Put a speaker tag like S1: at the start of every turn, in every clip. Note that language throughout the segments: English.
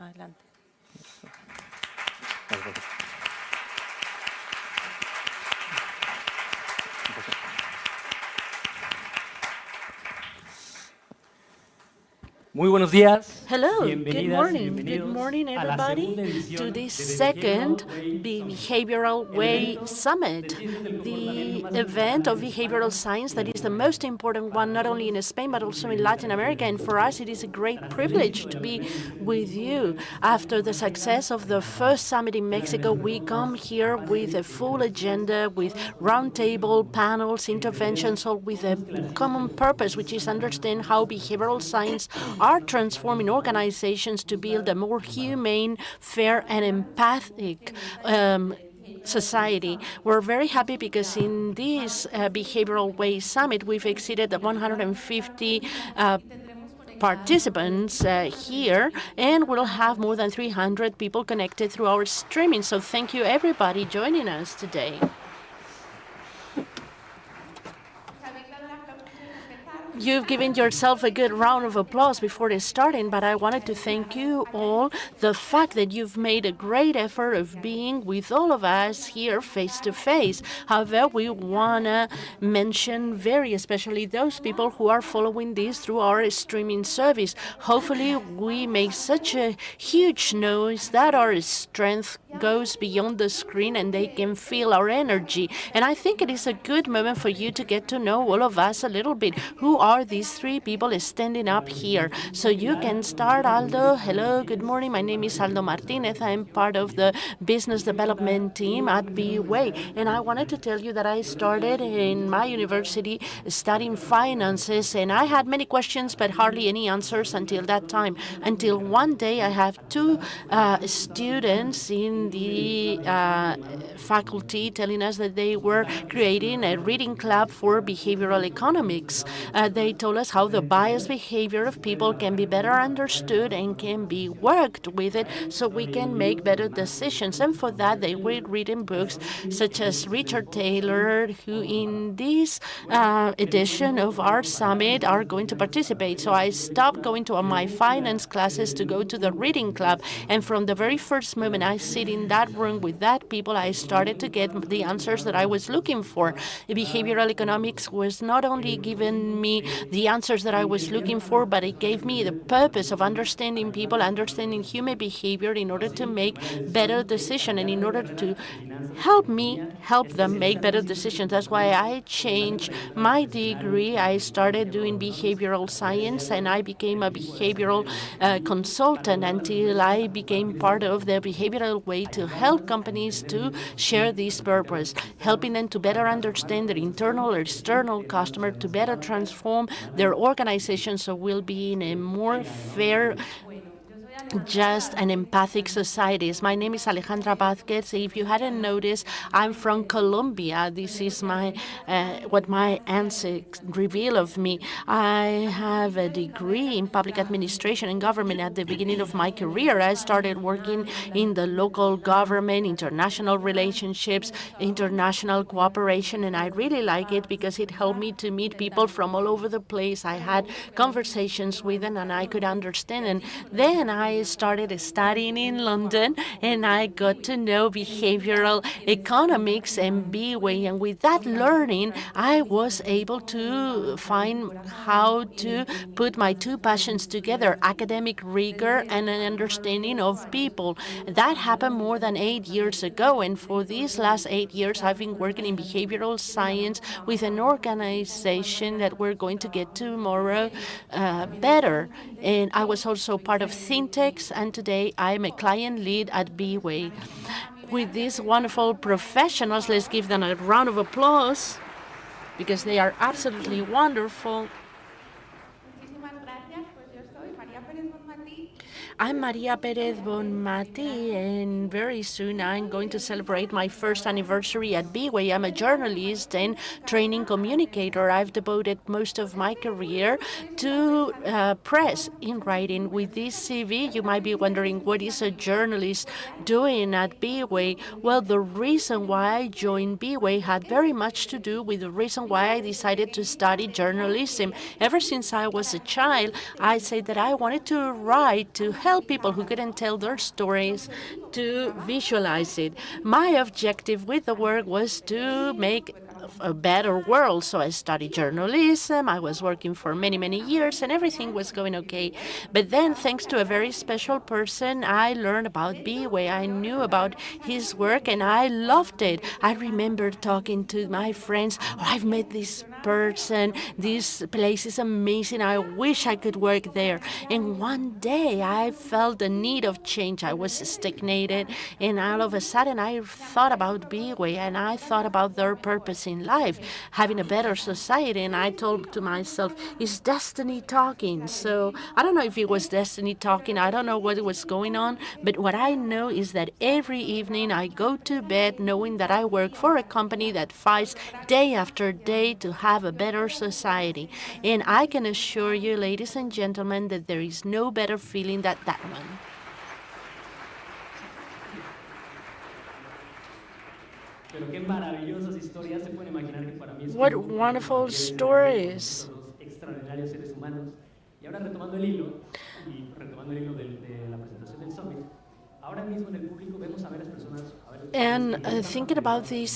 S1: Adelante.
S2: Muy buenos días.
S3: Hello, good
S2: Bienvenidas y
S3: morning. Good
S2: bienvenidos
S3: morning,
S2: a la
S3: everybody,
S2: segunda edición
S3: to
S2: de
S3: this second Behavioral Way Summit, the event of behavioral science that is the most important one, not only in Spain, but also in Latin America. And for us, it is a great privilege to be with you. After the success of the first summit in Mexico, we come here with a full agenda, with roundtable panels, interventions, all with a common purpose, which is understand how behavioral science are transforming organizations to build a more humane, fair, and empathic society. We're very happy because in this Behavioral Way Summit, we've exceeded the 150 participants here, and we'll have more than 300 people connected through our streaming. So thank you, everybody, joining us today. You've given yourself a good round of applause before starting, but I wanted to thank you all. The fact that you've made a great effort of being with all of us here face to face. However, we want to mention very especially those people who are following this through our streaming service. Hopefully, we make such a huge noise that our strength goes beyond the screen and they can feel our energy. And I think it is a good moment for you to get to know all of us a little bit. Who are these three people standing up here? So you can start, Aldo. Hello, good morning. My name is Aldo Martinez. I'm part of the business development team at BeWay. And I wanted to tell you that I started in my university studying finances, and I had many questions, but hardly any answers until that time. Until one day I have two students in the faculty telling us that they were creating a reading club for behavioral economics. They told us how the biased behavior of people can be better understood and can be worked with it so we can make better decisions. And for that, they were reading books such as Richard Thaler, who in this edition of our summit are going to participate. So I stopped going to my finance classes to go to the reading club. And from the very first moment I sit in that room with that people, I started to get the answers that I was looking for. Behavioral economics was not only giving me the answers that I was looking for, but it gave me the purpose of understanding people, understanding human behavior in order to make better decisions and in order to help them make better decisions. That's why I changed my degree. I started doing behavioral science and I became a behavioral consultant until I became part of the behavioral way to help companies to share this purpose, helping them to better understand their internal or external customer, to better transform their organization so we'll be in a more fair, just and empathic societies. My name is Alejandra Vázquez. If you hadn't noticed, I'm from Colombia. This is my what my ancestors reveal of me. I have a degree in public administration and government. At the beginning of my career, I started working in the local government, international relationships, international cooperation, and I really like it because it helped me to meet people from all over the place. I had conversations with them and I could understand. And then I started studying in London and I got to know behavioral economics and BeWay. And with that learning, I was able to find how to put my two passions together, academic rigor and an understanding of people. That happened more than 8 years ago. And for these last 8 years, I've been working in behavioral science with an organization that we're going to get tomorrow better. And I was also part of ThinkTechs, and today I'm a client lead at BeWay. With these wonderful professionals, let's give them a round of applause because they are absolutely wonderful. I'm Maria Perez Bonmati, and very soon I'm going to celebrate my first anniversary at BeWay. I'm a journalist and training communicator. I've devoted most of my career to press in writing. With this CV, you might be wondering, what is a journalist doing at BeWay? Well, the reason why I joined BeWay had very much to do with the reason why I decided to study journalism. Ever since I was a child, I said that I wanted to write to help people who couldn't tell their stories to visualize it. My objective with the work was to make a better world. So I studied journalism. I was working for many, many years, and everything was going okay. But then, thanks to a very special person, I learned about BeWay. I knew about his work, and I loved it. I remember talking to my friends, oh, I've met this person. This place is amazing. I wish I could work there. And one day I felt the need of change. I was stagnated, and all of a sudden I thought about BeWay, and I thought about their purpose in life, having a better society. And I told to myself, is destiny talking? So I don't know if it was destiny talking. I don't know what was going on. But what I know is that every evening I go to bed knowing that I work for a company that fights day after day to have a better society. And I can assure you, ladies and gentlemen, that there is no better feeling than that one. What wonderful stories. And thinking about this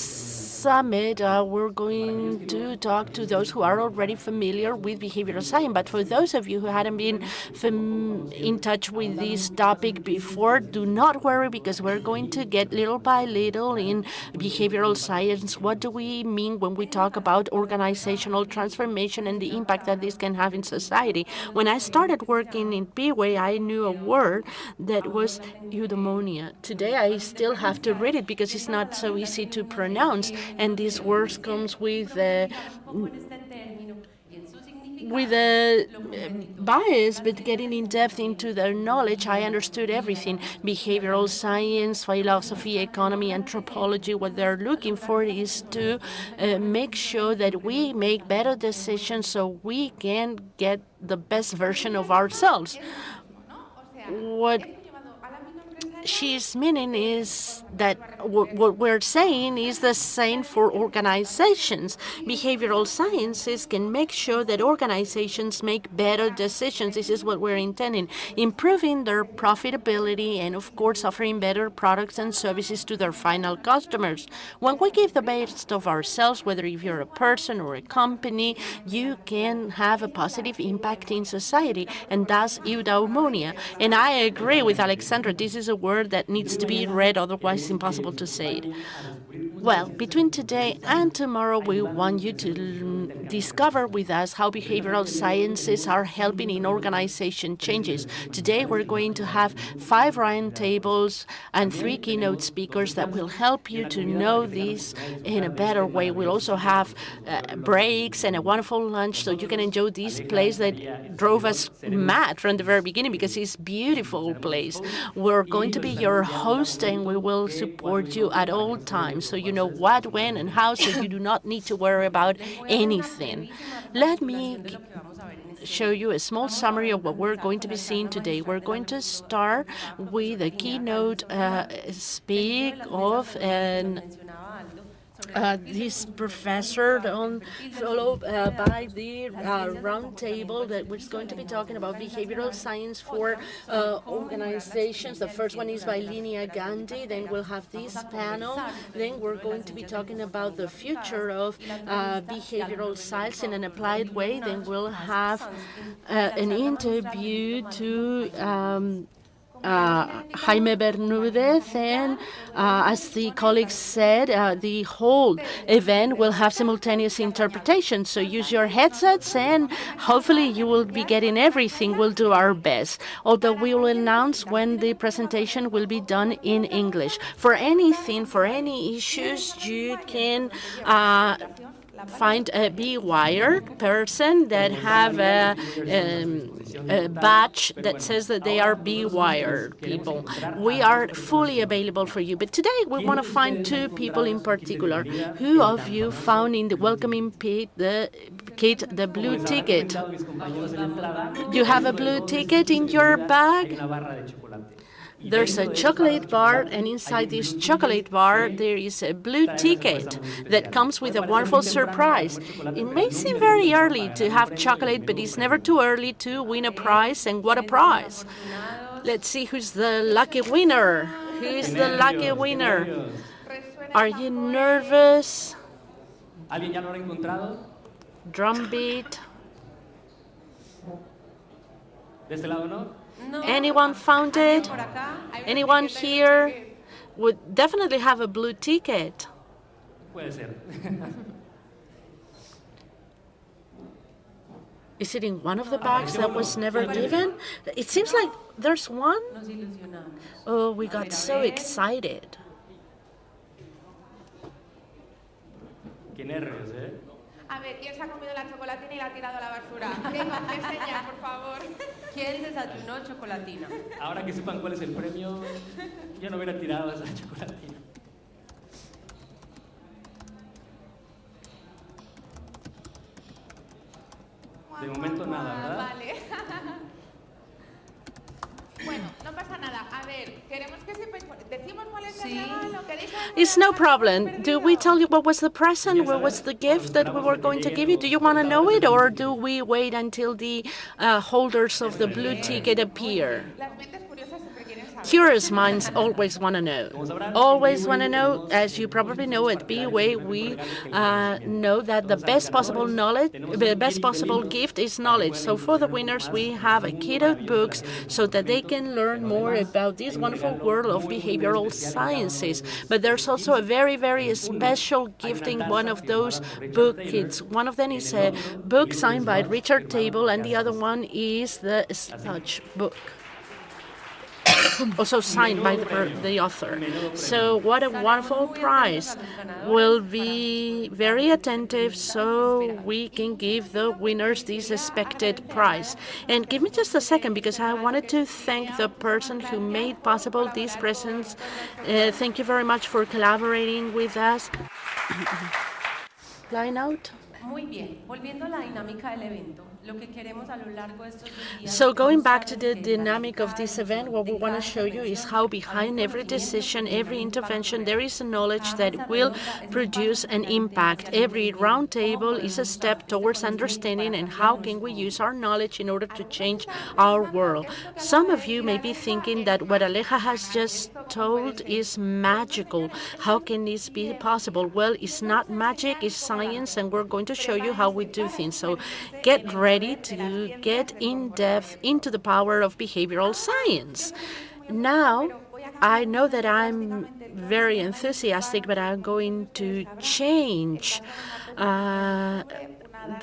S3: summit, we're going to talk to those who are already familiar with behavioral science. But for those of you who hadn't been in touch with this topic before, do not worry, because we're going to get little by little in behavioral science. What do we mean when we talk about organizational transformation and the impact that this can have in society? When I started working in BeWay, I knew a word that was eudaimonia. Today, I still have to read it because it's not so easy to pronounce, and this word comes with a bias, but getting in depth into their knowledge, I understood everything. Behavioral science, philosophy, economy, anthropology, what they're looking for is to make sure that we make better decisions so we can get the best version of ourselves. What she's meaning is that what we're saying is the same for organizations. Behavioral sciences can make sure that organizations make better decisions. This is what we're intending, improving their profitability and, of course, offering better products and services to their final customers. When we give the best of ourselves, whether if you're a person or a company, you can have a positive impact in society, and that's eudaimonia. And I agree with Alexandra. This is a word that needs to be read, otherwise it's impossible to say it. Well, between today and tomorrow, we want you to discover with us how behavioral sciences are helping in organization changes. Today, we're going to have 5 round tables and 3 keynote speakers that will help you to know this in a better way. We'll also have breaks and a wonderful lunch so you can enjoy this place that drove us mad from the very beginning because it's a beautiful place. We're going to be your host, and we will support you at all times, so you know what, when, and how, so you do not need to worry about anything. Let me show you a small summary of what we're going to be seeing today. We're going to start with a keynote speak of this professor, followed by the round table that was going to be talking about behavioral science for organizations. The first one is by Linnea Gandhi. Then we'll have this panel. Then we're going to be talking about the future of behavioral science in an applied way. Then we'll have an interview to Jaime Bermudez, and as the colleagues said, the whole event will have simultaneous interpretation. So use your headsets, and hopefully you will be getting everything. We'll do our best. Although we will announce when the presentation will be done in English. For anything, for any issues, you can find a BeWire person that have a badge that says that they are BeWire people. We are fully available for you. But today we want to find 2 people in particular. Who of you found in the welcoming kit the blue ticket? You have a blue ticket in your bag? There's a chocolate bar, and inside this chocolate bar, there is a blue ticket that comes with a wonderful surprise. It may seem very early to have chocolate, but it's never too early to win a prize, and what a prize! Let's see who's the lucky winner. Who's the lucky winner? Are you nervous?
S1: ¿Alguien ya lo ha encontrado?
S3: Drum beat.
S1: ¿De este lado no?
S3: Anyone found it? Anyone here would definitely have a blue ticket?
S1: Puede ser.
S3: Is it in one of the bags that was never given? It seems like there's one. Oh, we got so excited.
S1: Qué nervios, ¿eh?
S2: A ver, ¿quién se ha comido la chocolatina y la ha tirado a la basura? Que enseñar, por favor.
S4: ¿Quién desayunó chocolatina?
S1: Ahora que sepan cuál es el premio, yo no hubiera tirado esa chocolatina. De momento nada, ¿verdad?
S2: Vale. Bueno, no pasa nada. A ver, queremos que sepáis. ¿Decimos cuál es el regalo? ¿Queréis saber
S3: It's no problem. Do we tell you what was the present, what was the gift that we were going to give you? Do you want to know it, or do we wait until the holders of the blue ticket appear?
S2: Las mentes curiosas siempre quieren saber.
S3: Curious minds always want to know. Always want to know. As you probably know, at BeWay, we know that the best possible knowledge, the best possible gift is knowledge. So for the winners, we have a Keynote books so that they can learn more about this wonderful world of behavioral sciences. But there's also a very, very special gift in one of those book kits. One of them is a book signed by Richard Thaler, and the other one is the Sludge book. Also signed by the author. So what a wonderful prize. We'll be very attentive so we can give the winners this expected prize. And give me just a second, because I wanted to thank the person who made possible these presents. Thank you very much for collaborating with us. Line out.
S4: Muy bien, volviendo a la dinámica del evento, lo que queremos a lo largo de estos 2 días.
S3: So going back to the dynamic of this event, what we want to show you is how behind every decision, every intervention, there is a knowledge that will produce an impact. Every round table is a step towards understanding and how can we use our knowledge in order to change our world. Some of you may be thinking that what Aleja has just told is magical. How can this be possible? Well, it's not magic, it's science, and we're going to show you how we do things. So get ready to get in depth into the power of behavioral science. Now, I know that I'm very enthusiastic, but I'm going to change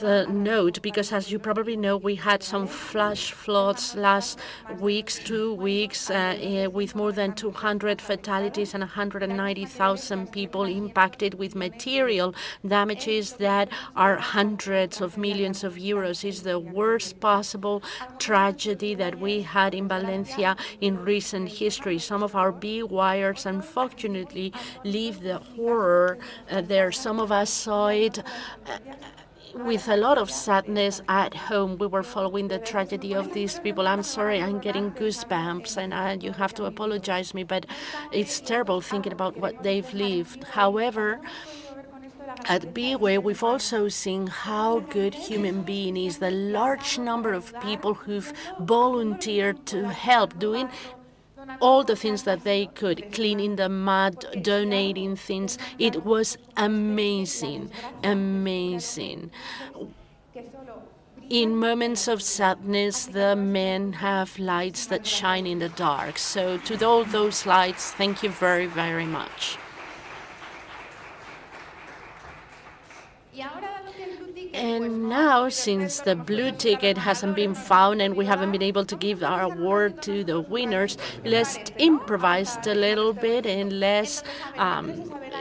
S3: the note, because as you probably know, we had some flash floods last 2 weeks with more than 200 fatalities and 190,000 people impacted with material damages that are hundreds of millions of euros. It's the worst possible tragedy that we had in Valencia in recent history. Some of our BeWayers unfortunately leave the horror there. Some of us saw it with a lot of sadness at home. We were following the tragedy of these people. I'm sorry, I'm getting goosebumps, and you have to apologize me, but it's terrible thinking about what they've lived. However, at BeWay, we've also seen how good human being is. The large number of people who've volunteered to help, doing all the things that they could, cleaning the mud, donating things. It was amazing, amazing. In moments of sadness, the men have lights that shine in the dark. So to all those lights, thank you very, very much. And now, since the blue ticket hasn't been found and we haven't been able to give our award to the winners, let's improvise a little bit and let's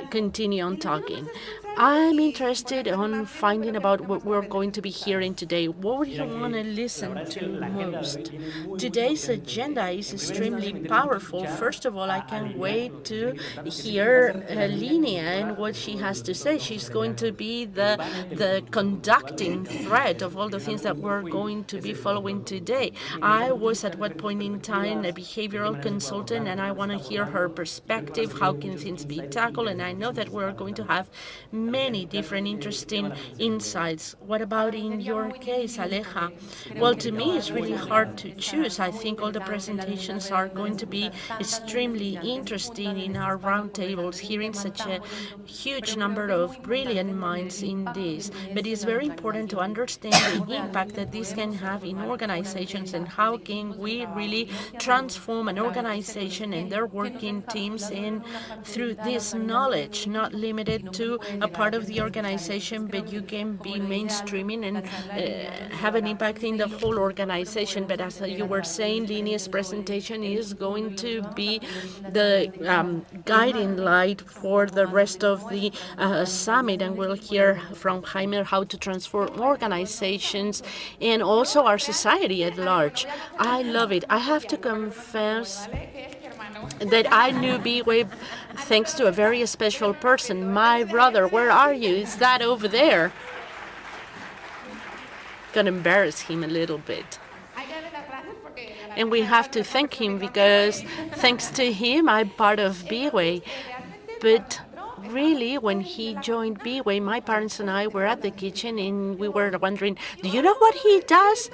S3: continue on talking. I'm interested in finding about what we're going to be hearing today. What would you want to listen to most? Today's agenda is extremely powerful. First of all, I can't wait to hear Linnea and what she has to say. She's going to be the conducting thread of all the things that we're going to be following today. I was at one point in time a behavioral consultant, and I want to hear her perspective. How can things be tackled? And I know that we're going to have many different interesting insights. What about in your case, Aleja? Well, to me, it's really hard to choose. I think all the presentations are going to be extremely interesting in our roundtables, hearing such a huge number of brilliant minds in this. But it's very important to understand the impact that this can have in organizations and how can we really transform an organization and their working teams in through this knowledge, not limited to a part of the organization, but you can be mainstreaming and have an impact in the whole organization. But as you were saying, Linnea's presentation is going to be the guiding light for the rest of the summit, and we'll hear from Jaime how to transform organizations and also our society at large. I love it. I have to confess that I knew BeWay thanks to a very special person, my brother. Where are you? Is that over there? Gonna embarrass him a little bit. And we have to thank him because thanks to him, I'm part of BeWay. But really, when he joined BeWay, my parents and I were at the kitchen and we were wondering, do you know what he does?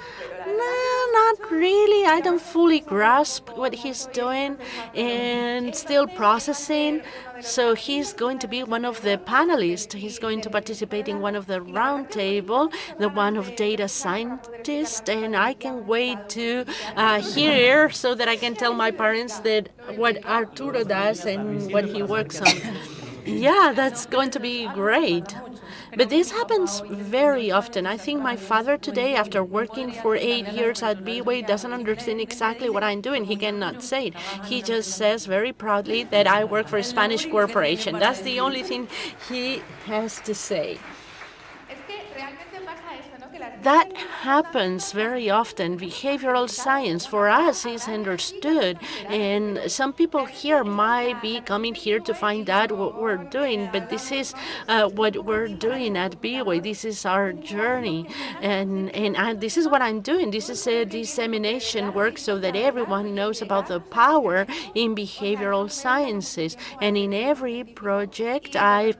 S3: No, not really. I don't fully grasp what he's doing and still processing. So he's going to be one of the panelists. He's going to participate in one of the roundtable, the one of data scientists, and I can wait to hear so that I can tell my parents that what Arturo does and what he works on. Yeah, that's going to be great. But this happens very often. I think my father today, after working for 8 years at BeWay, doesn't understand exactly what I'm doing. He cannot say it. He just says very proudly that I work for a Spanish corporation. That's the only thing he has to say. That happens very often. Behavioral science for us is understood, and some people here might be coming here to find out what we're doing, but this is what we're doing at BeWay. This is our journey, and this is what I'm doing. This is a dissemination work so that everyone knows about the power in behavioral sciences. And in every project, I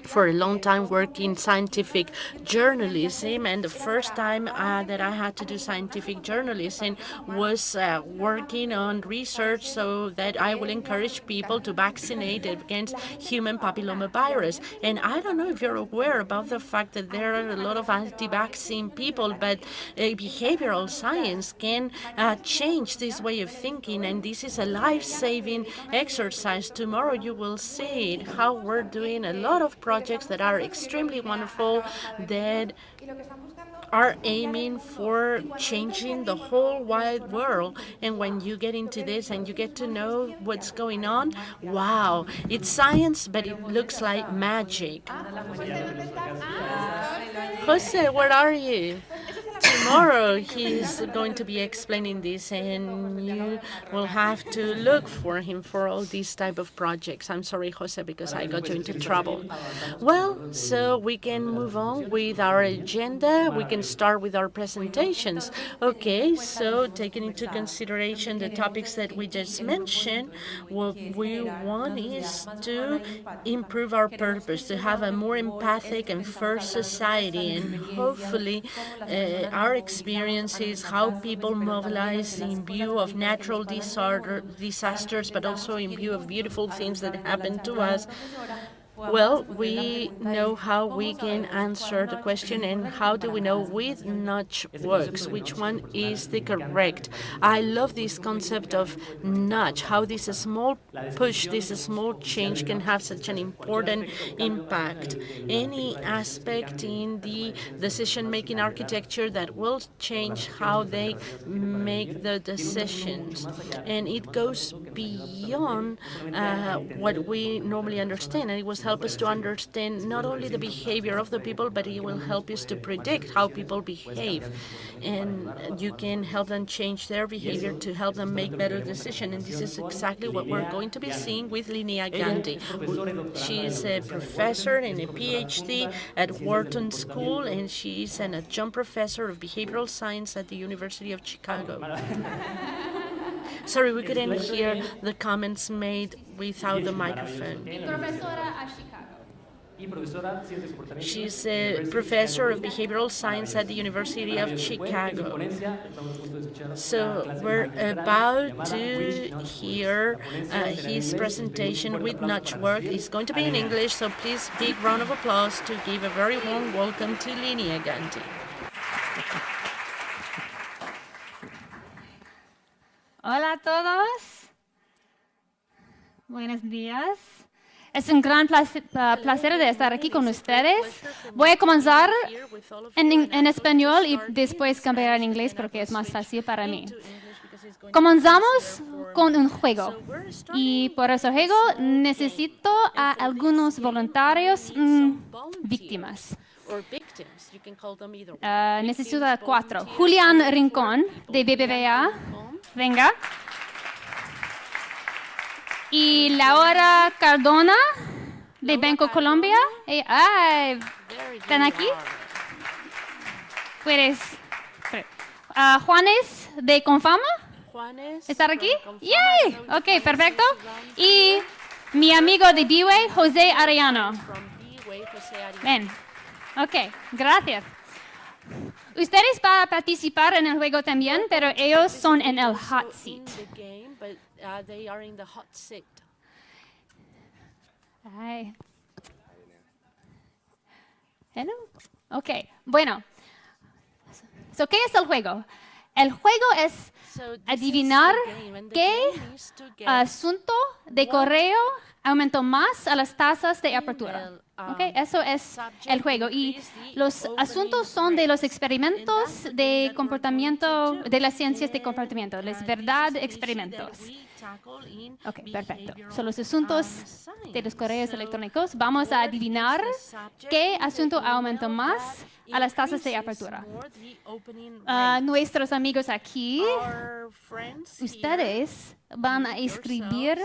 S3: for a long time worked in scientific journalism, and the first time that I had to do scientific journalism was working on research so that I will encourage people to vaccinate against human papillomavirus. And I don't know if you're aware about the fact that there are a lot of anti-vaccine people, but behavioral science can change this way of thinking, and this is a life-saving exercise. Tomorrow you will see how we're doing a lot of projects that are extremely wonderful, that are aiming for changing the whole wide world. And when you get into this and you get to know what's going on, wow, it's science, but it looks like magic. Jose, where are you? Tomorrow he's going to be explaining this, and you will have to look for him for all these type of projects. I'm sorry, Jose, because I got you into trouble. Well, so we can move on with our agenda. We can start with our presentations. Okay, so taking into consideration the topics that we just mentioned, what we want is to improve our purpose, to have a more empathic and fair society, and hopefully our experiences, how people mobilize in view of natural disasters, but also in view of beautiful things that happen to us. Well, we know how we can answer the question, and how do we know which nudge works, which one is the correct. I love this concept of nudge, how this small push, this small change can have such an important impact. Any aspect in the decision-making architecture that will change how they make the decisions. And it goes beyond what we normally understand, and it was help us to understand not only the behavior of the people, but it will help us to predict how people behave. And you can help them change their behavior to help them make better decisions. And this is exactly what we're going to be seeing with Linnea Gandhi. She is a professor and a PhD at Wharton School, and she is an adjunct professor of behavioral science at the University of Chicago. Sorry, we couldn't hear the comments made without the microphone.
S2: Profesora a Chicago.
S3: She's a professor of behavioral science at the University of Chicago. So we're about to hear his presentation with Notchwork. It's going to be in English, so please, big round of applause to give a very warm welcome to Linnea Gandhi.
S5: Hola a todos. Buenos días. Es un gran placer de estar aquí con ustedes. Voy a comenzar en español y después cambiar en inglés porque es más fácil para mí. Comenzamos con un juego y por ese juego necesito a algunos voluntarios víctimas. Necesito a 4. Julián Rincón de BBVA. Venga. Y Laura Cardona, de Banco Colombia. ¿Están aquí? Puedes. Juanes, de Confama. ¿Están aquí? ¡Yay! Ok, perfecto. Y mi amigo de BeWay, José Arellano. Ven. Ok, gracias. Ustedes van a participar en el juego también, pero ellos son en el hot seat.
S3: They are in the hot seat.
S5: Ay. Hello. Ok, bueno. ¿Qué es el juego? El juego es adivinar qué asunto de correo aumentó más a las tasas de apertura. Okay, eso es el juego. Y los asuntos son de los experimentos de comportamiento, de las ciencias de comportamiento, las verdad experimentos. Ok, perfecto. Son los asuntos de los correos electrónicos. Vamos a adivinar qué asunto aumentó más a las tasas de apertura. Nuestros amigos aquí, ustedes van a escribir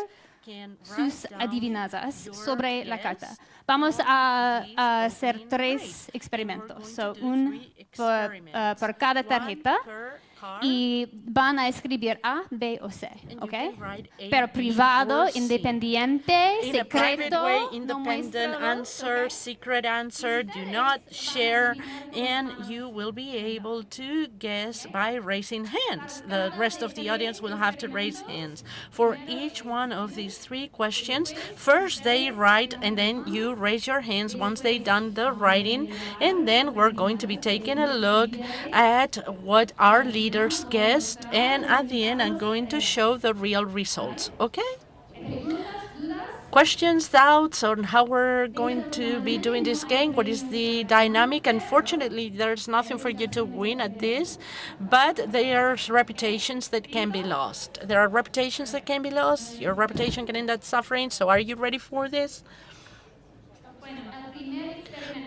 S5: sus adivinanzas sobre la carta. Vamos a hacer 3 experimentos, un por cada tarjeta, y van a escribir A, B o C, ¿ok? Pero privado, independiente, secreto,
S3: independent answer, secret answer, do not share, and you will be able to guess by raising hands. The rest of the audience will have to raise hands. For each one of these 3 questions, first they write and then you raise your hands once they've done the writing, and then we're going to be taking a look at what our leaders guessed, and at the end I'm going to show the real results, okay? Questions, doubts on how we're going to be doing this game? What is the dynamic? Unfortunately, there's nothing for you to win at this, but there's reputations that can be lost. There are reputations that can be lost. Your reputation can end up suffering, so are you ready for this?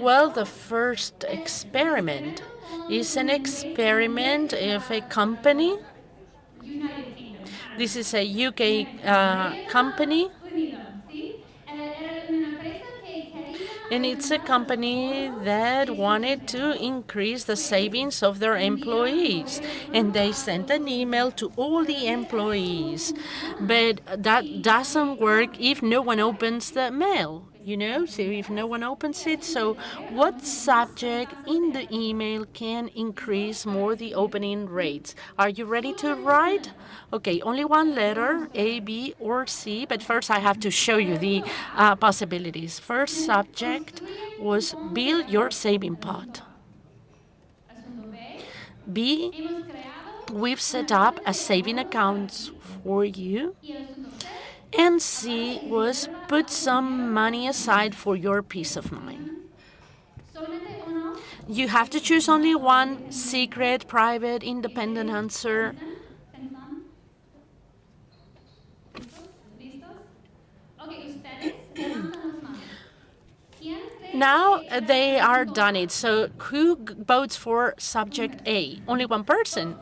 S3: Well, the first experiment is an experiment of a company. This is a UK company. And it's a company that wanted to increase the savings of their employees. And they sent an email to all the employees. But that doesn't work if no one opens the mail. You know, so if no one opens it, so what subject in the email can increase more the opening rates? Are you ready to write? Okay, only one letter, A, B, or C, but first I have to show you the possibilities. First subject was build your saving pot. B, we've set up a saving account for you. And C was put some money aside for your peace of mind. You have to choose only one: secret, private, independent answer. Now they are done it. So who votes for subject A? Only one person.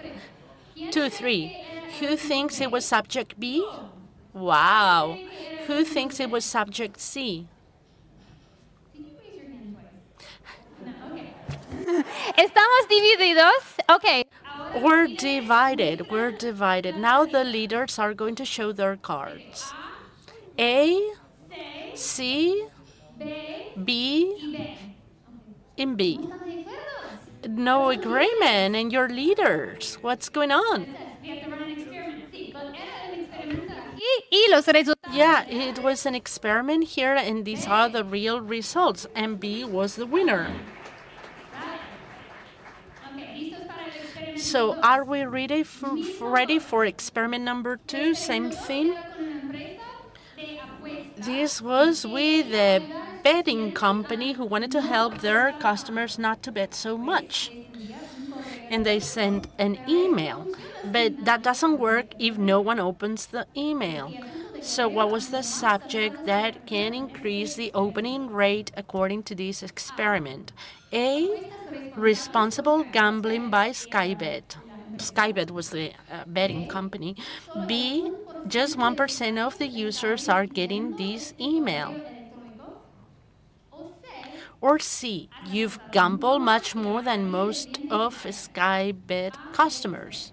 S3: 2, 3. Who thinks it was subject B? Wow. Who thinks it was subject C?
S5: ¿Estamos divididos? Okay.
S3: We're divided. Now the leaders are going to show their cards. A, C, B, and B. No agreement, and your leaders. What's going on?
S5: Y los resultados.
S3: Yeah, it was an experiment here, and these are the real results, and B was the winner. So are we ready for experiment number 2? Same thing. This was with a betting company who wanted to help their customers not to bet so much. And they sent an email, but that doesn't work if no one opens the email. So what was the subject that can increase the opening rate according to this experiment? A, responsible gambling by Skybet. Skybet was the betting company. B, just 1% of the users are getting this email. Or C, you've gambled much more than most of Skybet customers.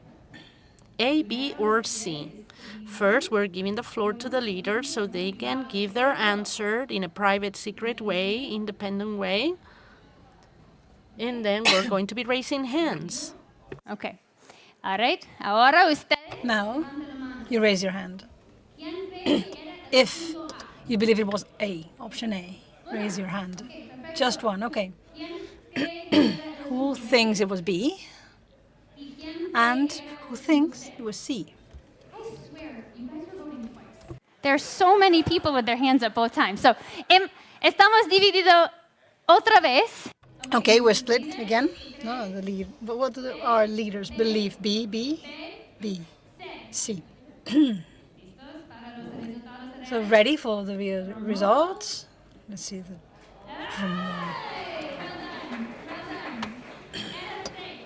S3: A, B, or C. First, we're giving the floor to the leaders so they can give their answer in a private, secret way, independent way. And then we're going to be raising hands.
S5: Okay. All right. Ahora usted.
S6: Now, you raise your hand. If you believe it was A, option A, raise your hand. Just one, okay. Who thinks it was B? And who thinks it was C?
S5: There are so many people with their hands up both times. So, estamos divididos otra vez.
S6: Okay, we're split again. No, the lead. But what do our leaders believe? B, B, B, C. So ready for the results? Let's see.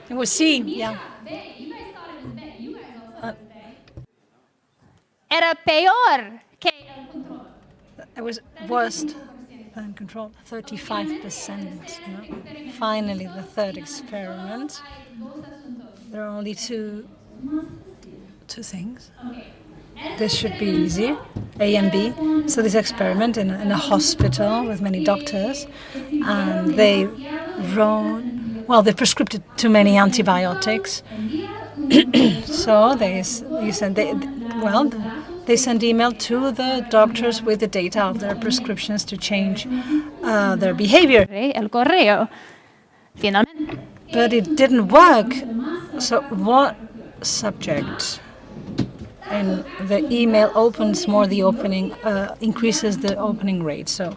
S6: It was C, yeah.
S5: Era peor que el control.
S6: It was worse than control, 35%. No? Finally, the third experiment. There are only two things. This should be easy, A and B. So this experiment in a hospital with many doctors, and they prescribed too many antibiotics. So they send email to the doctors with the data of their prescriptions to change their behavior.
S5: El correo. Finalmente.
S6: But it didn't work. So what subject in the email opens more the opening, increases the opening rate? So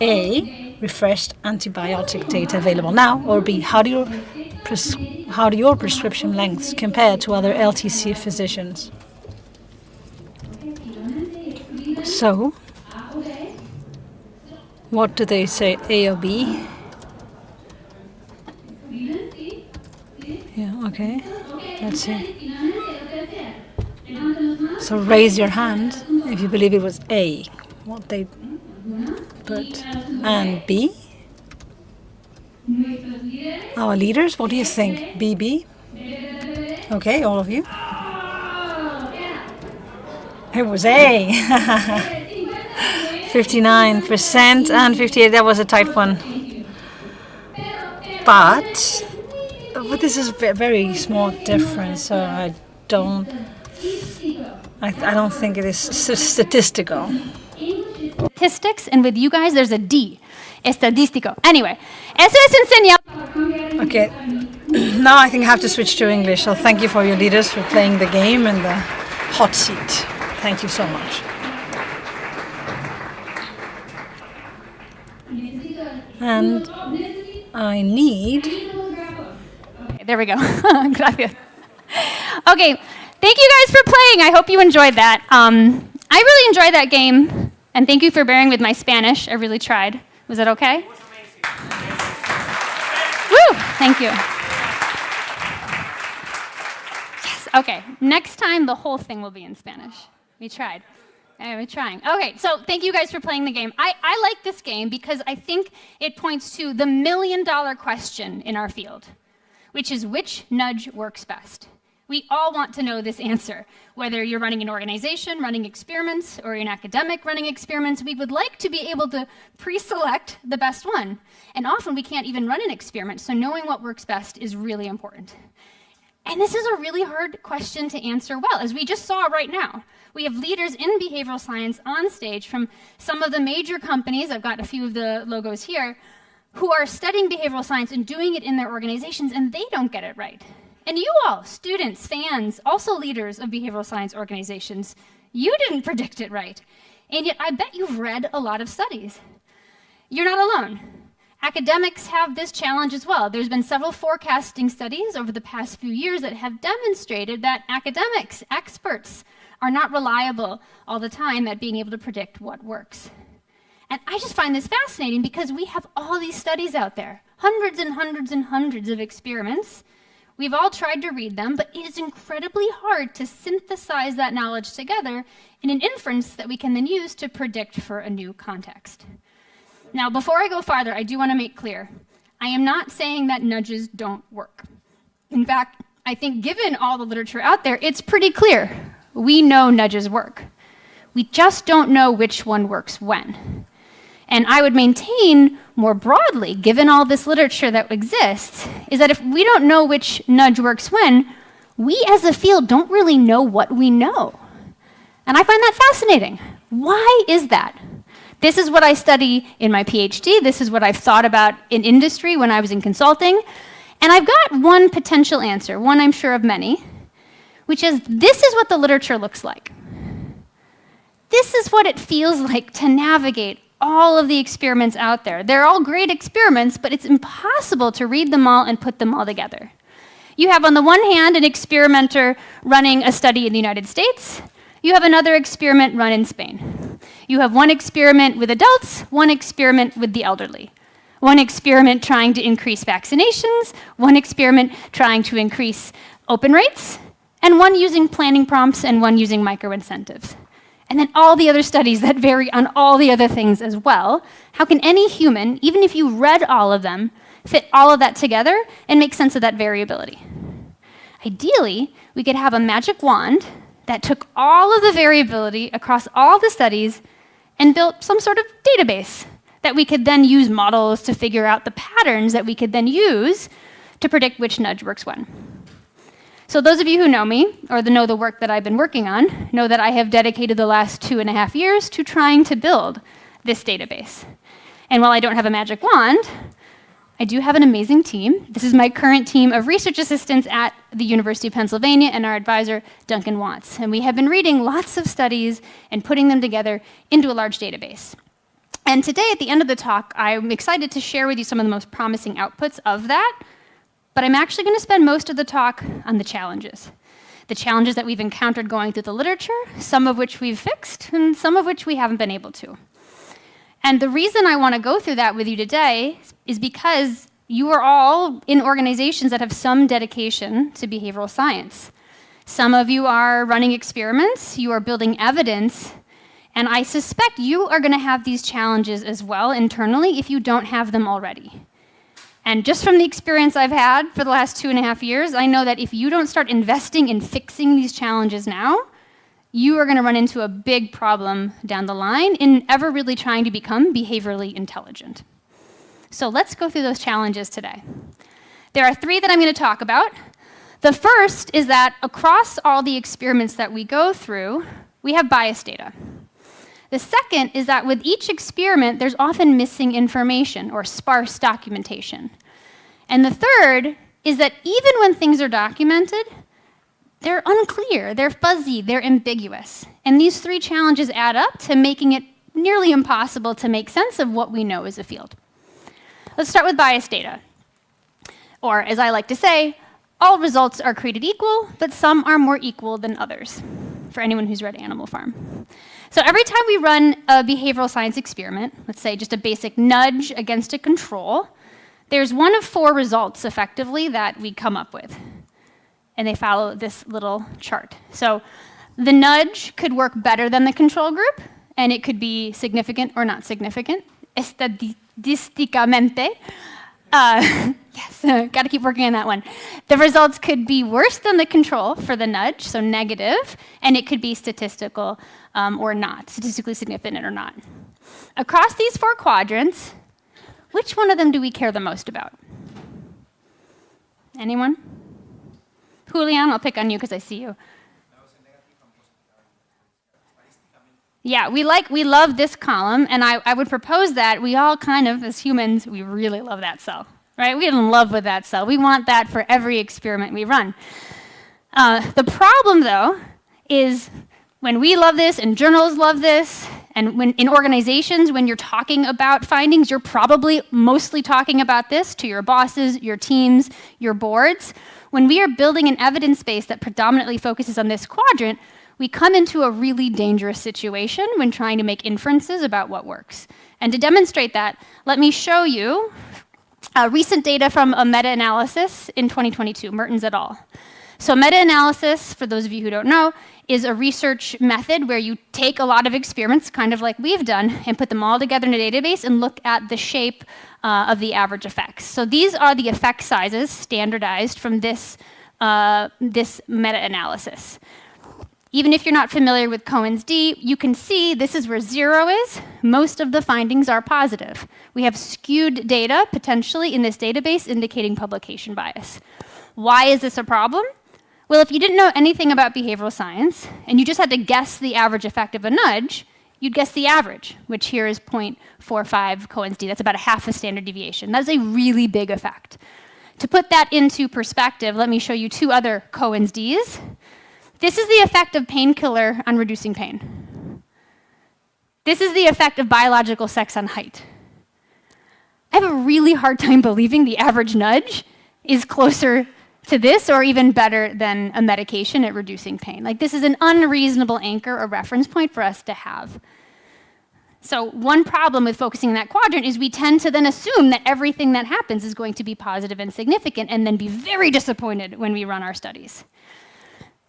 S6: A, refreshed antibiotic data available now, or B, how do your prescription lengths compare to other LTC physicians? So, what do they say, A or B? Yeah, okay. Let's see. So raise your hand if you believe it was A, what they put. And B? Our leaders, what do you think? B, B? Okay, all of you. It was A. 59% and 58%. That was a tight one. But this is a very small difference, so I don't think it is statistical.
S5: Statistics, and with you guys, there's a D. Estadístico. Anyway, eso es enseñar.
S6: Okay, now I think I have to switch to English. So thank you for your leaders for playing the game and the hot seat. Thank you so much. And I need...
S5: There we go. Gracias. Okay, thank you guys for playing. I hope you enjoyed that. I really enjoyed that game, and thank you for bearing with my Spanish. I really tried. Was that okay? It was amazing. Woo! Thank you. Yes. Okay. Next time, the whole thing will be in Spanish. We tried. We're trying. Okay, so thank you guys for playing the game. I like this game because I think it points to the $1 million question in our field, which is which nudge works best? We all want to know this answer. Whether you're running an organization, running experiments, or an academic running experiments, we would like to be able to pre-select the best one. And often we can't even run an experiment, so knowing what works best is really important. And this is a really hard question to answer well, as we just saw right now. We have leaders in behavioral science on stage from some of the major companies, I've got a few of the logos here, who are studying behavioral science and doing it in their organizations, and they don't get it right. And you all, students, fans, also leaders of behavioral science organizations, you didn't predict it right. And yet I bet you've read a lot of studies. You're not alone. Academics have this challenge as well. There's been several forecasting studies over the past few years that have demonstrated that academics, experts, are not reliable all the time at being able to predict what works. And I just find this fascinating because we have all these studies out there, hundreds and hundreds and hundreds of experiments. We've all tried to read them, but it is incredibly hard to synthesize that knowledge together in an inference that we can then use to predict for a new context. Now, before I go farther, I do want to make clear, I am not saying that nudges don't work. In fact, I think given all the literature out there, it's pretty clear. We know nudges work. We just don't know which one works when. And I would maintain more broadly, given all this literature that exists, is that if we don't know which nudge works when, we as a field don't really know what we know. And I find that fascinating. Why is that? This is what I study in my PhD. This is what I've thought about in industry when I was in consulting. And I've got one potential answer, one I'm sure of many, which is this is what the literature looks like. This is what it feels like to navigate all of the experiments out there. They're all great experiments, but it's impossible to read them all and put them all together. You have on the one hand an experimenter running a study in the United States. You have another experiment run in Spain. You have one experiment with adults, one experiment with the elderly. One experiment trying to increase vaccinations, one experiment trying to increase open rates, and one using planning prompts and one using micro-incentives. And then all the other studies that vary on all the other things as well. How can any human, even if you read all of them, fit all of that together and make sense of that variability? Ideally, we could have a magic wand that took all of the variability across all the studies and built some sort of database that we could then use models to figure out the patterns that we could then use to predict which nudge works when. So those of you who know me, or know the work that I've been working on, know that I have dedicated the last 2.5 years to trying to build this database. And while I don't have a magic wand, I do have an amazing team. This is my current team of research assistants at the University of Pennsylvania and our advisor, Duncan Watts. And we have been reading lots of studies and putting them together into a large database. And today, at the end of the talk, I'm excited to share with you some of the most promising outputs of that. But I'm actually going to spend most of the talk on the challenges that we've encountered going through the literature, some of which we've fixed, and some of which we haven't been able to. And the reason I want to go through that with you today is because you are all in organizations that have some dedication to behavioral science. Some of you are running experiments, you are building evidence, and I suspect you are going to have these challenges as well internally if you don't have them already. And just from the experience I've had for the last 2.5 years, I know that if you don't start investing in fixing these challenges now, you are going to run into a big problem down the line in ever really trying to become behaviorally intelligent. So let's go through those challenges today. There are 3 that I'm going to talk about. The first is that across all the experiments that we go through, we have biased data. The second is that with each experiment, there's often missing information or sparse documentation. And the third is that even when things are documented, they're unclear, they're fuzzy, they're ambiguous. And these 3 challenges add up to making it nearly impossible to make sense of what we know as a field. Let's start with biased data. Or, as I like to say, all results are created equal, but some are more equal than others, for anyone who's read Animal Farm. So every time we run a behavioral science experiment, let's say just a basic nudge against a control, there's one of 4 results, effectively, that we come up with. And they follow this little chart. So the nudge could work better than the control group, and it could be significant or not significant, estadísticamente. Yes, got to keep working on that one. The results could be worse than the control for the nudge, so negative, and it could be statistical or not, statistically significant or not. Across these 4 quadrants, which one of them do we care the most about? Anyone? Julian, I'll pick on you because I see you. Yeah, we love this column, and I would propose that we all kind of, as humans, we really love that cell, right? We're in love with that cell. We want that for every experiment we run. The problem, though, is when we love this and journals love this, and when in organizations, when you're talking about findings, you're probably mostly talking about this to your bosses, your teams, your boards. When we are building an evidence base that predominantly focuses on this quadrant, we come into a really dangerous situation when trying to make inferences about what works. And to demonstrate that, let me show you recent data from a meta-analysis in 2022, Mertens et al. So meta-analysis, for those of you who don't know, is a research method where you take a lot of experiments, kind of like we've done, and put them all together in a database and look at the shape of the average effects. So these are the effect sizes standardized from this meta-analysis. Even if you're not familiar with Cohen's d, you can see this is where 0 is. Most of the findings are positive. We have skewed data, potentially, in this database indicating publication bias. Why is this a problem? Well, if you didn't know anything about behavioral science, and you just had to guess the average effect of a nudge, you'd guess the average, which here is 0.45 Cohen's d. That's about a half a standard deviation. That's a really big effect. To put that into perspective, let me show you 2 other Cohen's d's. This is the effect of painkiller on reducing pain. This is the effect of biological sex on height. I have a really hard time believing the average nudge is closer to this or even better than a medication at reducing pain. Like, this is an unreasonable anchor or reference point for us to have. So one problem with focusing on that quadrant is we tend to then assume that everything that happens is going to be positive and significant and then be very disappointed when we run our studies.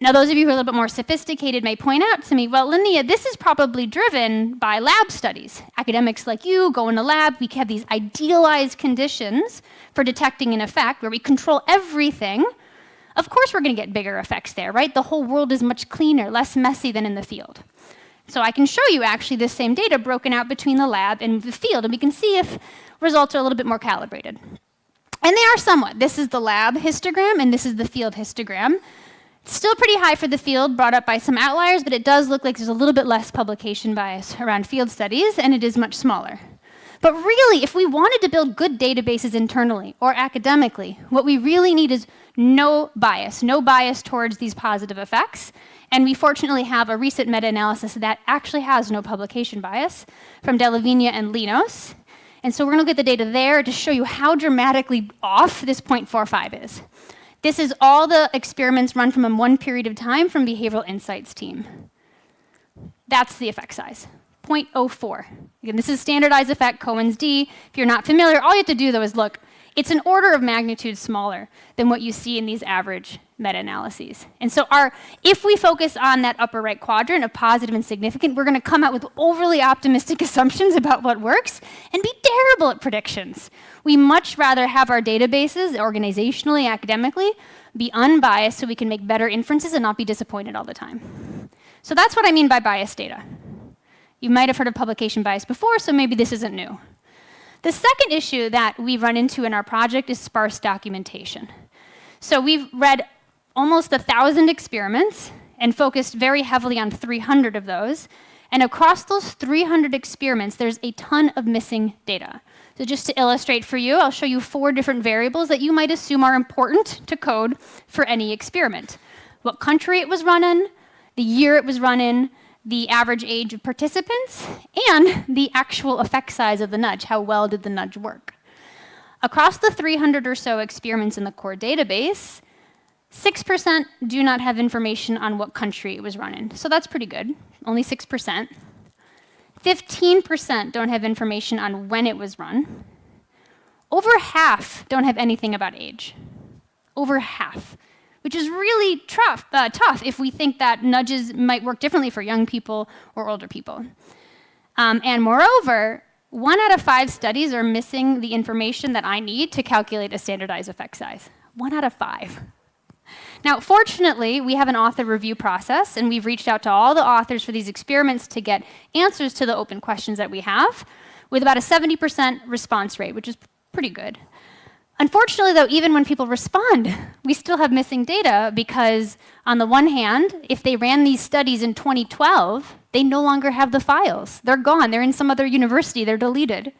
S5: Now, those of you who are a little bit more sophisticated may point out to me, well, Linnea, this is probably driven by lab studies. Academics like you go in a lab, we have these idealized conditions for detecting an effect where we control everything. Of course we're going to get bigger effects there, right? The whole world is much cleaner, less messy than in the field. So I can show you actually this same data broken out between the lab and the field, and we can see if results are a little bit more calibrated. And they are somewhat. This is the lab histogram, and this is the field histogram. Still pretty high for the field, brought up by some outliers, but it does look like there's a little bit less publication bias around field studies, and it is much smaller. But really, if we wanted to build good databases internally or academically, what we really need is no bias towards these positive effects. And we fortunately have a recent meta-analysis that actually has no publication bias from Delavigna and Linos. And so we're going to look at the data there to show you how dramatically off this 0.45 is. This is all the experiments run from one period of time from Behavioral Insights team. That's the effect size, 0.04. Again, this is standardized effect, Cohen's d. If you're not familiar, all you have to do, though, is look. It's an order of magnitude smaller than what you see in these average meta-analyses. And so if we focus on that upper right quadrant of positive and significant, we're going to come out with overly optimistic assumptions about what works and be terrible at predictions. We much rather have our databases, organizationally, academically, be unbiased so we can make better inferences and not be disappointed all the time. So that's what I mean by biased data. You might have heard of publication bias before, so maybe this isn't new. The second issue that we run into in our project is sparse documentation. So we've read almost 1,000 experiments and focused very heavily on 300 of those. And across those 300 experiments, there's a ton of missing data. So just to illustrate for you, I'll show you 4 different variables that you might assume are important to code for any experiment. What country it was run in, the year it was run in, the average age of participants, and the actual effect size of the nudge. How well did the nudge work? Across the 300 or so experiments in the core database, 6% do not have information on what country it was run in. So that's pretty good, only 6%. 15% don't have information on when it was run. Over half don't have anything about age. Over half. Which is really tough if we think that nudges might work differently for young people or older people. And moreover, 1 out of 5 studies are missing the information that I need to calculate a standardized effect size. 1 out of 5. Now, fortunately, we have an author review process, and we've reached out to all the authors for these experiments to get answers to the open questions that we have, with about a 70% response rate, which is pretty good. Unfortunately, though, even when people respond, we still have missing data because, on the one hand, if they ran these studies in 2012, they no longer have the files. They're gone. They're in some other university. They're deleted.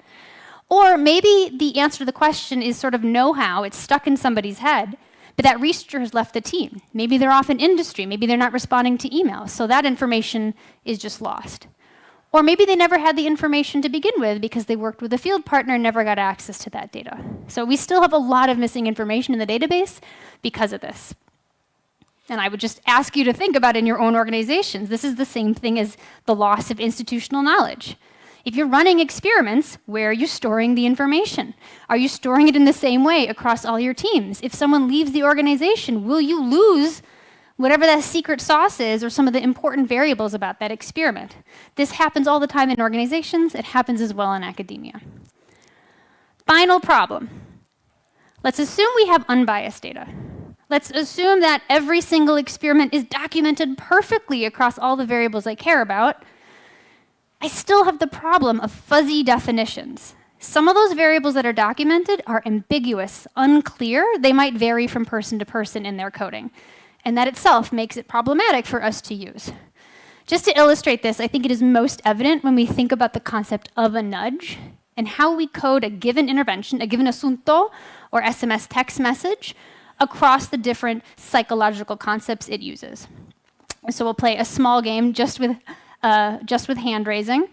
S5: Or maybe the answer to the question is sort of know-how. It's stuck in somebody's head, but that researcher has left the team. Maybe they're off in industry. Maybe they're not responding to emails. So that information is just lost. Or maybe they never had the information to begin with because they worked with a field partner and never got access to that data. So we still have a lot of missing information in the database because of this. And I would just ask you to think about in your own organizations. This is the same thing as the loss of institutional knowledge. If you're running experiments, where are you storing the information? Are you storing it in the same way across all your teams? If someone leaves the organization, will you lose whatever that secret sauce is or some of the important variables about that experiment? This happens all the time in organizations. It happens as well in academia. Final problem. Let's assume we have unbiased data. Let's assume that every single experiment is documented perfectly across all the variables I care about. I still have the problem of fuzzy definitions. Some of those variables that are documented are ambiguous, unclear. They might vary from person to person in their coding. And that itself makes it problematic for us to use. Just to illustrate this, I think it is most evident when we think about the concept of a nudge and how we code a given intervention, a given asunto or SMS text message across the different psychological concepts it uses. So we'll play a small game just with hand raising.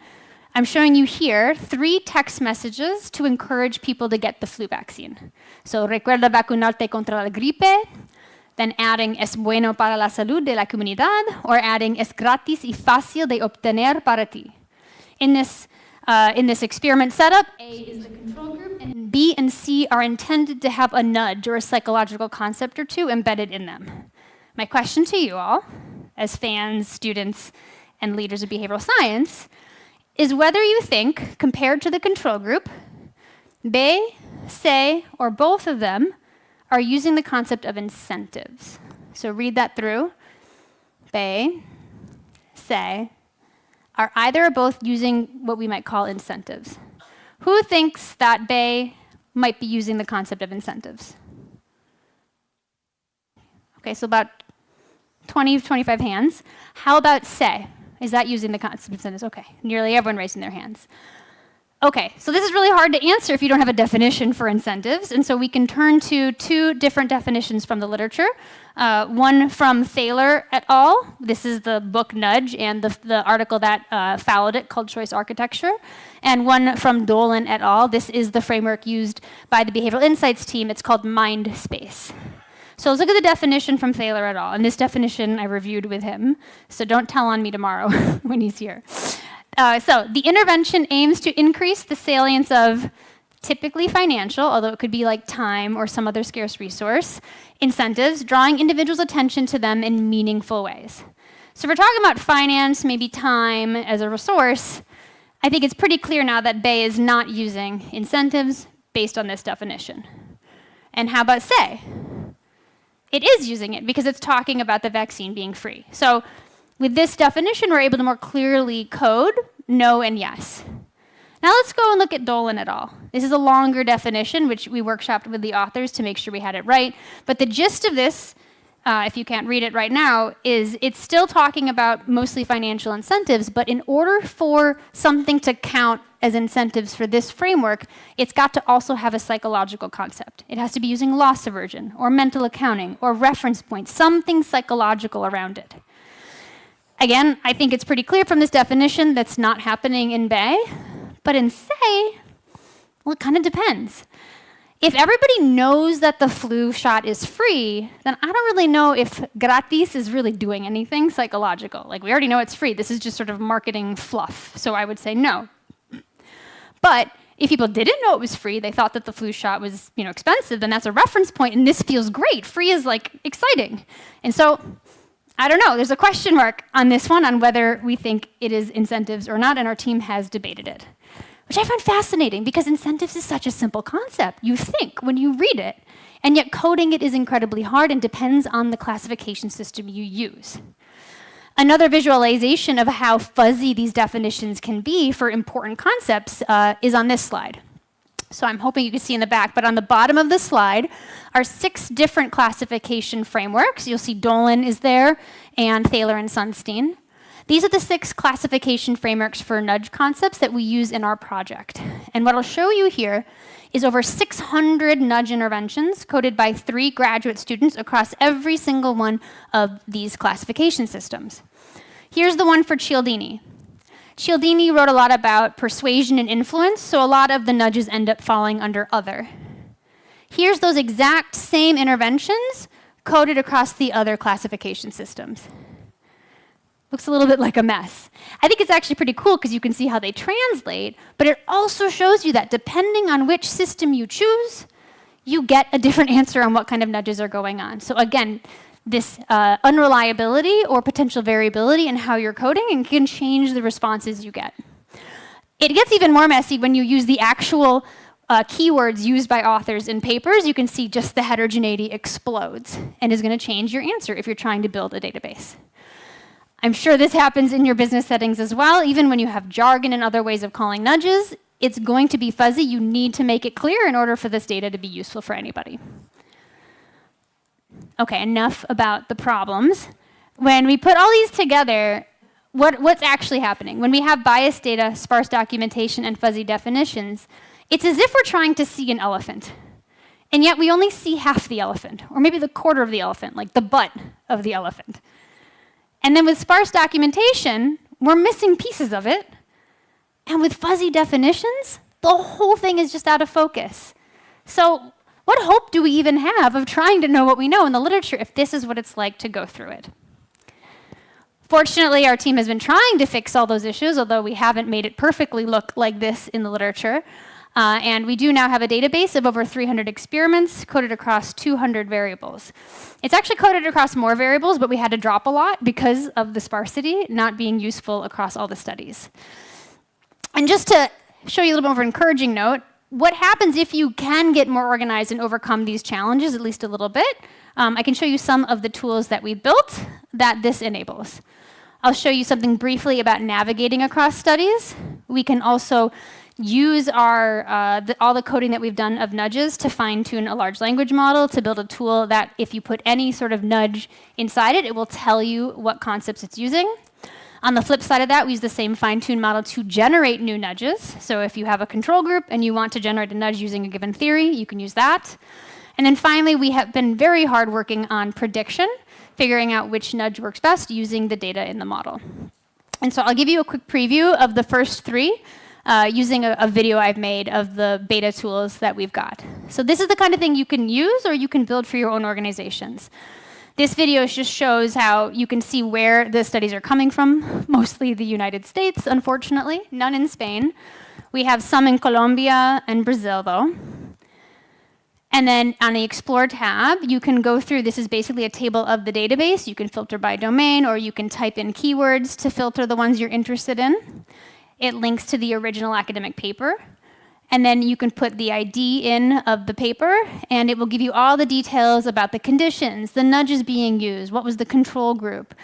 S5: I'm showing you here 3 text messages to encourage people to get the flu vaccine. So, recuerda vacunarte contra la gripe, then adding es bueno para la salud de la comunidad, or adding es gratis y fácil de obtener para ti. In this experiment setup, A is the control group, and B and C are intended to have a nudge or a psychological concept or two embedded in them. My question to you all, as fans, students, and leaders of behavioral science, is whether you think, compared to the control group, B, C, or both of them are using the concept of incentives. So read that through. B, C, are either or both using what we might call incentives. Who thinks that B might be using the concept of incentives? Okay, so about 20, 25 hands. How about C? Is that using the concept of incentives? Okay, nearly everyone raising their hands. Okay, so this is really hard to answer if you don't have a definition for incentives, and so we can turn to 2 different definitions from the literature. One from Thaler et al. This is the book Nudge and the article that followed it called Choice Architecture. And one from Dolan et al. This is the framework used by the Behavioral Insights team. It's called Mind Space. So let's look at the definition from Thaler et al. And this definition I reviewed with him, so don't tell on me tomorrow when he's here. So the intervention aims to increase the salience of typically financial, although it could be like time or some other scarce resource, incentives, drawing individuals' attention to them in meaningful ways. So if we're talking about finance, maybe time as a resource, I think it's pretty clear now that BEI is not using incentives based on this definition. And how about say? It is using it because it's talking about the vaccine being free. So with this definition, we're able to more clearly code no and yes. Now let's go and look at Dolan et al. This is a longer definition, which we workshopped with the authors to make sure we had it right. But the gist of this, if you can't read it right now, is it's still talking about mostly financial incentives, but in order for something to count as incentives for this framework, it's got to also have a psychological concept. It has to be using loss aversion, or mental accounting, or reference points, something psychological around it. Again, I think it's pretty clear from this definition that's not happening in BEI, but in say, well, it kind of depends. If everybody knows that the flu shot is free, then I don't really know if gratis is really doing anything psychological. Like, we already know it's free. This is just sort of marketing fluff. So I would say no. But if people didn't know it was free, they thought that the flu shot was, expensive, then that's a reference point, and this feels great. Free is, exciting. And so, I don't know. There's a question mark on this one on whether we think it is incentives or not, and our team has debated it. which I find fascinating because incentives is such a simple concept. You think when you read it, and yet coding it is incredibly hard and depends on the classification system you use. Another visualization of how fuzzy these definitions can be for important concepts is on this slide. So I'm hoping you can see in the back, but on the bottom of the slide are 6 different classification frameworks. You'll see Dolan is there, and Thaler and Sunstein. These are the 6 classification frameworks for nudge concepts that we use in our project. And what I'll show you here is over 600 nudge interventions coded by 3 graduate students across every single one of these classification systems. Here's the one for Cialdini. Cialdini wrote a lot about persuasion and influence, so a lot of the nudges end up falling under other. Here's those exact same interventions coded across the other classification systems. Looks a little bit like a mess. I think it's actually pretty cool because you can see how they translate, but it also shows you that depending on which system you choose, you get a different answer on what kind of nudges are going on. So again, this unreliability or potential variability in how you're coding and can change the responses you get. It gets even more messy when you use the actual keywords used by authors in papers. You can see just the heterogeneity explodes and is going to change your answer if you're trying to build a database. I'm sure this happens in your business settings as well. Even when you have jargon and other ways of calling nudges, it's going to be fuzzy. You need to make it clear in order for this data to be useful for anybody. Okay, enough about the problems. When we put all these together, what's actually happening? When we have biased data, sparse documentation, and fuzzy definitions, it's as if we're trying to see an elephant. And yet we only see half the elephant, or maybe the quarter of the elephant, like the butt of the elephant. And then with sparse documentation, we're missing pieces of it. And with fuzzy definitions, the whole thing is just out of focus. So what hope do we even have of trying to know what we know in the literature if this is what it's like to go through it? Fortunately, our team has been trying to fix all those issues, although we haven't made it perfectly look like this in the literature. And we do now have a database of over 300 experiments coded across 200 variables. It's actually coded across more variables, but we had to drop a lot because of the sparsity not being useful across all the studies. And just to show you a little bit more of an encouraging note, what happens if you can get more organized and overcome these challenges, at least a little bit? I can show you some of the tools that we built that this enables. I'll show you something briefly about navigating across studies. We can also use all the coding that we've done of nudges to fine-tune a large language model to build a tool that if you put any sort of nudge inside it, it will tell you what concepts it's using. On the flip side of that, we use the same fine-tune model to generate new nudges. So if you have a control group and you want to generate a nudge using a given theory, you can use that. And then finally, we have been very hard working on prediction, figuring out which nudge works best using the data in the model. And so I'll give you a quick preview of the first 3. Using a video I've made of the beta tools that we've got. So this is the kind of thing you can use or you can build for your own organizations. This video just shows how you can see where the studies are coming from, mostly the United States, unfortunately, none in Spain. We have some in Colombia and Brazil, though. And then on the Explore tab, you can go through, this is basically a table of the database. You can filter by domain, or you can type in keywords to filter the ones you're interested in. It links to the original academic paper. And then you can put the ID in of the paper, and it will give you all the details about the conditions, the nudges being used, what was the control group.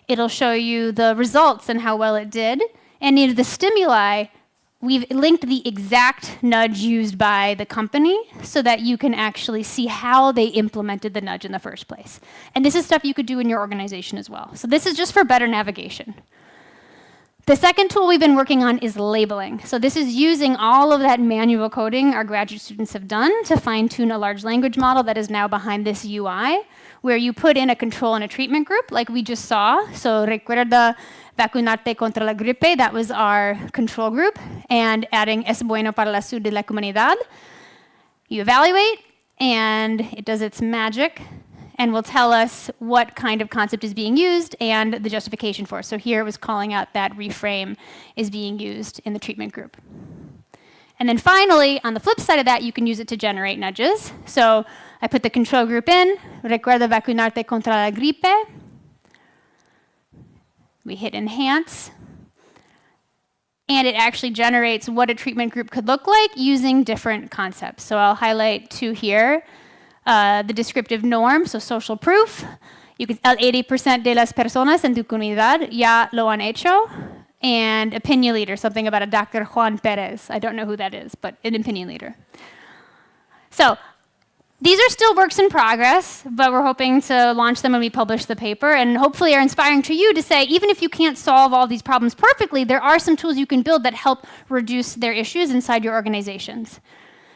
S5: It'll show you the results and how well it did. And in the stimuli, we've linked the exact nudge used by the company so that you can actually see how they implemented the nudge in the first place. And this is stuff you could do in your organization as well. So this is just for better navigation. The second tool we've been working on is labeling. So this is using all of that manual coding our graduate students have done to fine-tune a large language model that is now behind this UI, where you put in a control and a treatment group like we just saw. So recuerda vacunarte contra la gripe, that was our control group, and adding es bueno para la salud de la comunidad. You evaluate, and it does its magic, and will tell us what kind of concept is being used and the justification for it. So here it was calling out that reframe is being used in the treatment group. And then finally, on the flip side of that, you can use it to generate nudges. So I put the control group in, recuerda vacunarte contra la gripe. We hit enhance. and it actually generates what a treatment group could look like using different concepts. So I'll highlight 2 here. The descriptive norm, so social proof. You can, el 80% de las personas en tu comunidad ya lo han hecho. And opinion leader, something about a Dr. Juan Perez. I don't know who that is, but an opinion leader. So these are still works in progress, but we're hoping to launch them when we publish the paper, and hopefully are inspiring to you to say, even if you can't solve all these problems perfectly, there are some tools you can build that help reduce their issues inside your organizations.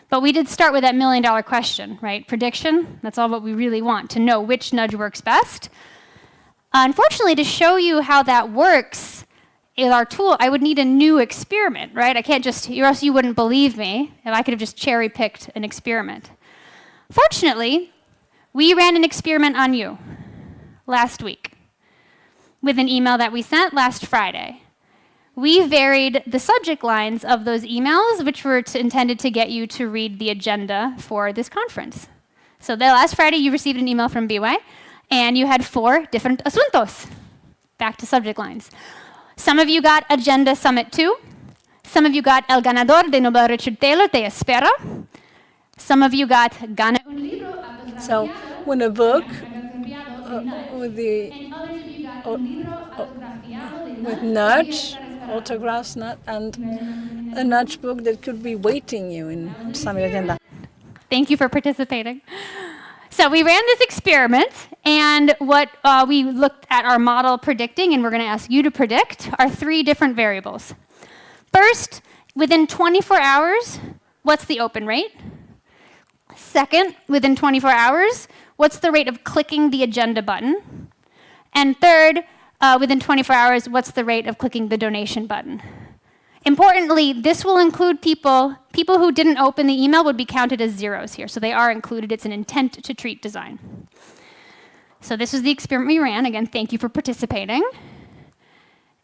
S5: But we did start with that $1 million question, right? Prediction, that's all what we really want, to know which nudge works best. Unfortunately, to show you how that works in our tool, I would need a new experiment, right? I can't just, or else you wouldn't believe me if I could have just cherry-picked an experiment. Fortunately, we ran an experiment on you last week with an email that we sent last Friday. We varied the subject lines of those emails, which were intended to get you to read the agenda for this conference. So last Friday, you received an email from BeWay, and you had 4 different asuntos, back to subject lines. Some of you got Agenda Summit 2. Some of you got El Ganador de Nobel Richard Thaler te espera. Some of you got Gana un libro.
S6: So when a book with nudge, autographs, and a nudge book that could be waiting you in Summit Agenda.
S5: Thank you for participating. So we ran this experiment, and what we looked at our model predicting, and we're going to ask you to predict, are 3 different variables. First, within 24 hours, what's the open rate? Second, within 24 hours, what's the rate of clicking the agenda button? And third, within 24 hours, what's the rate of clicking the donation button? Importantly, this will include people who didn't open the email would be counted as zeros here, so they are included. It's an intent to treat design. So this was the experiment we ran. Again, thank you for participating.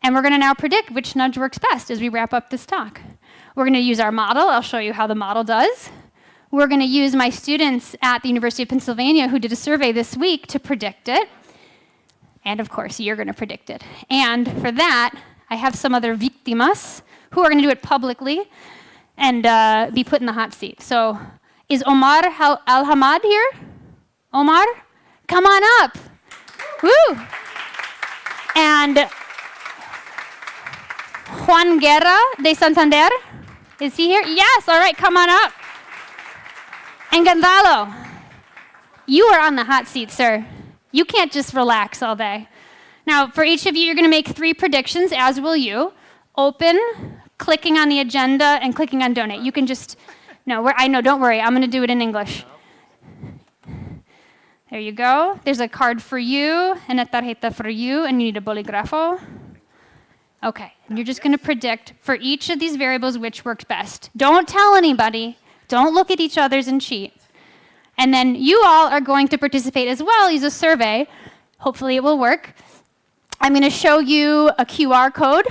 S5: And we're going to now predict which nudge works best as we wrap up this talk. We're going to use our model. I'll show you how the model does. We're going to use my students at the University of Pennsylvania who did a survey this week to predict it. And of course, you're going to predict it. And for that, I have some other víctimas who are going to do it publicly and be put in the hot seat. So is Omar Al-Hamad here? Omar? Come on up. Woo! And Juan Guerra de Santander, is he here? Yes, all right, come on up. And Gonzalo, you are on the hot seat, sir. You can't just relax all day. Now, for each of you, you're going to make 3 predictions, as will you. Open, clicking on the agenda, and clicking on donate. You can just, I know, don't worry. I'm going to do it in English. There you go. There's a card for you, and a tarjeta for you, and you need a bolígrafo. Okay, and you're just going to predict for each of these variables which works best. Don't tell anybody. Don't look at each other's and cheat. And then you all are going to participate as well. Use a survey. Hopefully it will work. I'm going to show you a QR code.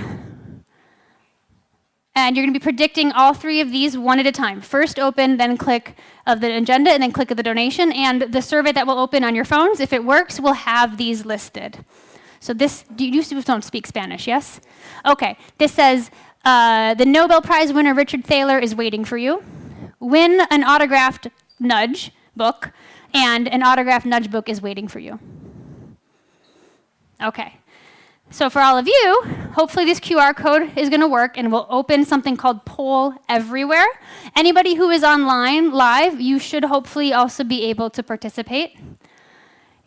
S5: And you're going to be predicting all 3 of these one at a time. First open, then click of the agenda, and then click of the donation. And the survey that will open on your phones, if it works, will have these listed. So this, you don't speak Spanish, yes? Okay, this says, the Nobel Prize winner Richard Thaler is waiting for you. Win an autographed nudge book, and an autographed nudge book is waiting for you. Okay. So for all of you, hopefully this QR code is going to work, and we'll open something called Poll Everywhere. Anybody who is online live, you should hopefully also be able to participate.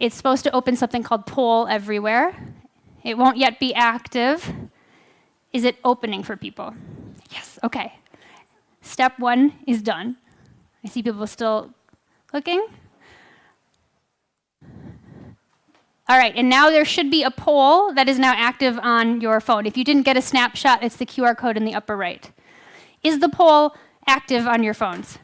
S5: It's supposed to open something called Poll Everywhere. It won't yet be active. Is it opening for people? Yes, okay. Step 1 is done. I see people still clicking. All right, and now there should be a poll that is now active on your phone. If you didn't get a snapshot, it's the QR code in the upper right. Is the poll active on your phones?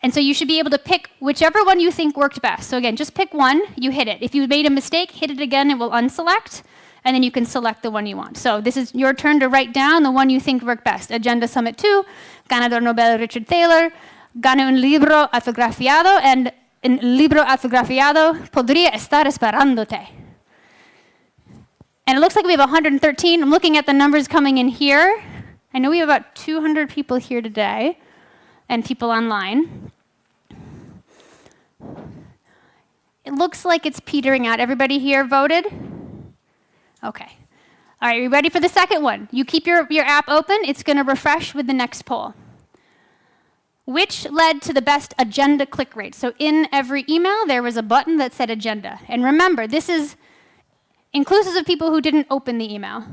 S5: And so you should be able to pick whichever one you think worked best. So again, just pick one, you hit it. If you made a mistake, hit it again, it will unselect, and then you can select the one you want. So this is your turn to write down the one you think worked best. Agenda Summit 2, Ganador Nobel Richard Thaler, Gane un libro autografiado, and un libro autografiado podría estar esperándote. And it looks like we have 113. I'm looking at the numbers coming in here. I know we have about 200 people here today and people online. It looks like it's petering out. Everybody here voted? Okay. All right, are you ready for the second one? You keep your app open. It's going to refresh with the next poll. Which led to the best agenda click rate? So in every email, there was a button that said agenda. And remember, this is inclusive of people who didn't open the email.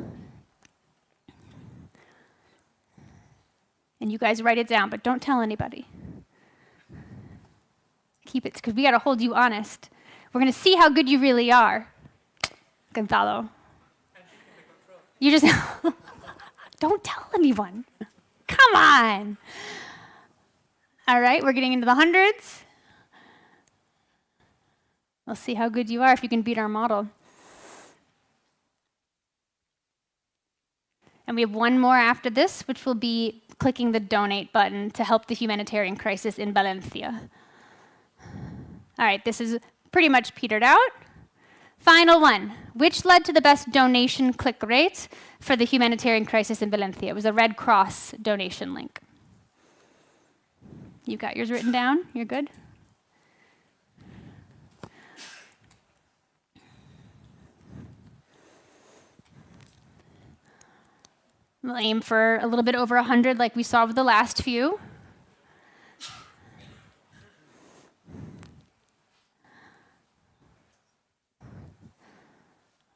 S5: And you guys write it down, but don't tell anybody. Keep it, because we got to hold you honest. We're going to see how good you really are, Gonzalo. You just, don't tell anyone. Come on. All right, we're getting into the hundreds. We'll see how good you are if you can beat our model. And we have one more after this, which will be clicking the donate button to help the humanitarian crisis in Valencia. All right, this is pretty much petered out. Final one. Which led to the best donation click rate for the humanitarian crisis in Valencia? It was a Red Cross donation link. You got yours written down? You're good? We'll aim for a little bit over 100 like we saw with the last few.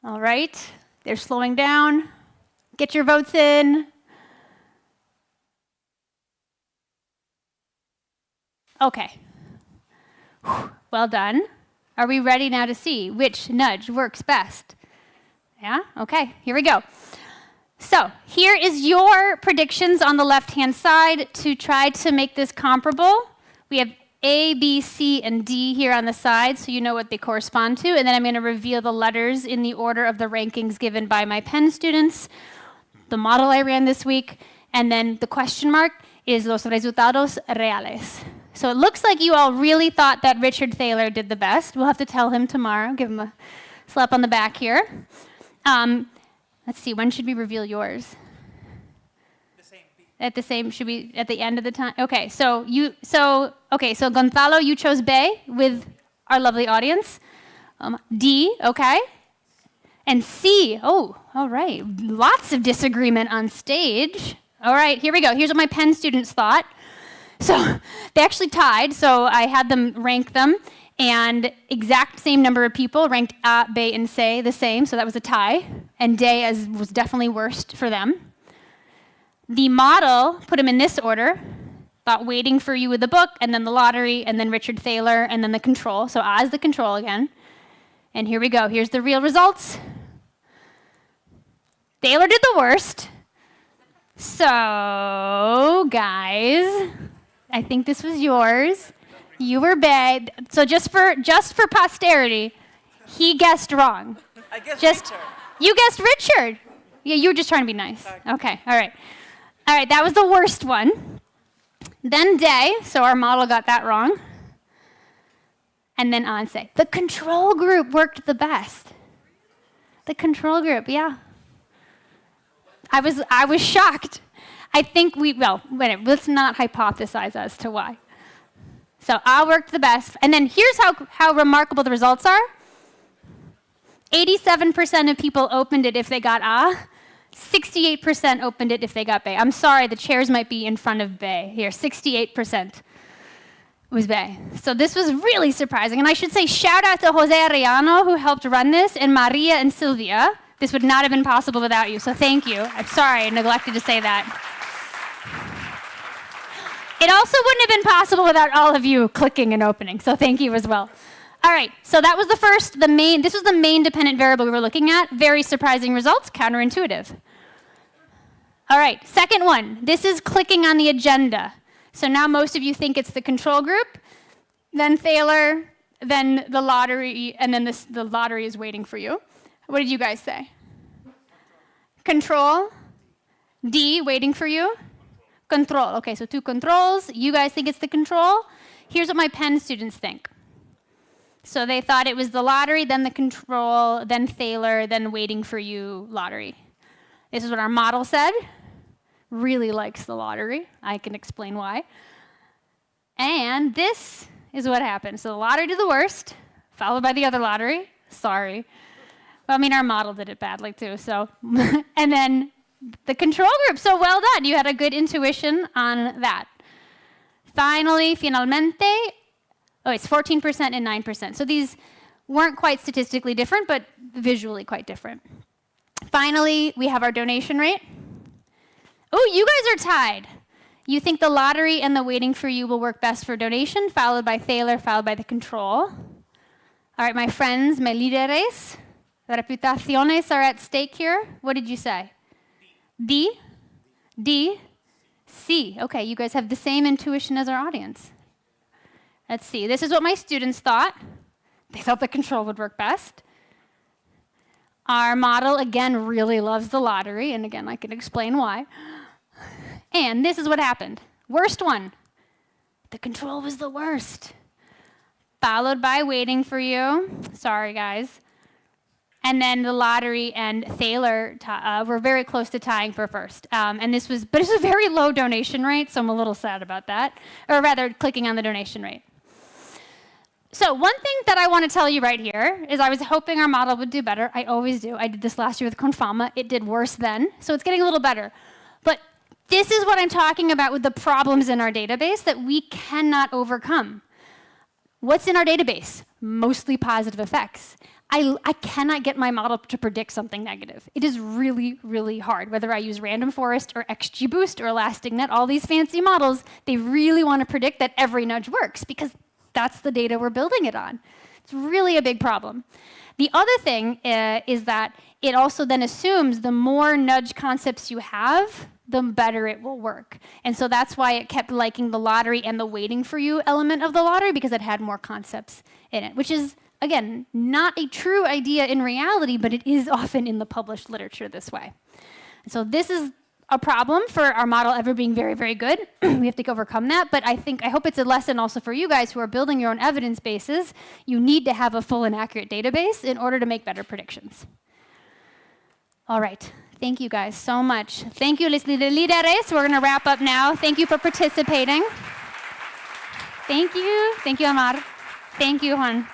S5: All right, they're slowing down. Get your votes in. Okay. Well done. Are we ready now to see which nudge works best? Yeah? Okay, here we go. So here is your predictions on the left-hand side to try to make this comparable. We have A, B, C, and D here on the side, so you know what they correspond to. And then I'm going to reveal the letters in the order of the rankings given by my Penn students, the model I ran this week, and then the question mark is los resultados reales. So it looks like you all really thought that Richard Thaler did the best. We'll have to tell him tomorrow, give him a slap on the back here. Let's see, when should we reveal yours? At the same, should we, at the end of the time? Okay, so Gonzalo, you chose Bay with our lovely audience. D, okay. And C, oh, all right. Lots of disagreement on stage. All right, here we go. Here's what my Penn students thought. So they actually tied, so I had them rank them, and exact same number of people ranked A, B, and C the same, so that was a tie, and D was definitely worst for them. The model put them in this order, thought Waiting for You with the book, and then the lottery, and then Richard Thaler, and then the control, so A is the control again. And here we go, here's the real results. Thaler did the worst. So, guys, I think this was yours. You were bad. So just for posterity, he guessed wrong.
S7: I guessed
S5: Richard. You guessed Richard. Yeah, you were just trying to be nice. Okay, all right. All right, that was the worst one. Then Day, so our model got that wrong. And then Anse. The control group worked the best. The control group, yeah. I was shocked. I think let's not hypothesize as to why. So A worked the best. And then here's how remarkable the results are. 87% of people opened it if they got A. 68% opened it if they got B. I'm sorry, the chairs might be in front of B. Here, 68% was B. So this was really surprising. And I should say shout out to Jose Arellano, who helped run this, and Maria and Sylvia. This would not have been possible without you, so thank you. I'm sorry, I neglected to say that. It also wouldn't have been possible without all of you clicking and opening, so thank you as well. All right, so that was this was the main dependent variable we were looking at. Very surprising results, counterintuitive. All right, second one. This is clicking on the agenda. So now most of you think it's the control group, then Thaler, then the lottery, and then the lottery is waiting for you. What did you guys say? Control. D, waiting for you. Control. Okay, so two controls. You guys think it's the control. Here's what my Penn students think. So they thought it was the lottery, then the control, then Thaler, then waiting for you lottery. This is what our model said. really likes the lottery. I can explain why. And this is what happened. So the lottery did the worst, followed by the other lottery. Sorry. Well, I mean, our model did it badly too, so. And then the control group. So well done. You had a good intuition on that. Finalmente, it's 14% and 9%. So these weren't quite statistically different, but visually quite different. Finally, we have our donation rate. Oh, you guys are tied. You think the lottery and the waiting for you will work best for donation, followed by Thaler, followed by the control. All right, my friends, my líderes, reputaciones are at stake here. What did you say? D, C. Okay, you guys have the same intuition as our audience. Let's see. This is what my students thought. They thought the control would work best. Our model, again, really loves the lottery, and again, I can explain why. And this is what happened. Worst one. The control was the worst. Followed by waiting for you. Sorry, guys. And then the lottery and Thaler were very close to tying for first. And this was a very low donation rate, so I'm a little sad about that. Or rather, clicking on the donation rate. So one thing that I want to tell you right here is I was hoping our model would do better. I always do. I did this last year with Confama. It did worse then, so it's getting a little better. But this is what I'm talking about with the problems in our database that we cannot overcome. What's in our database? Mostly positive effects. I cannot get my model to predict something negative. It is really, really hard. Whether I use Random Forest or XGBoost or ElasticNet, all these fancy models, they really want to predict that every nudge works because that's the data we're building it on. It's really a big problem. The other thing is that it also then assumes the more nudge concepts you have, the better it will work. And so that's why it kept liking the lottery and the waiting for you element of the lottery because it had more concepts in it, which is, again, not a true idea in reality, but it is often in the published literature this way. And so this is a problem for our model ever being very, very good. We have to overcome that, but I hope it's a lesson also for you guys who are building your own evidence bases. You need to have a full and accurate database in order to make better predictions. All right, thank you guys so much. Thank you, les líderes. We're gonna wrap up now. Thank you for participating. Thank you, Amar. Thank you, Juan.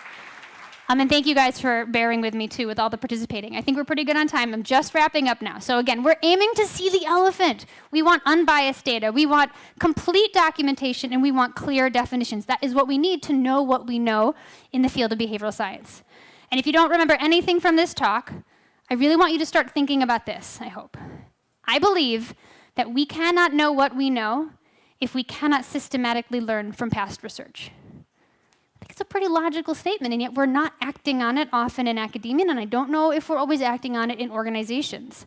S5: And thank you guys for bearing with me too with all the participating. I think we're pretty good on time. I'm just wrapping up now. So again, we're aiming to see the elephant. We want unbiased data. We want complete documentation, and we want clear definitions. That is what we need to know what we know in the field of behavioral science. And if you don't remember anything from this talk, I really want you to start thinking about this, I hope. I believe that we cannot know what we know if we cannot systematically learn from past research. I think it's a pretty logical statement, and yet we're not acting on it often in academia, and I don't know if we're always acting on it in organizations.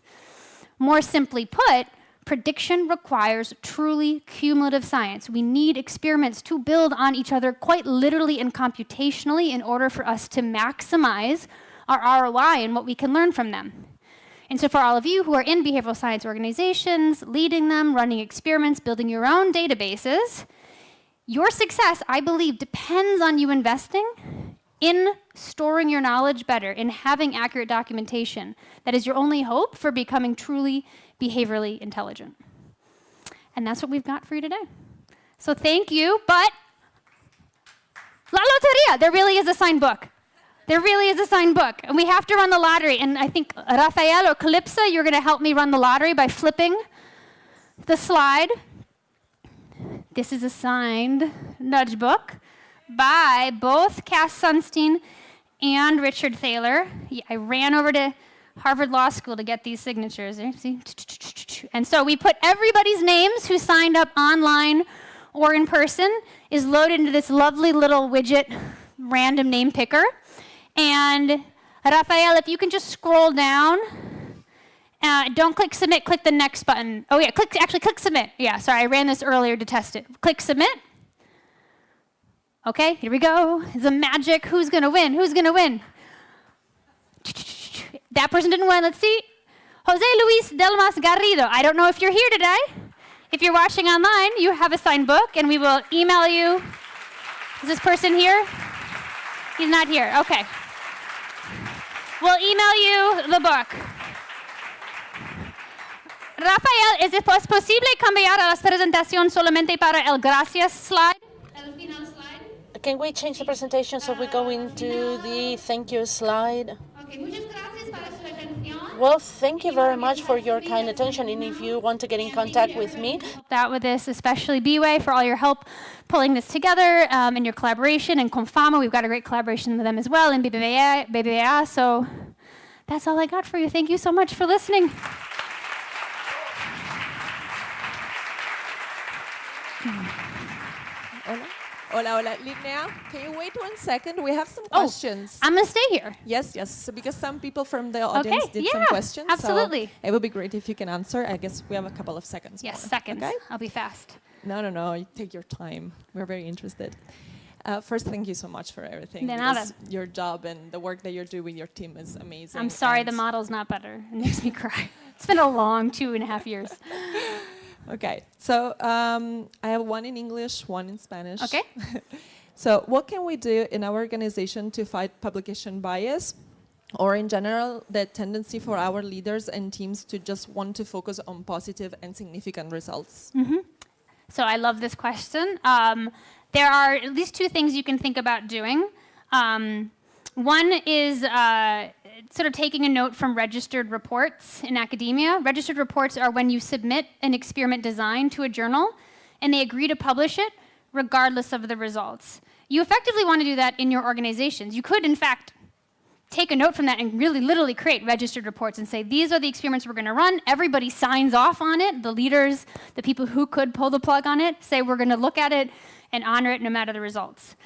S5: More simply put, prediction requires truly cumulative science. We need experiments to build on each other quite literally and computationally in order for us to maximize our ROI and what we can learn from them. And so for all of you who are in behavioral science organizations, leading them, running experiments, building your own databases, your success, I believe, depends on you investing in storing your knowledge better, in having accurate documentation. That is your only hope for becoming truly behaviorally intelligent. And that's what we've got for you today. So thank you, but La Loteria, there really is a signed book. There really is a signed book, and we have to run the lottery. And I think Rafael or Calypso, you're going to help me run the lottery by flipping the slide. This is a signed nudge book by both Cass Sunstein and Richard Thaler. I ran over to Harvard Law School to get these signatures. See? And so we put everybody's names who signed up online or in person is loaded into this lovely little widget random name picker. And Rafael, if you can just scroll down, don't click submit, click the next button. Oh yeah, click submit. Yeah, sorry, I ran this earlier to test it. Click submit. Okay, here we go. It's a magic. Who's gonna win? Who's gonna win? That person didn't win. Let's see. Jose Luis Delmas Garrido. I don't know if you're here today. If you're watching online, you have a signed book, and we will email you. Is this person here? He's not here. Okay. We'll email you the book. Rafael, ¿es posible cambiar a la presentación solamente para el gracias slide? El final slide.
S3: Can we change the presentation so we go into the thank you slide?
S5: Okay, muchas gracias para su atención.
S3: Well, thank you very much for your kind attention. And if you want to get in contact with me,
S5: That with this, especially BeWay, for all your help pulling this together and your collaboration. And Confama, we've got a great collaboration with them as well, and bway. So that's all I got for you. Thank you so much for listening.
S7: Hola, hola. Linnea, can you wait 1 second? We have some questions.
S5: I'm going to stay here.
S7: Yes, so because some people from the audience did some
S5: yeah,
S7: questions.
S5: absolutely.
S7: So it would be great if you can answer. I guess we have a couple of seconds
S5: Yes,
S7: more.
S5: seconds.
S7: Okay?
S5: I'll be fast.
S7: No, you take your time. We're very interested. First, thank you so much for everything.
S5: De nada.
S7: Because your job and the work that you're doing with your team is amazing.
S5: I'm sorry
S7: and
S5: the model's not better. It makes me cry. It's been a long 2.5 years.
S7: Okay, so I have one in English, one in Spanish.
S5: Okay.
S7: So what can we do in our organization to fight publication bias, or in general, the tendency for our leaders and teams to just want to focus on positive and significant results?
S5: So I love this question. There are at least 2 things you can think about doing. One is sort of taking a note from registered reports in academia. Registered reports are when you submit an experiment design to a journal and they agree to publish it regardless of the results. You effectively want to do that in your organizations. You could, in fact, take a note from that and really literally create registered reports and say, these are the experiments we're going to run. Everybody signs off on it. The leaders, the people who could pull the plug on it, say we're going to look at it and honor it no matter the results.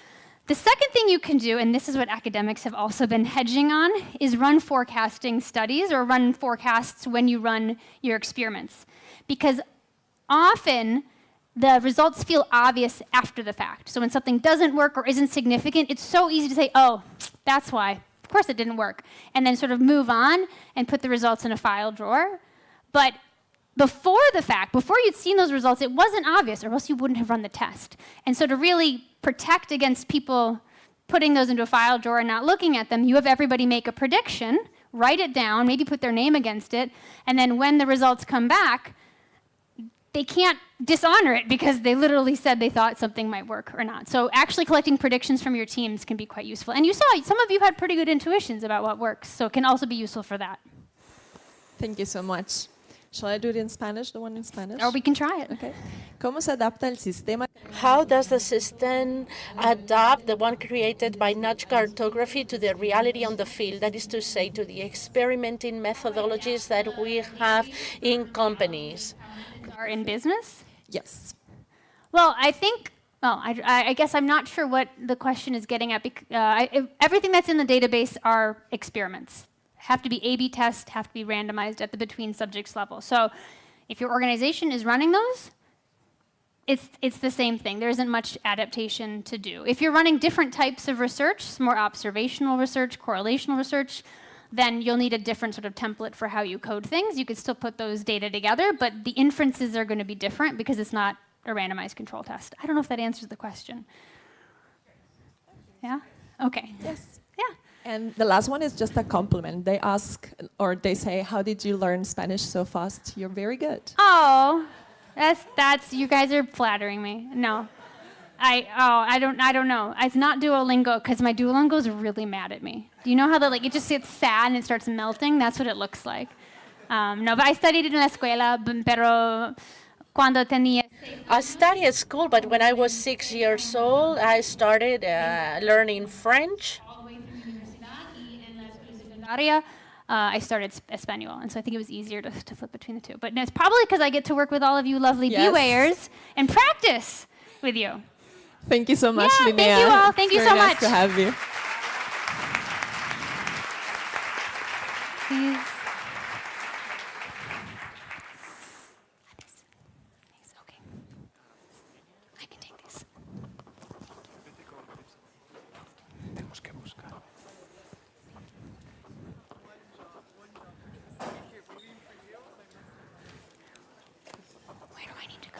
S5: The second thing you can do, and this is what academics have also been hedging on, is run forecasting studies or run forecasts when you run your experiments. Because often, the results feel obvious after the fact. So when something doesn't work or isn't significant, it's so easy to say, oh, that's why. Of course it didn't work. And then sort of move on and put the results in a file drawer. But before the fact, before you'd seen those results, it wasn't obvious, or else you wouldn't have run the test. And so to really protect against people putting those into a file drawer and not looking at them, you have everybody make a prediction, write it down, maybe put their name against it, and then when the results come back, they can't dishonor it because they literally said they thought something might work or not. So actually collecting predictions from your teams can be quite useful. And you saw, some of you had pretty good intuitions about what works, so it can also be useful for that.
S7: Thank you so much. Shall I do it in Spanish, the one in Spanish?
S5: Or we can try it.
S7: Okay. ¿Cómo se adapta el sistema?
S3: how does the system adapt the one created by nudge cartography to the reality on the field? That is to say, to the experimenting methodologies that we have in companies.
S5: Are in business?
S7: Yes.
S5: Well, I think, I guess I'm not sure what the question is getting at. Everything that's in the database are experiments. Have to be A/B tests, have to be randomized at the between subjects level. So if your organization is running those, it's the same thing. There isn't much adaptation to do. If you're running different types of research, more observational research, correlational research, then you'll need a different sort of template for how you code things. You could still put those data together, but the inferences are going to be different because it's not a randomized control test. I don't know if that answers the question. Yeah? Okay.
S7: Yes.
S5: Yeah.
S7: And the last one is just a compliment. They ask, or they say, how did you learn Spanish so fast? You're very good.
S5: Oh, that's you guys are flattering me. No. I don't know. It's not Duolingo, because my Duolingo is really mad at me. Do you know how it just gets sad and it starts melting? That's what it looks like. No, but I studied it in la escuela, pero cuando tenía...
S3: I studied at school, but when I was 6 years old, I started learning French.
S5: I started Espanol, and so I think it was easier to flip between the two. But no, it's probably because I get to work with all of you lovely BeWayers and practice with you.
S7: Thank you so much,
S5: Yeah,
S7: Linnea.
S5: thank you all. Thank you
S7: It's
S5: so
S7: very nice
S5: much.
S7: to have you.
S5: Please. Okay. I can take this. Where do I need to go?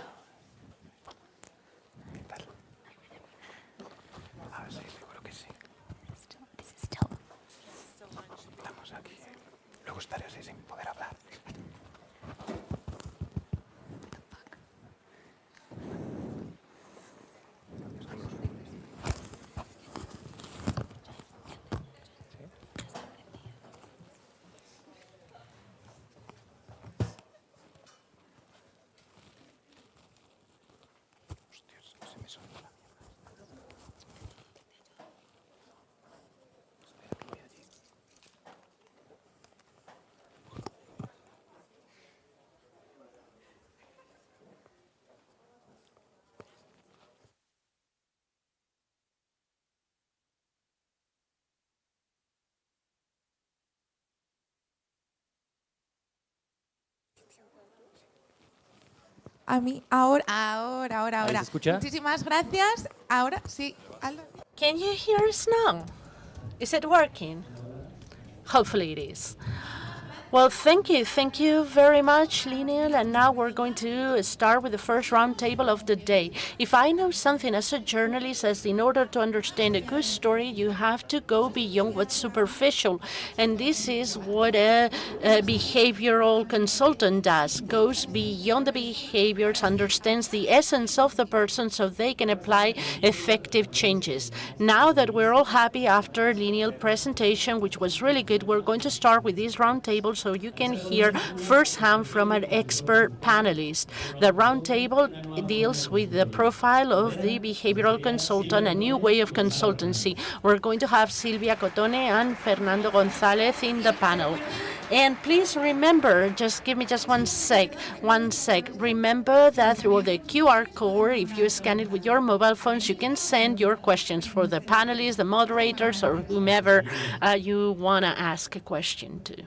S5: This is still.
S8: Estamos aquí. Luego estaré así sin poder hablar.
S2: A mí, ahora.
S1: ¿Ahí se escucha?
S2: Muchísimas gracias. Ahora sí.
S3: Can you hear us now? Is it working? Hopefully it is. Well, thank you very much, Linnea. And now we're going to start with the first roundtable of the day. If I know something as a journalist, as in order to understand a good story, you have to go beyond what's superficial. And this is what a behavioral consultant does, goes beyond the behaviors, understands the essence of the person so they can apply effective changes. Now that we're all happy after Linnea's presentation, which was really good, we're going to start with this roundtable so you can hear firsthand from an expert panelist. The roundtable deals with the profile of the behavioral consultant, a new way of consultancy. We're going to have Silvia Cotone and Fernando González in the panel. And please remember, just give me just one sec. Remember that through the QR code, if you scan it with your mobile phones, you can send your questions for the panelists, the moderators, or whomever you want to ask a question to.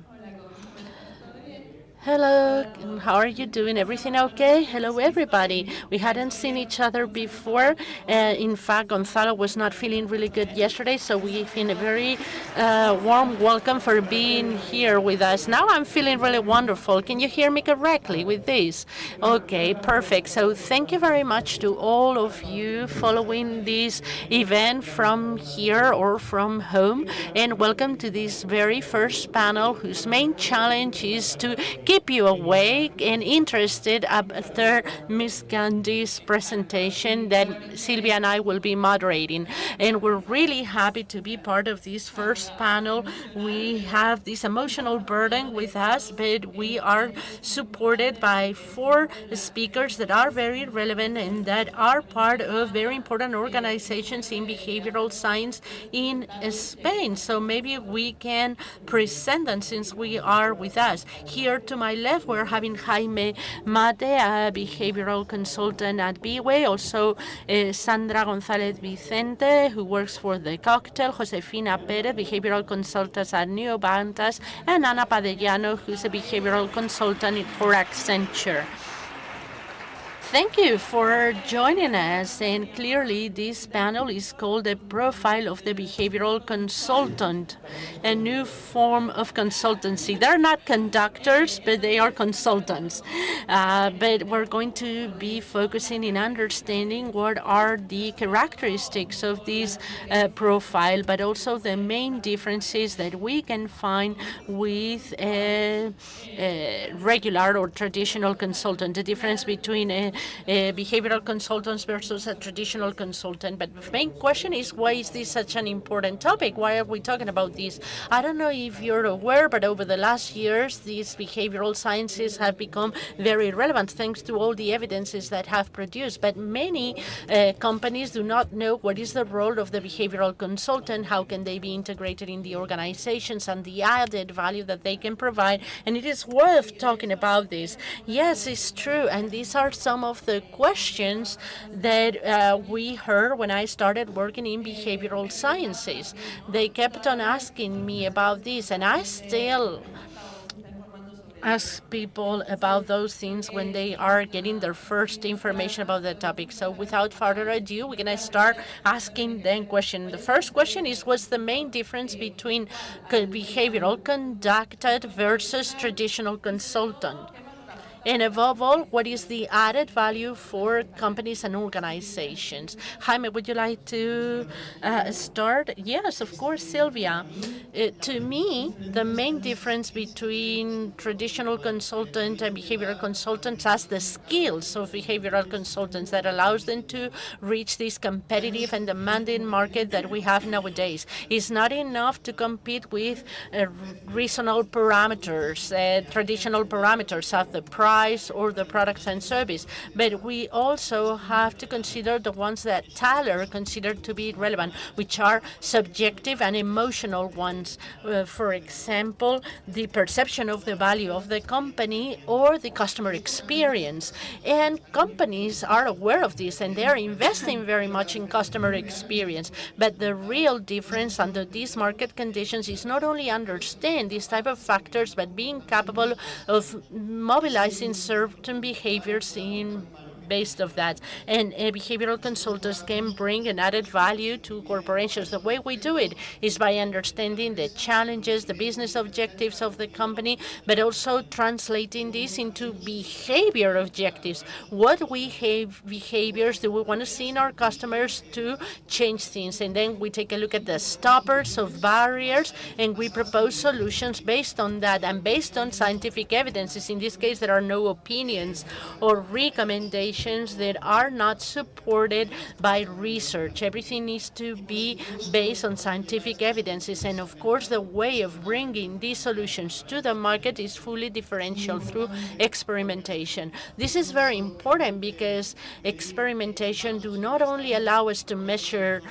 S3: Hello, how are you doing? Everything okay? Hello, everybody. We hadn't seen each other before. In fact, Gonzalo was not feeling really good yesterday, so we feel a very warm welcome for being here with us. Now I'm feeling really wonderful. Can you hear me correctly with this? Okay, perfect. So thank you very much to all of you following this event from here or from home, and welcome to this very first panel whose main challenge is to keep you awake and interested after Ms. Gandhi's presentation that Silvia and I will be moderating. And we're really happy to be part of this first panel. We have this emotional burden with us, but we are supported by 4 speakers that are very relevant and that are part of very important organizations in behavioral science in Spain. So maybe we can present them since we are with us. Here to my left, we're having Jaime Mate, a behavioral consultant at BeWay, also Sandra González Vicente, who works for The Cocktail, Josefina Perez, behavioral consultant at Neobantas, and Ana Padellano, who's a behavioral consultant for Accenture. Thank you for joining us, and clearly this panel is called the Profile of the Behavioral Consultant, a new form of consultancy. They're not conductors, but they are consultants. But we're going to be focusing in understanding what are the characteristics of this profile, but also the main differences that we can find with a regular or traditional consultant, the difference between behavioral consultants versus a traditional consultant. But the main question is, why is this such an important topic? Why are we talking about this? I don't know if you're aware, but over the last years, these behavioral sciences have become very relevant thanks to all the evidences that have produced. But many companies do not know what is the role of the behavioral consultant, how can they be integrated in the organizations, and the added value that they can provide. And it is worth talking about this. Yes, it's true. And these are some of the questions that we heard when I started working in behavioral sciences. They kept on asking me about this, and I still ask people about those things when they are getting their first information about the topic. So without further ado, we're going to start asking them questions. The first question is, what's the main difference between behavioral conducted versus traditional consultant? And above all, what is the added value for companies and organizations? Jaime, would you like to start? Yes, of course, Silvia. To me, the main difference between traditional consultant and behavioral consultants is the skills of behavioral consultants that allows them to reach this competitive and demanding market that we have nowadays. It's not enough to compete with reasonable parameters, traditional parameters of the price or the products and service, but we also have to consider the ones that Thaler considered to be relevant, which are subjective and emotional ones. For example, the perception of the value of the company or the customer experience. And companies are aware of this, and they are investing very much in customer experience. But the real difference under these market conditions is not only understand these type of factors, but being capable of mobilizing introducing certain behaviors based of that. And behavioral consultants can bring an added value to corporations. The way we do it is by understanding the challenges, the business objectives of the company, but also translating this into behavior objectives. What behaviors do we want to see in our customers to change things? And then we take a look at the stoppers of barriers, and we propose solutions based on that and based on scientific evidences. In this case, there are no opinions or recommendations that are not supported by research. Everything needs to be based on scientific evidences. And of course, the way of bringing these solutions to the market is fully differential through experimentation. This is very important because experimentation do not only allow us to measure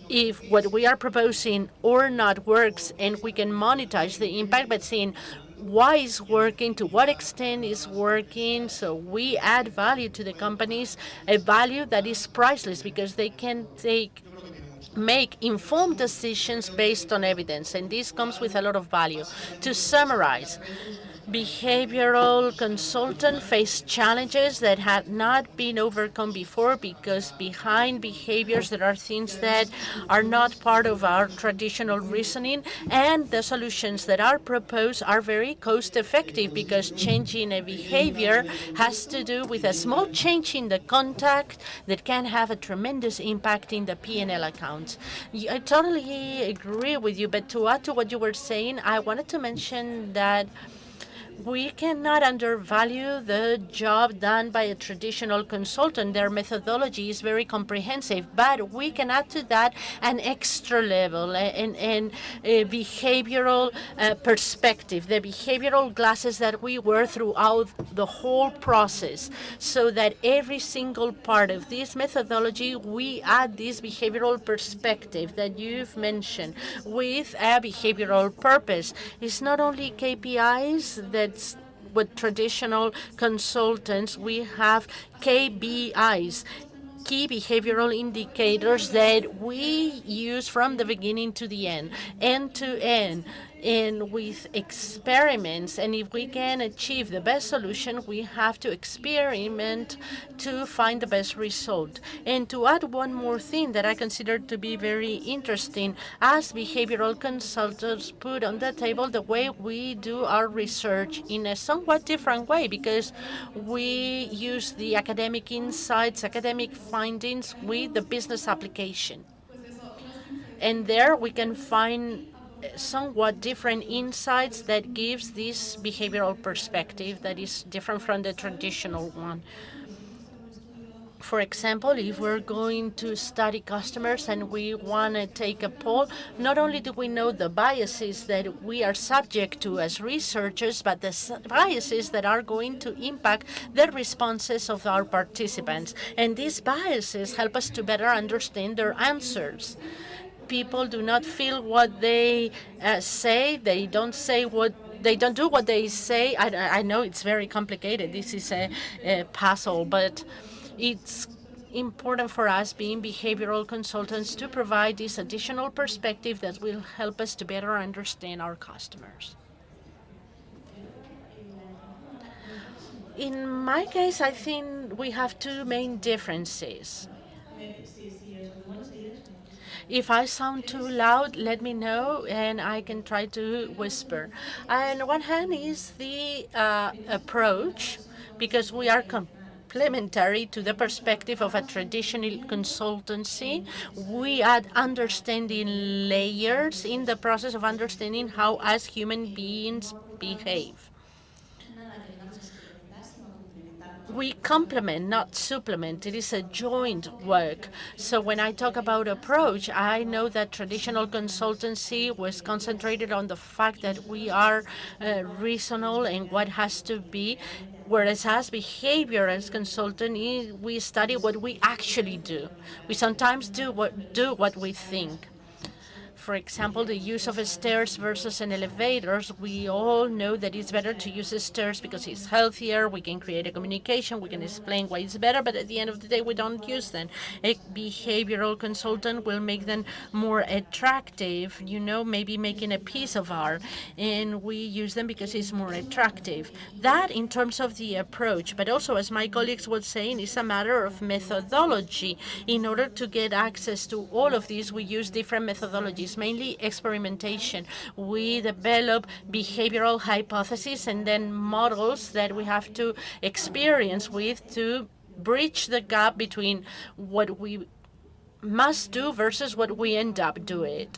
S3: if what we are proposing or not works, and we can monetize the impact, but seeing why is working, to what extent is working, so we add value to the companies, a value that is priceless because they can make informed decisions based on evidence, and this comes with a lot of value. To summarize, behavioral consultants face challenges that had not been overcome before because behind behaviors there are things that are not part of our traditional reasoning, and the solutions that are proposed are very cost effective because changing a behavior has to do with a small change in the contact that can have a tremendous impact in the P&L accounts. I totally agree with you, but to add to what you were saying, I wanted to mention that we cannot undervalue the job done by a traditional consultant. Their methodology is very comprehensive, but we can add to that an extra level and a behavioral perspective, the behavioral glasses that we wear throughout the whole process, so that every single part of this methodology, we add this behavioral perspective that you've mentioned with a behavioral purpose. It's not only KPIs that with traditional consultants, we have KBIs, key behavioral indicators that we use from the beginning to the end to end, and with experiments. And if we can achieve the best solution, we have to experiment to find the best result. And to add one more thing that I consider to be very interesting, as behavioral consultants put on the table the way we do our research in a somewhat different way, because we use the academic insights, academic findings with the business application. And there we can find somewhat different insights that gives this behavioral perspective that is different from the traditional one. For example, if we're going to study customers and we want to take a poll, not only do we know the biases that we are subject to as researchers, but the biases that are going to impact the responses of our participants. And these biases help us to better understand their answers. People do not feel what they say. They don't say what they don't do what they say. I know it's very complicated. This is a puzzle, but it's important for us, being behavioral consultants, to provide this additional perspective that will help us to better understand our customers. In my case, I think we have two main differences. If I sound too loud, let me know, and I can try to whisper. On one hand is the approach, because we are complementary to the perspective of a traditional consultancy. We add understanding layers in the process of understanding how as human beings behave. We complement, not supplement. It is a joint work. So when I talk about approach, I know that traditional consultancy was concentrated on the fact that we are reasonable and what has to be, whereas as behavior as consultant, we study what we actually do. We sometimes do what we think. For example, the use of stairs versus an elevators. We all know that it's better to use stairs because it's healthier. We can create a communication. We can explain why it's better, but at the end of the day, we don't use them. A behavioral consultant will make them more attractive, maybe making a piece of art, and we use them because it's more attractive. That in terms of the approach, but also, as my colleagues were saying, it's a matter of methodology. In order to get access to all of these, we use different methodologies, mainly experimentation. We develop behavioral hypotheses and then models that we have to experience with to bridge the gap between what we must do versus what we end up doing.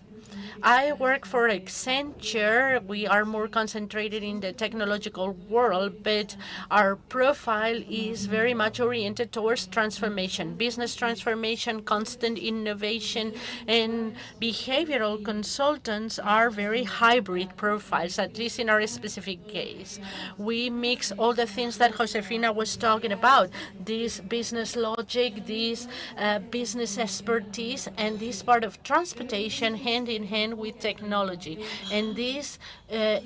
S3: I work for Accenture. We are more concentrated in the technological world, but our profile is very much oriented towards transformation, business transformation, constant innovation, and behavioral consultants are very hybrid profiles, at least in our specific case. We mix all the things that Josefina was talking about, this business logic, this business expertise, and this part of transportation hand in hand with technology. And this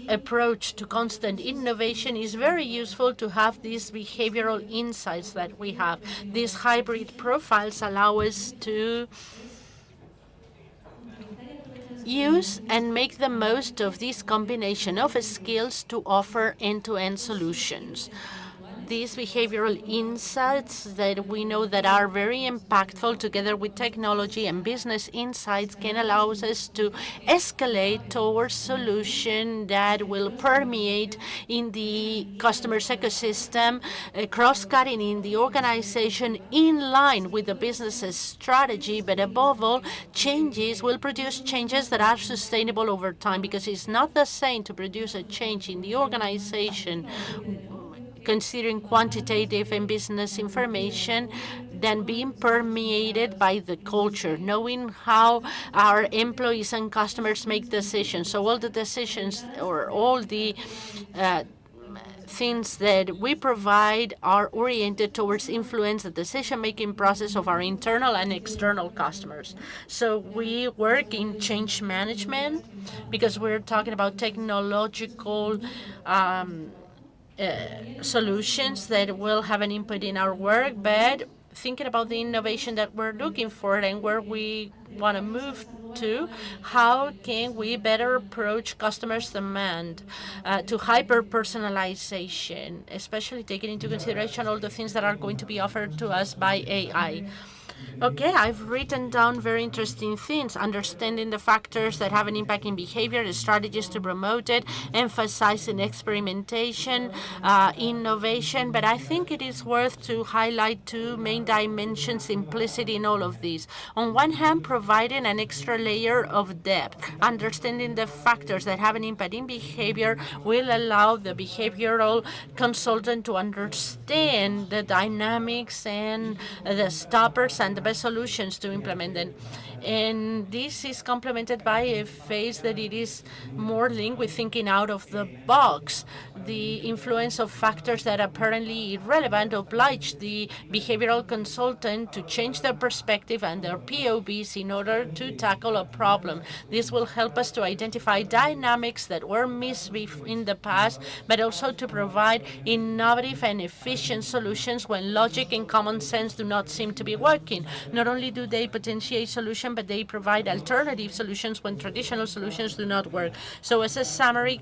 S3: approach to constant innovation is very useful to have these behavioral insights that we have. These hybrid profiles allow us to use and make the most of this combination of skills to offer end-to-end solutions. These behavioral insights that we know that are very impactful together with technology and business insights can allow us to escalate towards solution that will permeate in the customer's ecosystem, cross-cutting in the organization in line with the business's strategy, but above all, changes will produce changes that are sustainable over time, because it's not the same to produce a change in the organization considering quantitative and business information than being permeated by the culture, knowing how our employees and customers make decisions. So all the decisions or all the things that we provide are oriented towards influence the decision-making process of our internal and external customers. So we work in change management because we're talking about technological solutions that will have an input in our work, but thinking about the innovation that we're looking for and where we want to move to, how can we better approach customers' demand to hyper-personalization, especially taking into consideration all the things that are going to be offered to us by AI. Okay, I've written down very interesting things: understanding the factors that have an impact in behavior, the strategies to promote it, emphasizing experimentation, innovation. But I think it is worth to highlight two main dimensions implicit in all of these. On one hand, providing an extra layer of depth. Understanding the factors that have an impact in behavior will allow the behavioral consultant to understand the dynamics and the stoppers and the best solutions to implement them. And this is complemented by a phase that it is more linked with thinking out of the box. The influence of factors that are apparently irrelevant oblige the behavioral consultant to change their perspective and their POVs in order to tackle a problem. This will help us to identify dynamics that were missed in the past, but also to provide innovative and efficient solutions when logic and common sense do not seem to be working. Not only do they potentiate solutions, but they provide alternative solutions when traditional solutions do not work. So as a summary,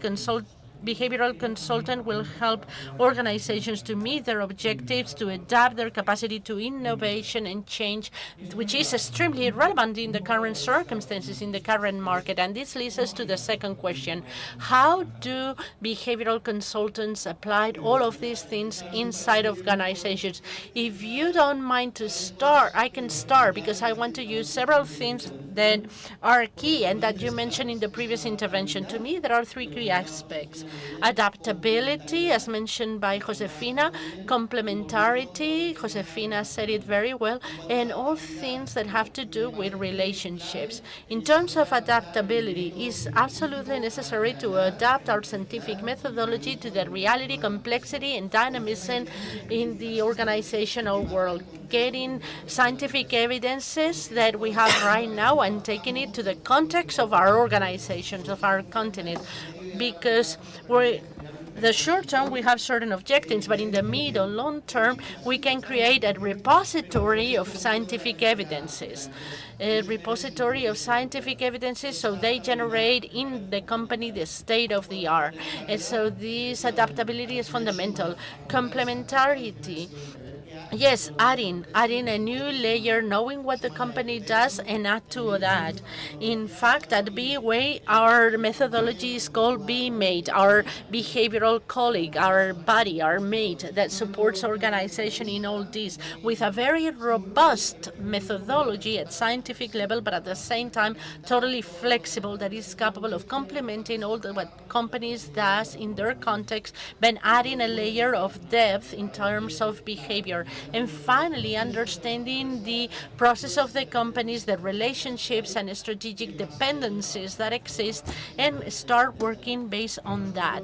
S3: behavioral consultant will help organizations to meet their objectives, to adapt their capacity to innovation and change, which is extremely relevant in the current circumstances in the current market. And this leads us to the second question: how do behavioral consultants apply all of these things inside of organizations? If you don't mind to start, I can start, because I want to use several things that are key and that you mentioned in the previous intervention. To me, there are three key aspects. Adaptability, as mentioned by Josefina, complementarity, Josefina said it very well, and all things that have to do with relationships. In terms of adaptability, it's absolutely necessary to adapt our scientific methodology to the reality, complexity, and dynamism in the organizational world, getting scientific evidences that we have right now and taking it to the context of our organizations, of our continent, because the short term we have certain objectives, but in the mid or long term we can create a repository of scientific evidences. A repository of scientific evidences, so they generate in the company the state of the art. And so this adaptability is fundamental. Complementarity. Yes, adding a new layer, knowing what the company does and add to that. In fact, at BeWay, our methodology is called BeMate, our behavioral colleague, our buddy, our mate that supports organization in all this, with a very robust methodology at scientific level, but at the same time totally flexible, that is capable of complementing all what companies does in their context, but adding a layer of depth in terms of behavior. And finally, understanding the process of the companies, the relationships and strategic dependencies that exist, and start working based on that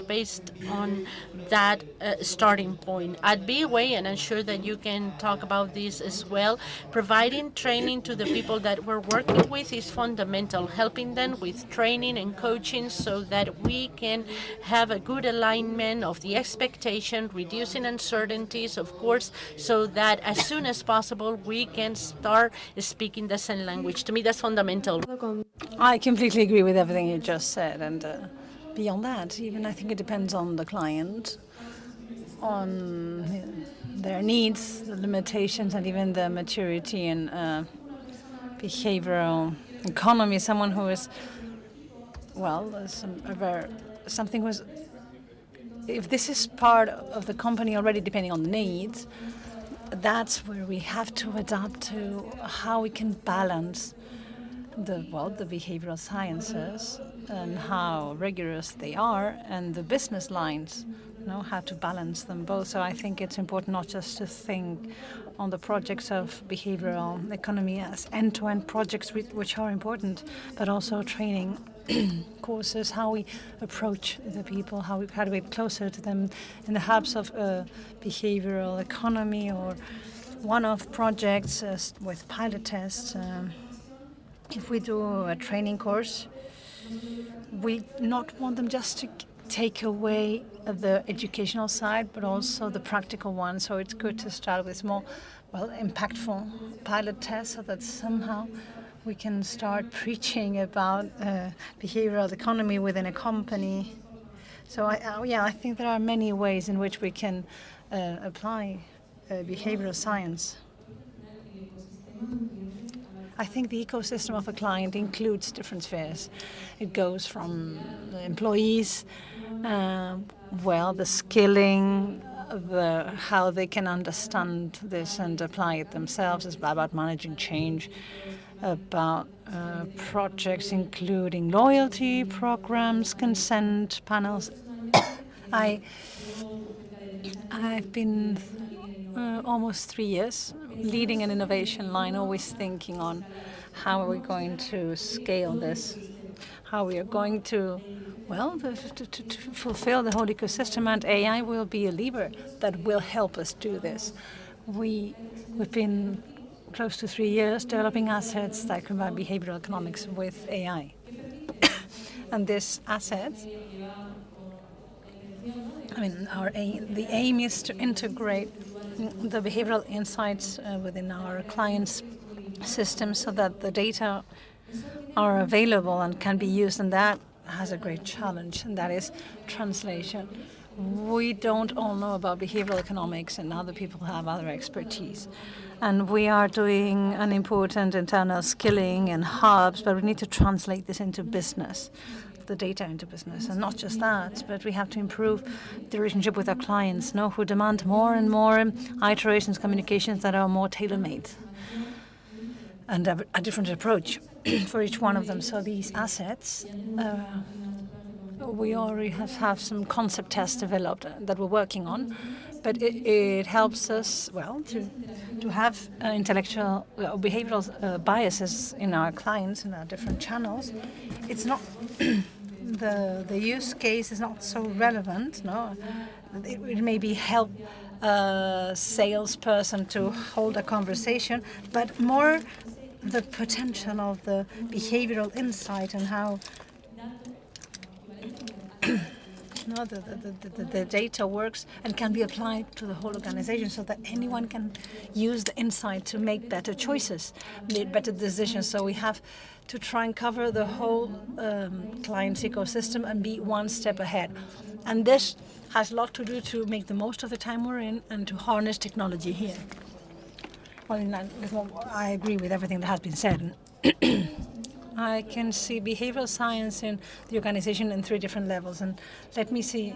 S3: starting point. At BeWay, and I'm sure that you can talk about this as well, providing training to the people that we're working with is fundamental, helping them with training and coaching so that we can have a good alignment of the expectation, reducing uncertainties, of course, so that as soon as possible we can start speaking the same language. To me, that's fundamental.
S6: I completely agree with everything you just said, and beyond that, even I think it depends on the client, on their needs, the limitations, and even the maturity and behavioral economy. Someone who is, something was, if this is part of the company already, depending on the needs, that's where we have to adapt to how we can balance the behavioral sciences and how rigorous they are, and the business lines, how to balance them both. So I think it's important not just to think on the projects of behavioral economy as end-to-end projects, which are important, but also training courses, how we approach the people, how do we get closer to them in the hubs of behavioral economy or one-off projects with pilot tests. If we do a training course, we not want them just to take away the educational side, but also the practical one. So it's good to start with more impactful pilot tests so that somehow we can start preaching about behavioral economy within a company. So I think there are many ways in which we can apply behavioral science. I think the ecosystem of a client includes different spheres. It goes from the employees, the skilling, how they can understand this and apply it themselves. It's about managing change, about projects including loyalty programs, consent panels. I've been almost 3 years leading an innovation line, always thinking on how are we going to scale this, how we are going to fulfill the whole ecosystem, and AI will be a lever that will help us do this. We've been close to 3 years developing assets that combine behavioral economics with AI. And this asset, the aim is to integrate the behavioral insights within our clients' systems so that the data are available and can be used, and that has a great challenge, and that is translation. We don't all know about behavioral economics, and other people have other expertise. And we are doing an important internal skilling and hubs, but we need to translate this into business, the data into business. And not just that, but we have to improve the relationship with our clients, who demand more and more iterations, communications that are more tailor-made and a different approach for each one of them. So these assets we already have some concept tests developed that we're working on, but it helps us, well, to have intellectual behavioral biases in our clients, in our different channels. It's not the use case is not so relevant, no. It maybe help a salesperson to hold a conversation, but more the potential of the behavioral insight and how the data works and can be applied to the whole organization, so that anyone can use the insight to make better choices, make better decisions. So we have to try and cover the whole client's ecosystem and be one step ahead. And this has a lot to do to make the most of the time we're in and to harness technology here. Well, I agree with everything that has been said. I can see behavioral science in the organization in 3 different levels, and let me see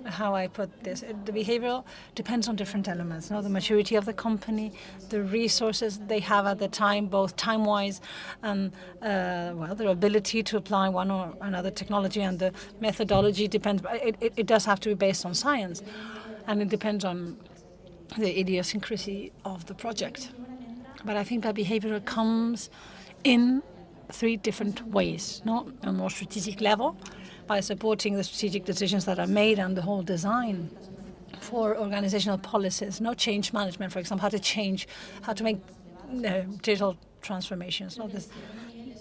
S6: how I put this. The behavioral depends on different elements, the maturity of the company, the resources they have at the time, both time-wise and their ability to apply one or another technology, and the methodology depends. It does have to be based on science, and it depends on the idiosyncrasy of the project. But I think that behavior comes in 3 different ways, on a more strategic level, by supporting the strategic decisions that are made and the whole design for organizational policies, change management, for example, how to make digital transformations.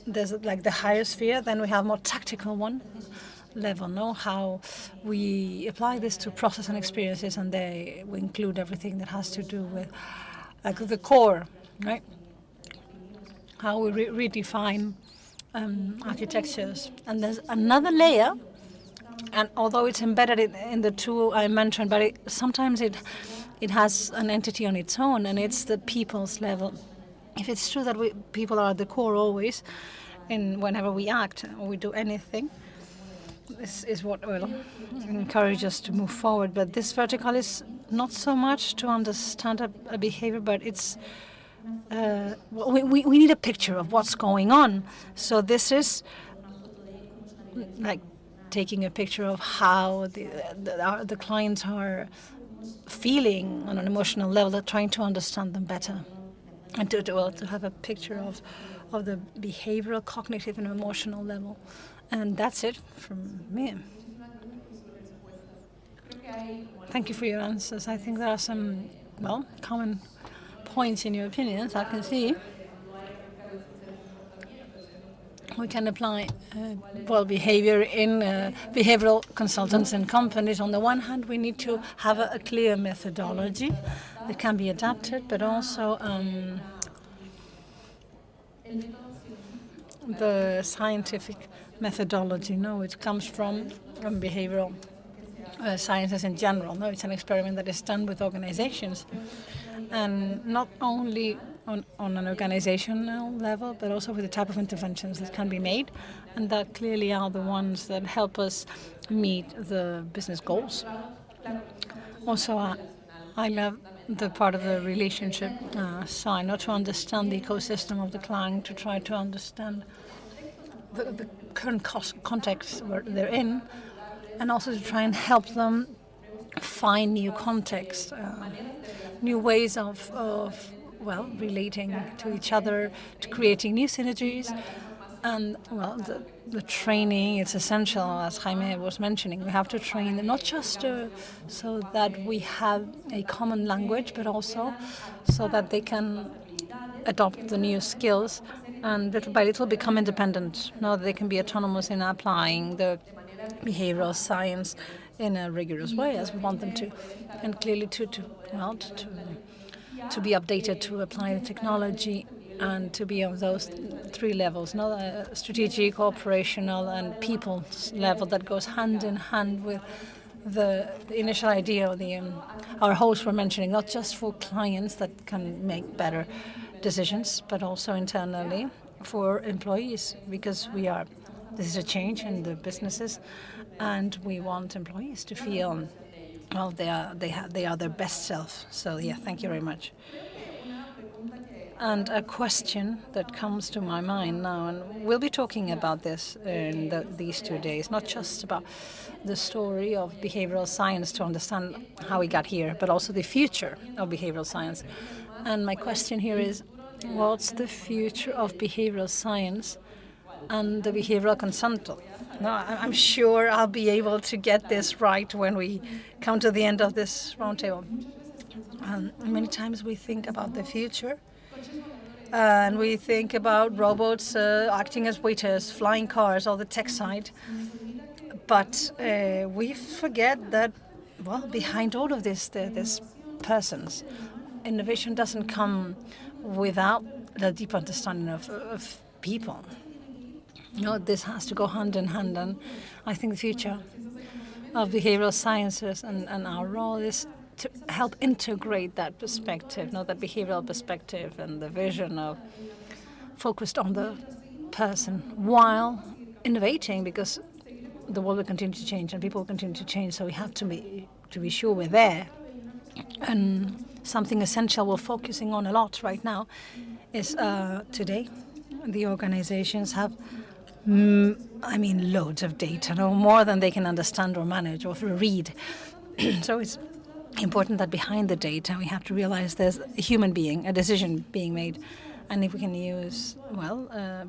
S6: There's like the higher sphere, then we have more tactical one level, how we apply this to process and experiences, and we include everything that has to do with the core, right? How we redefine architectures. And there's another layer, and although it's embedded in the 2 I mentioned, but sometimes it has an entity on its own, and it's the people's level. If it's true that people are at the core always, whenever we act or we do anything, this is what will encourage us to move forward. But this vertical is not so much to understand a behavior, but it's we need a picture of what's going on. So this is like taking a picture of how the clients are feeling on an emotional level, trying to understand them better, and to have a picture of the behavioral, cognitive, and emotional level. And that's it from me. Thank you for your answers. I think there are some, common points in your opinions. I can see we can apply behavior in behavioral consultants and companies. On the one hand, we need to have a clear methodology that can be adapted, but also the scientific methodology, which comes from behavioral sciences in general. It's an experiment that is done with organizations, and not only on an organizational level, but also with the type of interventions that can be made, and that clearly are the ones that help us meet the business goals. Also, I love the part of the relationship side, to understand the ecosystem of the client, to try to understand the current context where they're in, and also to try and help them find new contexts, new ways of relating to each other, to creating new synergies. And the training, it's essential, as Jaime was mentioning. We have to train them, not just so that we have a common language, but also so that they can adopt the new skills and little by little become independent. Now that they can be autonomous in applying the behavioral science in a rigorous way, as we want them to, and clearly to be updated, to apply the technology, and to be on those 3 levels, strategic, operational, and people's level, that goes hand in hand with the initial idea of our hosts were mentioning, not just for clients that can make better decisions, but also internally for employees, because this is a change in the businesses, and we want employees to feel they are their best self. So thank you very much. And a question that comes to my mind now, and we'll be talking about this in these 2 days, not just about the story of behavioral science to understand how we got here, but also the future of behavioral science. And my question here is, what's the future of behavioral science and the behavioral consultant? Now, I'm sure I'll be able to get this right when we come to the end of this roundtable. Many times we think about the future, and we think about robots acting as waiters, flying cars, all the tech side. But we forget that, well, behind all of this, there's persons. Innovation doesn't come without the deep understanding of people. This has to go hand in hand, and I think the future of behavioral sciences and our role is to help integrate that perspective, that behavioral perspective and the vision of focused on the person while innovating, because the world will continue to change and people will continue to change, so we have to be sure we're there. And something essential we're focusing on a lot right now is today the organizations have loads of data, more than they can understand or manage or read. So it's important that behind the data we have to realize there's a human being, a decision being made. And if we can use,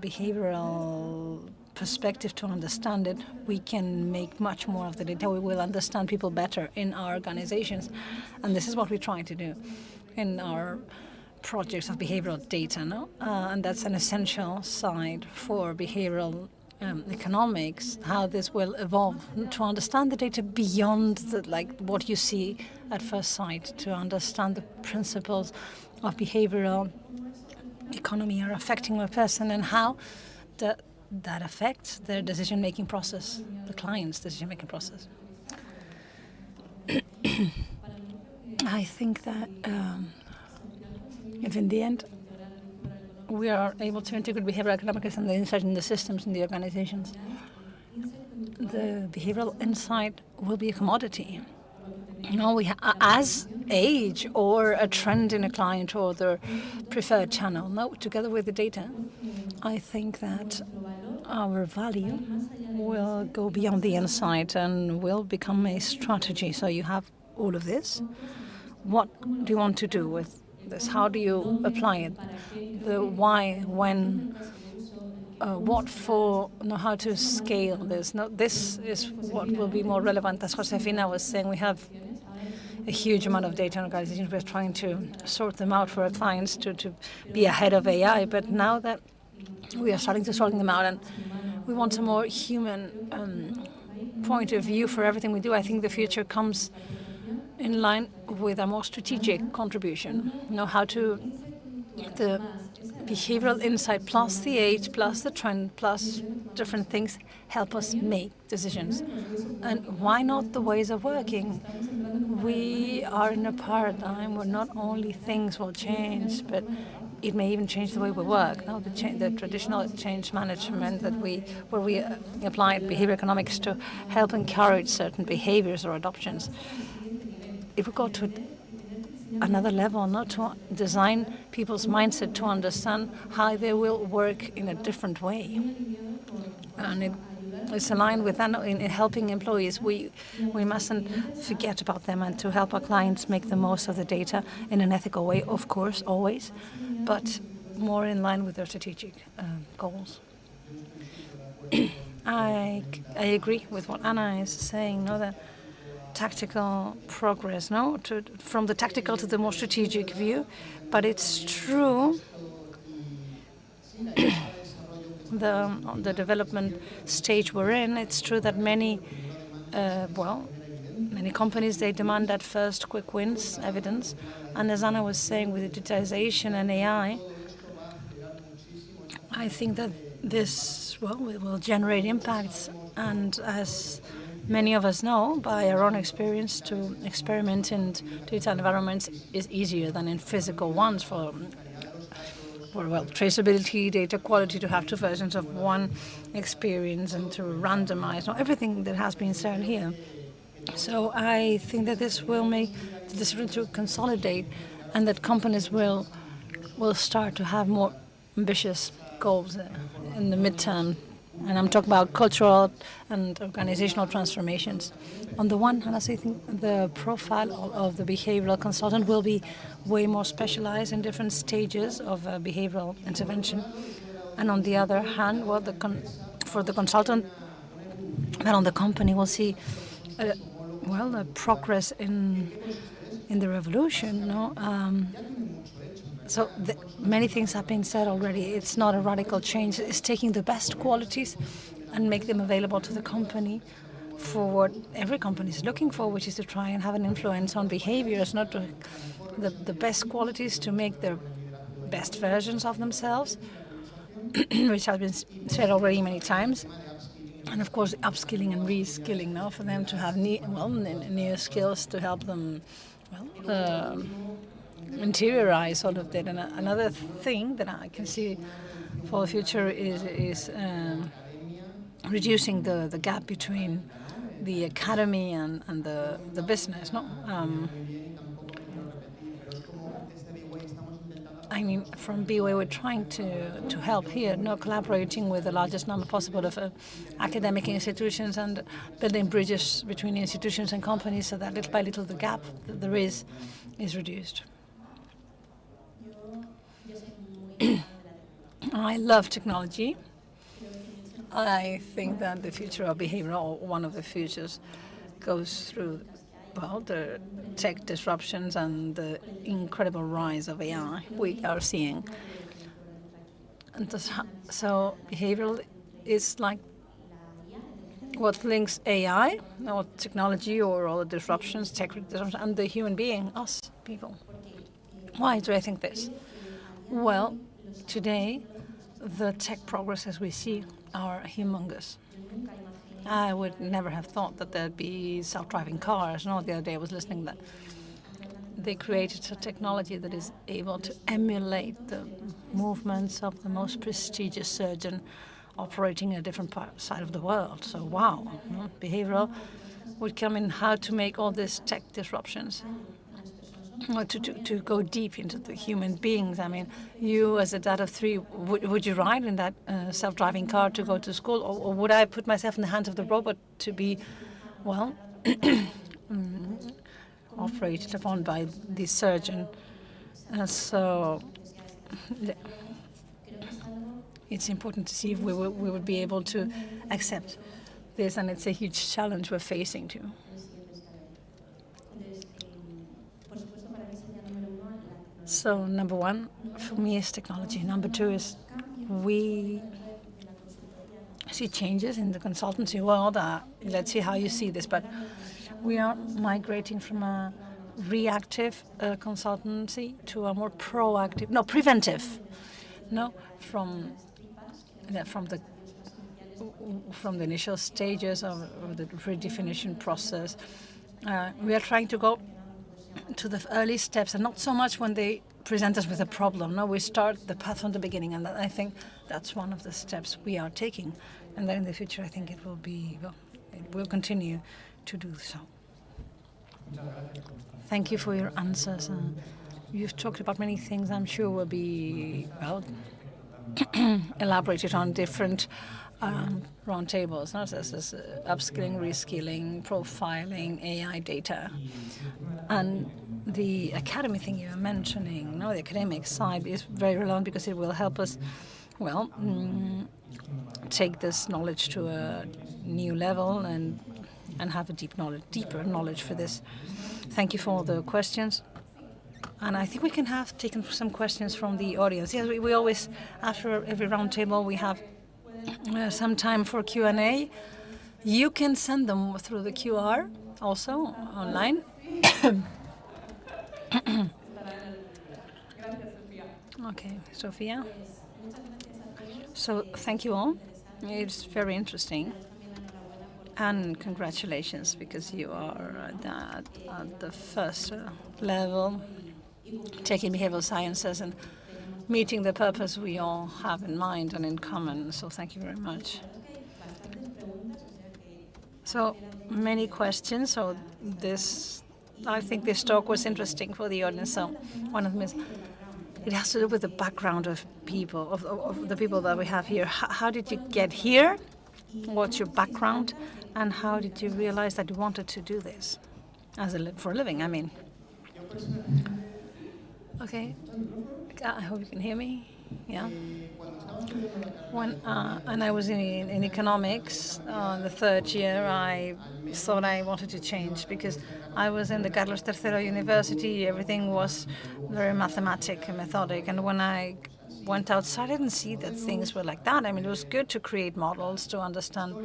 S6: behavioral perspective to understand it, we can make much more of the data. We will understand people better in our organizations. And this is what we try to do in our projects of behavioral data, and that's an essential side for behavioral economics, how this will evolve, to understand the data beyond what you see at first sight, to understand the principles of behavioral economy are affecting a person and how that affects their decision-making process, the client's decision-making process. I think that if in the end we are able to integrate behavioral economics and the insight in the systems in the organizations, the behavioral insight will be a commodity. As age or a trend in a client or their preferred channel. Now, together with the data, I think that our value will go beyond the insight and will become a strategy. So you have all of this. What do you want to do with this? How do you apply it? The why, when, what for, how to scale this. This is what will be more relevant. As Josefina was saying, we have a huge amount of data in organizations. We're trying to sort them out for our clients to be ahead of AI. But now that we are starting to sort them out and we want a more human point of view for everything we do, I think the future comes in line with a more strategic contribution. How to the behavioral insight plus the age plus the trend plus different things help us make decisions. And why not the ways of working? We are in a paradigm where not only things will change, but it may even change the way we work. Now, the traditional change management where we applied behavior economics to help encourage certain behaviors or adoptions. If we go to another level, not to design people's mindset to understand how they will work in a different way. And it's aligned with that in helping employees. We mustn't forget about them and to help our clients make the most of the data in an ethical way, of course, always, but more in line with their strategic goals. I agree with what Anna is saying, that tactical progress, from the tactical to the more strategic view, but it's true the development stage we're in, it's true that many companies, they demand that first quick wins evidence, and as Anna was saying, with digitization and AI, I think that this will generate impacts, and as many of us know by our own experience, to experiment in digital environments is easier than in physical ones for traceability, data quality, to have two versions of one experience and to randomize everything that has been said here. So I think that this will make the decision to consolidate and that companies will will start to have more ambitious goals in the midterm. And I'm talking about cultural and organizational transformations. On the one hand, I think the profile of the behavioral consultant will be way more specialized in different stages of behavioral intervention. And on the other hand, well, for the consultant and on the company, we'll see a progress in the revolution. So many things have been said already. It's not a radical change. It's taking the best qualities and make them available to the company for what every company is looking for, which is to try and have an influence on behaviors, not to the best qualities to make their best versions of themselves, which has been said already many times. And of course, upskilling and reskilling now for them to have new skills to help them, interiorize all of that. And another thing that I can see for the future is reducing the gap between the academy and the business. I mean, from BeWay, we're trying to help here, collaborating with the largest number possible of academic institutions and building bridges between institutions and companies so that little by little the gap that there is reduced. I love technology. I think that the future of behavior, or one of the futures, goes through the tech disruptions and the incredible rise of AI we are seeing. And so behavioral is like what links AI, or technology, or all the disruptions, tech disruptions, and the human being, us people. Why do I think this? Well, today, the tech progresses we see are humongous. I would never have thought that there'd be self-driving cars. The other day I was listening that they created a technology that is able to emulate the movements of the most prestigious surgeon operating in a different side of the world. So wow, behavioral would come in how to make all these tech disruptions. To go deep into the human beings. I mean, you as a dad of three, would you ride in that self-driving car to go to school, or would I put myself in the hands of the robot to be, operated upon by the surgeon? So it's important to see if we would be able to accept this, and it's a huge challenge we're facing too. So number one for me is technology. Number two is we see changes in the consultancy world. Let's see how you see this, but we are migrating from a reactive consultancy to a more proactive, preventive. From the initial stages of the redefinition process. We are trying to go to the early steps, and not so much when they present us with a problem. No, we start the path from the beginning, and I think that's one of the steps we are taking. And then in the future, I think it will continue to do so. Thank you for your answers. You've talked about many things I'm sure will be, elaborated on different roundtables. This is upskilling, reskilling, profiling, AI data. And the academy thing you were mentioning, the academic side is very relevant because it will help us, take this knowledge to a new level and have a deeper knowledge for this. Thank you for all the questions. And I think we can have taken some questions from the audience. Yes, we always, after every roundtable, we have some time for Q&A. You can send them through the QR also online. Okay, Sofia. So thank you all. It's very interesting. And congratulations, because you are at the first level, taking behavioral sciences and meeting the purpose we all have in mind and in common. So thank you very much. So many questions. So I think this talk was interesting for the audience. So one of them is, it has to do with the background of people, of the people that we have here. How did you get here? What's your background? And how did you realize that you wanted to do this for a living? I mean, okay, I hope you can hear me. Yeah. And I was in economics the third year. I thought I wanted to change because I was in the Carlos III University. Everything was very mathematic and methodic. And when I went outside, I didn't see that things were like that. I mean, it was good to create models to understand,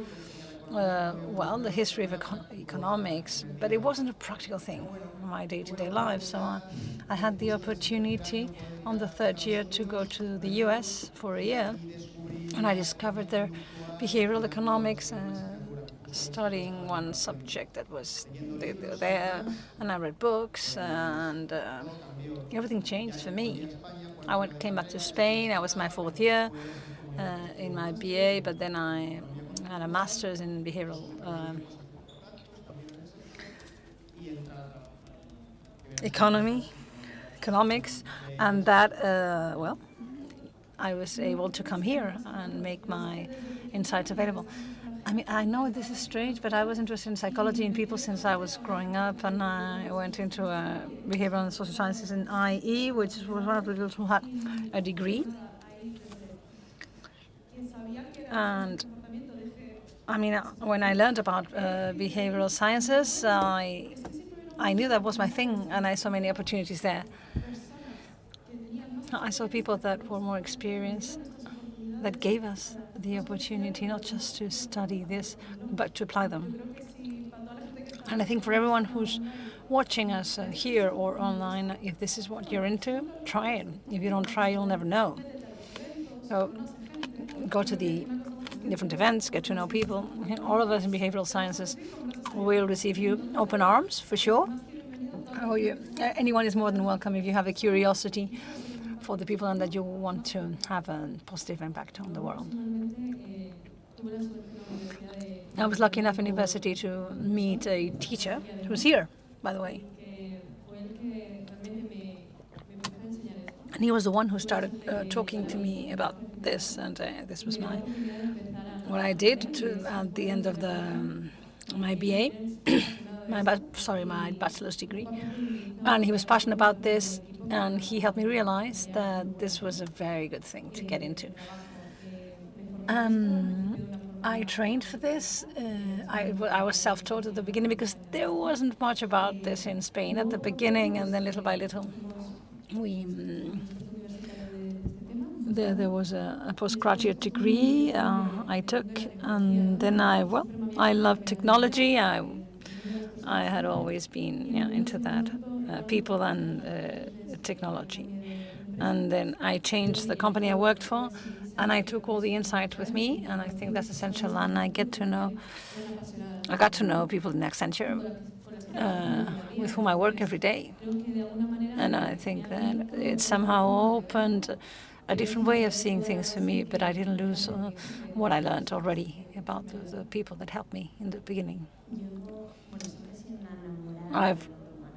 S6: the history of economics, but it wasn't a practical thing in my day-to-day life. So I had the opportunity on the third year to go to the US for a year, and I discovered their behavioral economics, studying one subject that was there, and I read books, and everything changed for me. I came back to Spain. I was my fourth year in my BA, but then I had a master's in behavioral economics, and that, I was able to come here and make my insights available. I mean, I know this is strange, but I was interested in psychology and people since I was growing up, and I went into behavioral and social sciences in IE, which was one of the people who had a degree. And I mean, when I learned about behavioral sciences, I knew that was my thing, and I saw many opportunities there. I saw people that were more experienced, that gave us the opportunity not just to study this, but to apply them. And I think for everyone who's watching us here or online, if this is what you're into, try it. If you don't try, you'll never know. So go to the different events, get to know people. All of us in behavioral sciences will receive you open arms, for sure. Anyone is more than welcome if you have a curiosity for the people and that you want to have a positive impact on the world. I was lucky enough in university to meet a teacher who's here, by the way. And he was the one who started talking to me about this, and this was what I did at the end of my BA, my bachelor's degree. And he was passionate about this, and he helped me realize that this was a very good thing to get into. I trained for this. I was self-taught at the beginning because there wasn't much about this in Spain at the beginning, and then little by little there was a postgraduate degree I took, and then I loved technology. I had always been into that, people and technology. And then I changed the company I worked for, and I took all the insight with me, and I think that's essential. And I got to know people in Accenture with whom I work every day. And I think that it somehow opened a different way of seeing things for me, but I didn't lose what I learned already about the people that helped me in the beginning. I've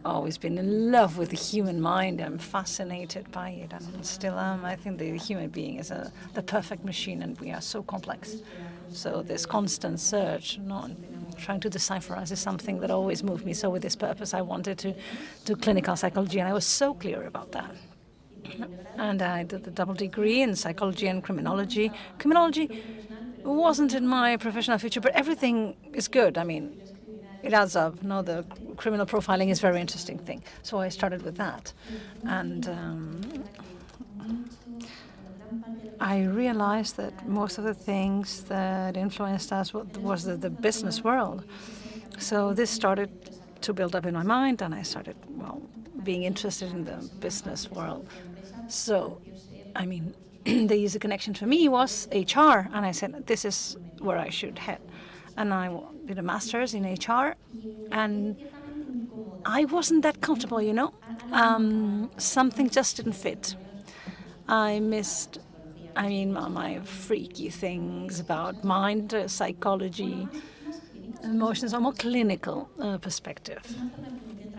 S6: always been in love with the human mind. I'm fascinated by it, and still am. I think the human being is the perfect machine, and we are so complex. So this constant search, not trying to decipher us, is something that always moved me. So with this purpose, I wanted to do clinical psychology, and I was so clear about that. And I did the double degree in psychology and criminology. Criminology wasn't in my professional future, but everything is good. I mean, it adds up. No, the criminal profiling is a very interesting thing. So I started with that. And I realized that most of the things that influenced us was the business world. So this started to build up in my mind, and I started, being interested in the business world. So, I mean, the easy connection for me was HR, and I said, this is where I should head. And I did a master's in HR, and I wasn't that comfortable, Something just didn't fit. I missed, my freaky things about mind, psychology, emotions, a more clinical perspective.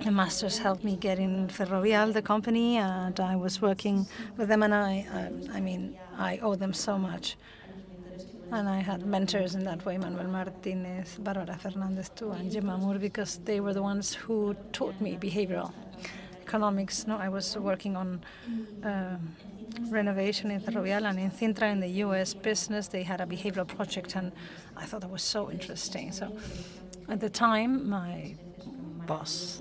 S6: The masters helped me get in Ferrovial, the company, and I was working with them, and I mean, I owe them so much. And I had mentors in that way, Manuel Martinez, Barbara Fernandez too, and Jim Amour, because they were the ones who taught me behavioral economics. No, I was working on renovation in Ferrovial, and in Cintra in the US business, they had a behavioral project, and I thought that was so interesting. So at the time, my boss,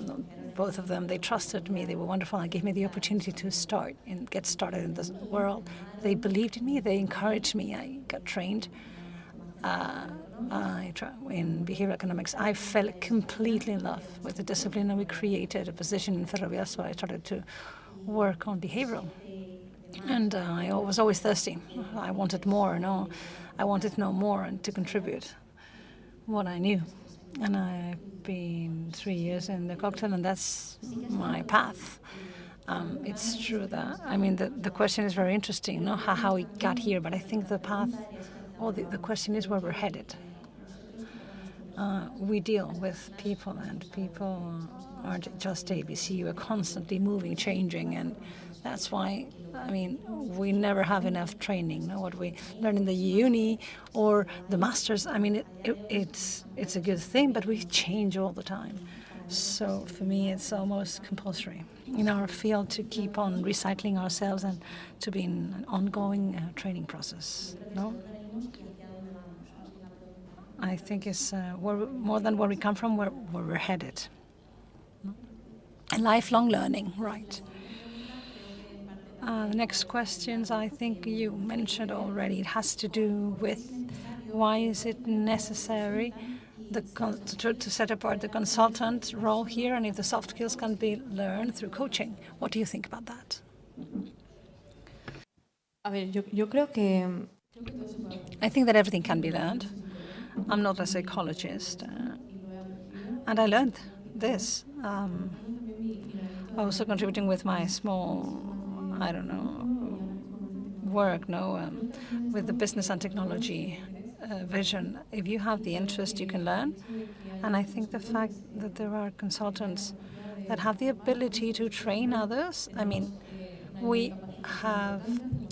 S6: both of them, they trusted me. They were wonderful and gave me the opportunity to start and get started in this world. They believed in me. They encouraged me. I got trained in behavioral economics. I fell completely in love with the discipline, and we created a position in Ferrovial, so I started to work on behavioral. And I was always thirsty. I wanted more, I wanted to know more and to contribute what I knew. And I've been 3 years in the cocktail, and that's my path. It's true that, I mean, the question is very interesting, how we got here, but I think the path, the question is where we're headed. We deal with people, and people aren't just ABC. We're constantly moving, changing, and that's why, I mean, we never have enough training. What we learn in the uni or the masters, I mean, it's a good thing, but we change all the time. So for me, it's almost compulsory in our field to keep on recycling ourselves and to be in an ongoing training process. I think it's more than where we come from, where we're headed. And lifelong learning, right. The next questions, I think you mentioned already. It has to do with why is it necessary to set apart the consultant role here, and if the soft skills can be learned through coaching. What do you think about that?
S8: Yo creo que
S6: I think that everything can be learned. I'm not a psychologist, and I learned this. Also contributing with my small, work, with the business and technology vision. If you have the interest, you can learn. And I think the fact that there are consultants that have the ability to train others, I mean, we have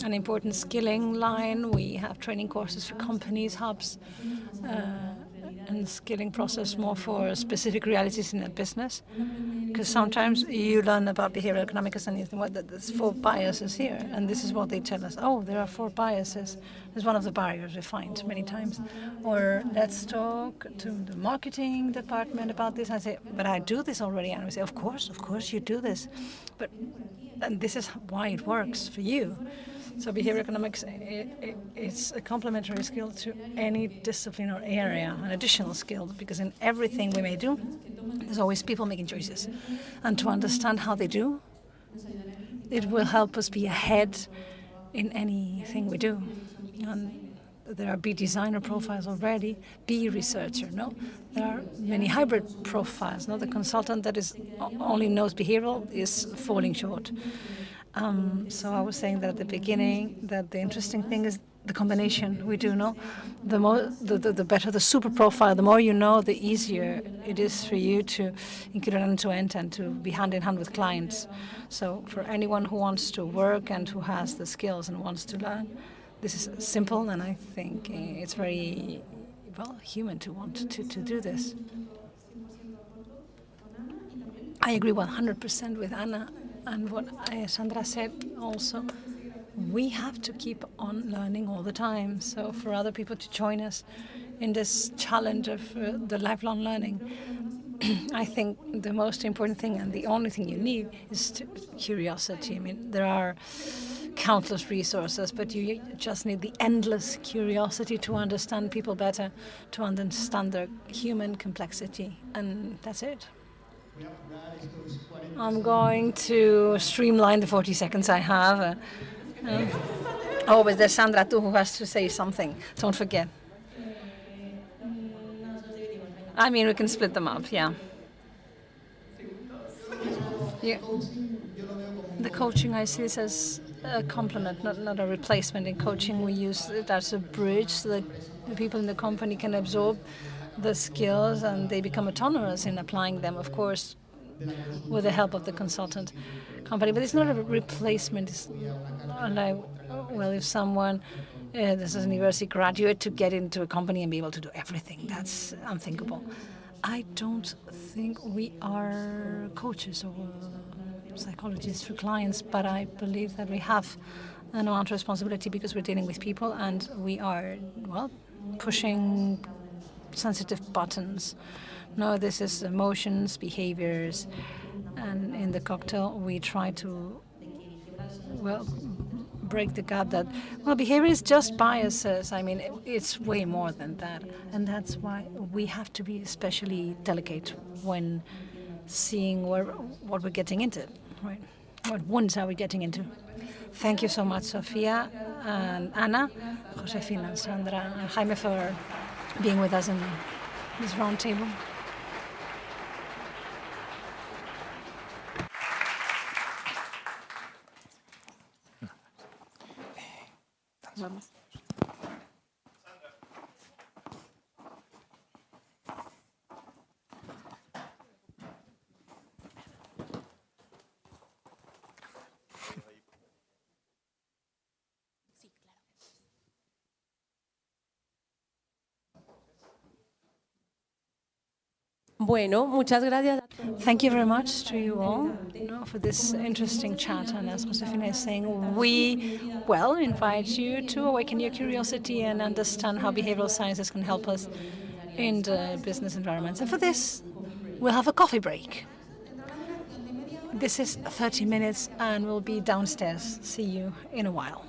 S6: an important skilling line. We have training courses for companies, hubs, and skilling process more for specific realities in a business. Because sometimes you learn about behavioral economics and you think, well, there's 4 biases here. And this is what they tell us. Oh, there are 4 biases. There's one of the barriers we find many times. Or let's talk to the marketing department about this. I say, but I do this already. And we say, of course you do this. And this is why it works for you. So behavioral economics, it's a complementary skill to any discipline or area, an additional skill, because in everything we may do, there's always people making choices. And to understand how they do, it will help us be ahead in anything we do. And there are be designer profiles already, be researcher, There are many hybrid profiles, The consultant that only knows behavioral is falling short. So I was saying that at the beginning that the interesting thing is the combination we do. The better the super profile, the more you know, the easier it is for you to include an end-to-end and to be hand in hand with clients. So for anyone who wants to work and who has the skills and wants to learn, this is simple, and I think it's very human to want to do this. I agree 100% with Anna. And what Sandra said also, we have to keep on learning all the time. So for other people to join us in this challenge of the lifelong learning, I think the most important thing and the only thing you need is curiosity. I mean, there are countless resources, but you just need the endless curiosity to understand people better, to understand their human complexity, and that's it. I'm going to streamline the 40 seconds I have. But there's Sandra too, who has to say something. Don't forget. I mean, we can split them up, yeah. The coaching, I see this as a complement, not a replacement. In coaching, we use it as a bridge so that the people in the company can absorb the skills and they become autonomous in applying them. Of course, with the help of the consultant company. But it's not a replacement. It's not like, well, if someone this is a university graduate to get into a company and be able to do everything, that's unthinkable. I don't think we are coaches or psychologists for clients, but I believe that we have an amount of responsibility because we're dealing with people and we are, well, pushing sensitive buttons. No, this is emotions, behaviors, and in the cocktail we try to, well, break the gap that, well, behavior is just biases. I mean, it's way more than that. And that's why we have to be especially delicate when seeing what we're getting into, right? What wounds are we getting into? Thank you so much, Sofia and Ana, Josefina and Sandra and Jaime for being with us in this round table.
S7: Vamos.
S4: Bueno, muchas gracias.
S6: Thank you very much to you all for this interesting chat. And as Josefina is saying, we, well, invite you to awaken your curiosity and understand how behavioral sciences can help us in the business environments. And for this, we'll have a coffee break. This is 30 minutes and we'll be downstairs. See you in a while.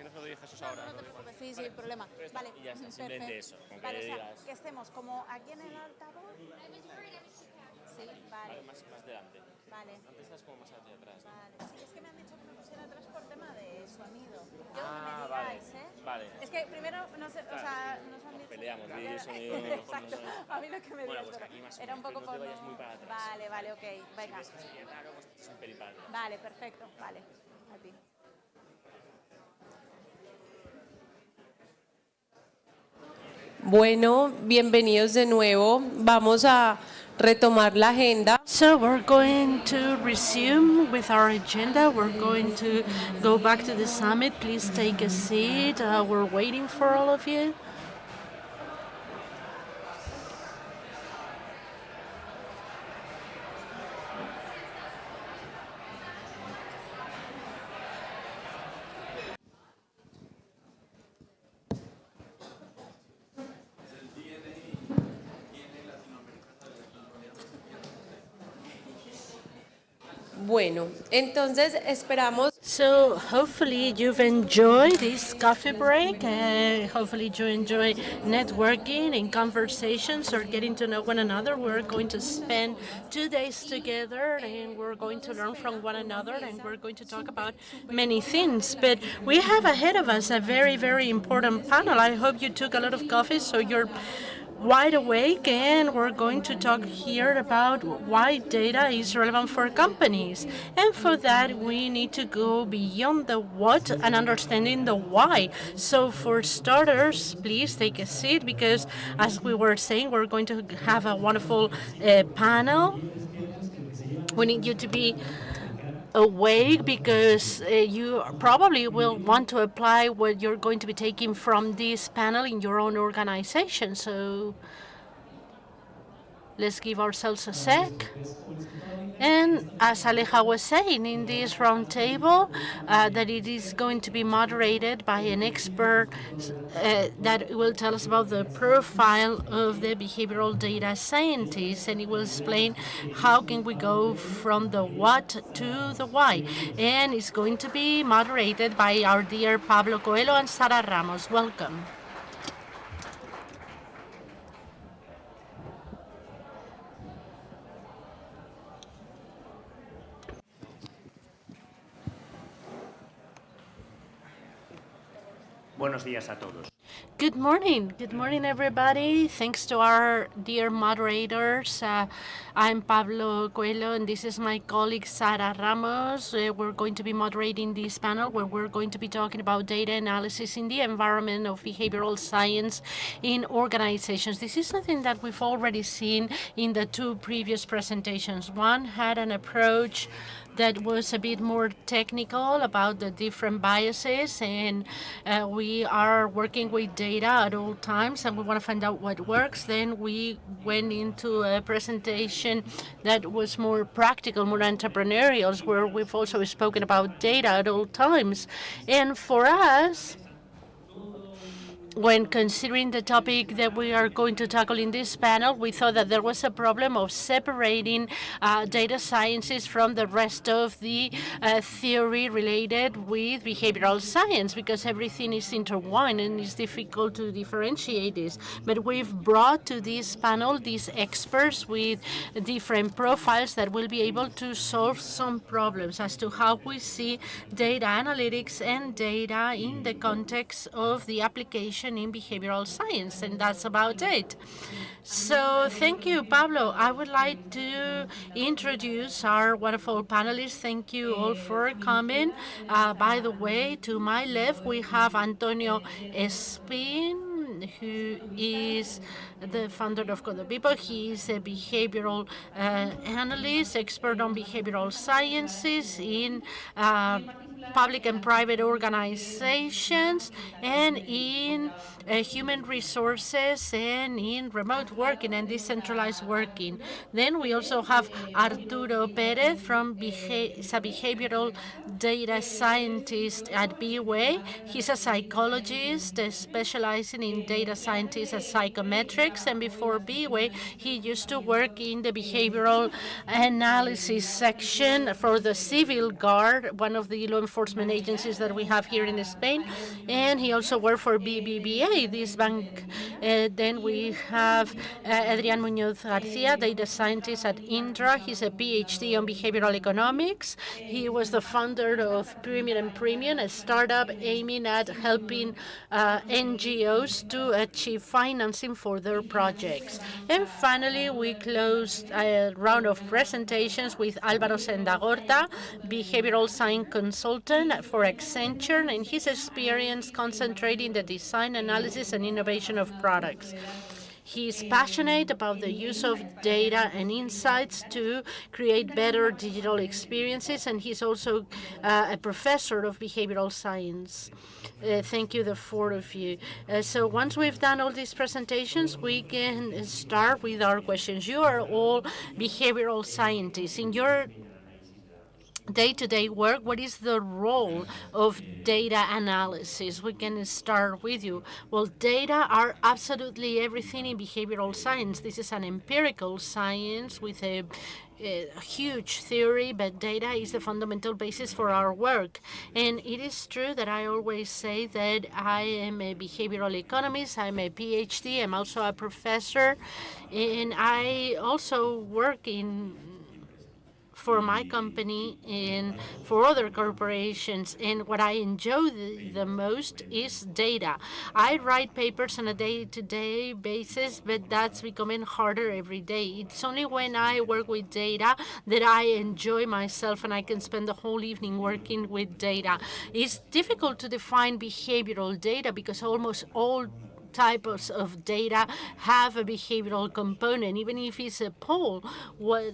S9: eso lo dije Jesús ahora.
S10: No te preocupes, sí, sin problema. Vale,
S9: Y ya está, simplemente eso. Con que digas.
S10: que estemos como aquí en el altavoz. Sí, vale.
S9: Más delante.
S10: Vale.
S9: Antes estás como más hacia atrás.
S10: Vale. Sí, es que me han dicho que me pusiera atrás por tema de sonido.
S9: Vale. Vale.
S10: Es que primero, no sé, o sea, nos han dicho...
S9: Peleamos, vídeo, sonido...
S10: Exacto. A mí lo que me dio
S9: pues aquí más o
S10: era un
S9: menos,
S10: poco
S9: pero no
S10: por...
S9: te vayas muy para atrás.
S10: Vale, ok. Venga.
S9: Si ves que sería raro, pues es un pelín para atrás.
S10: Vale, perfecto. Vale. A ti.
S11: Bueno, bienvenidos de nuevo. Vamos a retomar la agenda.
S3: So we're going to resume with our agenda. We're going to go back to the summit. Please take a seat. We're waiting for all of you.
S11: Bueno, entonces esperamos.
S3: So hopefully you've enjoyed this coffee break. Hopefully you enjoy networking and conversations or getting to know one another. We're going to spend 2 days together and we're going to learn from one another and we're going to talk about many things. But we have ahead of us a very, very important panel. I hope you took a lot of coffee so you're wide awake, and we're going to talk here about why data is relevant for companies. And for that, we need to go beyond the what and understanding the why. So for starters, please take a seat because, as we were saying, we're going to have a wonderful panel. We need you to be awake because you probably will want to apply what you're going to be taking from this panel in your own organization. So let's give ourselves a sec. And as Aleja was saying in this roundtable, that it is going to be moderated by an expert that will tell us about the profile of the behavioral data scientist, and he will explain how can we go from the what to the why. And it's going to be moderated by our dear Pablo Coelho and Sara Ramos. Welcome.
S12: Buenos días a todos.
S3: Good morning. Good morning, everybody. Thanks to our dear moderators. I'm Pablo Coelho, and this is my colleague, Sara Ramos. We're going to be moderating this panel where we're going to be talking about data analysis in the environment of behavioral science in organizations. This is something that we've already seen in the 2 previous presentations. One had an approach that was a bit more technical about the different biases, and we are working with data at all times and we want to find out what works. Then we went into a presentation that was more practical, more entrepreneurial, where we've also spoken about data at all times. And for us, when considering the topic that we are going to tackle in this panel, we thought that there was a problem of separating data sciences from the rest of the theory related with behavioral science, because everything is intertwined and it's difficult to differentiate this. But we've brought to this panel these experts with different profiles that will be able to solve some problems as to how we see data analytics and data in the context of the application in behavioral science, and that's about it. So thank you, Pablo. I would like to introduce our wonderful panelists. Thank you all for coming. By the way, to my left, we have Antonio Espin, who is the founder of Code People. He is a behavioral analyst, expert on behavioral sciences in public and private organizations, and in human resources, and in remote working and decentralized working. Then we also have Arturo Perez from is a behavioral data scientist at BeWay. He's a psychologist specializing in data scientists and psychometrics. projects, and before BeWay, he used to work in the behavioral analysis section for the Civil Guard, one of the law enforcement agencies that we have here in Spain, and he also worked for BBVA, this bank. Then we have Adrián Muñoz García, data scientist at Indra. He's a PhD on behavioral economics. He was the founder of Premium and Premium, a startup aiming at helping NGOs to achieve financing for their projects. And finally, we closed a round of presentations with Álvaro Sendagorta, behavioral science consultant for Accenture, and his experience concentrating the design, analysis, and innovation of products. He's passionate about the use of data and insights to create better digital experiences, and he's also a professor of behavioral science. Thank you, the four of you. So once we've done all these presentations, we can start with our questions. You are all behavioral scientists. In your day-to-day work, what is the role of data analysis? We can start with you. Well, data are absolutely everything in behavioral science. This is an empirical science with a huge theory, but data is the fundamental basis for our work. And it is true that I always say that I am a behavioral economist, I'm a PhD, I'm also a professor, and I also work for my company and for other corporations. And what I enjoy the most is data. I write papers on a day-to-day basis, but that's becoming harder every day. It's only when I work with data that I enjoy myself and I can spend the whole evening working with data. It's difficult to define behavioral data because almost all types of data have a behavioral component. Even if it's a poll, what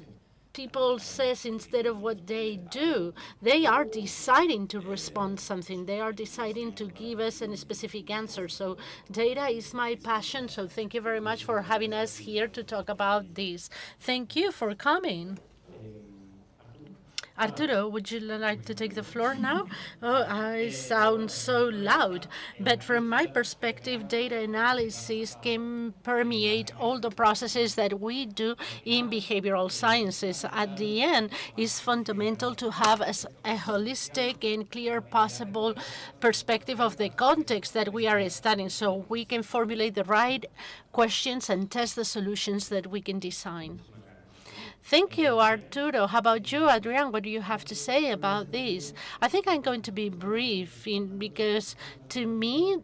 S3: people says instead of what they do, they are deciding to respond something. They are deciding to give us a specific answer. So data is my passion. So thank you very much for having us here to talk about this. Thank you for coming. Arturo, would you like to take the floor now? Oh, I sound so loud. But from my perspective, data analysis can permeate all the processes that we do in behavioral sciences. At the end, it's fundamental to have a holistic and clear possible perspective of the context that we are studying, so we can formulate the right questions and test the solutions that we can design. Thank you, Arturo. How about you, Adrián? What do you have to say about this? I think I'm going to be brief because to me,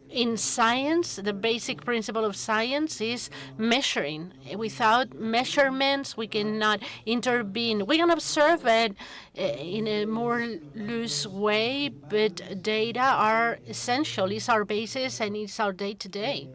S3: in science, the basic principle of science is measuring. Without measurements, we cannot intervene. We can observe it in a more loose way, but data are essential. It's our basis and it's our day-to-day.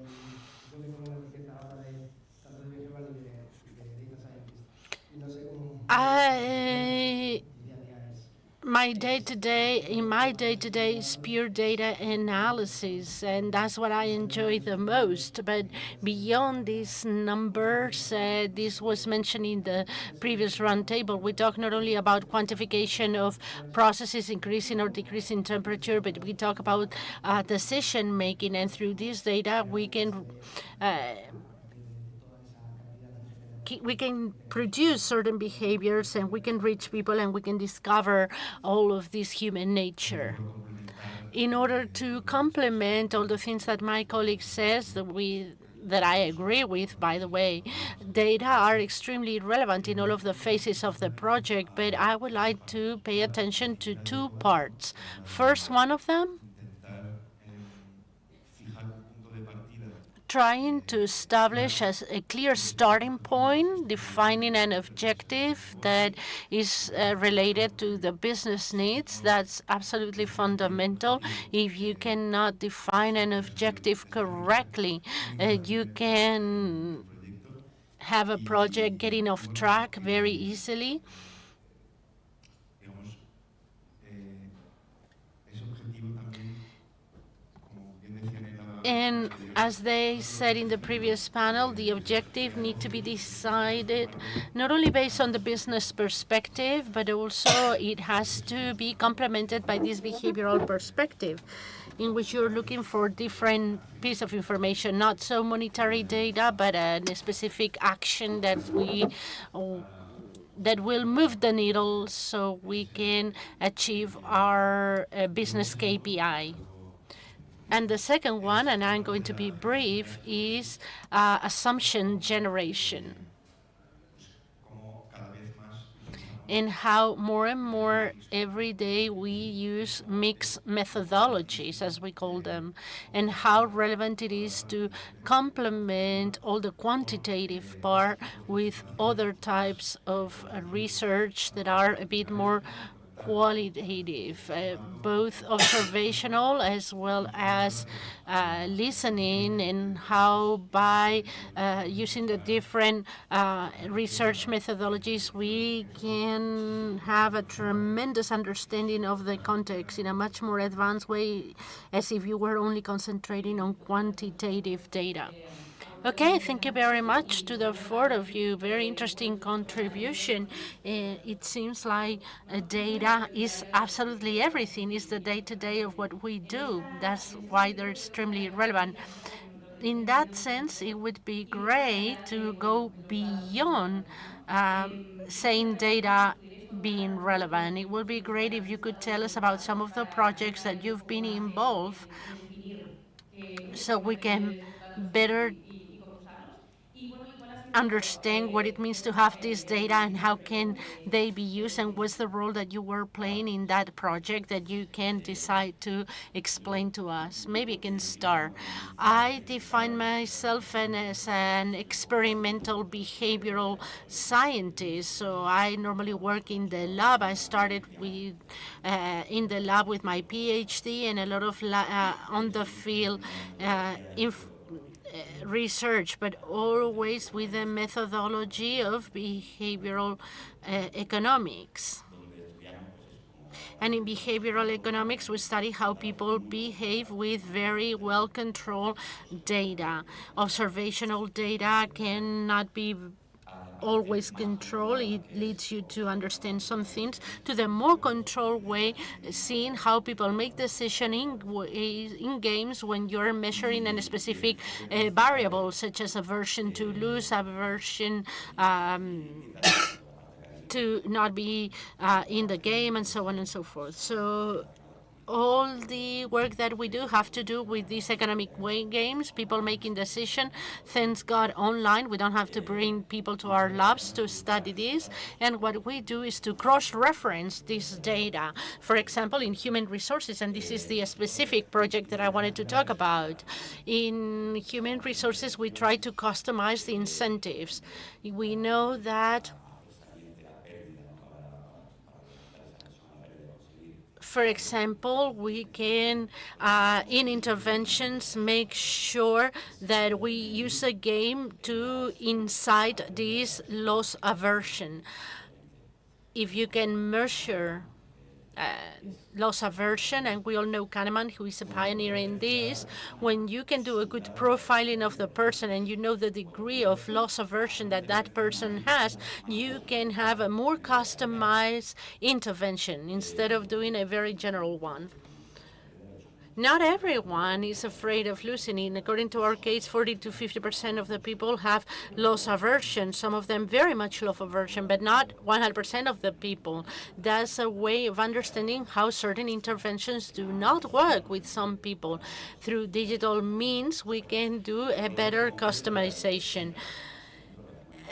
S3: In my day-to-day is pure data analysis, and that's what I enjoy the most. But beyond these numbers, this was mentioned in the previous roundtable, we talk not only about quantification of processes increasing or decreasing temperature, but we talk about decision-making, and through this data, we can produce certain behaviors, and we can reach people, and we can discover all of this human nature. In order to complement all the things that my colleague says that I agree with, by the way, data are extremely relevant in all of the phases of the project, but I would like to pay attention to two parts. First, one of them, trying to establish a clear starting point, defining an objective that is related to the business needs. That's absolutely fundamental. If you cannot define an objective correctly, you can have a project getting off track very easily. And as they said in the previous panel, the objective need to be decided not only based on the business perspective, but also it has to be complemented by this behavioral perspective. in which you're looking for different piece of information, not so monetary data, but a specific action that will move the needle so we can achieve our business KPI. And the second one, and I'm going to be brief, is assumption generation, and how more and more every day we use mixed methodologies, as we call them, and how relevant it is to complement all the quantitative part with other types of research that are a bit more qualitative, both observational as well as listening, and how by using the different research methodologies we can have a tremendous understanding of the context in a much more advanced way, as if you were only concentrating on quantitative data. Okay, thank you very much to the four of you. Very interesting contribution. It seems like data is absolutely everything. It's the day-to-day of what we do. That's why they're extremely relevant. In that sense, it would be great to go beyond saying data being relevant. It would be great if you could tell us about some of the projects that you've been involved, so we can better understand what it means to have this data and how can they be used, and what's the role that you were playing in that project that you can decide to explain to us. Maybe you can start. I define myself as an experimental behavioral scientist, so I normally work in the lab. I started with in the lab with my PhD and a lot of on the field research, but always with the methodology of behavioral economics. And in behavioral economics, we study how people behave with very well-controlled data. Observational data cannot be always control. It leads you to understand some things, to the more controlled way, seeing how people make decisions in games when you're measuring a specific variable, such as aversion to lose, aversion to not be in the game, and so on and so forth. So all the work that we do have to do with these economic games, people making decisions. Thanks God, online. We don't have to bring people to our labs to study this. And what we do is to cross-reference this data. For example, in human resources, and this is the specific project that I wanted to talk about. In human resources, we try to customize the incentives. We know that for example, we can, in interventions, make sure that we use a game to incite this loss aversion. If you can measure loss aversion, and we all know Kahneman, who is a pioneer in this, when you can do a good profiling of the person and you know the degree of loss aversion that that person has, you can have a more customized intervention instead of doing a very general one. Not everyone is afraid of losing. According to our case, 40 to 50% of the people have loss aversion. Some of them very much loss aversion, but not 100% of the people. That's a way of understanding how certain interventions do not work with some people. Through digital means, we can do a better customization.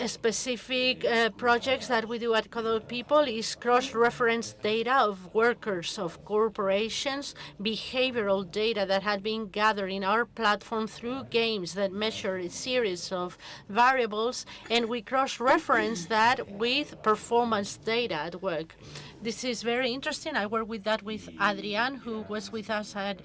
S3: Specific projects that we do at Code People is cross-reference data of workers, of corporations, behavioral data that had been gathered in our platform through games that measure a series of variables, and we cross-reference that with performance data at work. This is very interesting. I worked with that with Adrian, who was with us at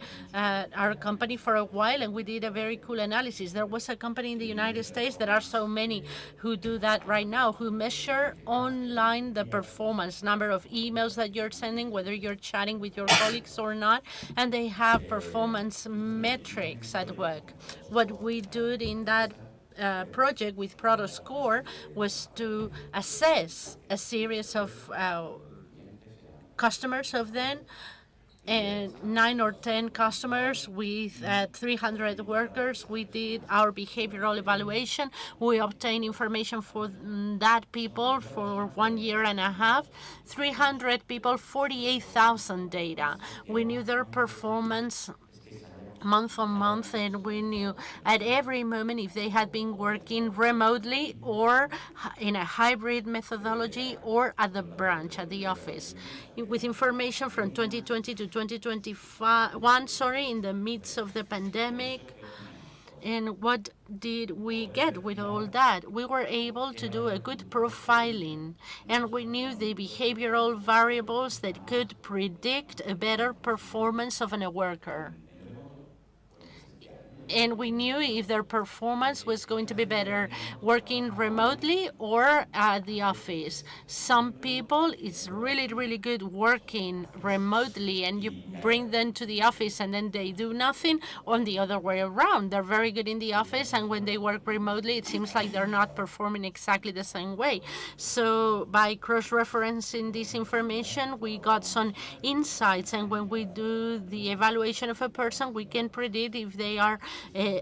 S3: our company for a while, and we did a very cool analysis. There was a company in the United States, there are so many who do that right now, who measure online the performance, number of emails that you're sending, whether you're chatting with your colleagues or not, and they have performance metrics at work. What we did in that project with ProtoScore was to assess a series of customers of them and 9 or 10 customers with 300 workers. We did our behavioral evaluation. We obtained information for that people for 1 year and a half. 300 people, 48,000 data. We knew their performance month on month, and we knew at every moment if they had been working remotely or in a hybrid methodology or at the branch, at the office. With information from 2020 to 2021, in the midst of the pandemic. And what did we get with all that? We were able to do a good profiling, and we knew the behavioral variables that could predict a better performance of a worker. And we knew if their performance was going to be better working remotely or at the office. Some people, it's really, really good working remotely, and you bring them to the office and then they do nothing, or the other way around. They're very good in the office, and when they work remotely, it seems like they're not performing exactly the same way. So by cross-referencing this information, we got some insights, and when we do the evaluation of a person, we can predict if they are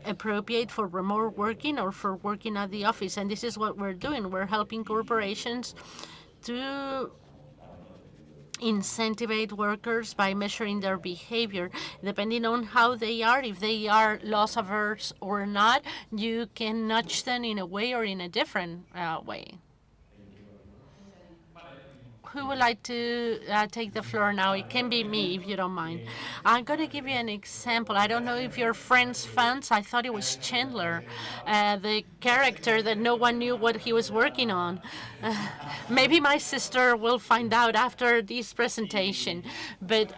S3: appropriate for remote working or for working at the office. And this is what we're doing. We're helping corporations to incentivize workers by measuring their behavior. Depending on how they are, if they are loss averse or not, you can nudge them in a way or in a different way. Who would like to take the floor now? It can be me, if you don't mind. I'm going to give you an example. I don't know if you're Friends fans. I thought it was Chandler, the character that no one knew what he was working on. Maybe my sister will find out after this presentation. But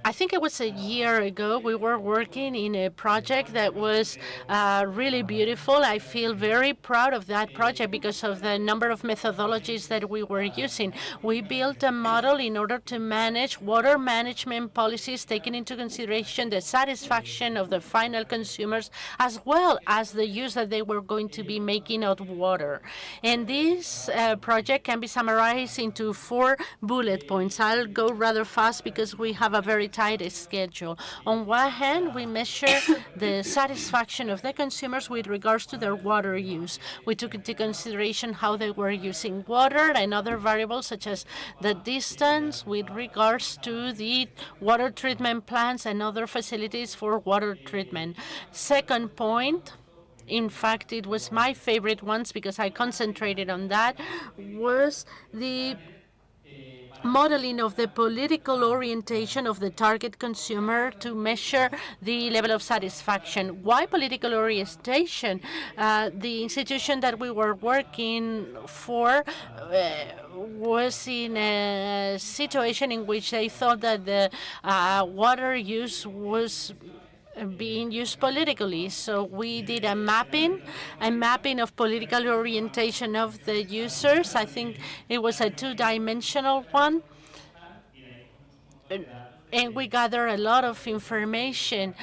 S3: I think it was a year ago, we were working in a project that was really beautiful. I feel very proud of that project because of the number of methodologies that we were using. We built a model in order to manage water management policies, taking into consideration the satisfaction of the final consumers, as well as the use that they were going to be making of water. And this project can be summarized into 4 bullet points. I'll go rather fast because we have a very tight schedule. On one hand, we measure the satisfaction of the consumers with regards to their water use. We took into consideration how they were using water and other variables such as the distance with regards to the water treatment plants and other facilities for water treatment. Second point, in fact, it was my favorite ones because I concentrated on that, was the modeling of the political orientation of the target consumer to measure the level of satisfaction. Why political orientation? The institution that we were working for was in a situation in which they thought that the water use was being used politically. So we did a mapping of political orientation of the users. I think it was a 2-dimensional one. And we gather a lot of information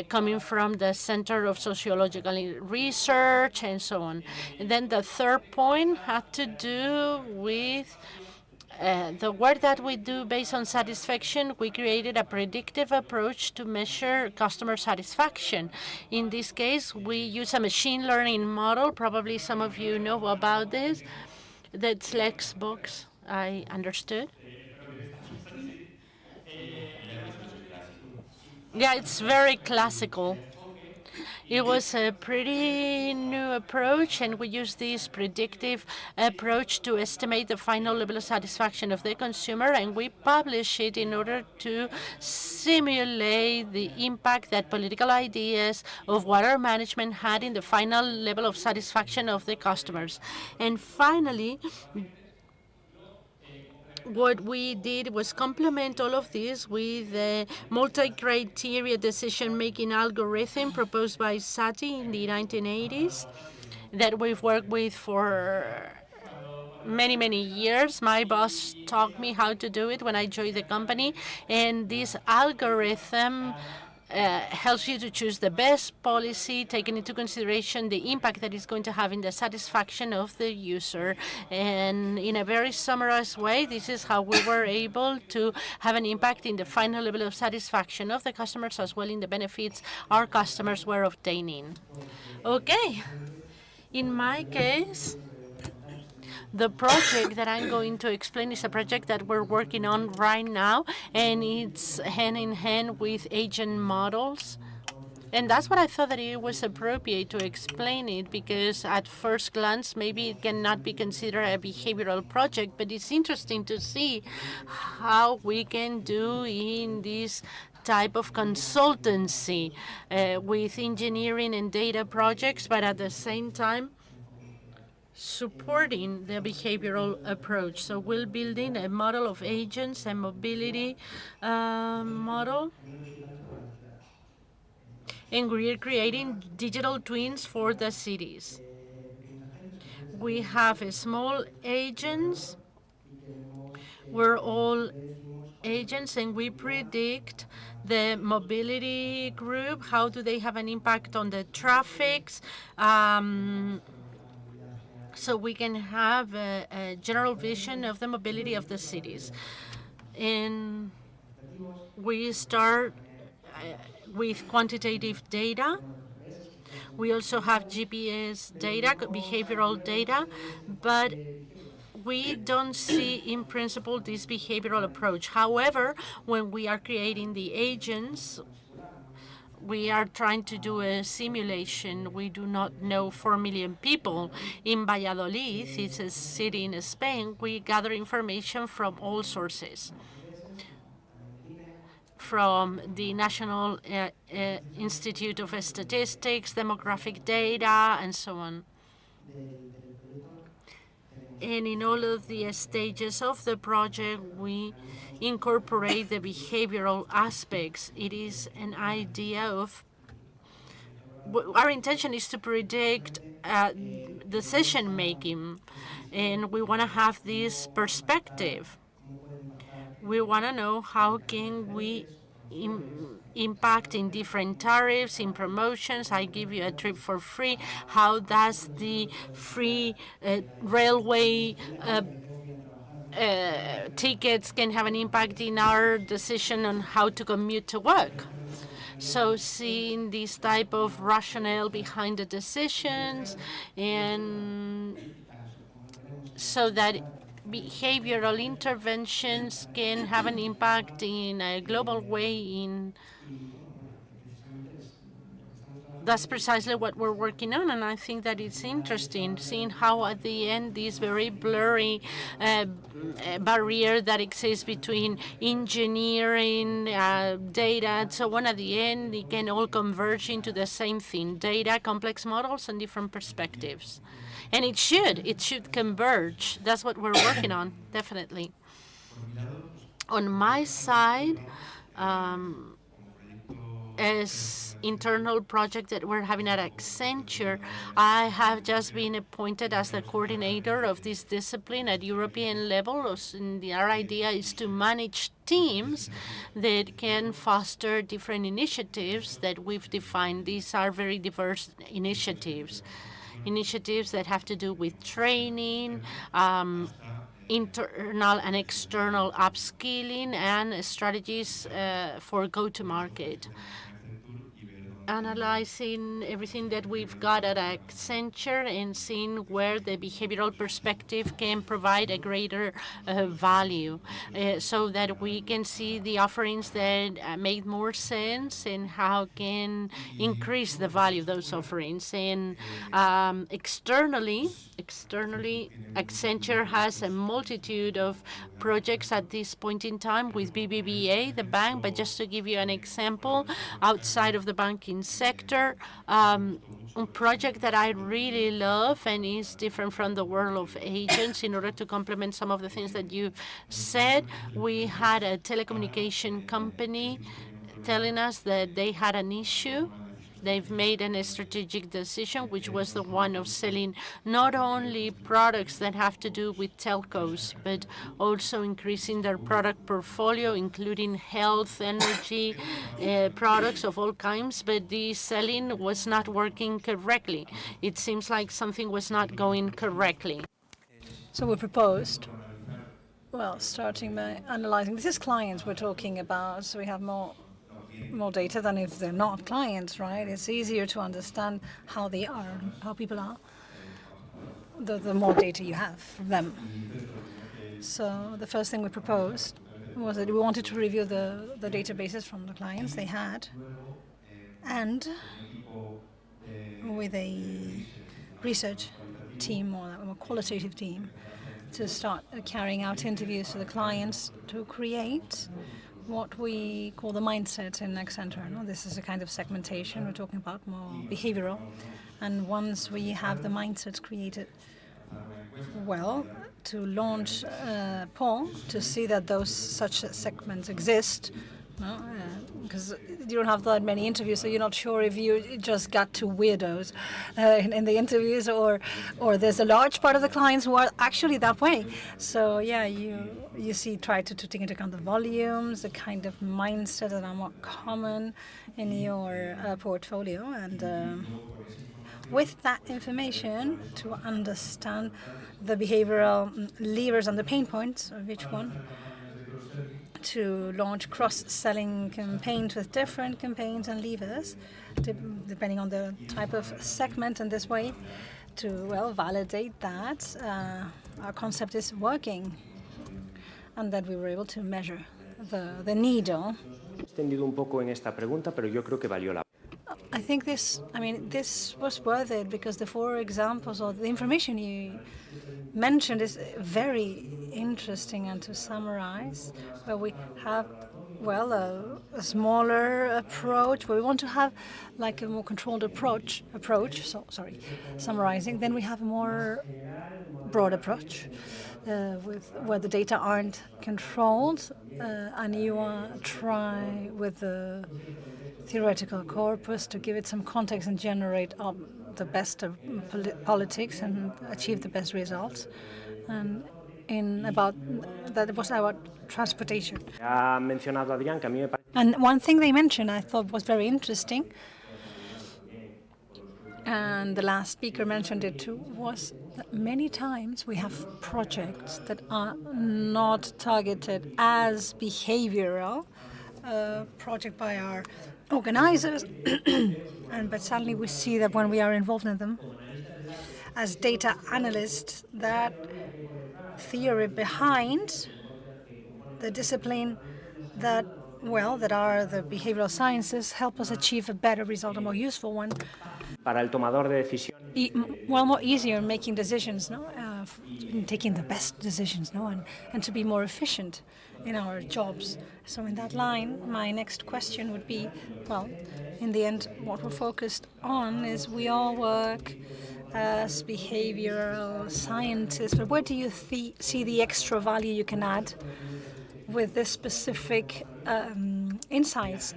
S3: coming from the Center of Sociological Research and so on. And then the third point had to do with the work that we do based on satisfaction. We created a predictive approach to measure customer satisfaction. In this case, we use a machine learning model. Probably some of you know about this. That's Lexbox, I understood. Yeah, it's very classical. It was a pretty new approach, and we used this predictive approach to estimate the final level of satisfaction of the consumer, and we publish it in order to simulate the impact that political ideas of water management had in the final level of satisfaction of the customers. And finally, what we did was complement all of this with the multi-criteria decision-making algorithm proposed by Satie in the 1980s that we've worked with for many, many years. My boss taught me how to do it when I joined the company, and this algorithm helps you to choose the best policy, taking into consideration the impact that it's going to have in the satisfaction of the user. And in a very summarized way, this is how we were able to have an impact in the final level of satisfaction of the customers, as well in the benefits our customers were obtaining. Okay. In my case, the project that I'm going to explain is a project that we're working on right now, and it's hand in hand with agent models. And that's what I thought that it was appropriate to explain it, because at first glance, maybe it cannot be considered a behavioral project, but it's interesting to see how we can do in this type of consultancy with engineering and data projects, but at the same time, supporting the behavioral approach. So we're building a model of agents and mobility model. And we're creating digital twins for the cities. We have small agents. We're all agents, and we predict the mobility group. How do they have an impact on the traffics? So we can have a general vision of the mobility of the cities. And we start with quantitative data. We also have GPS data, behavioral data, but we don't see in principle this behavioral approach. However, when we are creating the agents, we are trying to do a simulation. We do not know 4 million people in Valladolid. It's a city in Spain. We gather information from all sources, from the National Institute of Statistics, demographic data, and so on. And in all of the stages of the project, we incorporate the behavioral aspects. It is an idea of, our intention is to predict decision making, and we want to have this perspective. We want to know how can we impact in different tariffs, in promotions. I give you a trip for free. How does the free railway tickets can have an impact in our decision on how to commute to work? So seeing this type of rationale behind the decisions, and so that behavioral interventions can have an impact in a global way. That's precisely what we're working on, and I think that it's interesting seeing how at the end this very blurry barrier that exists between engineering, data, and so on, at the end it can all converge into the same thing: data, complex models, and different perspectives. And it should converge. That's what we're working on, definitely. On my side, as internal project that we're having at Accenture, I have just been appointed as the coordinator of this discipline at European level. And our idea is to manage teams that can foster different initiatives that we've defined. These are very diverse initiatives that have to do with training, internal and external upskilling, and strategies for go-to-market. Analyzing everything that we've got at Accenture and seeing where the behavioral perspective can provide a greater value, so that we can see the offerings that make more sense and how can increase the value of those offerings. And externally, Accenture has a multitude of projects at this point in time with BBVA, the bank. But just to give you an example, outside of the banking sector, a project that I really love and is different from the world of agents, in order to complement some of the things that you said. We had a telecommunication company telling us that they had an issue They've made a strategic decision, which was the one of selling not only products that have to do with telcos, but also increasing their product portfolio, including health, energy, products of all kinds. But the selling was not working correctly. It seems like something was not going correctly.
S6: So we proposed, well, starting by analyzing. This is clients we're talking about, so we have more data than if they're not clients, right? It's easier to understand how they are, how people are, the more data you have from them. So the first thing we proposed was that we wanted to review the databases from the clients they had, and with a research team or a qualitative team to start carrying out interviews to the clients to create what we call the mindset in Accenture. No? This is a kind of segmentation. We're talking about more behavioral. And once we have the mindsets created, well, to launch a poll to see that such segments exist, no? Because you don't have that many interviews, so you're not sure if you just got two weirdos in the interviews, or there's a large part of the clients who are actually that way. So yeah, you try to take into account the volumes, the kind of mindset that are more common in your portfolio, and with that information to understand the behavioral levers and the pain points of each one, to launch cross-selling campaigns with different campaigns and levers, depending on the type of segment, in this way, to, well, validate that our concept is working and that we were able to measure the needle.
S12: Extendido un poco en esta pregunta, pero yo creo que valió la.
S6: I think this was worth it, because the 4 examples or the information you mentioned is very interesting. And to summarize, where we have, well, a smaller approach, where we want to have like a more controlled approach. So sorry, summarizing. Then we have a more broad approach, where the data aren't controlled, and you try with the theoretical corpus to give it some context and generate the best of politics and achieve the best results. And that was about transportation. And one thing they mentioned I thought was very interesting, and the last speaker mentioned it too, was that many times we have projects that are not targeted as behavioral project by our organizers, but suddenly we see that when we are involved in them as data analysts, that theory behind the discipline that are the behavioral sciences help us achieve a better result, a more useful one.
S12: Para el tomador de decisión.
S6: More easier in making decisions, no? Taking the best decisions, no? And to be more efficient in our jobs. So in that line, my next question would be, well, in the end, what we're focused on is we all work as behavioral scientists, but where do you see the extra value you can add with this specific insights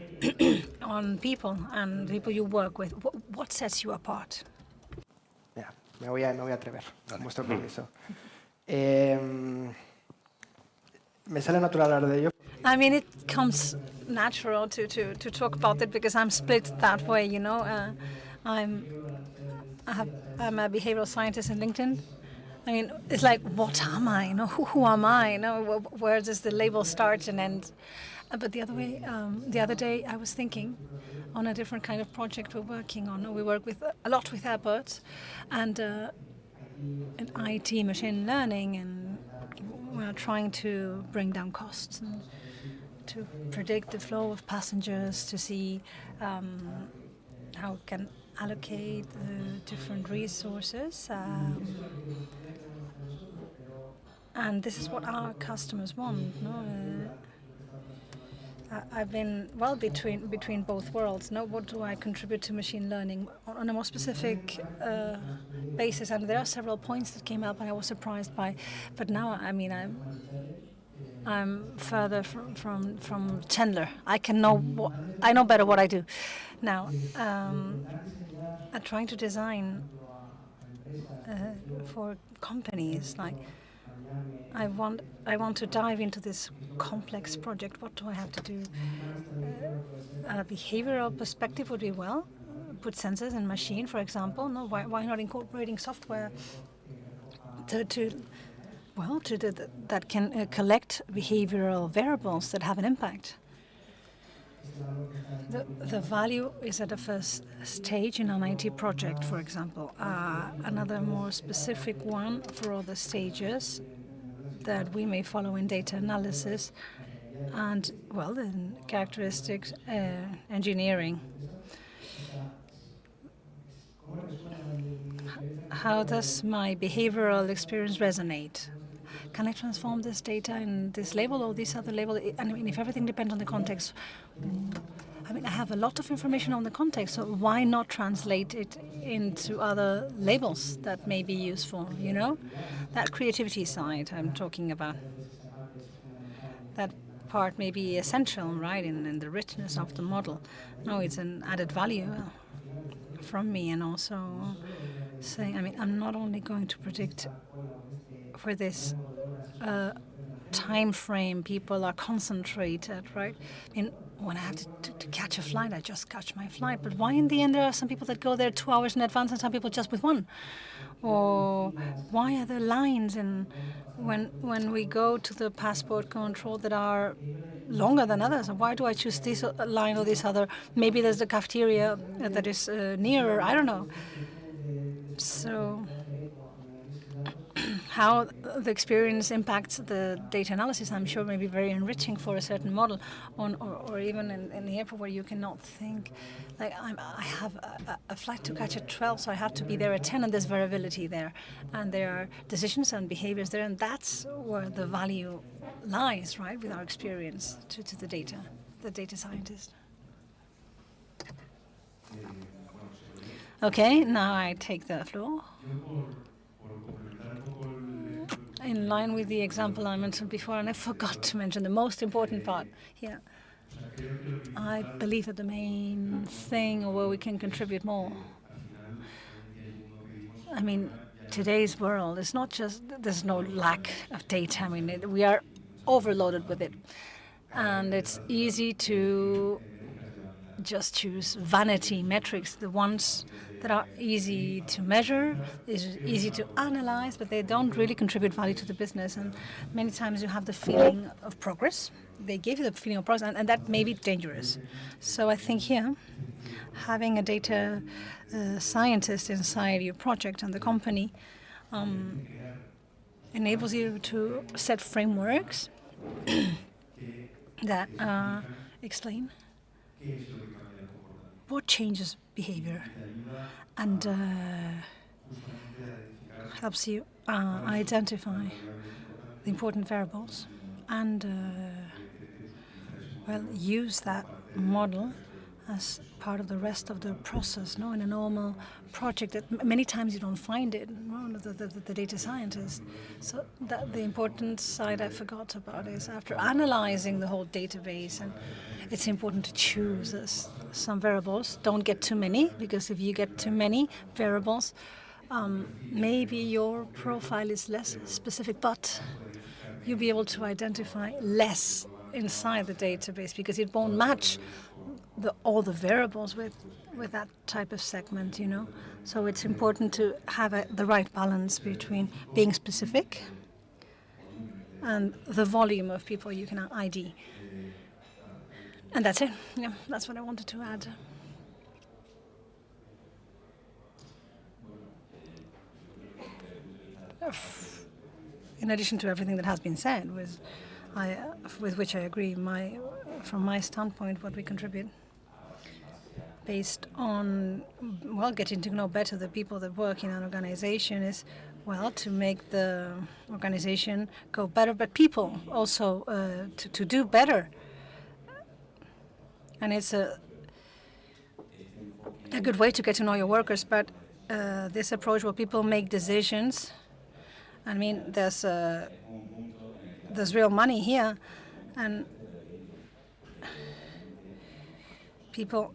S6: on people and people you work with? What sets you apart?
S13: Yeah, me voy a atrever, con vuestro permiso. Me sale natural hablar de ello.
S6: I mean, it comes natural to talk about it because I'm split that way, you know. I'm a behavioral scientist in LinkedIn. I mean, it's like, what am I? You know, who am I? You know, where does the label start and end? But the other way, the other day, I was thinking on a different kind of project we're working on. We work a lot with airports and IT, machine learning, and we're trying to bring down costs and to predict the flow of passengers, to see how we can allocate the different resources. And this is what our customers want. No? I've been, well, between both worlds. No? What do I contribute to machine learning on a more specific basis? And there are several points that came up and I was surprised by. But now, I mean, I'm further from Chandler. I know better what I do. Now, I'm trying to design for companies. Like, I want to dive into this complex project. What do I have to do? A behavioral perspective would be well. Put sensors in machine, for example. No, why not incorporating software that can collect behavioral variables that have an impact. The value is at the first stage in an IT project, for example. Another more specific one for all the stages that we may follow in data analysis and, well, in characteristics engineering. How does my behavioral experience resonate? Can I transform this data in this label or this other label? I mean, if everything depends on the context, I mean, I have a lot of information on the context, so why not translate it into other labels that may be useful, you know? That creativity side I'm talking about. That part may be essential, right, in the richness of the model. No, it's an added value from me, and also saying, I mean, I'm not only going to predict for this time frame people are concentrated, right? I mean, when I have to catch a flight, I just catch my flight. But why in the end there are some people that go there 2 hours in advance and some people just with one? Or why are there lines when we go to the passport control that are longer than others? And why do I choose this line or this other? Maybe there's the cafeteria that is nearer, I don't know. So how the experience impacts the data analysis, I'm sure, may be very enriching for a certain model, or even in the airport where you cannot think. Like, I have a flight to catch at 12, so I have to be there at 10, and there's variability there. And there are decisions and behaviors there, and that's where the value lies, right, with our experience to the data scientist. Okay, now I take the floor. In line with the example I mentioned before, and I forgot to mention the most important part here. I believe that the main thing where we can contribute more, I mean, today's world is not just, there's no lack of data. I mean, we are overloaded with it. And it's easy to just choose vanity metrics, the ones that are easy to measure, is easy to analyze, but they don't really contribute value to the business. And many times you have the feeling of progress. They give you the feeling of progress, and that may be dangerous. So I think here, having a data scientist inside your project and the company enables you to set frameworks that explain what changes behavior and helps you identify the important variables and well, use that model as part of the rest of the process. No, in a normal project that many times you don't find it. No, the data scientist. So that the important side I forgot about is after analyzing the whole database, and it's important to choose some variables. Don't get too many, because if you get too many variables, maybe your profile is less specific, but you'll be able to identify less inside the database because it won't match all the variables with that type of segment, you know. So it's important to have the right balance between being specific and the volume of people you can ID. And that's it. Yeah, that's what I wanted to add. In addition to everything that has been said, with which I agree, from my standpoint, what we contribute based on, well, getting to know better the people that work in an organization is, well, to make the organization go better, but people also to do better. And it's a good way to get to know your workers, but this approach where people make decisions, I mean, there's there's real money here, and people,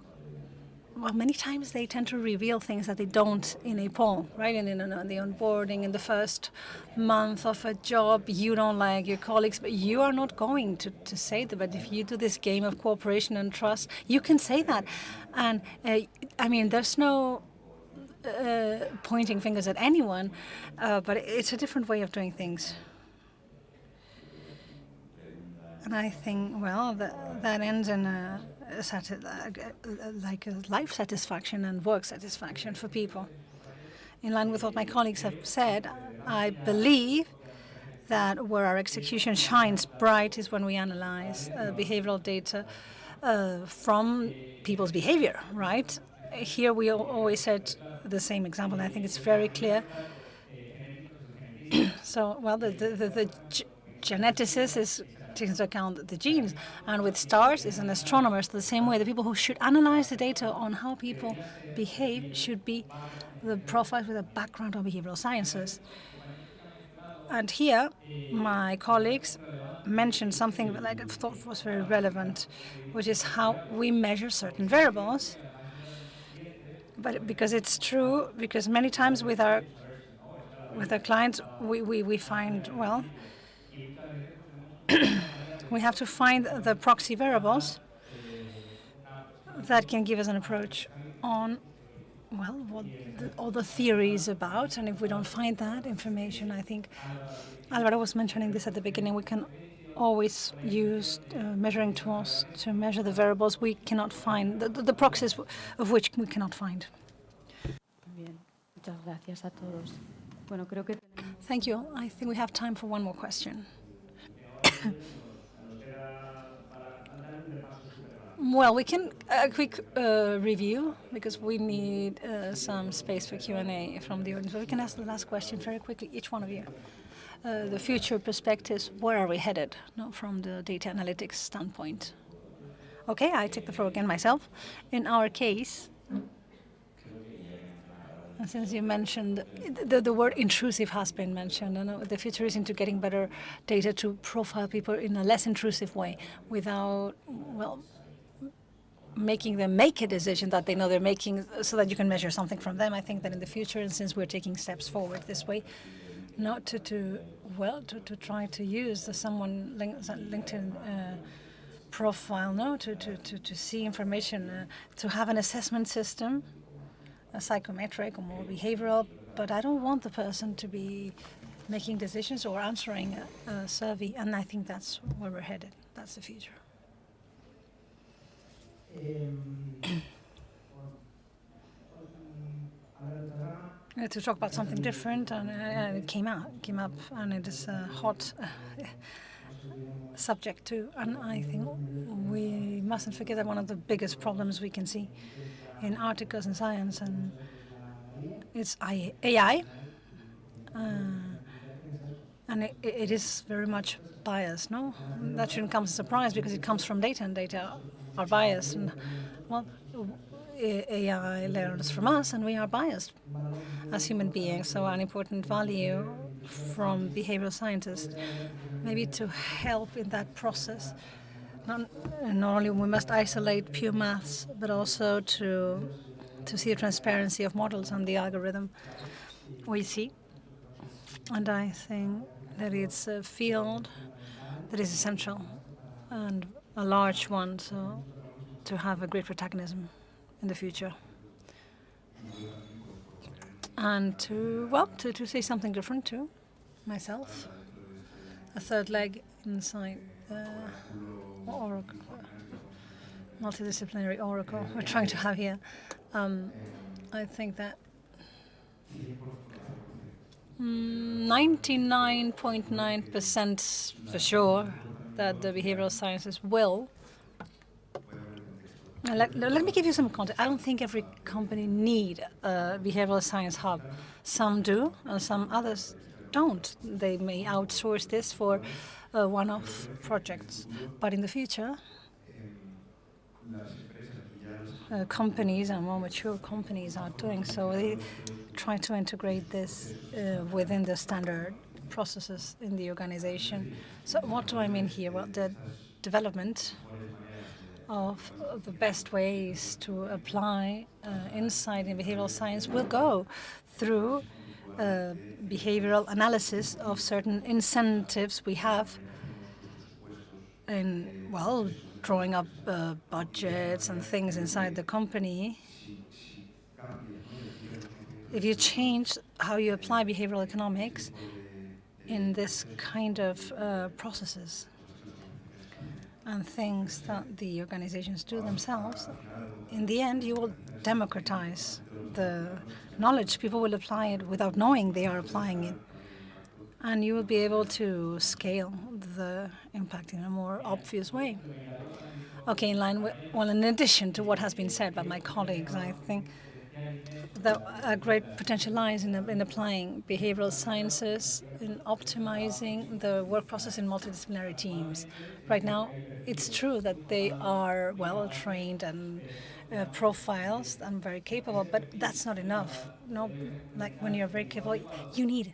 S6: well, many times they tend to reveal things that they don't in a poll, right? And in the onboarding, in the first month of a job, you don't like your colleagues, but you are not going to say that. But if you do this game of cooperation and trust, you can say that. And I mean, there's no pointing fingers at anyone, but it's a different way of doing things. And I think, well, that ends in like a life satisfaction and work satisfaction for people. In line with what my colleagues have said, I believe that where our execution shines bright is when we analyze behavioral data from people's behavior, right? Here we always said the same example, and I think it's very clear. So, well, the geneticist is takes into account the genes, and with stars is an astronomer. So the same way, the people who should analyze the data on how people behave should be the profiles with a background on behavioral sciences. And here, my colleagues mentioned something that I thought was very relevant, which is how we measure certain variables. But because it's true, because many times with our clients, we find, well, we have to find the proxy variables that can give us an approach on, well, what all the theories about. And if we don't find that information, I think Alvaro was mentioning this at the beginning, we can always use measuring tools to measure the variables we cannot find, the proxies of which we cannot find. Thank you. I think we have time for one more question. Well, we can a quick review because we need some space for Q&A from the audience. So we can ask the last question very quickly, each one of you. The future perspectives, where are we headed, from the data analytics standpoint? Okay, I take the floor again myself. In our case, and since you mentioned, the word intrusive has been mentioned, and the future is into getting better data to profile people in a less intrusive way without, well, making them make a decision that they know they're making so that you can measure something from them. I think that in the future, and since we're taking steps forward this way, not to try to use the someone LinkedIn profile, to see information, to have an assessment system, a psychometric or more behavioral, but I don't want the person to be making decisions or answering a survey, and I think that's where we're headed. That's the future. To talk about something different, and it came up, and it is a hot subject too. And I think we mustn't forget that one of the biggest problems we can see in articles in science, and it's AI, and it is very much biased. No, that shouldn't come as a surprise because it comes from data, and data are biased. And well, AI learns from us, and we are biased as human beings. So an important value from behavioral scientists, maybe to help in that process. Not only we must isolate pure maths, but also to see the transparency of models and the algorithm we see. And I think that it's a field that is essential and a large one, so to have a great protagonism in the future. And to say something different too, myself, a third leg inside oracle, multidisciplinary oracle we're trying to have here. I think that 99.9% for sure that the behavioral sciences will. Let me give you some context. I don't think every company need a behavioral science hub. Some do, and some others don't. They may outsource this for one-off projects. But in the future, companies and more mature companies are doing so. They try to integrate this within the standard processes in the organization. So what do I mean here? Well, the development of the best ways to apply insight in behavioral science will go through behavioral analysis of certain incentives we have in, well, drawing up budgets and things inside the company. If you change how you apply behavioral economics in this kind of processes and things that the organizations do themselves, in the end you will democratize the knowledge. People will apply it without knowing they are applying it. And you will be able to scale the impact in a more obvious way. Okay, in addition to what has been said by my colleagues, I think that a great potential lies in applying behavioral sciences, in optimizing the work process in multidisciplinary teams. Right now, it's true that they are well-trained and profiles and very capable, but that's not enough. No, like when you're very capable, you need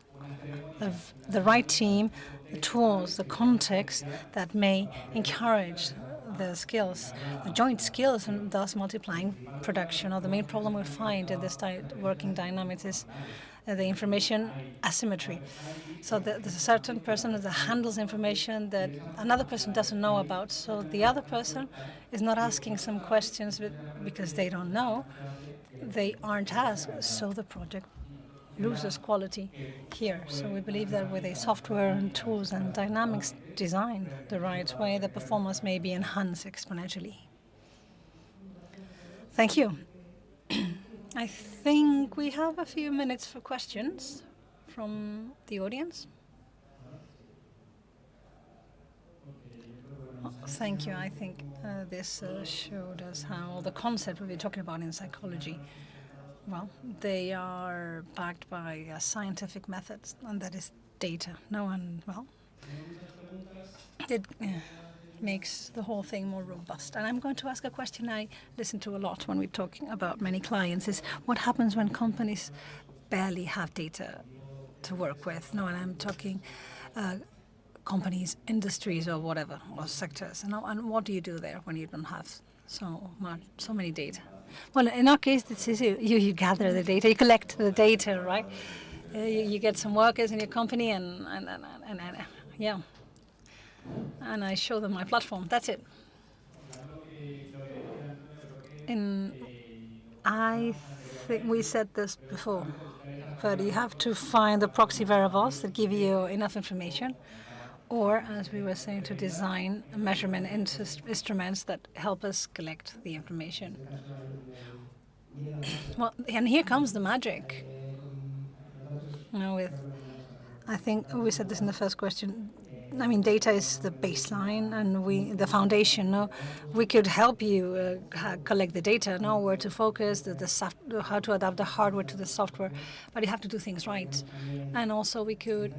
S6: the right team, the tools, the context that may encourage the skills, the joint skills, and thus multiplying production. Or the main problem we find in this working dynamics is the information asymmetry. So there's a certain person that handles information that another person doesn't know about. So the other person is not asking some questions because they don't know. They aren't asked, so the project loses quality here. So we believe that with a software and tools and dynamics designed the right way, the performance may be enhanced exponentially. Thank you. I think we have a few minutes for questions from the audience. Thank you. I think this showed us how the concept we've been talking about in psychology, well, they are backed by scientific methods, and that is data. No one, well, it makes the whole thing more robust. And I'm going to ask a question I listen to a lot when we're talking about many clients is what happens when companies barely have data to work with? No, and I'm talking companies, industries, or whatever, or sectors. And what do you do there when you don't have so many data? Well, in our case, it's easy. You gather the data, you collect the data, right? You get some workers in your company, and yeah, and I show them my platform. That's it. I think we said this before, but you have to find the proxy variables that give you enough information, or, as we were saying, to design measurement instruments that help us collect the information. Well, and here comes the magic. You know, I think we said this in the first question. I mean, data is the baseline and the foundation. No? We could help you collect the data, know where to focus, how to adapt the hardware to the software, but you have to do things right. And also we could,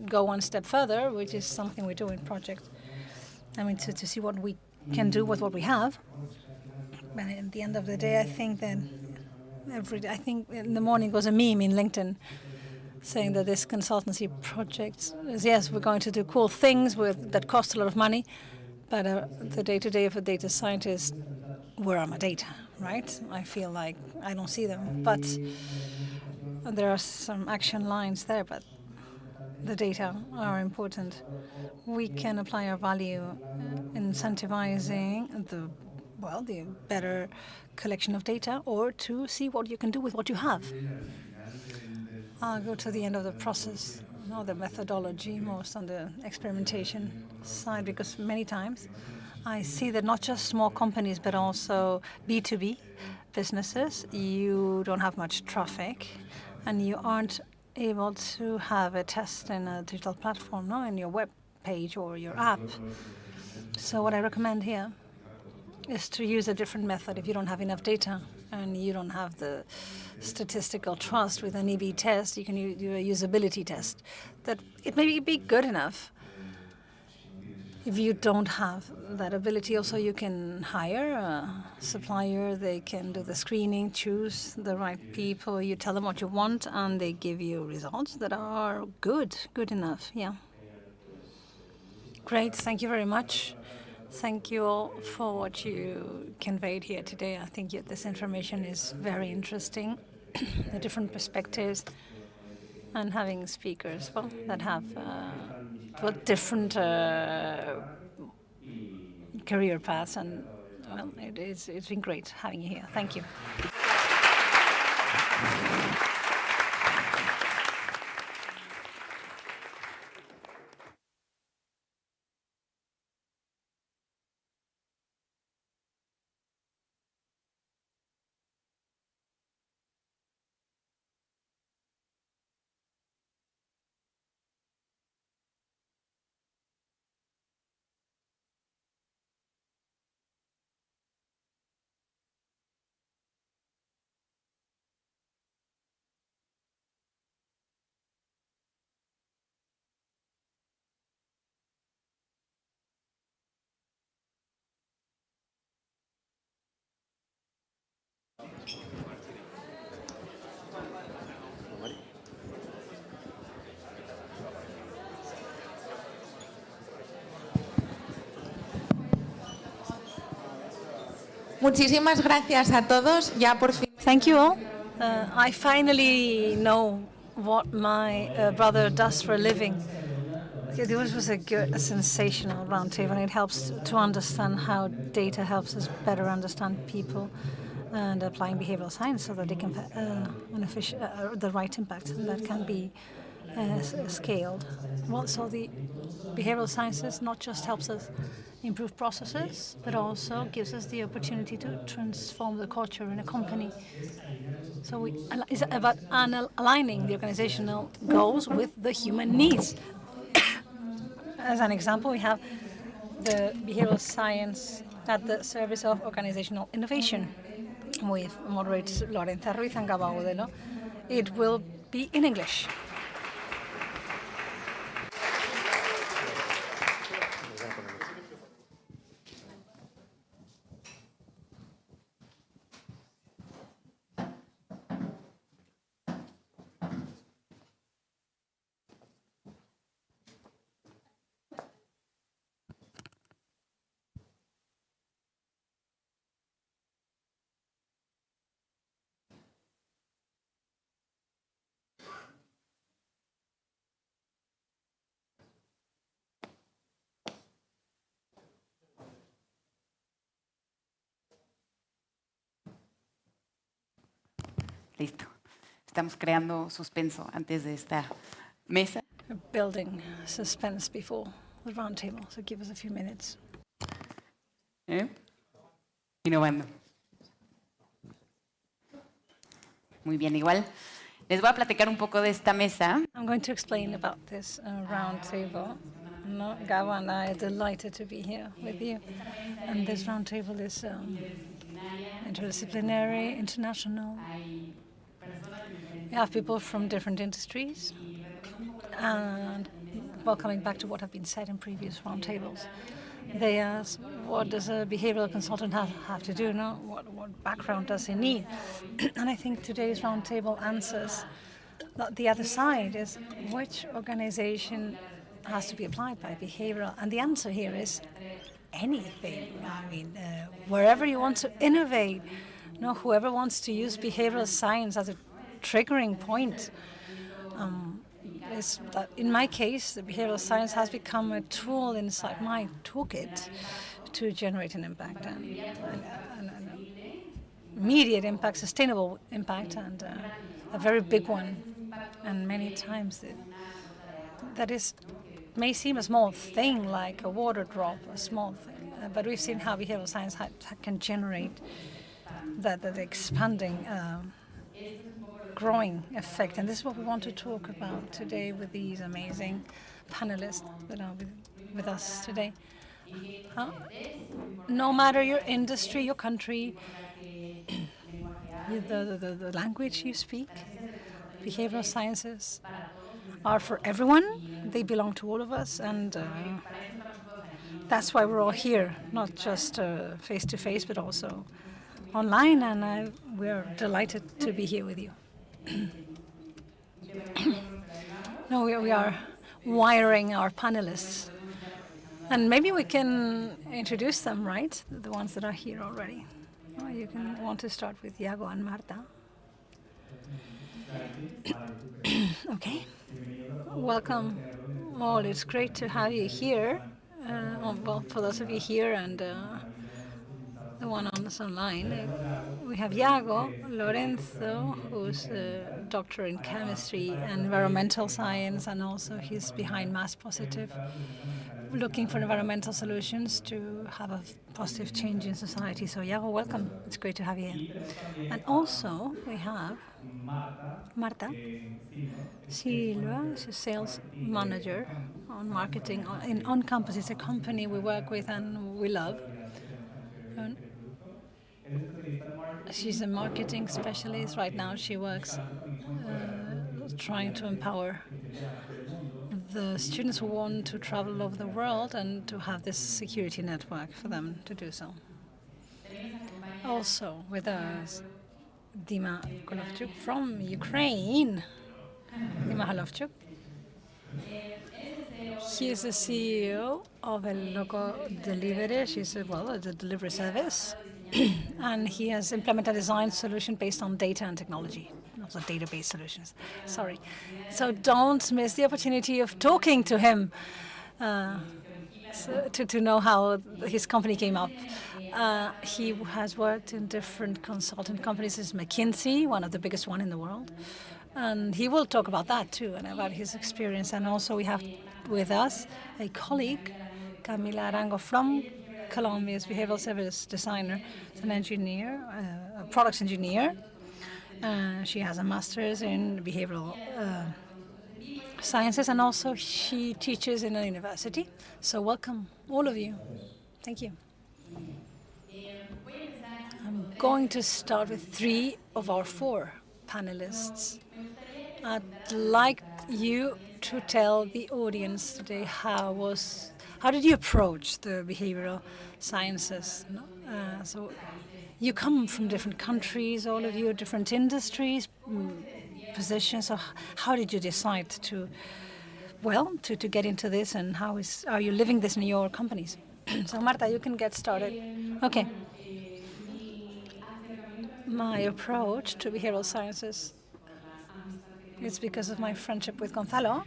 S6: go one step further, which is something we do in projects. To see what we can do with what we have. But at the end of the day, I think that I think in the morning was a meme in LinkedIn saying that this consultancy project is, yes, we're going to do cool things that cost a lot of money, but the day-to-day of a data scientist, where are my data, right? I feel like I don't see them, but there are some action lines there, but the data are important. We can apply our value incentivizing the better collection of data, or to see what you can do with what you have. I'll go to the end of the process, the methodology, most on the experimentation side, because many times I see that not just small companies, but also B2B businesses, you don't have much traffic, and you aren't able to have a test in a digital platform, in your web page or your app. So what I recommend here is to use a different method. If you don't have enough data and you don't have the statistical trust with an EB test, you can do a usability test. That it may be good enough If you don't have that ability, also you can hire a supplier. They can do the screening, choose the right people. You tell them what you want, and they give you results that are good enough. Yeah. Great. Thank you very much. Thank you all for what you conveyed here today. I think this information is very interesting, the different perspectives, and having speakers that have different career paths, and it's been great having you here. Thank you.
S2: Muchísimas gracias a todos. Ya por fin.
S6: Thank you all. I finally know what my brother does for a living. This was a sensational roundtable, and it helps to understand how data helps us better understand people and applying behavioral science so that they can the right impact that can be scaled. Well, so the behavioral sciences not just helps us improve processes, but also gives us the opportunity to transform the culture in a company. So it's about aligning the organizational goals with the human needs. As an example, we have the behavioral science at the service of organizational innovation with moderators Lorenza Ruiz and Gaba Udelo. It will be in English.
S14: Listo. Estamos creando suspenso antes de esta mesa.
S6: Building suspense before the roundtable, so give us a few minutes.
S14: Innovando. Muy bien, igual. Les voy a platicar un poco de esta mesa.
S6: I'm going to explain about this roundtable. No, Gaba and I are delighted to be here with you. And this roundtable is interdisciplinary, international. We have people from different industries. And well, coming back to what have been said in previous roundtables, they ask, what does a behavioral consultant have to do? No? What background does he need? And I think today's roundtable answers the other side is which organization has to be applied by behavioral. And the answer here is anything. I mean, wherever you want to innovate, whoever wants to use behavioral science as a triggering point, is that in my case, the behavioral science has become a tool inside my toolkit to generate an impact, and immediate impact, sustainable impact, and a very big one. And many times that may seem a small thing, like a water drop, a small thing, but we've seen how behavioral science can generate that expanding growing effect. And this is what we want to talk about today with these amazing panelists that are with us today. No matter your industry, your country, the language you speak, behavioral sciences are for everyone. They belong to all of us, and That's why we're all here, not just face to face, but also online, and we're delighted to be here with you. No, we are wiring our panelists. And maybe we can introduce them, right? The ones that are here already. Oh, you can want to start with Iago and Marta. Okay. Welcome all. It's great to have you here. Well, for those of you here and the one on us online, we have Iago Lorenzo, who's a doctor in chemistry and environmental science, and also he's behind Mass Positive, looking for environmental solutions to have a positive change in society. So Iago, welcome. It's great to have you here. And also we have Marta Silva, she's a sales manager on marketing in On Campus. It's a company we work with and we love. And she's a marketing specialist. Right now she works trying to empower the students who want to travel over the world and to have this security network for them to do so. Also with us, Dima Golovchuk from Ukraine. Dima Golovchuk. He is the CEO of El Loco Delivery. She's a delivery service. And he has implemented a design solution based on data and technology, also database solutions. Sorry. So don't miss the opportunity of talking to him to know how his company came up. He has worked in different consultant companies. It's McKinsey, one of the biggest one in the world. And he will talk about that too, and about his experience. And also we have with us a colleague, Camila Arango from Colombia's behavioral service designer, an engineer, a products engineer. She has a master's in behavioral sciences, and also she teaches in a university. So welcome, all of you. Thank you. I'm going to start with 3 of our 4 panelists. I'd like you to tell the audience today how did you approach the behavioral sciences? So you come from different countries, all of you, different industries, positions. So how did you decide to get into this, and are you living this in your companies? So Marta, you can get started. Okay. My approach to behavioral sciences is because of my friendship with Gonzalo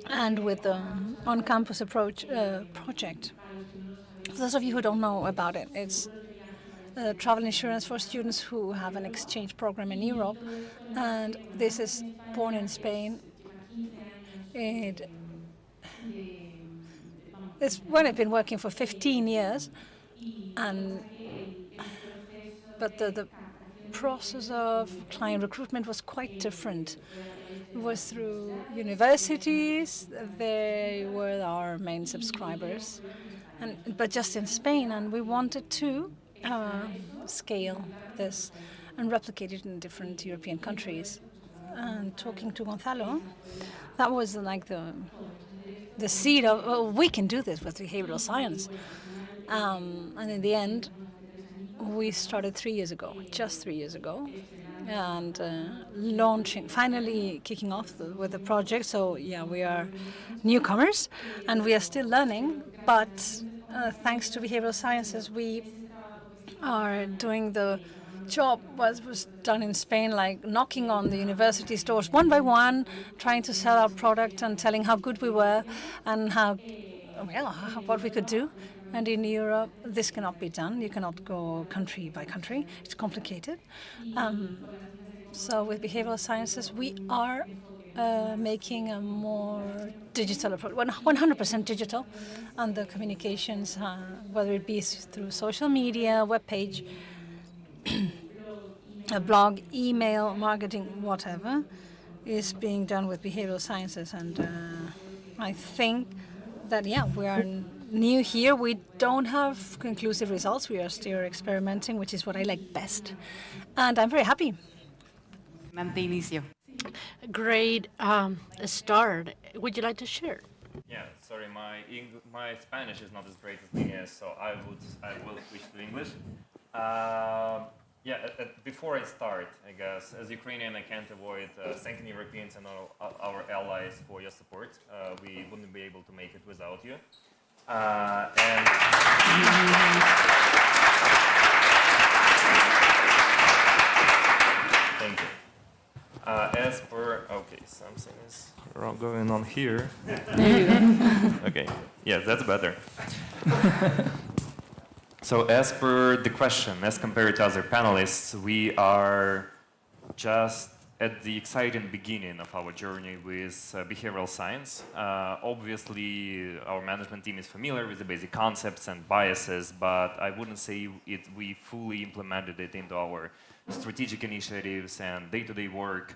S6: and with the on-campus approach project. For those of you who don't know about it, it's travel insurance for students who have an exchange program in Europe, and this is born in Spain. It's been working for 15 years, but the process of client recruitment was quite different. It was through universities. They were our main subscribers, but just in Spain, and we wanted to scale this and replicate it in different European countries. And talking to Gonzalo, that was like the seed of, we can do this with behavioral science. And in the end, we started 3 years ago, just 3 years ago, and finally kicking off with the project. So yeah, we are newcomers, and we are still learning, but thanks to behavioral sciences, we are doing the job was done in Spain, like knocking on the university's doors one by one, trying to sell our product and telling how good we were and what we could do. And in Europe, this cannot be done. You cannot go country by country. It's complicated. So with behavioral sciences, we are making a more digital approach, 100% digital, and the communications, whether it be through social media, webpage, a blog, email, marketing, whatever, is being done with behavioral sciences. And I think that, we are new here. We don't have conclusive results. We are still experimenting, which is what I like best. And I'm very happy.
S14: Inicio.
S3: Great start. Would you like to share?
S15: Yeah, sorry, my Spanish is not as great as Linnea, so I will switch to English. Before I start, I guess, as Ukrainian, I can't avoid thanking Europeans and our allies for your support. We wouldn't be able to make it without you. Thank you. Something is wrong going on here.
S5: There you go.
S15: Okay, yeah, that's better. So as per the question, as compared to other panelists, we are just at the exciting beginning of our journey with behavioral science. Obviously, our management team is familiar with the basic concepts and biases, but I wouldn't say we fully implemented it into our strategic initiatives and day-to-day work.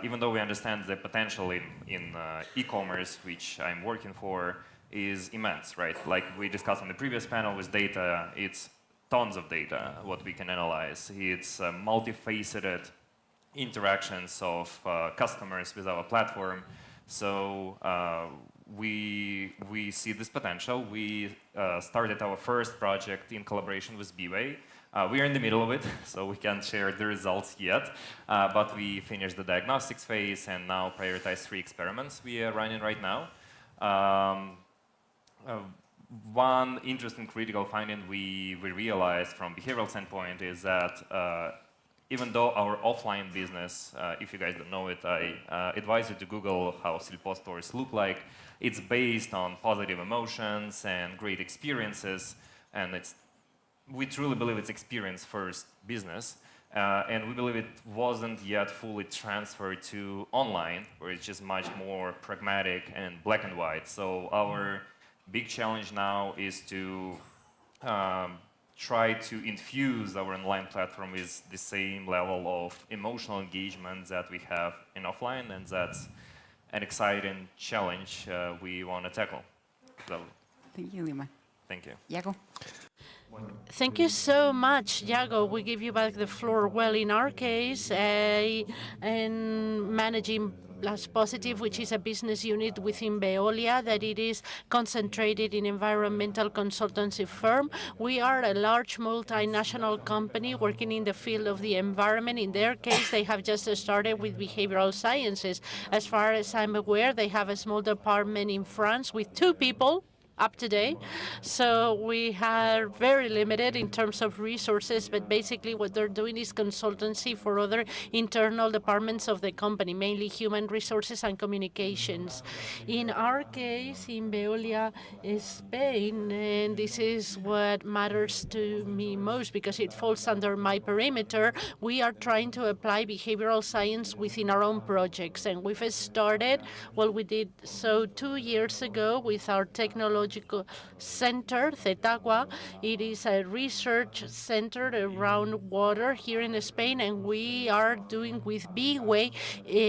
S15: Even though we understand the potential in e-commerce, which I'm working for, is immense, right? Like we discussed on the previous panel with data, it's tons of data, what we can analyze. It's multifaceted interactions of customers with our platform. So we see this potential. We started our first project in collaboration with BeWay. We are in the middle of it, so we can't share the results yet. But we finished the diagnostics phase and now prioritize 3 experiments we are running right now. One interesting critical finding we realized from behavioral standpoint is that even though our offline business, if you guys don't know it, I advise you to Google how Sylpo stores look like. It's based on positive emotions and great experiences, and we truly believe it's experience-first business. And we believe it wasn't yet fully transferred to online, where it's just much more pragmatic and black and white. So our big challenge now is to try to infuse our online platform with the same level of emotional engagement that we have in offline, and that's an exciting challenge we want to tackle. So,
S14: thank you, Lima.
S15: Thank you.
S14: Iago?
S3: Thank you so much, Iago. We give you back the floor. Well, in our case, in managing Plus Positive, which is a business unit within Veolia, that it is concentrated in environmental consultancy firm. We are a large multinational company working in the field of the environment. In their case, they have just started with behavioral sciences. As far as I'm aware, they have a small department in France with 2 people up to date. So we are very limited in terms of resources, but basically what they're doing is consultancy for other internal departments of the company, mainly human resources and communications. In our case, in Veolia, Spain, and this is what matters to me most because it falls under my perimeter, we are trying to apply behavioral science within our own projects. And we've started, well, we did so 2 years ago with our technological center, CETAGUA. It is a research center around water here in Spain, and we are doing with BeWay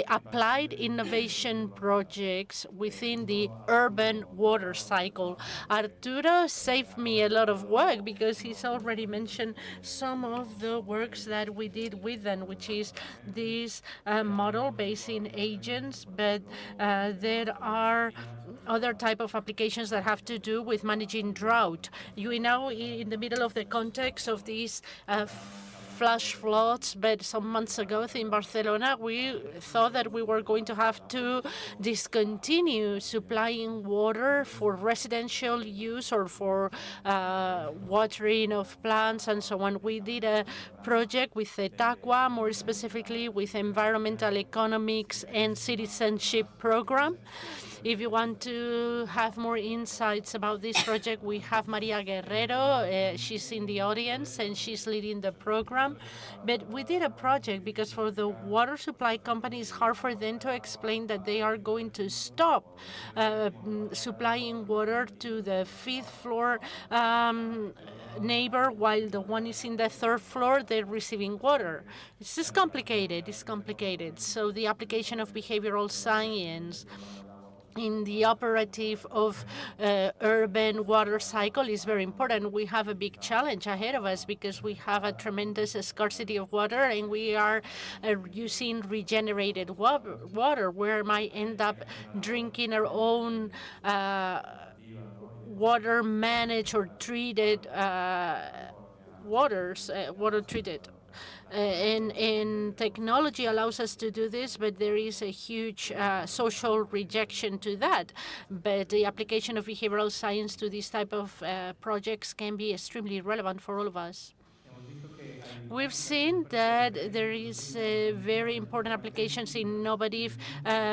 S3: applied innovation projects within the urban water cycle. Arturo saved me a lot of work because he's already mentioned some of the works that we did with them, which is this model based in agents, but there are other type of applications that have to do with managing drought. You know, in the middle of the context of these flash floods, but some months ago in Barcelona, we thought that we were going to have to discontinue supplying water for residential use or for watering of plants and so on. We did a project with CETAGUA, more specifically with Environmental Economics and Citizenship Program. If you want to have more insights about this project, we have Maria Guerrero. She's in the audience and she's leading the program. But we did a project because for the water supply company, it's hard for them to explain that they are going to stop supplying water to the 5th floor neighbor while the one is in the 3rd floor, they're receiving water. It's just complicated. It's complicated. So the application of behavioral science in the operative of urban water cycle is very important. We have a big challenge ahead of us because we have a tremendous scarcity of water, and we are using regenerated water. We might end up drinking our own water managed or treated water treated. And technology allows us to do this, but there is a huge social rejection to that. But the application of behavioral science to these type of projects can be extremely relevant for all of us. We've seen that there is very important applications in innovative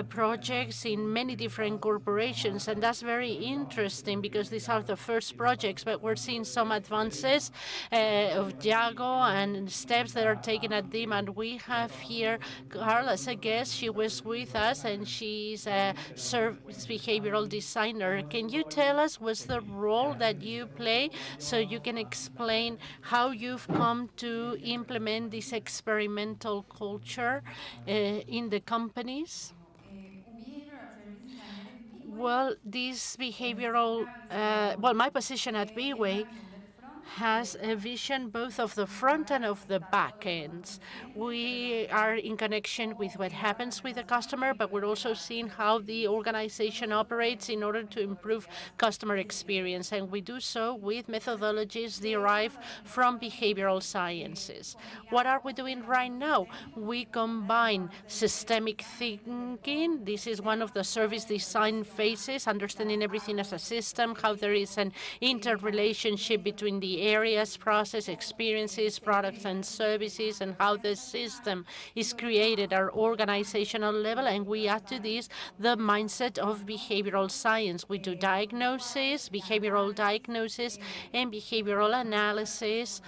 S3: projects in many different corporations, and that's very interesting because these are the first projects, but we're seeing some advances of Jago and steps that are taken at them. And we have here Carl as a guest. She was with us, and she's a service behavioral designer. Can you tell us what's the role that you play so you can explain how you've come to implement this experimental culture in the companies? Well, this behavioral, my position at BeWay has a vision both of the front and of the back ends. We are in connection with what happens with the customer, but we're also seeing how the organization operates in order to improve customer experience, and we do so with methodologies derived from behavioral sciences. What are we doing right now? We combine systemic thinking. This is one of the service design phases, understanding everything as a system, how there is an interrelationship between the areas, process, experiences, products, and services, and how the system is created at our organizational level. And we add to this the mindset of behavioral science. We do diagnosis, behavioral diagnosis, and behavioral analysis,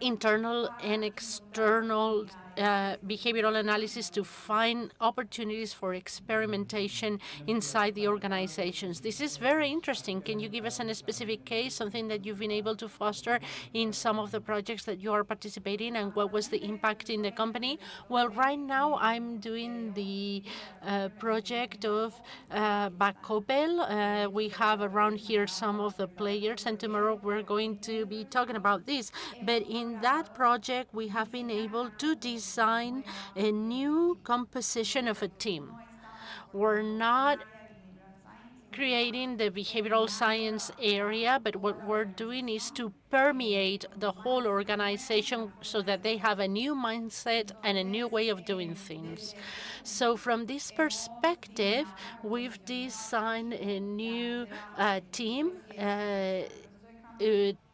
S3: internal and external behavioral analysis to find opportunities for experimentation inside the organizations. This is very interesting. Can you give us a specific case, something that you've been able to foster in some of the projects that you are participating, and what was the impact in the company? Well, right now I'm doing the project of Bacopel. We have around here some of the players, and tomorrow we're going to be talking about this. But in that project, we have been able to design a new composition of a team. We're not creating the behavioral science area, but what we're doing is to permeate the whole organization so that they have a new mindset and a new way of doing things. So from this perspective, we've designed a new team,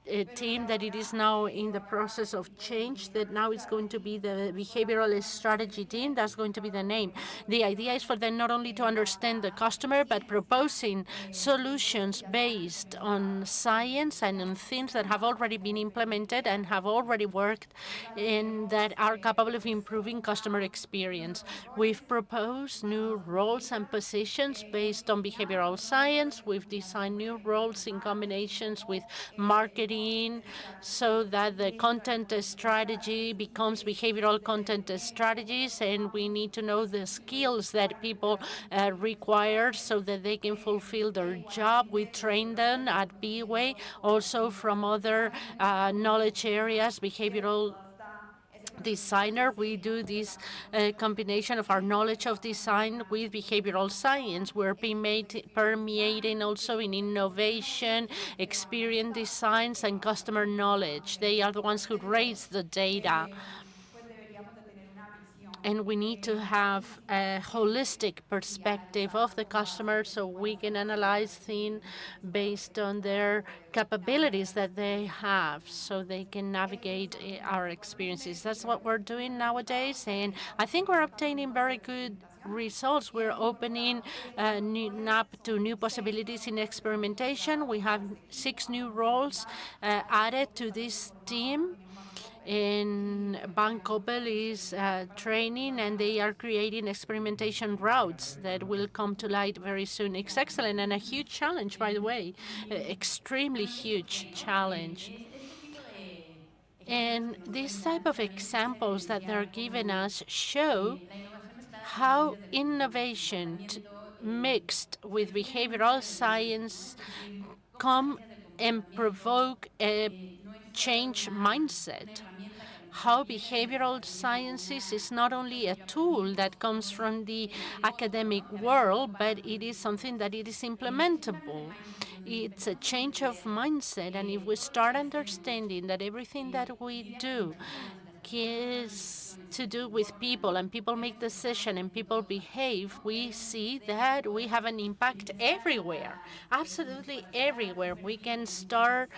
S3: a team that it is now in the process of change, that now is going to be the behavioral strategy team. That's going to be the name. The idea is for them not only to understand the customer, but proposing solutions based on science and on things that have already been implemented and have already worked and that are capable of improving customer experience. We've proposed new roles and positions based on behavioral science. We've designed new roles in combinations with marketing, so that the content strategy becomes behavioral content strategies, and we need to know the skills that people require so that they can fulfill their job. We train them at BeWay, also from other knowledge areas, behavioral designer. We do this combination of our knowledge of design with behavioral science. We're permeating also in innovation, experience designs, and customer knowledge. They are the ones who raise the data. And we need to have a holistic perspective of the customer so we can analyze things based on their capabilities that they have so they can navigate our experiences. That's what we're doing nowadays, and I think we're obtaining very good results. We're opening up to new possibilities in experimentation. We have 6 new roles added to this team. And Bacopel is training, and they are creating experimentation routes that will come to light very soon. It's excellent and a huge challenge, by the way, extremely huge challenge. And these type of examples that they're giving us show how innovation mixed with behavioral science come and provoke a change mindset. How behavioral sciences is not only a tool that comes from the academic world, but it is something that it is implementable. It's a change of mindset, and if we start understanding that everything that we do is to do with people, and people make decisions and people behave, we see that we have an impact everywhere, absolutely everywhere. We can start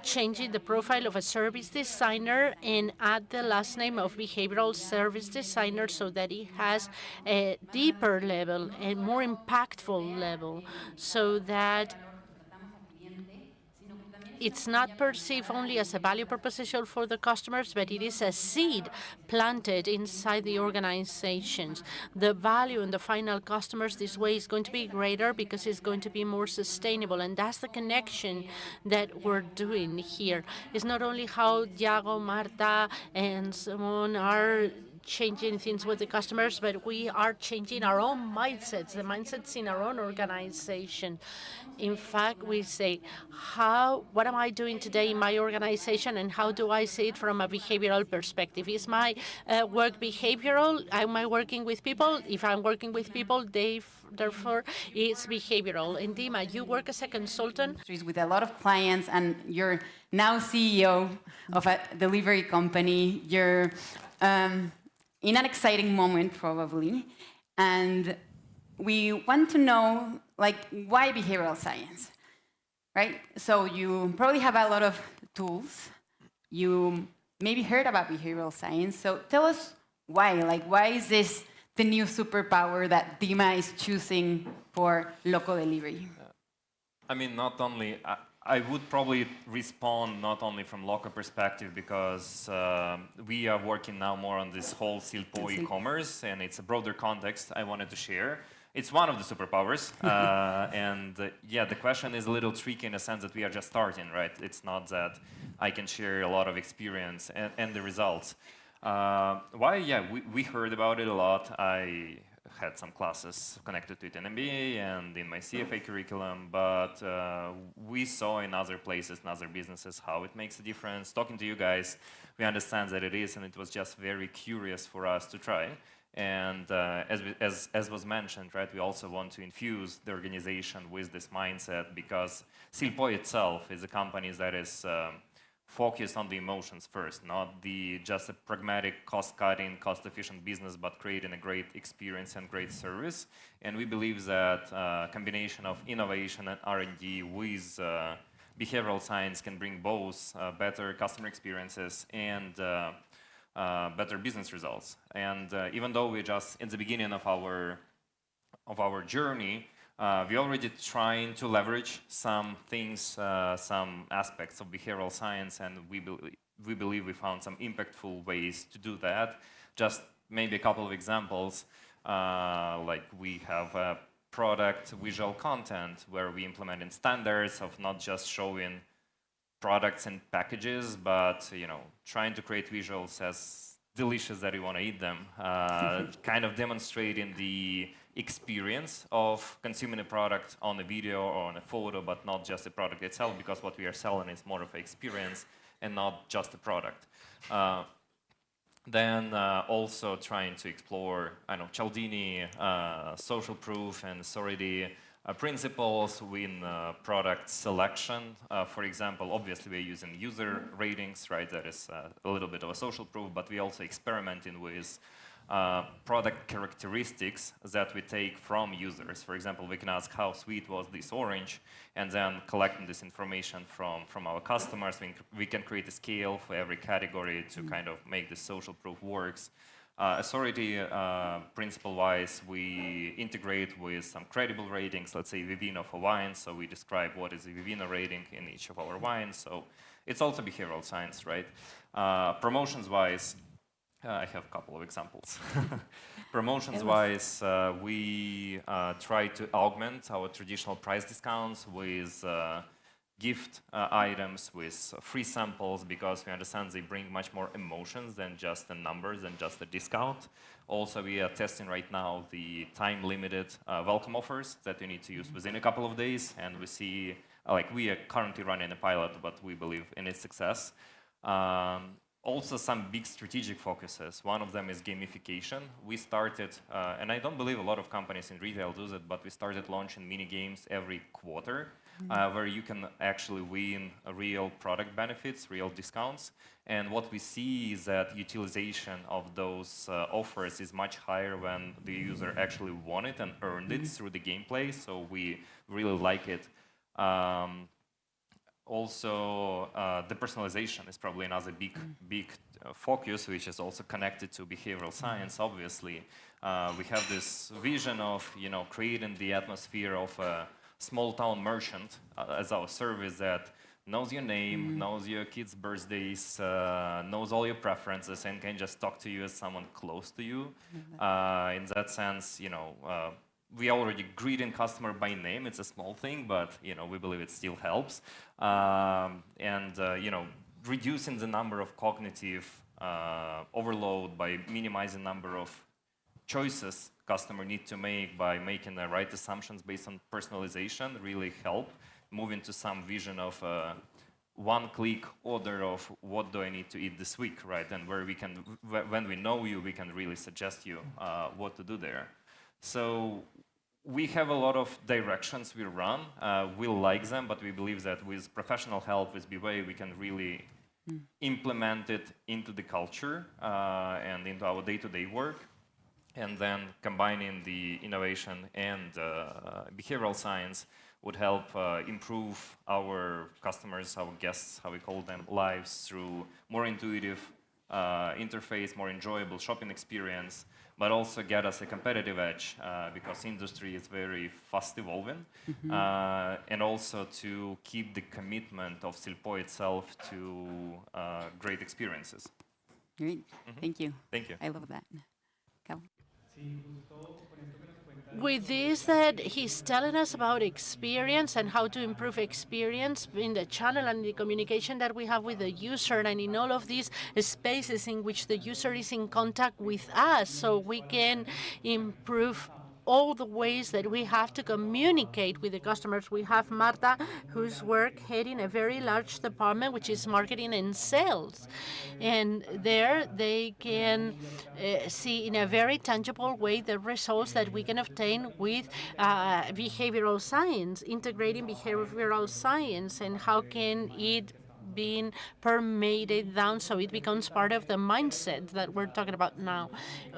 S3: changing the profile of a service designer and add the last name of behavioral service designer so that it has a deeper level, a more impactful level, so that it's not perceived only as a value proposition for the customers, but it is a seed planted inside the organizations. The value in the final customers this way is going to be greater because it's going to be more sustainable. And that's the connection that we're doing here. It's not only how Diego, Marta, and Simon are changing things with the customers, but we are changing our own mindsets, the mindsets in our own organization. In fact, we say, what am I doing today in my organization, and how do I see it from a behavioral perspective? Is my work behavioral? Am I working with people? If I'm working with people, therefore, it's behavioral. And Dima, you work as a consultant
S14: with a lot of clients, and you're now CEO of a delivery company. You're in an exciting moment, probably, and we want to know, why behavioral science, right? So you probably have a lot of tools. You maybe heard about behavioral science. So tell us why. Why is this the new superpower that Dima is choosing for local delivery?
S15: I mean, not only... I would probably respond not only from local perspective, because we are working now more on this whole Silpo e-commerce, and it's a broader context I wanted to share. It's one of the superpowers, yeah, the question is a little tricky in the sense that we are just starting, right? It's not that I can share a lot of experience and the results. Why? Yeah, we heard about it a lot. I had some classes connected to it in MBA and in my CFA curriculum, but we saw in other places, in other businesses, how it makes a difference. Talking to you guys, we understand that it is, and it was just very curious for us to try. And as was mentioned, right, we also want to infuse the organization with this mindset, because Silpo itself is a company that is focused on the emotions first, not just a pragmatic, cost-cutting, cost-efficient business, but creating a great experience and great service. And we believe that combination of innovation and R&D with behavioral science can bring both better customer experiences and better business results. And even though we're just in the beginning of our journey, we're already trying to leverage some things, some aspects of behavioral science, and we believe we found some impactful ways to do that. Just maybe a couple of examples, like we have a product visual content where we implemented standards of not just showing products and packages, but trying to create visuals as delicious that you want to eat them, kind of demonstrating the experience of consuming a product on a video or on a photo, but not just the product itself, because what we are selling is more of an experience and not just a product. Then also trying to explore, Cialdini, social proof and authority principles in product selection. For example, obviously we're using user ratings, right? That is a little bit of a social proof, but we're also experimenting with product characteristics that we take from users. For example, we can ask how sweet was this orange, and then collecting this information from our customers, we can create a scale for every category to kind of make the social proof works. Authority principle-wise, we integrate with some credible ratings, let's say Vivino for wines, so we describe what is the Vivino rating in each of our wines, so it's also behavioral science, right? Promotions-wise, I have a couple of examples. Promotions-wise, we try to augment our traditional price discounts with gift items, with free samples, because we understand they bring much more emotions than just the numbers and just the discount. Also, we are testing right now the time-limited welcome offers that you need to use within a couple of days, and we see, we are currently running a pilot, but we believe in its success. Also, some big strategic focuses. One of them is gamification. We started, and I don't believe a lot of companies in retail do it, but we started launching mini games every quarter, where you can actually win real product benefits, real discounts. And what we see is that utilization of those offers is much higher when the user actually won it and earned it through the gameplay. So we really like it. Also, the personalization is probably another big focus, which is also connected to behavioral science. Obviously, we have this vision of creating the atmosphere of a small-town merchant as our service that knows your name, knows your kids' birthdays, knows all your preferences, and can just talk to you as someone close to you. In that sense, we already greeting customer by name. It's a small thing, but we believe it still helps. Reducing the number of cognitive overload by minimizing number of choices customer need to make by making the right assumptions based on personalization really help. Moving to some vision of one-click order of what do I need to eat this week, right? And where we can, when we know you, we can really suggest you what to do there. So we have a lot of directions we run. We like them, but we believe that with professional help, with BeWay, we can really implement it into the culture and into our day-to-day work. And then combining the innovation and behavioral science would help improve our customers, our guests, how we call them, lives through more intuitive interface, more enjoyable shopping experience, but also get us a competitive edge because industry is very fast evolving, and also to keep the commitment of Silpo itself to great experiences.
S14: Great, thank you.
S15: Thank you.
S14: I love that. Cal?
S3: With this, that he's telling us about experience and how to improve experience in the channel and the communication that we have with the user, and in all of these spaces in which the user is in contact with us, so we can improve all the ways that we have to communicate with the customers. We have Marta, whose work heading a very large department, which is marketing and sales. And there they can see in a very tangible way the results that we can obtain with behavioral science, integrating behavioral science, and how can it being permeated down so it becomes part of the mindset that we're talking about now.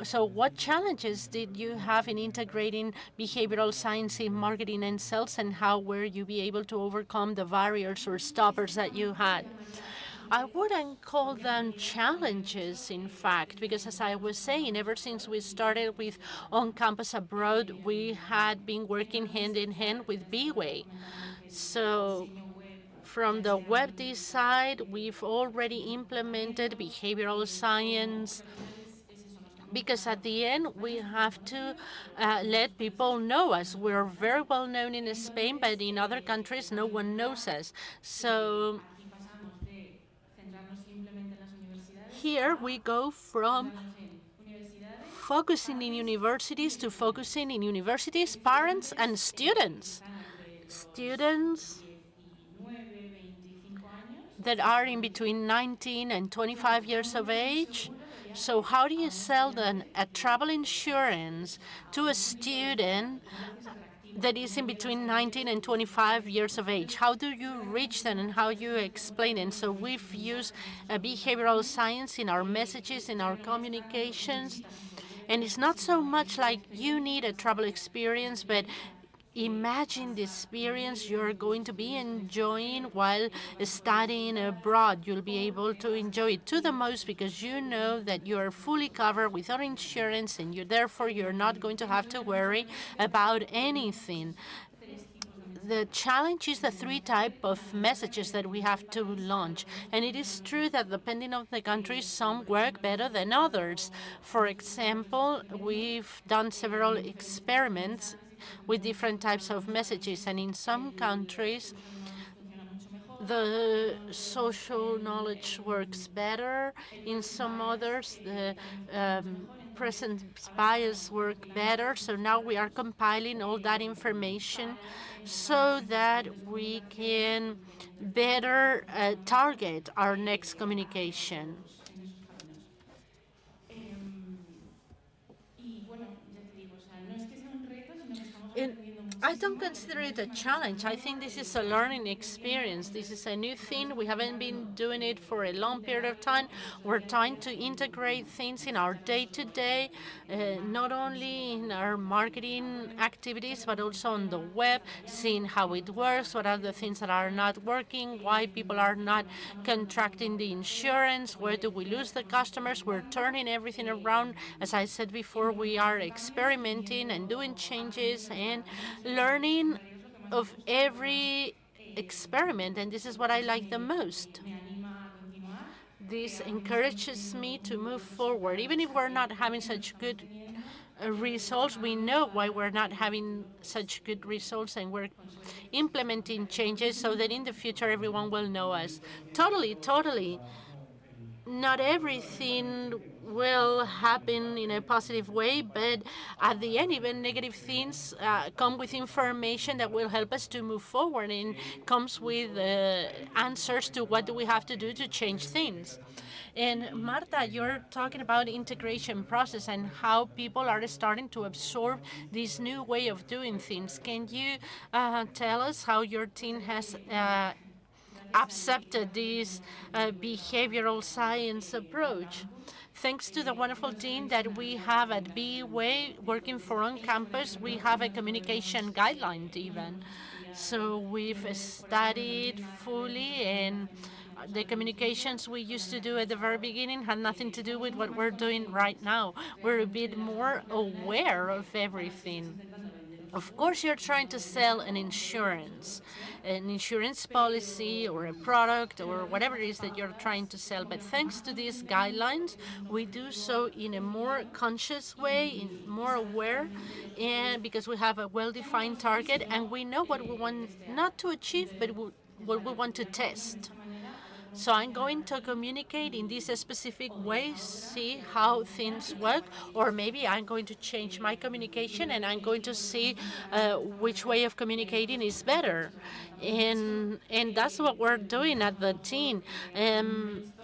S3: So what challenges did you have in integrating behavioral science in marketing and sales, and how were you be able to overcome the barriers or stoppers that you had? I wouldn't call them challenges, in fact, because as I was saying, ever since we started with On Campus Abroad, we had been working hand in hand with BeWay. So from the web side, we've already implemented behavioral science, because at the end we have to let people know us. We're very well known in Spain, but in other countries no one knows us. So here we go from focusing in universities to focusing in universities, parents, and students. Students that are in between 19 and 25 years of age. So how do you sell then a travel insurance to a student that is in between 19 and 25 years of age? How do you reach them and how you explain it? So we've used behavioral science in our messages, in our communications. And it's not so much like you need a travel experience, but imagine the experience you're going to be enjoying while studying abroad. You'll be able to enjoy it to the most because you know that you're fully covered with our insurance, and therefore you're not going to have to worry about anything. The challenge is the three types of messages that we have to launch. And it is true that depending on the country, some work better than others. For example, we've done several experiments with different types of messages, and in some countries the social knowledge works better. In some others, the present bias work better. So now we are compiling all that information so that we can better target our next communication. I don't consider it a challenge. I think this is a learning experience. This is a new thing. We haven't been doing it for a long period of time. We're trying to integrate things in our day-to-day, not only in our marketing activities, but also on the web, seeing how it works, what are the things that are not working, why people are not contracting the insurance, where do we lose the customers. We're turning everything around. As I said before, we are experimenting and doing changes and learning of every experiment, and this is what I like the most. This encourages me to move forward. Even if we're not having such good results, we know why we're not having such good results, and we're implementing changes so that in the future everyone will know us. Totally. Not everything will happen in a positive way, but at the end, even negative things come with information that will help us to move forward and comes with answers to what do we have to do to change things. And Marta, you're talking about integration process and how people are starting to absorb this new way of doing things. Can you tell us how your team has accepted this behavioral science approach? Thanks to the wonderful team that we have at BeWay working for on campus, we have a communication guideline even. So we've studied fully, and the communications we used to do at the very beginning had nothing to do with what we're doing right now. We're a bit more aware of everything. Of course, you're trying to sell an insurance policy or a product or whatever it is that you're trying to sell. But thanks to these guidelines, we do so in a more conscious way, more aware, and because we have a well-defined target and we know what we want not to achieve, but what we want to test. So I'm going to communicate in this specific way, see how things work, or maybe I'm going to change my communication and I'm going to see which way of communicating is better. And that's what we're doing at the team.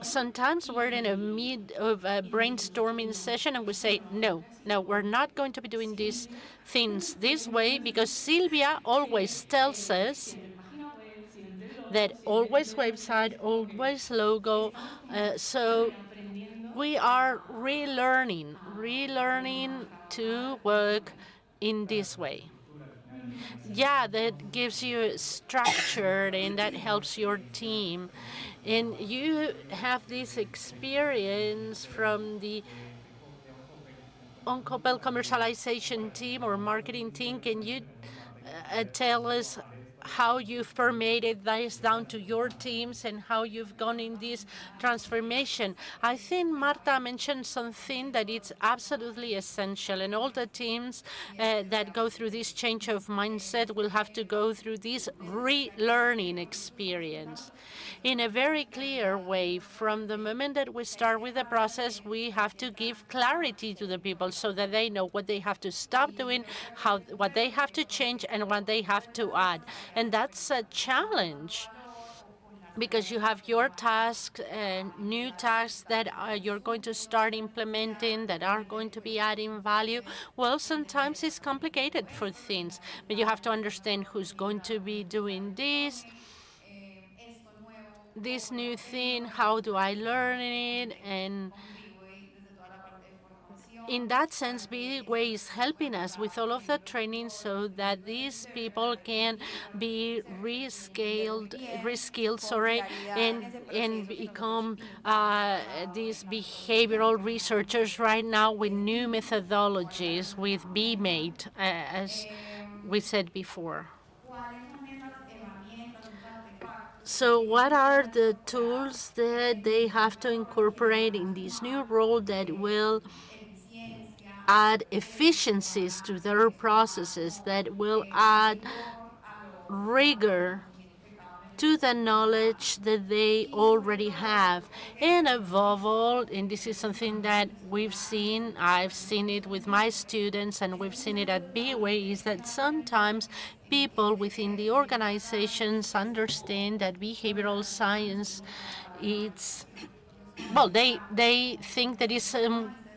S3: Sometimes we're in a mid of a brainstorming session and we say, no, we're not going to be doing these things this way, because Silvia always tells us that always website, always logo. So we are relearning to work in this way. Yeah, that gives you structure and that helps your team. And you have this experience from the on-compel commercialization team or marketing team. Can you tell us how you've permeated this down to your teams and how you've gone in this transformation? I think Marta mentioned something that it's absolutely essential, and all the teams that go through this change of mindset will have to go through this relearning experience in a very clear way. From the moment that we start with the process, we have to give clarity to the people so that they know what they have to stop doing, what they have to change, and what they have to add. And that's a challenge, because you have your tasks and new tasks that you're going to start implementing that are going to be adding value. Well, sometimes it's complicated for things, but you have to understand who's going to be doing this new thing, how do I learn it, and in that sense, BeWay is helping us with all of the training so that these people can be reskilled, and become these behavioral researchers right now with new methodologies, with BeMate, as we said before. So what are the tools that they have to incorporate in this new role that will add efficiencies to their processes, that will add rigor to the knowledge that they already have. And above all, and this is something that we've seen, I've seen it with my students and we've seen it at BeWay, is that sometimes people within the organizations understand that behavioral science, it's, well, they think that it's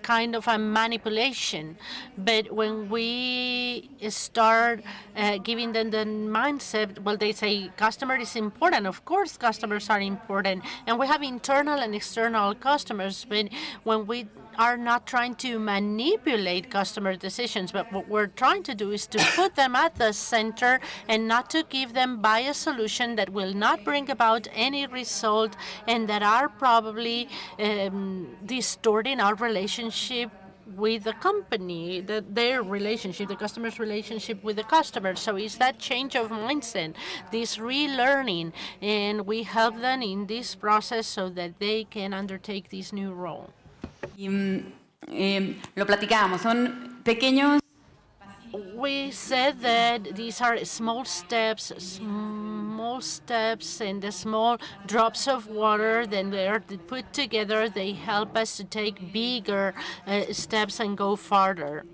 S3: kind of a manipulation. But when we start giving them the mindset, well, they say customer is important. Of course, customers are important. And we have internal and external customers. But when we are not trying to manipulate customer decisions, but what we're trying to do is to put them at the center and not to give them biased solution that will not bring about any result and that are probably distorting our relationship with the company, their relationship, the customer's relationship with the customer. So it's that change of mindset, this relearning, and we help them in this process so that they can undertake this new role.
S14: Lo platicábamos, son pequeños.
S3: We said that these are small steps and the small drops of water, then they are put together, they help us to take bigger steps and go farther.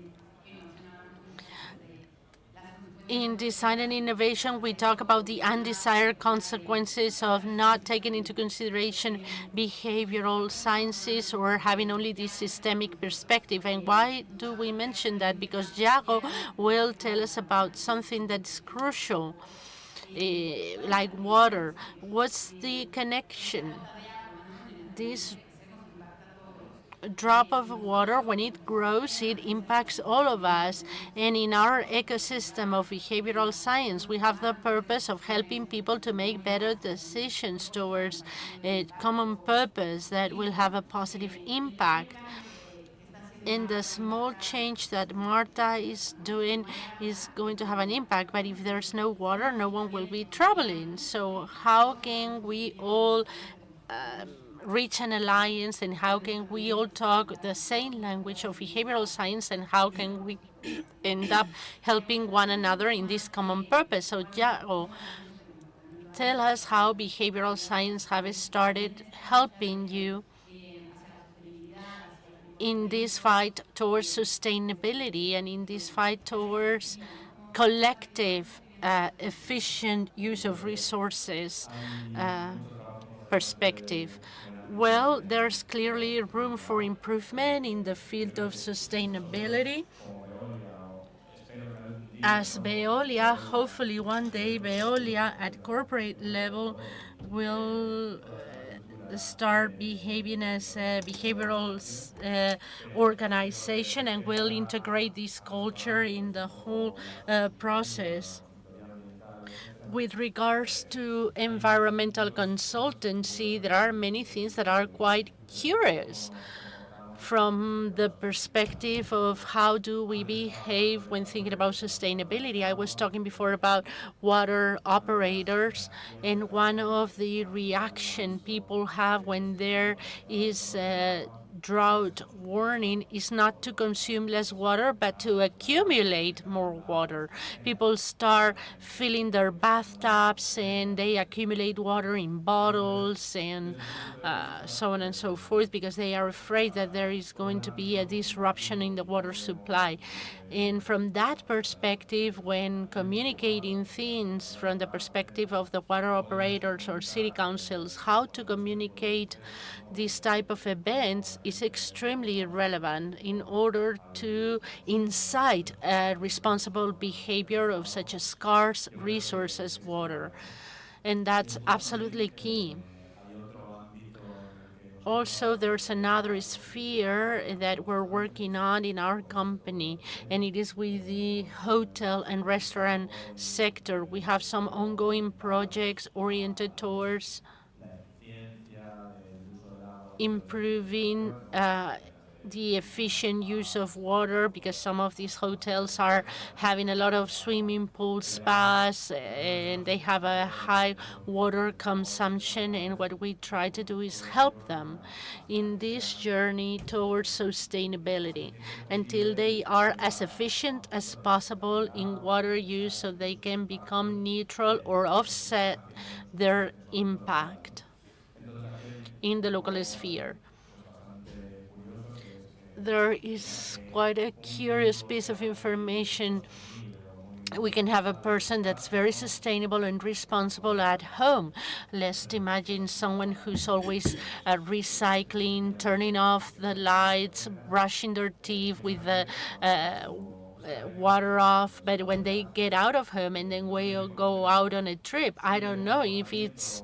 S3: In design and innovation, we talk about the undesired consequences of not taking into consideration behavioral sciences or having only this systemic perspective. And why do we mention that? Because Jago will tell us about something that's crucial, like water. What's the connection? This drop of water, when it grows, it impacts all of us. And in our ecosystem of behavioral science, we have the purpose of helping people to make better decisions towards a common purpose that will have a positive impact. And the small change that Marta is doing is going to have an impact, but if there's no water, no one will be traveling. So how can we all reach an alliance, and how can we all talk the same language of behavioral science, and how can we end up helping one another in this common purpose? So Jago, tell us how behavioral science have started helping you in this fight towards sustainability and in this fight towards collective, efficient use of resources perspective. Well, there's clearly room for improvement in the field of sustainability. As Veolia, hopefully one day Veolia at corporate level will start behaving as a behavioral organization and will integrate this culture in the whole process. With regards to environmental consultancy, there are many things that are quite curious from the perspective of how do we behave when thinking about sustainability. I was talking before about water operators, and one of the reaction people have when there is a drought warning is not to consume less water, but to accumulate more water. People start filling their bathtubs and they accumulate water in bottles and so on and so forth, because they are afraid that there is going to be a disruption in the water supply. And from that perspective, when communicating things from the perspective of the water operators or city councils, how to communicate this type of events is extremely relevant in order to incite a responsible behavior of such a scarce resource as water. And that's absolutely key. Also, there's another sphere that we're working on in our company, and it is with the hotel and restaurant sector. We have some ongoing projects oriented towards improving the efficient use of water, because some of these hotels are having a lot of swimming pools, spas, and they have a high water consumption. And what we try to do is help them in this journey towards sustainability until they are as efficient as possible in water use so they can become neutral or offset their impact in the local sphere. There is quite a curious piece of information. We can have a person that's very sustainable and responsible at home. Let's imagine someone who's always recycling, turning off the lights, brushing their teeth with the water off. But when they get out of home and then we go out on a trip, I don't know if it's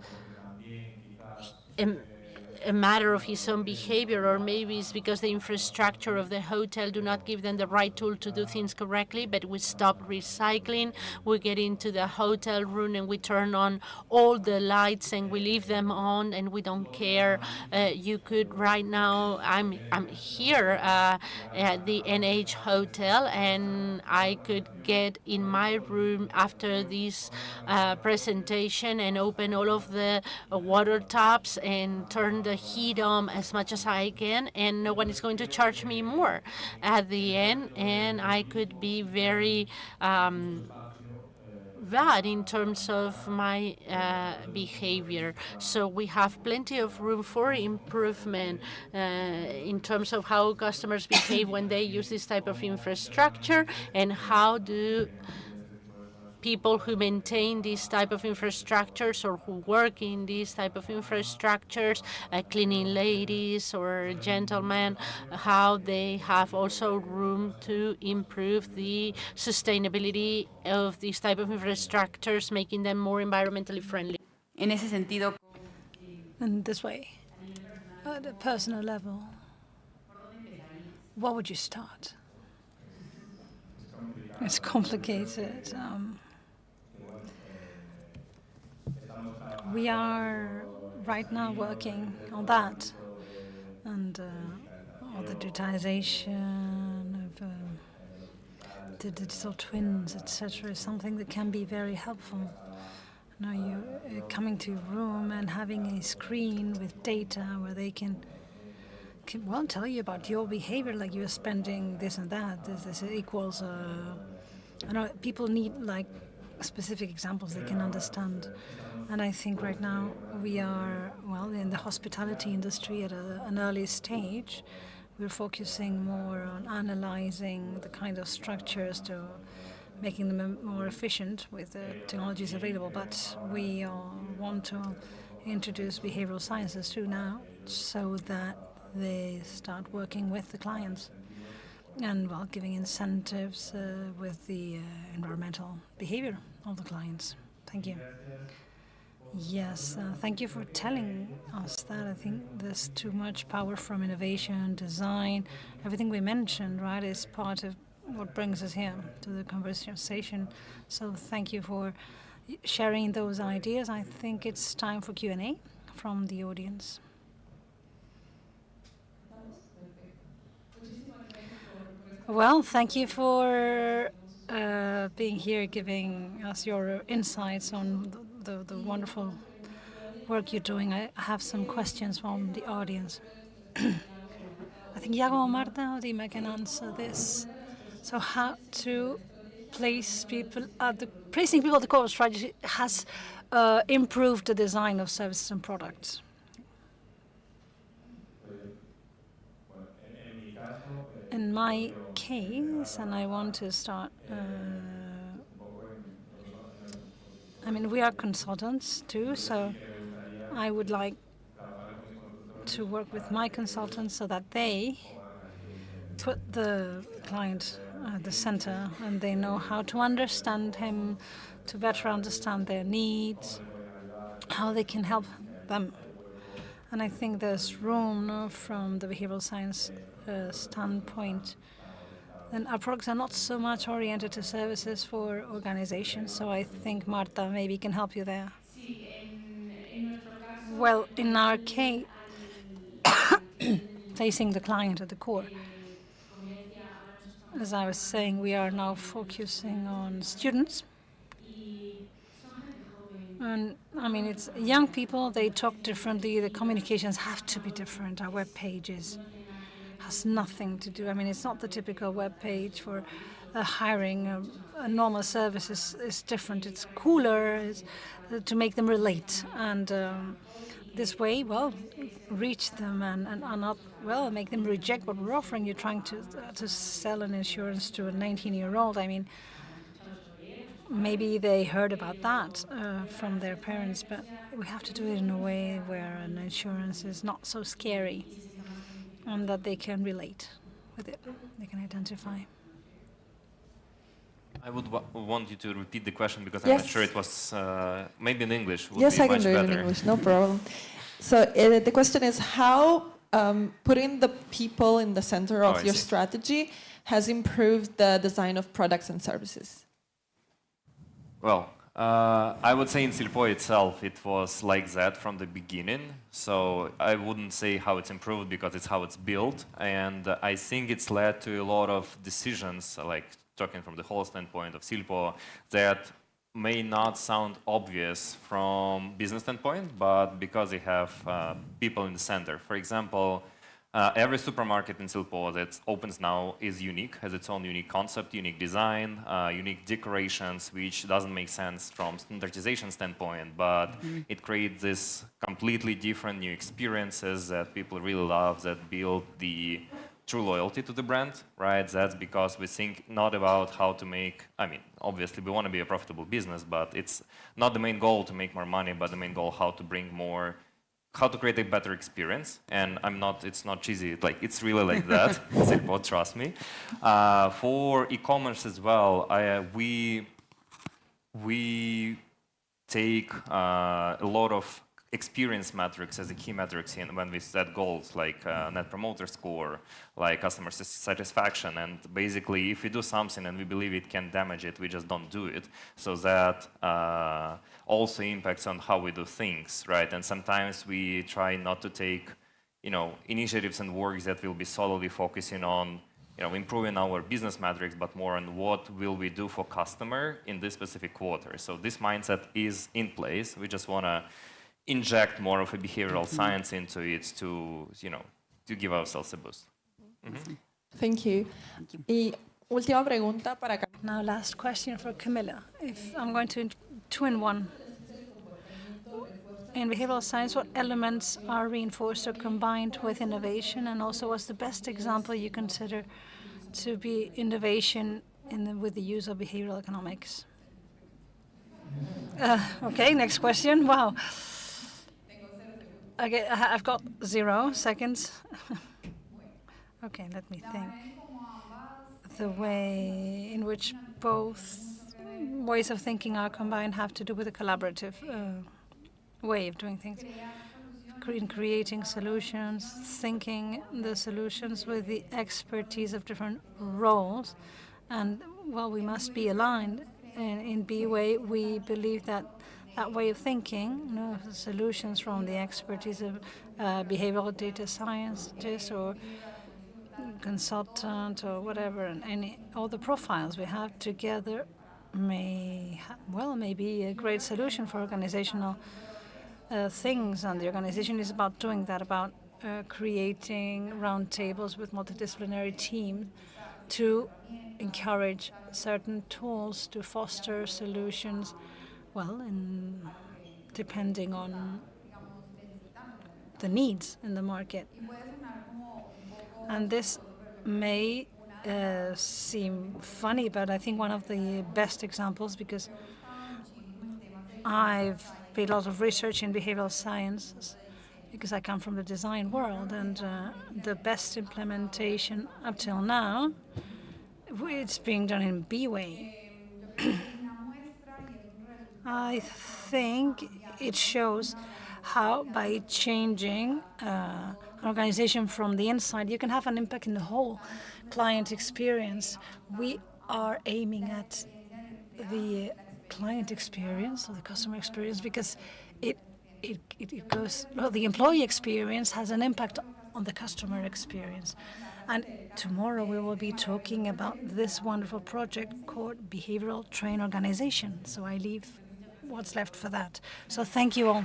S3: a matter of his own behavior, or maybe it's because the infrastructure of the hotel do not give them the right tool to do things correctly. But we stop recycling, we get into the hotel room and we turn on all the lights and we leave them on and we don't care. You could right now, I'm here at the NH Hotel, and I could get in my room after this presentation and open all of the water taps and turn the heat on as much as I can, and no one is going to charge me more at the end, and I could be very bad in terms of my behavior. So we have plenty of room for improvement in terms of how customers behave when they use this type of infrastructure, and how do people who maintain these type of infrastructures or who work in these type of infrastructures, cleaning ladies or gentlemen, how they have also room to improve the sustainability of these type of infrastructures, making them more environmentally friendly.
S14: En ese sentido,
S6: In this way, at a personal level, what would you start? It's complicated. We are right now working on that, and all the digitization of the digital twins, etc., is something that can be very helpful. Now you coming to a room and having a screen with data where they can well tell you about your behavior, like you're spending this and that. This equals. I know people need like specific examples they can understand. And I think right now we are, well, in the hospitality industry at an early stage. We're focusing more on analyzing the kind of structures to making them more efficient with the technologies available. But we want to introduce behavioral sciences too now, so that they start working with the clients and, well, giving incentives with the environmental behavior of the clients. Thank you. Yes, thank you for telling us that. I think there's too much power from innovation, design. Everything we mentioned, right, is part of what brings us here to the conversation. So thank you for sharing those ideas. I think it's time for Q&A from the audience. Well, thank you for being here, giving us your insights on the wonderful work you're doing. I have some questions from the audience. I think Iago or Marta or Dima can answer this. So how to placing people at the core of strategy has improved the design of services and products. In my case, and I want to start, I mean, we are consultants too, so I would like to work with my consultants so that they put the client at the center and they know how to understand him, to better understand their needs, how they can help them. And I think there's room from the behavioral science standpoint. And our products are not so much oriented to services for organizations, so I think Marta maybe can help you there. Well, in our case, placing the client at the core. As I was saying, we are now focusing on students. And I mean, it's young people, they talk differently, the communications have to be different. Our web pages has nothing to do, I mean, it's not the typical web page for hiring. A normal service is different, it's cooler, it's, to make them relate. And this way, well, reach them and not, well, make them reject what we're offering. You're trying to sell an insurance to a 19-year-old. I mean, maybe they heard about that from their parents, but we have to do it in a way where an insurance is not so scary and that they can relate with it, they can identify.
S15: I would want you to repeat the question because
S7: Yes.
S15: I'm not sure it was, maybe in English would
S7: Yes,
S15: be
S7: I can
S15: much
S7: do it
S15: better.
S7: in English, no problem. So the question is how putting the people in the center of
S15: I
S7: your
S15: see.
S7: strategy has improved the design of products and services.
S15: Well, I would say in Silpo itself, it was like that from the beginning. So I wouldn't say how it's improved because it's how it's built. And I think it's led to a lot of decisions, like talking from the whole standpoint of Silpo, that may not sound obvious from business standpoint, but because they have people in the center. For example, every supermarket in Silpo that opens now is unique, has its own unique concept, unique design, unique decorations, which doesn't make sense from standardization standpoint, but it creates this completely different new experiences that people really love, that build the true loyalty to the brand, right? That's because we think not about how to make, I mean, obviously we want to be a profitable business, but it's not the main goal to make more money, but the main goal how to bring more, how to create a better experience. And it's not cheesy, like it's really like that, Silpo, trust me. For e-commerce as well, we take a lot of experience metrics as a key metrics when we set goals, like net promoter score, like customer satisfaction. And basically, if we do something and we believe it can damage it, we just don't do it. So that also impacts on how we do things, right? And sometimes we try not to take, initiatives and works that will be solely focusing on, improving our business metrics, but more on what will we do for customer in this specific quarter. So this mindset is in place. We just want to inject more of a behavioral science into it to give ourselves a boost.
S7: Thank you. Y última pregunta para
S6: Now, last question for Camilla. If I'm going to two in one. In behavioral science, what elements are reinforced or combined with innovation? And also, what's the best example you consider to be innovation with the use of behavioral economics? Okay, next question. Wow. Okay, I've got 0 seconds. Okay, let me think. The way in which both ways of thinking are combined have to do with a collaborative way of doing things. In creating solutions, thinking the solutions with the expertise of different roles. And, well, we must be aligned. In BeWay, we believe that way of thinking, solutions from the expertise of behavioral data scientists or consultant or whatever, and all the profiles we have together may be a great solution for organizational things. And the organization is about doing that, about creating roundtables with multidisciplinary teams to encourage certain tools to foster solutions, depending on the needs in the market. And this may seem funny, but I think one of the best examples, because I've made a lot of research in behavioral sciences, because I come from the design world, and the best implementation up till now, it's being done in BeWay. I think it shows how by changing an organization from the inside, you can have an impact in the whole client experience. We are aiming at the client experience or the customer experience because it goes, well, the employee experience has an impact on the customer experience. And tomorrow we will be talking about this wonderful project called Behavioral Train Organization. So I leave what's left for that. So thank you all.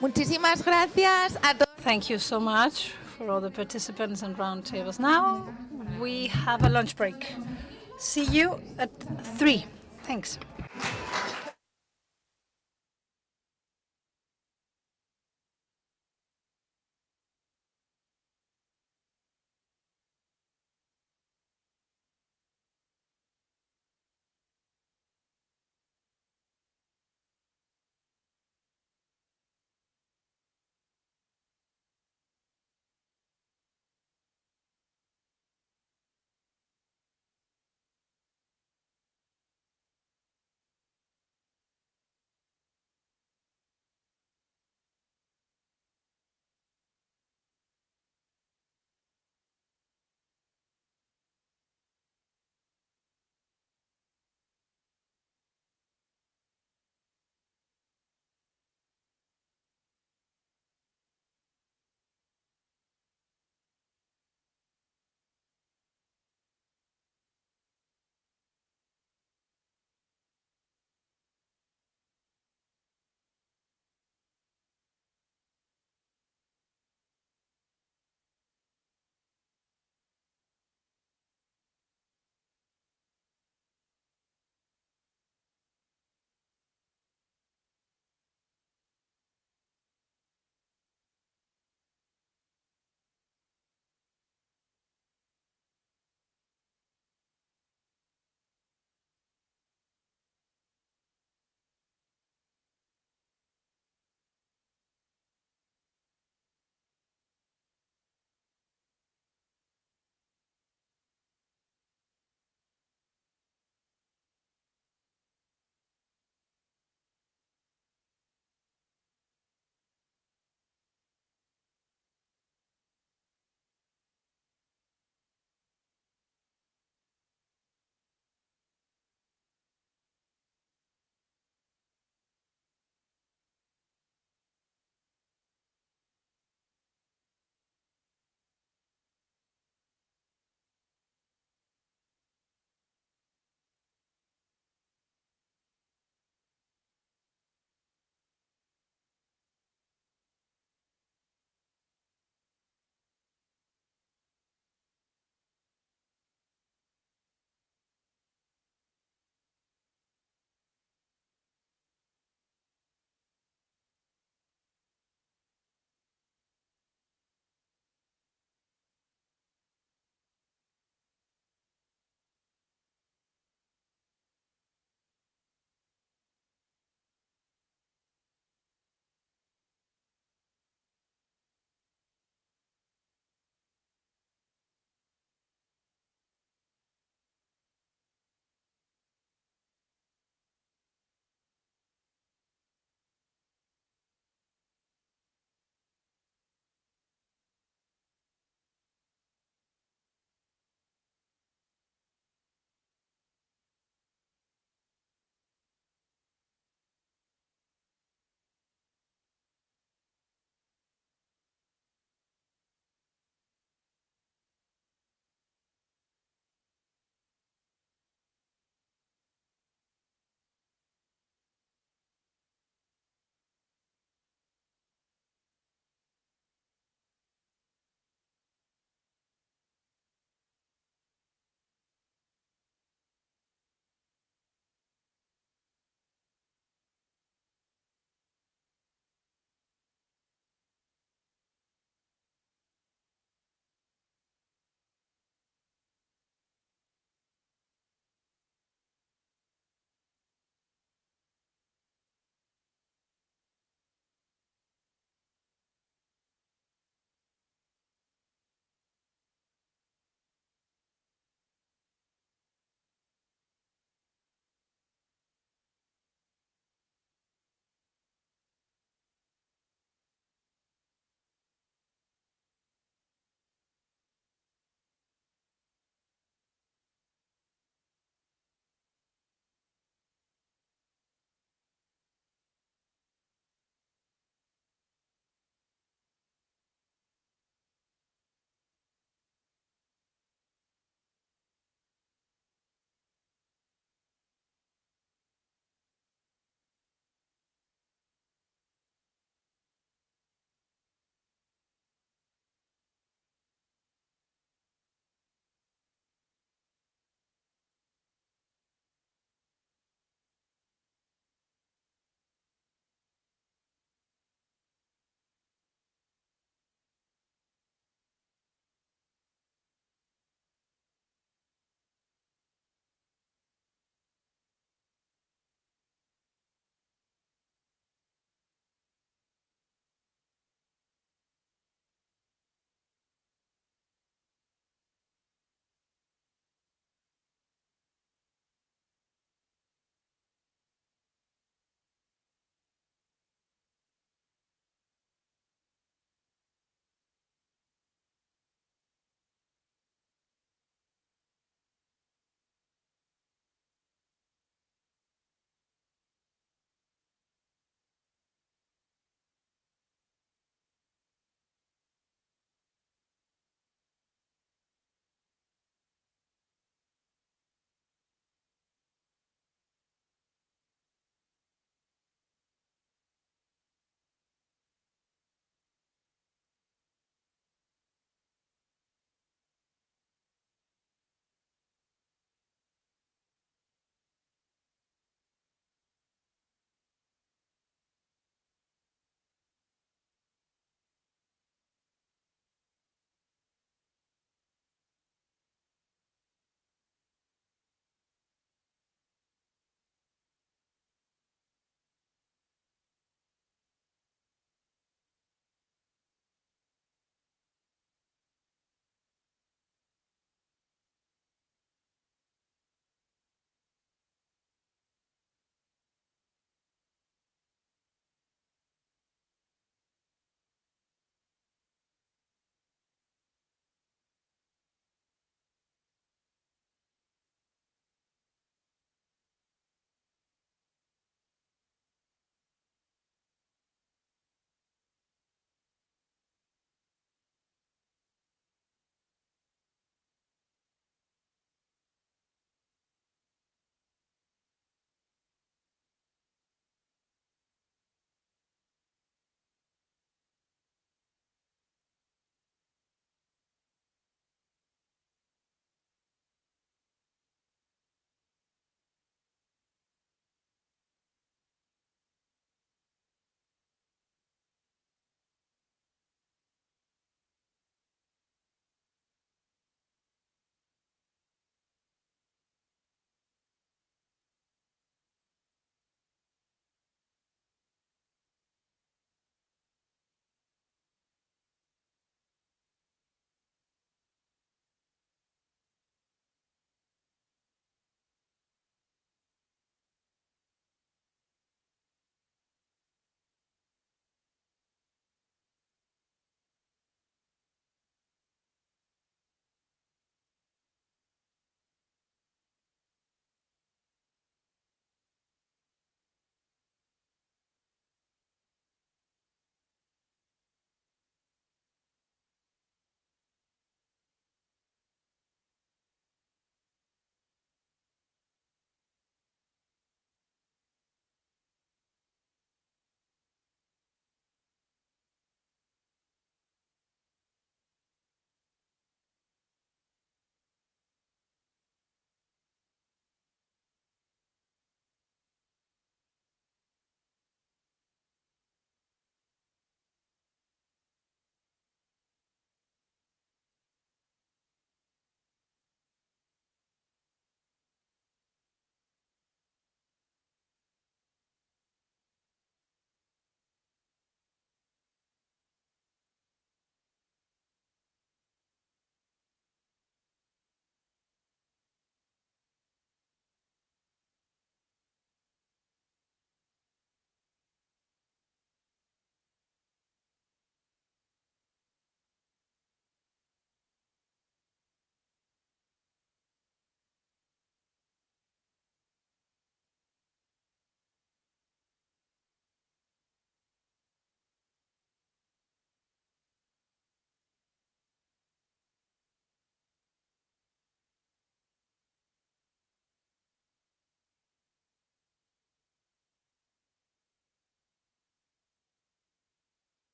S2: Muchísimas gracias a todos.
S6: Thank you so much for all the participants and roundtables. Now we have a lunch break. See you at 3. Thanks.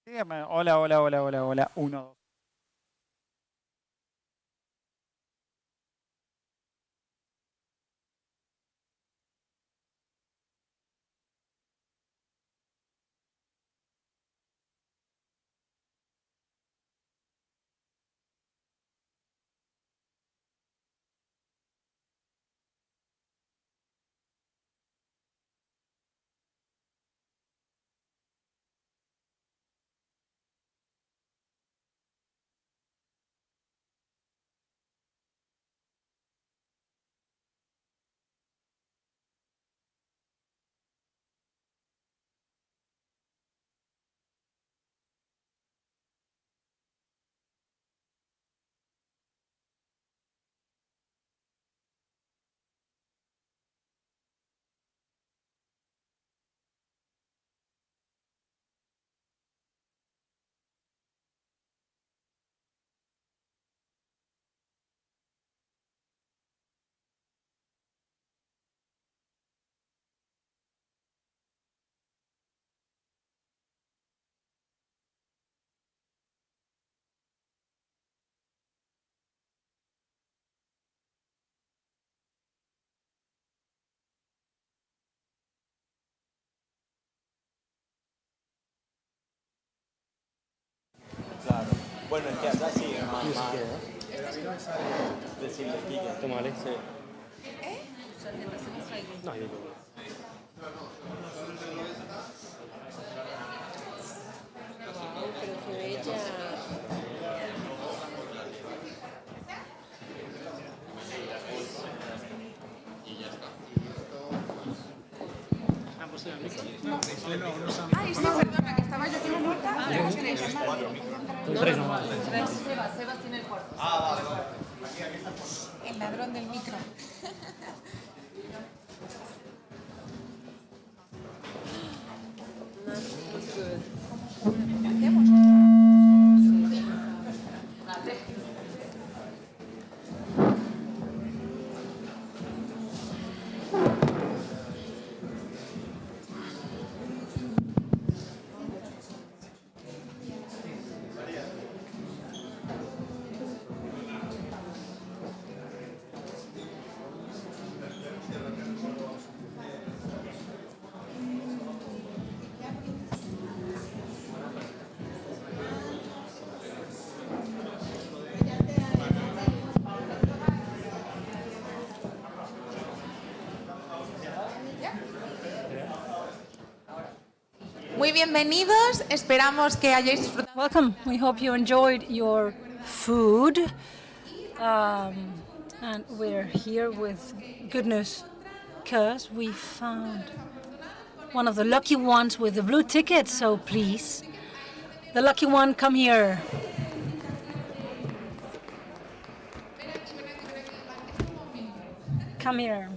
S16: Hola, hola, hola, hola, hola. 1, 2.
S9: Claro. Bueno, es que acá sí es más. Decirle, Kike, tómale. Sí. No, yo creo.
S11: Pero qué bella.
S2: Ay, sí, perdona, que estaba yo con nota.
S1: Tres nomás.
S2: Sebas tiene el cuarto. Ah, vale. El ladrón del micro. Muy bienvenidos, esperamos que hayáis disfrutado.
S6: Welcome. We hope you enjoyed your food. And we're here with good news because we found one of the lucky ones with the blue ticket. So please, the lucky one, come here. Come here.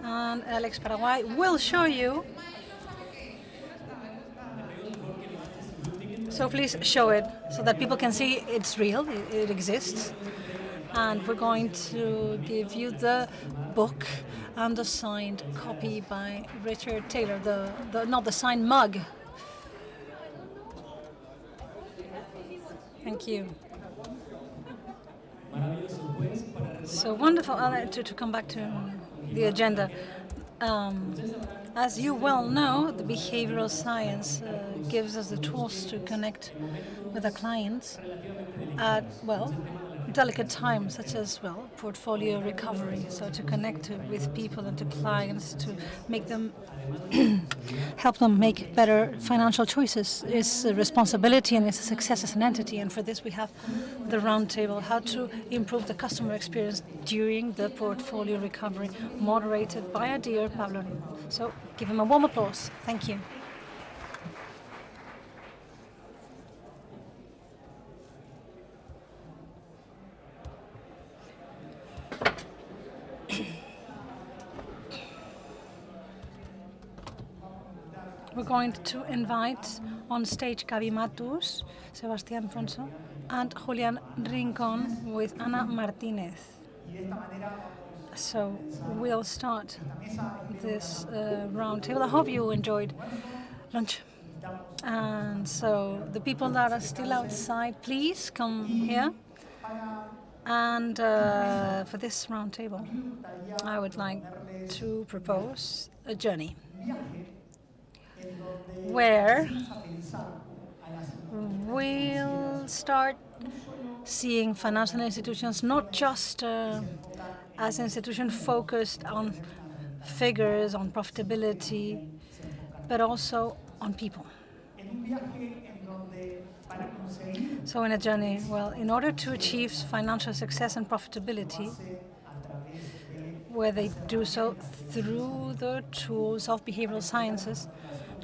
S6: And Alex Paraguay will show you. So please show it so that people can see it's real, it exists. And we're going to give you the book and the signed copy by Richard Thaler, not the signed mug. Thank you. So wonderful to come back to the agenda. As you well know, the behavioral science gives us the tools to connect with our clients at, well, delicate times such as, well, portfolio recovery. So to connect with people and to clients, to make them, help them make better financial choices is a responsibility and it's a success as an entity. And for this we have the roundtable, how to improve the customer experience during the portfolio recovery, moderated by our dear Pablo. So give him a warm applause. Thank you. We're going to invite on stage Gaby Matus, Sebastián Fonso, and Julián Rincón with Ana Martínez. So we'll start this roundtable. I hope you enjoyed lunch. And so the people that are still outside, please come here. And for this roundtable, I would like to propose a journey where we'll start seeing financial institutions not just as institutions focused on figures, on profitability, but also on people. So in a journey, well, in order to achieve financial success and profitability, where they do so through the tools of behavioral sciences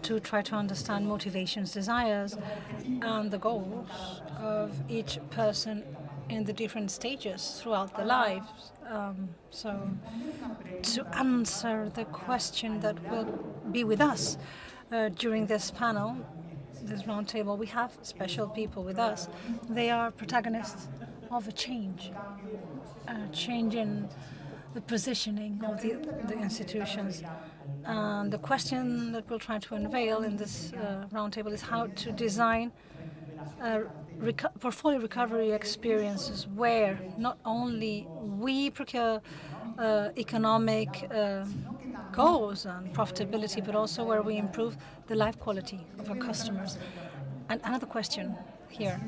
S6: to try to understand motivations, desires, and the goals of each person in the different stages throughout their lives. So to answer the question that will be with us during this panel, this roundtable, we have special people with us. They are protagonists of a change in the positioning of the institutions. And the question that we'll try to unveil in this roundtable is how to design portfolio recovery experiences where not only we procure economic goals and profitability, but also where we improve the life quality of our customers. And another question here,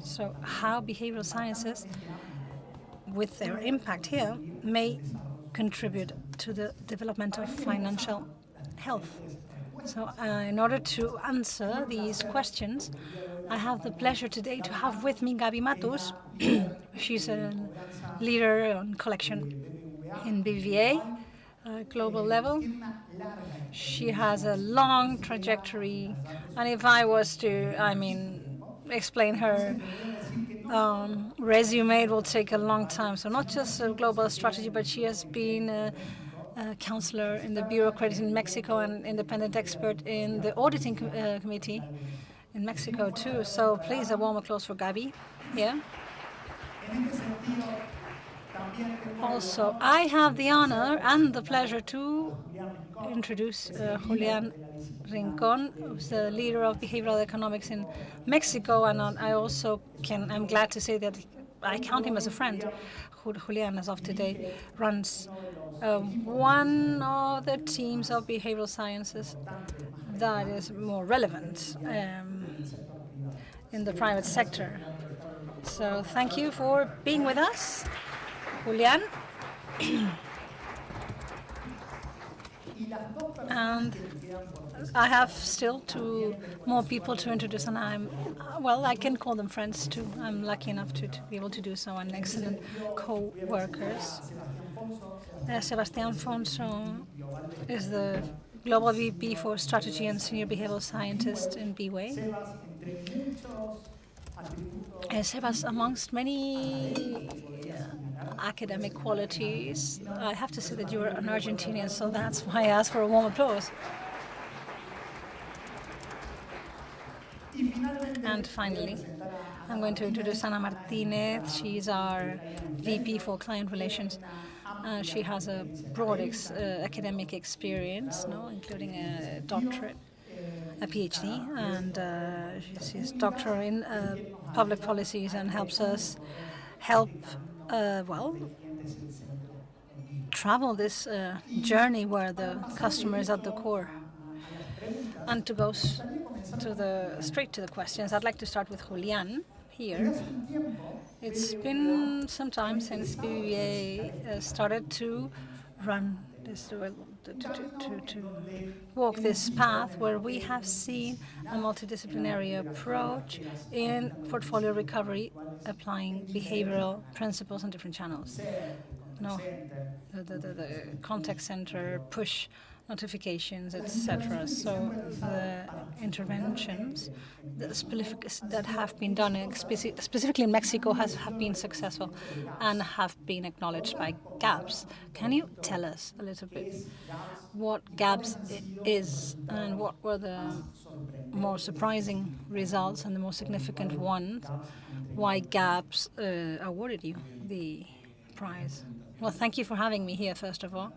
S6: so how behavioral sciences, with their impact here, may contribute to the development of financial health. So in order to answer these questions, I have the pleasure today to have with me Gaby Matos. She's a leader on collection in BVA, global level. She has a long trajectory, and if I was to, explain her resume, it will take a long time. So not just a global strategy, but she has been a counselor in the Bureau of Credit in Mexico and independent expert in the auditing committee in Mexico too. So please, a warm applause for Gaby here. Also, I have the honor and the pleasure to introduce Julián Rincón, who's the leader of behavioral economics in Mexico, and I'm glad to say that I count him as a friend. Julián, as of today, runs one of the teams of behavioral sciences that is more relevant in the private sector. So thank you for being with us, Julián. And I have still two more people to introduce, and I can call them friends too. I'm lucky enough to be able to do so, and excellent co-workers. Sebastián Fonso is the Global VP for Strategy and Senior Behavioral Scientist in BeWay. Sebas, amongst many academic qualities, I have to say that you're an Argentinian, so that's why I asked for a warm applause. And finally, I'm going to introduce Ana Martinez. She's our VP for Client Relations. She has a broad academic experience, including a doctorate, a PhD, and she's doctor in public policies and helps us travel this journey where the customer is at the core. And to go straight to the questions, I'd like to start with Julián here. It's been some time since BBVA started to run this, to walk this path where we have seen a multidisciplinary approach in portfolio recovery, applying behavioral principles on different channels. The contact center, push notifications, etc. So the interventions that have been done specifically in Mexico have been successful and have been acknowledged by GAPS. Can you tell us a little bit what GAPS is and what were the more surprising results and the most significant ones? Why GAPS awarded you the Prize. Well, thank you for having me here, first of all,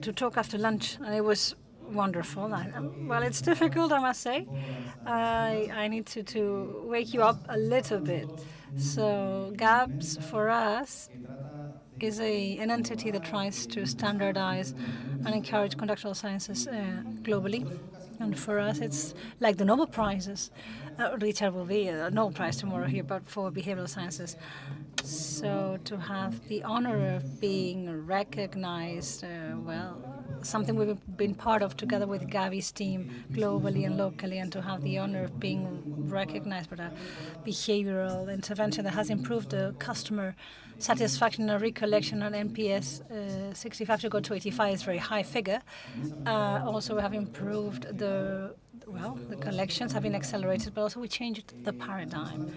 S6: to talk after lunch, and it was wonderful. Well, it's difficult, I must say. I need to wake you up a little bit. So GABS, for us, is an entity that tries to standardize and encourage conductual sciences globally. And for us, it's like the Nobel Prizes. Richard will be a Nobel Prize tomorrow here, but for behavioral sciences. So to have the honor of being recognized, well, something we've been part of together with Gavi's team globally and locally, and to have the honor of being recognized with a behavioral intervention that has improved the customer satisfaction in a recollection on NPS 65 to go to 85 is a very high figure. Also, we have improved the collections have been accelerated, but also we changed the paradigm.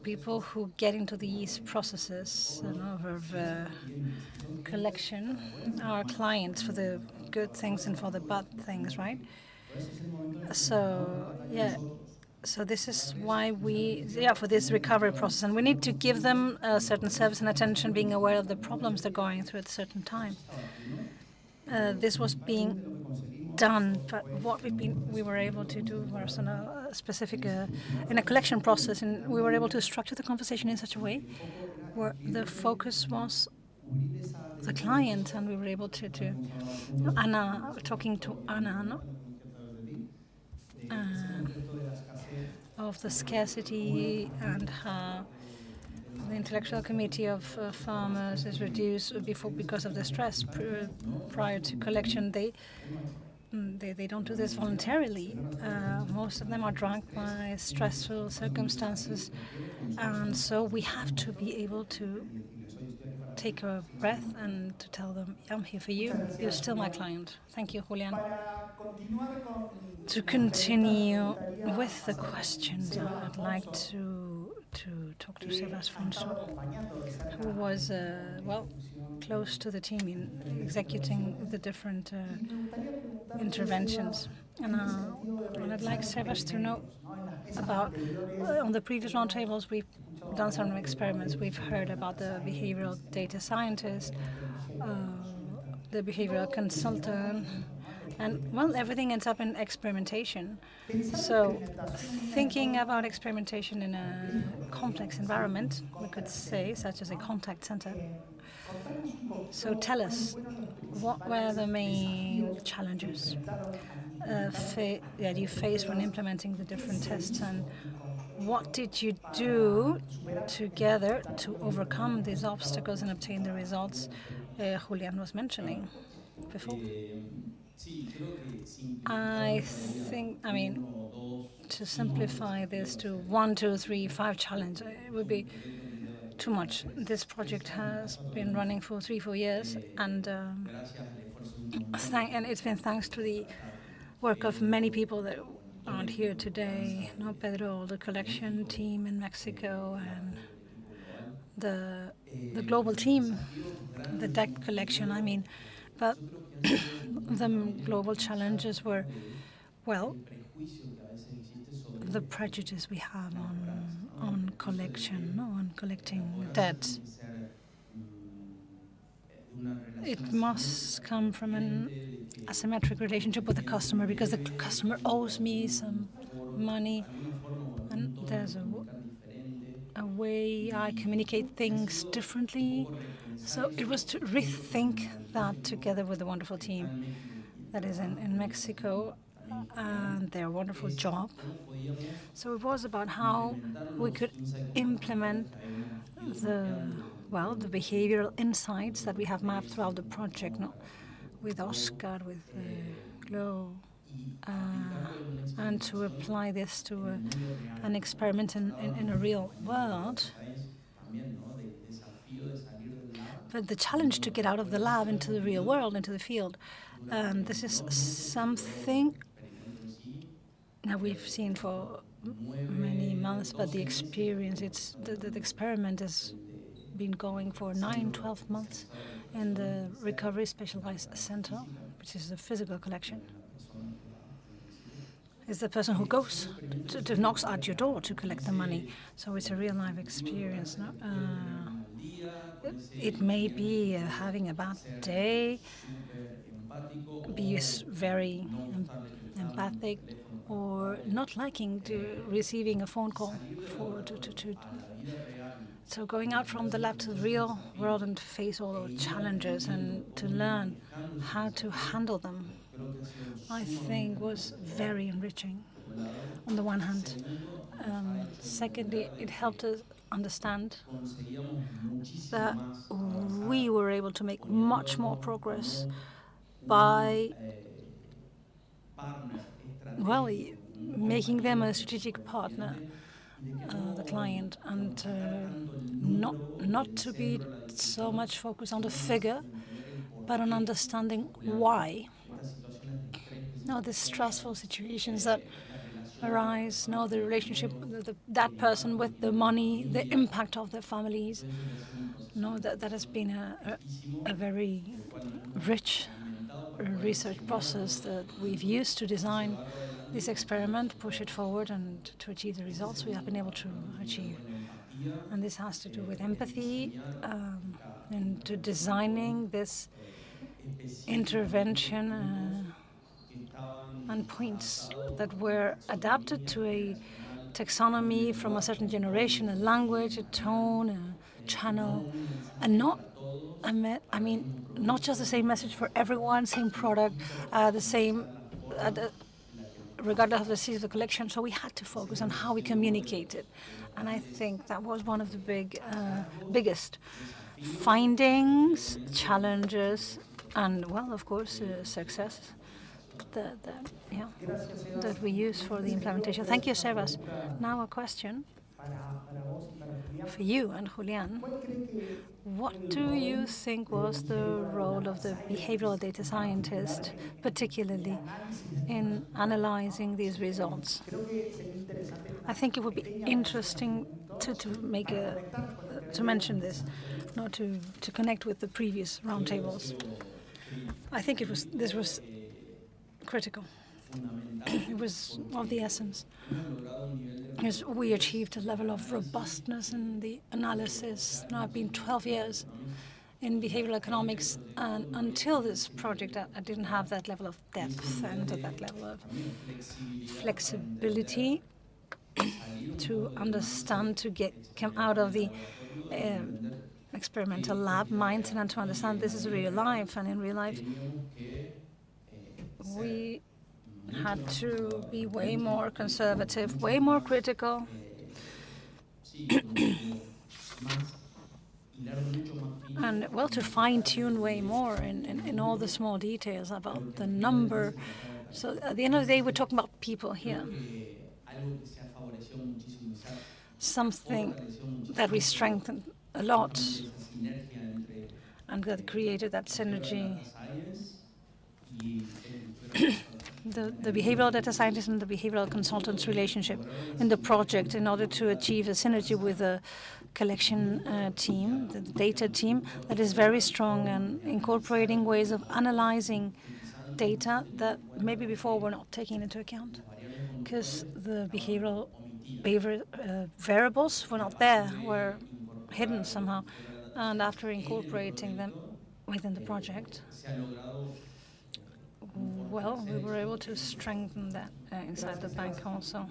S6: People who get into these processes of collection are clients for the good things and for the bad things, right? So, yeah. So this is why for this recovery process, and we need to give them a certain service and attention, being aware of the problems they're going through at a certain time. This was being done, but what we were able to do was in a specific in a collection process, and we were able to structure the conversation in such a way where the focus was the client, and we were able to Anna, talking to Anna, no? Of the scarcity and how the intellectual committee of farmers is reduced because of the stress prior to collection. They don't do this voluntarily. Most of them are dragged by stressful circumstances, and so we have to be able to take a breath and to tell them, I'm here for you. You're still my client. Thank you, Julian. To continue with the questions, I'd like to talk to Sebas Fonso, who was, close to the team in executing the different interventions. And I'd like Sebas to know about, on the previous roundtables, we've done some experiments. We've heard about the behavioral data scientist, the behavioral consultant, and, well, everything ends up in experimentation. So thinking about experimentation in a complex environment, we could say, such as a contact center. So tell us, what were the main challenges that you faced when implementing the different tests, and what did you do together to overcome these obstacles and obtain the results Julian was mentioning before? I think, to simplify this to 1, 2, 3, 5 challenge, it would be too much. This project has been running for 3-4 years, and it's been thanks to the work of many people that aren't here today. No, Pedro, the collection team in Mexico, and the global team, the debt collection. But the global challenges were, well, the prejudice we have on collection, on collecting debt. It must come from an asymmetric relationship with the customer, because the customer owes me some money, and there's a way I communicate things differently. So it was to rethink that together with the wonderful team that is in Mexico and their wonderful job. So it was about how we could implement the behavioral insights that we have mapped throughout the project, with Oscar, with Glo, and to apply this to an experiment in a real world. But the challenge to get out of the lab into the real world, into the field, this is something that we've seen for many months, but the experience, the experiment has been going for 9-12 months in the Recovery Specialized Center, which is a physical collection. It's the person who goes to knocks at your door to collect the money. So it's a real life experience. It may be having a bad day, be very empathic, or not liking receiving a phone call so going out from the lab to the real world and to face all the challenges and to learn how to handle them, I think was very enriching on the one hand. Secondly, it helped us understand that we were able to make much more progress by making them a strategic partner, the client, and not to be so much focused on the figure, but on understanding why. The stressful situations that arise, the relationship, that person with the money, the impact of their families. That has been a very rich research process that we've used to design this experiment, push it forward, and to achieve the results we have been able to achieve. And this has to do with empathy and to designing this intervention and points that were adapted to a taxonomy from a certain generation, a language, a tone, a channel, and not just the same message for everyone, same product, the same, regardless of the size of the collection. So we had to focus on how we communicated, and I think that was one of the biggest findings, challenges, and of course, success that we use for the implementation. Thank you, Sebas. Now a question for you and Julian. What do you think was the role of the behavioral data scientist, particularly in analyzing these results? I think it would be interesting to mention this, not to connect with the previous roundtables. I think this was critical. It was of the essence. Because we achieved a level of robustness in the analysis. Now, I've been 12 years in behavioral economics, and until this project, I didn't have that level of depth and that level of flexibility to understand, to come out of the experimental lab mindset and to understand this is real life. And in real life, we had to be way more conservative, way more critical, and to fine-tune way more in all the small details about the number. So at the end of the day, we're talking about people here. Something that we strengthened a lot and that created that synergy. The behavioral data scientist and the behavioral consultants relationship in the project in order to achieve a synergy with the collection team, the data team, that is very strong and incorporating ways of analyzing data that maybe before were not taken into account because the behavioral variables were not there, were hidden somehow. And after incorporating them within the project, we were able to strengthen that inside the bank also.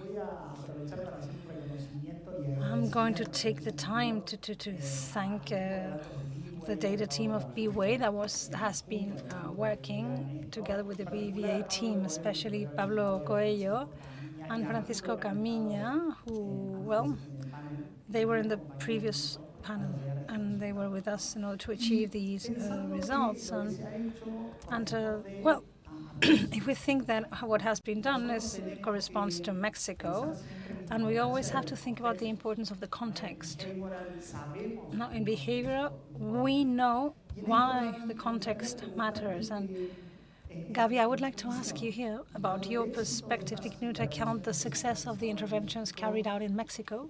S6: I'm going to take the time to thank the data team of BeWay that has been working together with the BVA team, especially Pablo Coelho and Francisco Camina, who, they were in the previous panel and they were with us in order to achieve these results. If we think that what has been done corresponds to Mexico, and we always have to think about the importance of the context. Now, in behavior, we know why the context matters. And Gabi, I would like to ask you here about your perspective, taking into account the success of the interventions carried out in Mexico.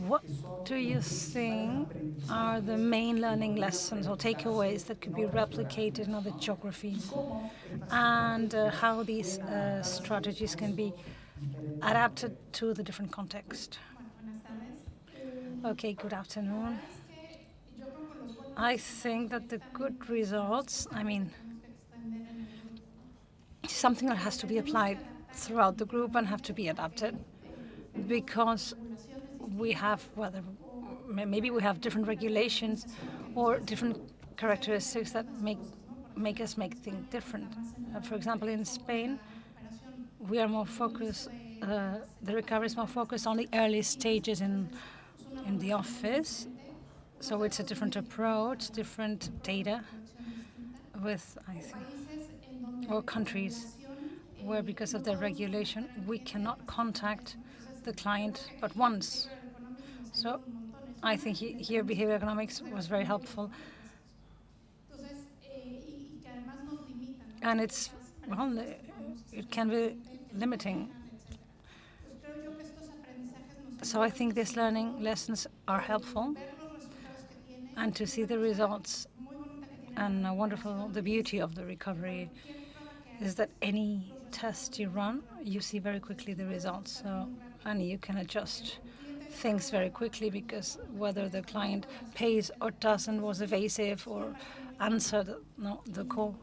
S6: What do you think are the main learning lessons or takeaways that could be replicated in other geographies, and how these strategies can be adapted to the different context? Okay, good afternoon. I think that the good results, I mean, something that has to be applied throughout the group and have to be adapted, because we have, maybe we have different regulations or different characteristics that make us make things different. For example, in Spain, we are more focused, the recovery is more focused on the early stages in the office. So it's a different approach, different data with, I think, or countries where because of the regulation, we cannot contact the client but once. So I think here behavior economics was very helpful. And it's, well, it can be limiting. So I think these learning lessons are helpful, and to see the results. And the beauty of the recovery is that any test you run, you see very quickly the results. So, and you can adjust things very quickly, because whether the client pays or doesn't, was evasive or answered the call,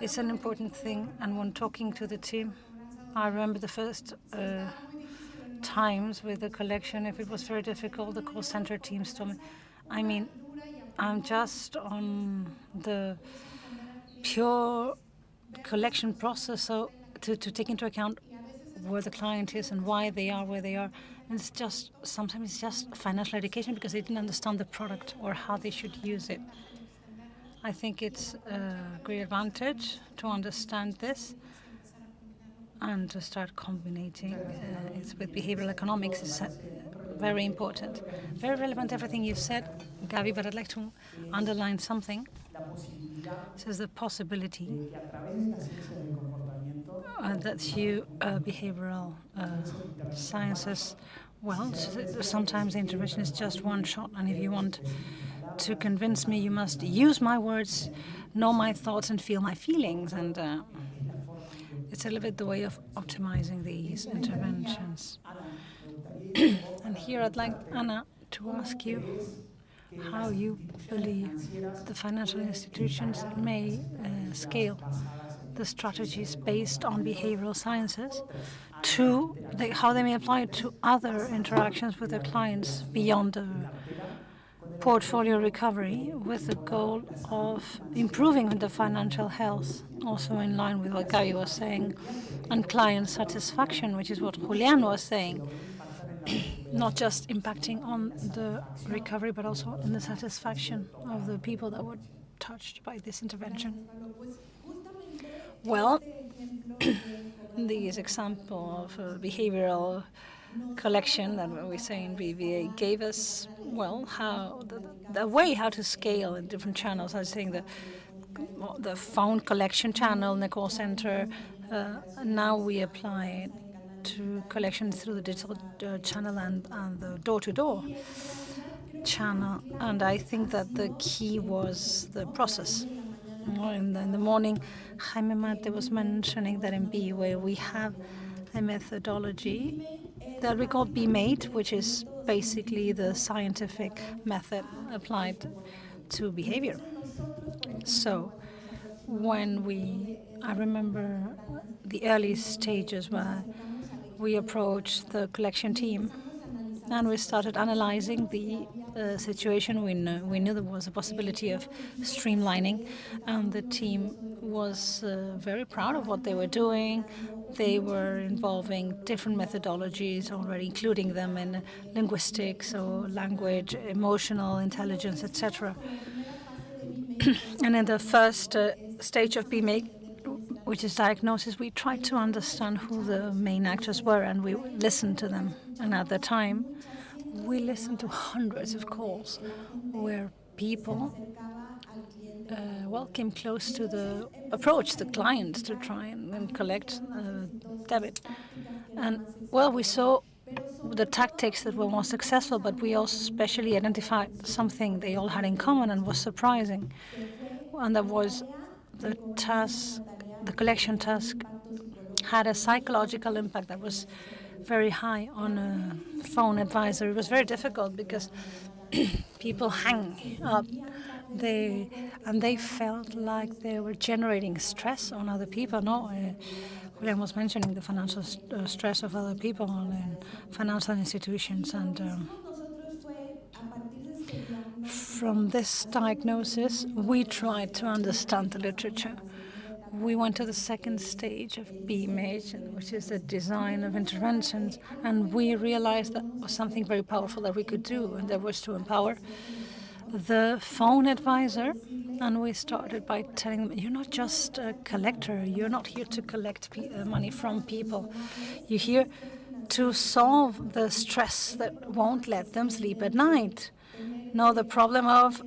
S6: it's an important thing. And when talking to the team, I remember the first times with the collection, if it was very difficult, the call center teams told me, I mean, I'm just on the pure collection process, so to take into account where the client is and why they are where they are. And it's just, sometimes it's just financial education because they didn't understand the product or how they should use it. I think it's a great advantage to understand this and to start combining it with behavioral economics is very important. Very relevant everything you've said, Gabi, but I'd like to underline something. This is the possibility that through behavioral sciences, well, sometimes the intervention is just one shot, and if you want to convince me, you must use my words, know my thoughts, and feel my feelings. And it's a little bit the way of optimizing these interventions. And here I'd like, Anna, to ask you how you believe the financial institutions may scale the strategies based on behavioral sciences to how they may apply it to other interactions with their clients beyond the portfolio recovery, with the goal of improving the financial health, also in line with what Gabi was saying, and client satisfaction, which is what Julian was saying, not just impacting on the recovery, but also in the satisfaction of the people that were touched by this intervention. Well, this example of behavioral collection that we say in BeWay gave us, well, how the way how to scale in different channels. I was saying the phone collection channel in the call center. Now we apply it to collection through the digital channel and the door-to-door channel. And I think that the key was the process. In the morning, Jaime Mate was mentioning that in BeWay we have a methodology that we call BeMate, which is basically the scientific method applied to behavior. So when I remember the early stages where we approached the collection team and we started analyzing the situation. We knew there was a possibility of streamlining, and the team was very proud of what they were doing. They were involving different methodologies already, including them in linguistics or language, emotional intelligence, etc. And in the first stage of BeMake, which is diagnosis, we tried to understand who the main actors were, and we listened to them. And at the time, we listened to hundreds of calls where people came close to approach the client to try and collect debit. And, well, we saw the tactics that were more successful, but we also especially identified something they all had in common and was surprising. And that was the task, the collection task had a psychological impact that was very high on a phone advisor. It was very difficult because people hang up. They felt like they were generating stress on other people. No, Julian was mentioning the financial stress of other people in financial institutions, and from this diagnosis, we tried to understand the literature. We went to the second stage of BeWay, which is the design of interventions, and we realized that was something very powerful that we could do, and that was to empower the phone advisor. And we started by telling them, you're not just a collector, you're not here to collect money from people. You're here to solve the stress that won't let them sleep at night. No, the problem of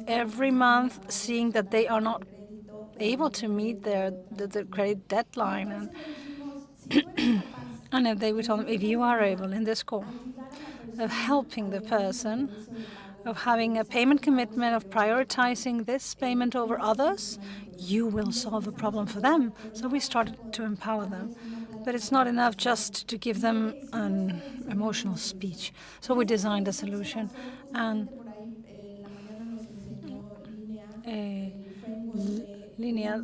S6: every month seeing that they are not able to meet the credit deadline. And if they would tell them, if you are able in this call of helping the person, of having a payment commitment, of prioritizing this payment over others, you will solve a problem for them. So we started to empower them. But it's not enough just to give them an emotional speech. So we designed a solution. And Linnea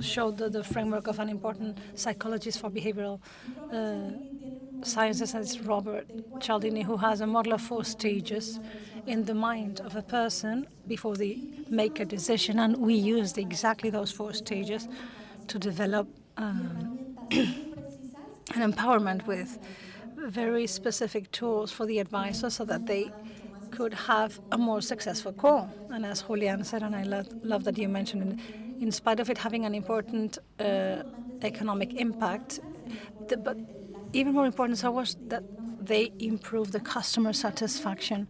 S6: showed the framework of an important psychologist for behavioral sciences, and it's Robert Cialdini, who has a model of 4 stages in the mind of a person before they make a decision. And we used exactly those 4 stages to develop an empowerment with very specific tools for the advisor so that they could have a more successful call. And as Julian said, and I love that you mentioned it, in spite of it having an important economic impact, but even more important was that they improve the customer satisfaction.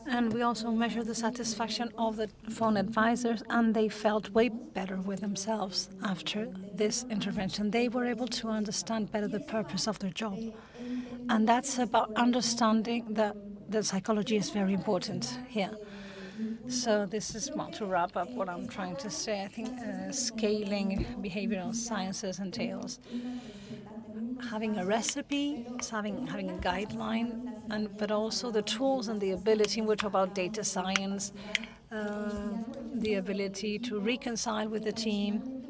S6: And we also measured the satisfaction of the phone advisors, and they felt way better with themselves after this intervention. They were able to understand better the purpose of their job. And that's about understanding that the psychology is very important here. So this is, well, to wrap up what I'm trying to say, I think scaling behavioral sciences entails having a recipe, having a guideline, but also the tools and the ability. We talk about data science, the ability to reconcile with the team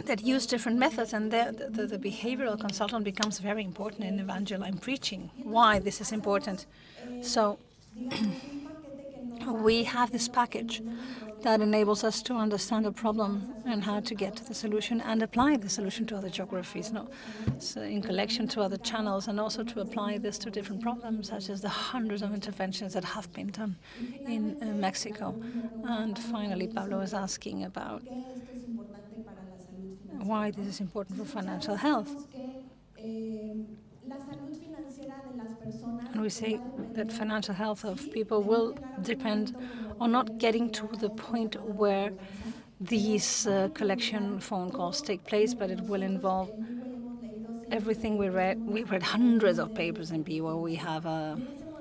S6: that use different methods, and the behavioral consultant becomes very important in evangelizing, preaching why this is important. So we have this package that enables us to understand the problem and how to get to the solution and apply the solution to other geographies, so in collection to other channels, and also to apply this to different problems, such as the hundreds of interventions that have been done in Mexico. And finally, Pablo was asking about why this is important for financial health. And we say that financial health of people will depend on not getting to the point where these collection phone calls take place, but it will involve everything we read. We read hundreds of papers in BeWay. We have a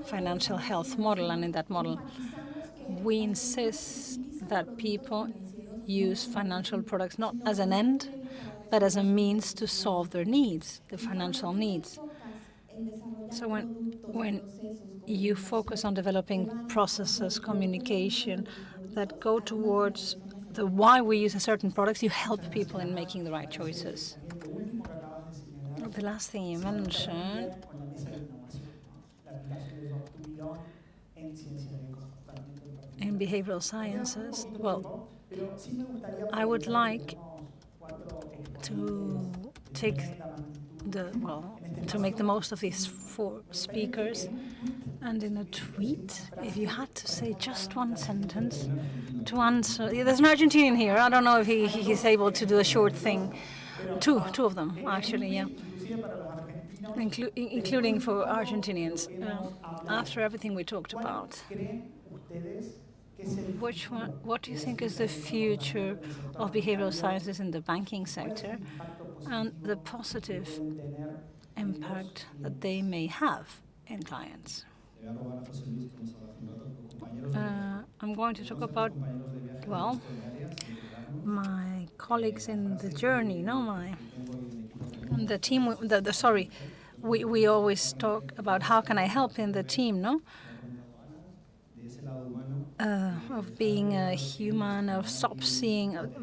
S6: financial health model, and in that model, we insist that people use financial products not as an end, but as a means to solve their needs, the financial needs. So when you focus on developing processes, communication that go towards the why we use a certain products, you help people in making the right choices. The last thing you mentioned, in behavioral sciences, well, I would like to to make the most of these 4 speakers. And in a tweet, if you had to say just one sentence to answer, there's an Argentinian here. I don't know if he's able to do a short thing. Two of them, actually, yeah. Including for Argentinians. After everything we talked about, what do you think is the future of behavioral sciences in the banking sector and the positive impact that they may have in clients? I'm going to talk about, well, my colleagues in the journey, my the team, we always talk about how can I help in the team, no? Of being a human, of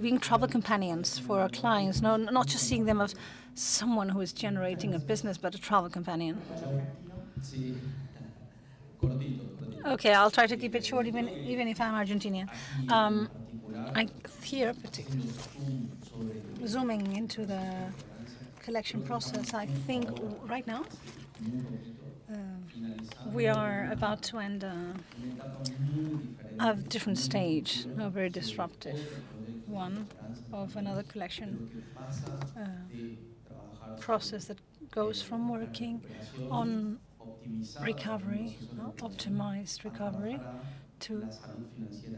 S6: being travel companions for our clients, no, not just seeing them as someone who is generating a business, but a travel companion. Okay, I'll try to keep it short, even if I'm Argentinian. Here, particularly, zooming into the collection process, I think right now we are about to end a different stage, a very disruptive one of another collection process that goes from working on recovery, optimized recovery, to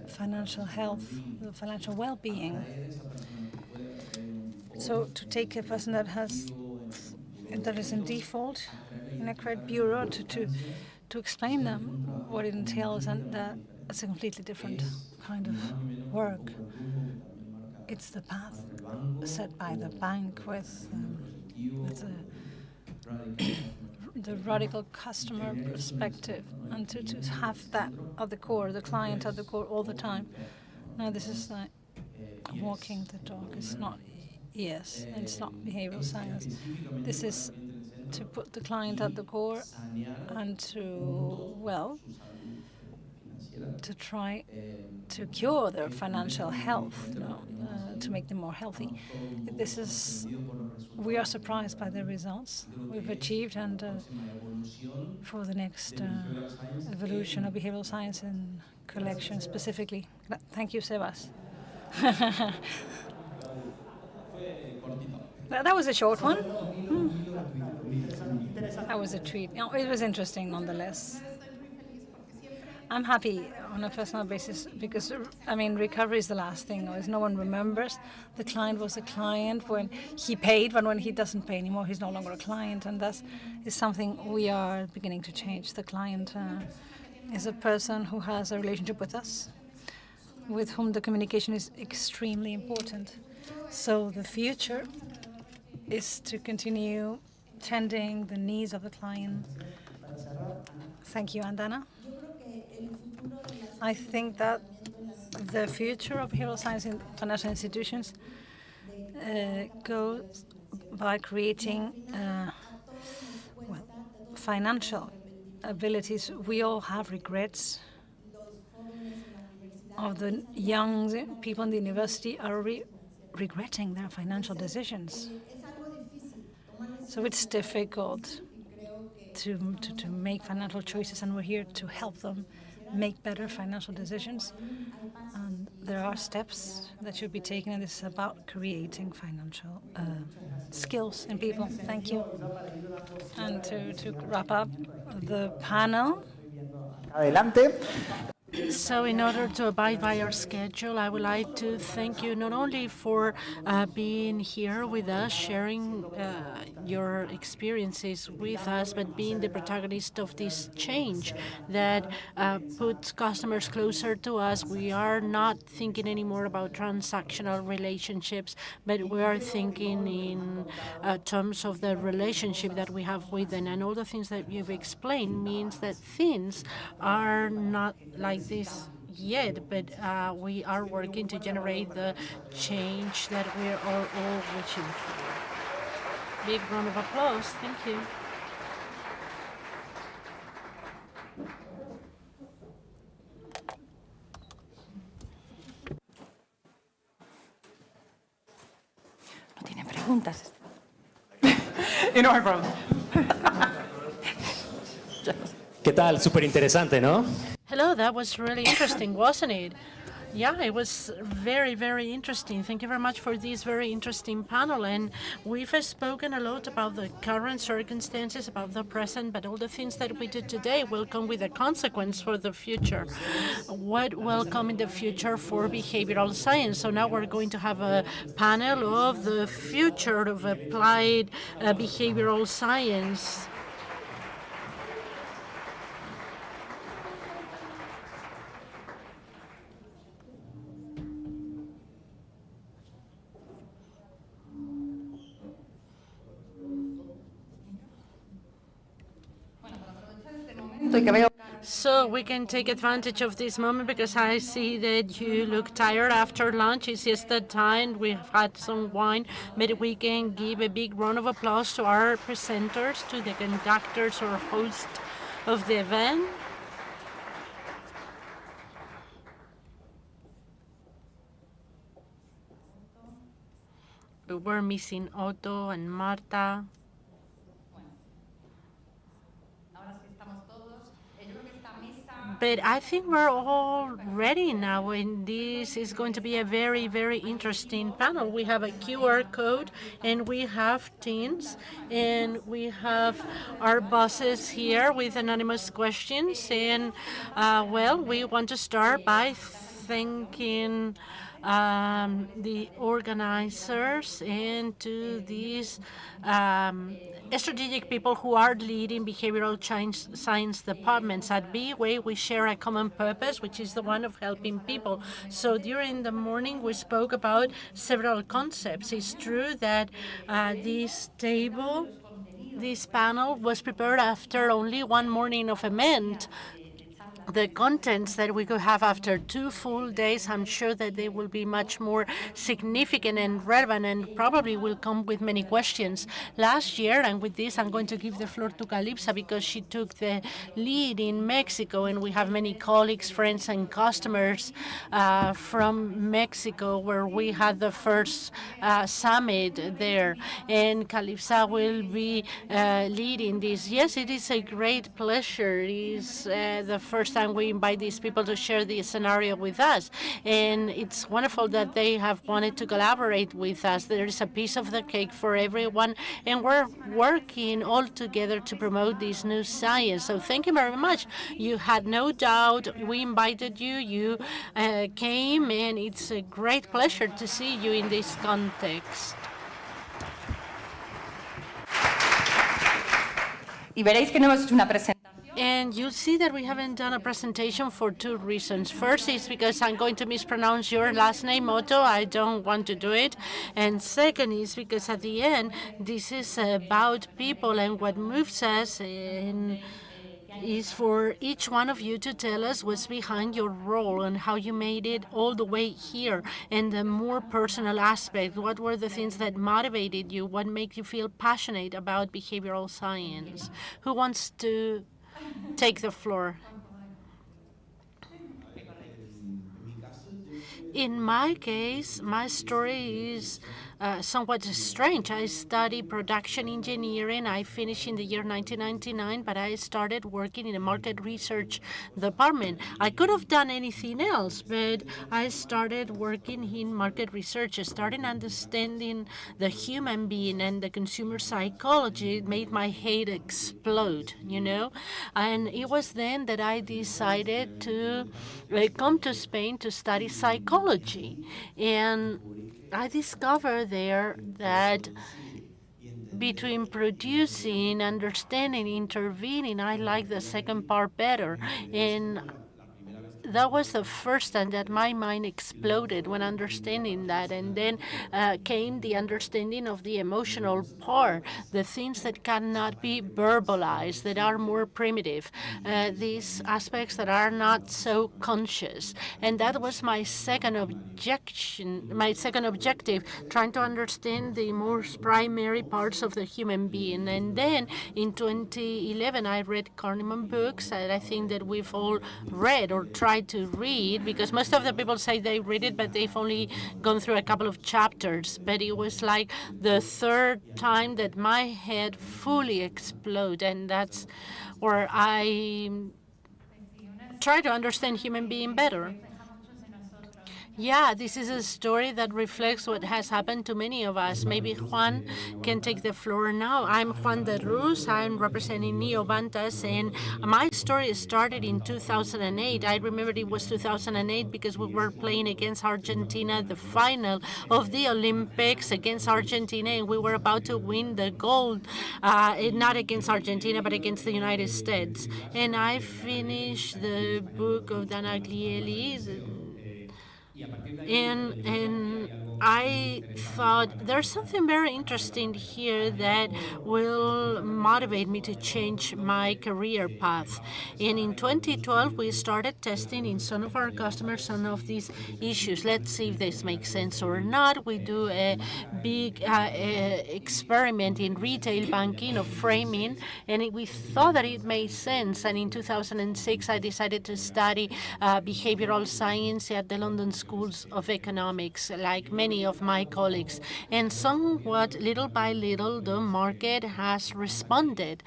S6: financial health, financial well-being. So to take a person that is in default in a credit bureau to explain them what it entails, and that it's a completely different kind of work. It's the path set by the bank with the radical customer perspective, and to have that at the core, the client at the core all the time. No, this is like walking the dog. It's not it's not behavioral science. This is to put the client at the core and to try to cure their financial health, to make them more healthy. We are surprised by the results we've achieved, and for the next evolution of behavioral science and collection specifically. Thank you, Sebas. That was a short one. That was a treat. It was interesting nonetheless. I'm happy on a personal basis because, recovery is the last thing. No one remembers. The client was a client when he paid, but when he doesn't pay anymore, he's no longer a client, and that is something we are beginning to change. The client is a person who has a relationship with us, with whom the communication is extremely important. So the future is to continue tending the needs of the client. Thank you, Andana. I think that the future of behavioral science in financial institutions goes by creating financial abilities. We all have regrets. Of the young people in the university are regretting their financial decisions. So it's difficult to make financial choices, and we're here to help them make better financial decisions. And there are steps that should be taken, and this is about creating financial skills in people. Thank you. And to wrap up the panel.
S16: Adelante.
S3: So in order to abide by our schedule, I would like to thank you not only for being here with us, sharing your experiences with us, but being the protagonist of this change that puts customers closer to us. We are not thinking anymore about transactional relationships, but we are thinking in terms of the relationship that we have with them. And all the things that you've explained means that things are not like this yet, but we are working to generate the change that we are all wishing for. Big round of applause. Thank you.
S8: No tiene preguntas.
S16: No hay problem.
S1: ¿Qué tal? Súper interesante, ¿no?
S3: Hello, that was really interesting, wasn't it? Yeah, it was very, very interesting. Thank you very much for this very interesting panel. And we've spoken a lot about the current circumstances, about the present, but all the things that we do today will come with a consequence for the future. What will come in the future for behavioral science? So now we're going to have a panel of the future of applied behavioral science.
S8: y que veo.
S3: So we can take advantage of this moment because I see that you look tired after lunch. It's just that time. We've had some wine, but we can give a big round of applause to our presenters, to the conductors or host of the event. We're missing Otto and Marta. But I think we're all ready now, and this is going to be a very, very interesting panel. We have a QR code, and we have teams, and we have our bosses here with anonymous questions. And, well, we want to start by thanking the organizers and to these strategic people who are leading behavioral science departments. At BeWay, we share a common purpose, which is the one of helping people. So during the morning, we spoke about several concepts. It's true that this panel was prepared after only one morning of event. The contents that we could have after 2 full days, I'm sure that they will be much more significant and relevant and probably will come with many questions. Last year, and with this, I'm going to give the floor to Calypsa because she took the lead in Mexico, and we have many colleagues, friends, and customers from Mexico where we had the first summit there. And Calypsa will be leading this. Yes, it is a great pleasure. It is the first time we invite these people to share the scenario with us. And it's wonderful that they have wanted to collaborate with us. There is a piece of the cake for everyone, and we're working all together to promote this new science. So thank you very much. You had no doubt. We invited you. You came, and it's a great pleasure to see you in this context.
S8: Y veréis que no hemos hecho una presentación.
S3: And you'll see that we haven't done a presentation for 2 reasons. First is because I'm going to mispronounce your last name, Otto. I don't want to do it. And second is because at the end, this is about people, and what moves us is for each one of you to tell us what's behind your role and how you made it all the way here, and the more personal aspect. What were the things that motivated you? What made you feel passionate about behavioral science? Who wants to take the floor? In my case, my story is somewhat strange. I studied production engineering. I finished in the year 1999, but I started working in a market research department. I could have done anything else, but I started working in market research, starting understanding the human being and the consumer psychology. It made my head explode, you know? And it was then that I decided to come to Spain to study psychology. And I discovered there that between producing, understanding, intervening, I like the second part better. And that was the first time that my mind exploded when understanding that. And then came the understanding of the emotional part, the things that cannot be verbalized, that are more primitive, these aspects that are not so conscious. And that was my second objective, trying to understand the most primary parts of the human being. And then in 2011, I read Kahneman books that I think that we've all read or tried to read, because most of the people say they read it, but they've only gone through a couple of chapters. But it was like the third time that my head fully exploded, and that's where I try to understand human being better. Yeah, this is a story that reflects what has happened to many of us. Maybe Juan can take the floor now. I'm Juan de Ruz. I'm representing Neovantas, and my story started in 2008. I remember it was 2008 because we were playing against Argentina, the final of the Olympics against Argentina, and we were about to win the gold, not against Argentina, but against the United States. And I finished the book of Dan Aglieli, and I thought there's something very interesting here that will motivate me to change my career path. And in 2012, we started testing in some of our customers some of these issues. Let's see if this makes sense or not. We do a big experiment in retail banking of framing, and we thought that it made sense. And in 2006, I decided to study behavioral science at the London Schools of Economics, like many of my colleagues. And somewhat, little by little, the market has responded,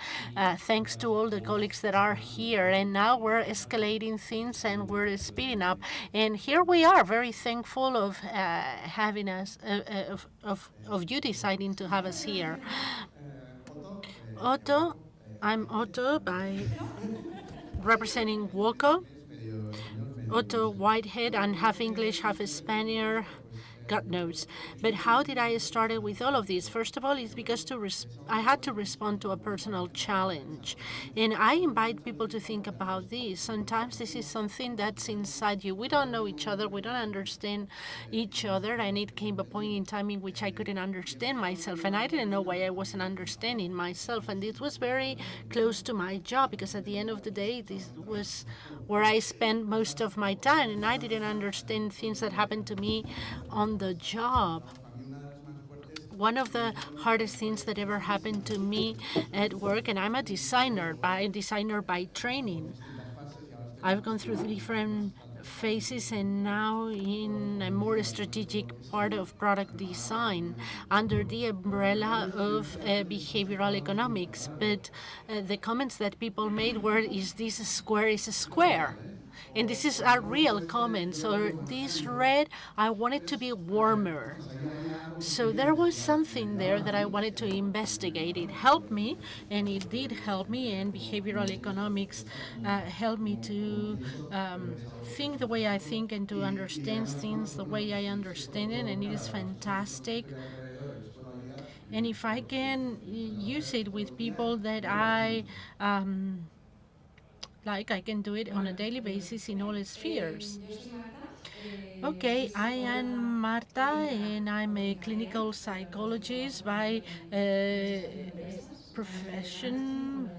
S3: thanks to all the colleagues that are here. And now we're escalating things and we're speeding up. And here we are, very thankful of having us, of you deciding to have us here. Otto, I'm Otto, representing WOCO. Otto Whitehead, and half English, half Spaniard, God knows. But how did I start with all of this? First of all, it's because I had to respond to a personal challenge. And I invite people to think about this. Sometimes this is something that's inside you. We don't know each other. We don't understand each other. And it came a point in time in which I couldn't understand myself. And I didn't know why I wasn't understanding myself. And it was very close to my job, because at the end of the day, this was where I spent most of my time. And I didn't understand things that happened to me on the job. One of the hardest things that ever happened to me at work, and I'm a designer by training. I've gone through different phases, and now in a more strategic part of product design under the umbrella of behavioral economics. But the comments that people made were, is this square is a square? And this is a real comment. So this red, I want it to be warmer. So there was something there that I wanted to investigate. It helped me, and it did help me, and behavioral economics helped me to think the way I think and to understand things the way I understand it, and it is fantastic. And if I can use it with people that I like, I can do it on a daily basis in all spheres. Okay, I am Marta, and I'm a clinical psychologist by profession,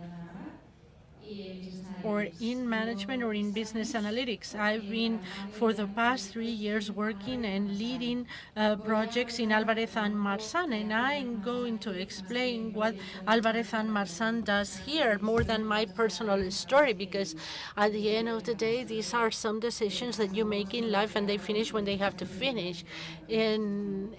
S3: or in management or in business analytics. I've been for the past 3 years working and leading projects in Alvarez and Marsal, and I'm going to explain what Alvarez and Marsal does here more than my personal story, because at the end of the day, these are some decisions that you make in life, and they finish when they have to finish. And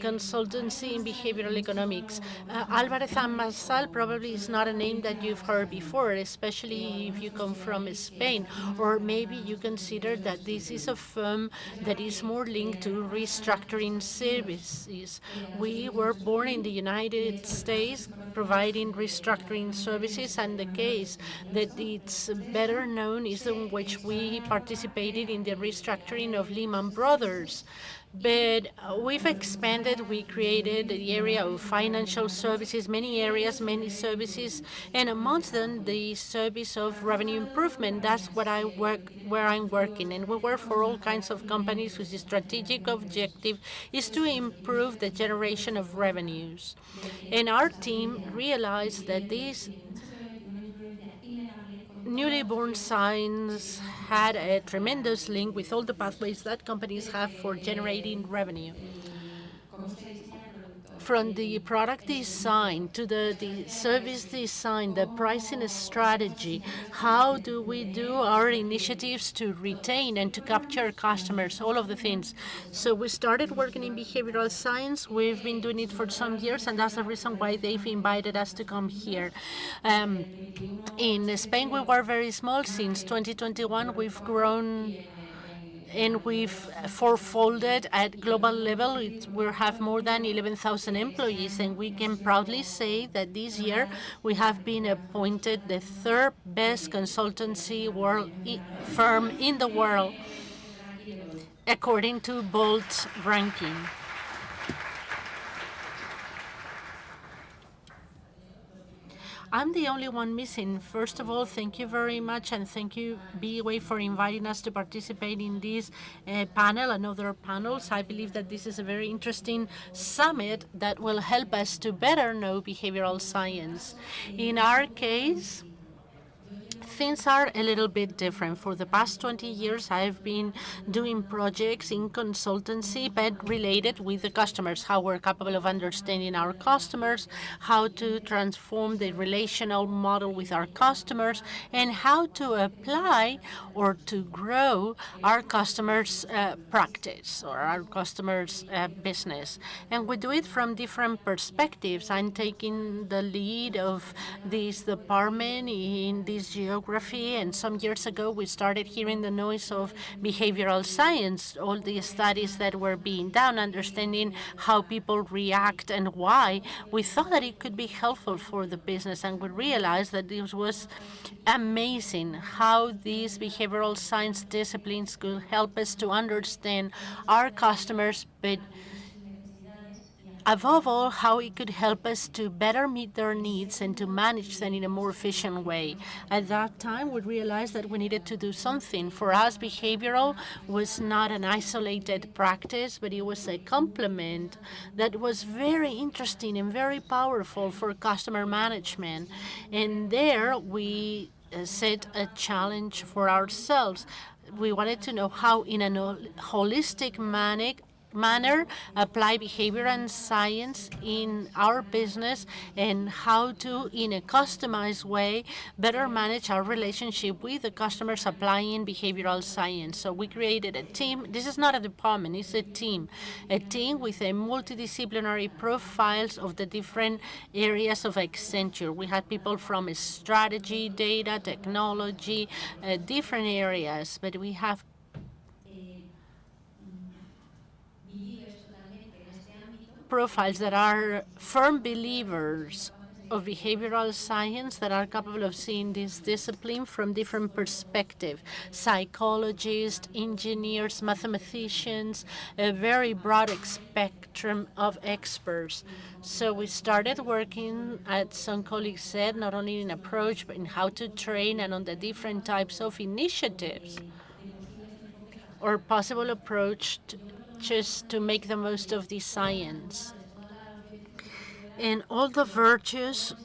S3: consultancy in behavioral economics. Alvarez and Marsal probably is not a name that you've heard before, especially if you come from Spain, or maybe you consider that this is a firm that is more linked to restructuring services. We were born in the United States providing restructuring services, and the case that it's better known is in which we participated in the restructuring of Lehman Brothers. But we've expanded. We created the area of financial services, many areas, many services, and amongst them the service of revenue improvement. That's what where I'm working, and we work for all kinds of companies whose strategic objective is to improve the generation of revenues. And our team realized that these newly born science had a tremendous link with all the pathways that companies have for generating revenue. From the product design to the service design, the pricing strategy, how do we do our initiatives to retain and to capture customers, all of the things. So we started working in behavioral science. We've been doing it for some years, and that's the reason why they've invited us to come here. In Spain, we were very small. Since 2021, we've grown, and we've fourfolded at global level. We have more than 11,000 employees, and we can proudly say that this year we have been appointed the third best consultancy firm in the world, according to Bolt's ranking. I'm the only one missing. First of all, thank you very much, and thank you, BeWay, for inviting us to participate in this panel and other panels. I believe that this is a very interesting summit that will help us to better know behavioral science. In our case, things are a little bit different. For the past 20 years, I've been doing projects in consultancy, but related with the customers, how we're capable of understanding our customers, how to transform the relational model with our customers, and how to apply or to grow our customers' practice or our customers' business. And we do it from different perspectives. I'm taking the lead of this department in this geography, and some years ago we started hearing the noise of behavioral science, all the studies that were being done, understanding how people react and why. We thought that it could be helpful for the business, and we realized that this was amazing how these behavioral science disciplines could help us to understand our customers, but above all, how it could help us to better meet their needs and to manage them in a more efficient way. At that time, we realized that we needed to do something. For us, behavioral was not an isolated practice, but it was a complement that was very interesting and very powerful for customer management. And there, we set a challenge for ourselves. We wanted to know how, in a holistic manner, apply behavior and science in our business, and how to, in a customized way, better manage our relationship with the customers applying behavioral science. So we created a team. This is not a department, it's a team with a multidisciplinary profiles of the different areas of Accenture. We had people from strategy, data, technology, different areas, but we have profiles that are firm believers of behavioral science, that are capable of seeing this discipline from different perspectives: psychologists, engineers, mathematicians, a very broad spectrum of experts. So we started working, as some colleagues said, not only in approach, but in how to train and on the different types of initiatives or possible approach just to make the most of this science. And all the virtues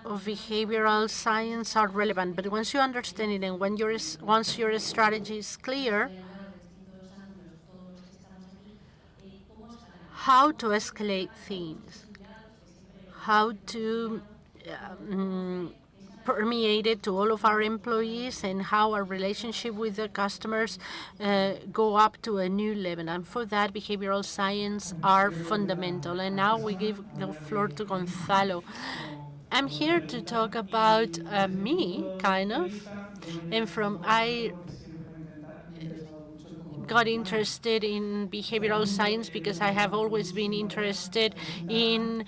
S3: of behavioral science are relevant, but once you understand it and once your strategy is clear, how to escalate things, how to permeate it to all of our employees, and how our relationship with the customers go up to a new level. And for that, behavioral science are fundamental. And now we give the floor to Gonzalo. I'm here to talk about me, kind of, and I got interested in behavioral science because I have always been interested in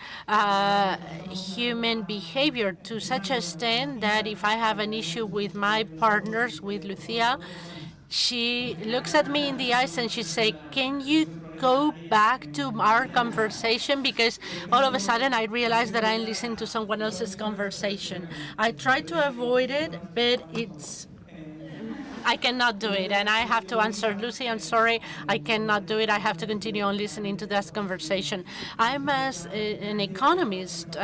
S3: human behavior, to such an extent that if I have an issue with my partners, with Lucia, she looks at me in the eyes and she says, "Can you go back to our conversation?" Because all of a sudden I realized that I'm listening to someone else's conversation. I try to avoid it, but I cannot do it, and I have to answer, "Lucy, I'm sorry, I cannot do it. I have to continue on listening to this conversation." I'm an economist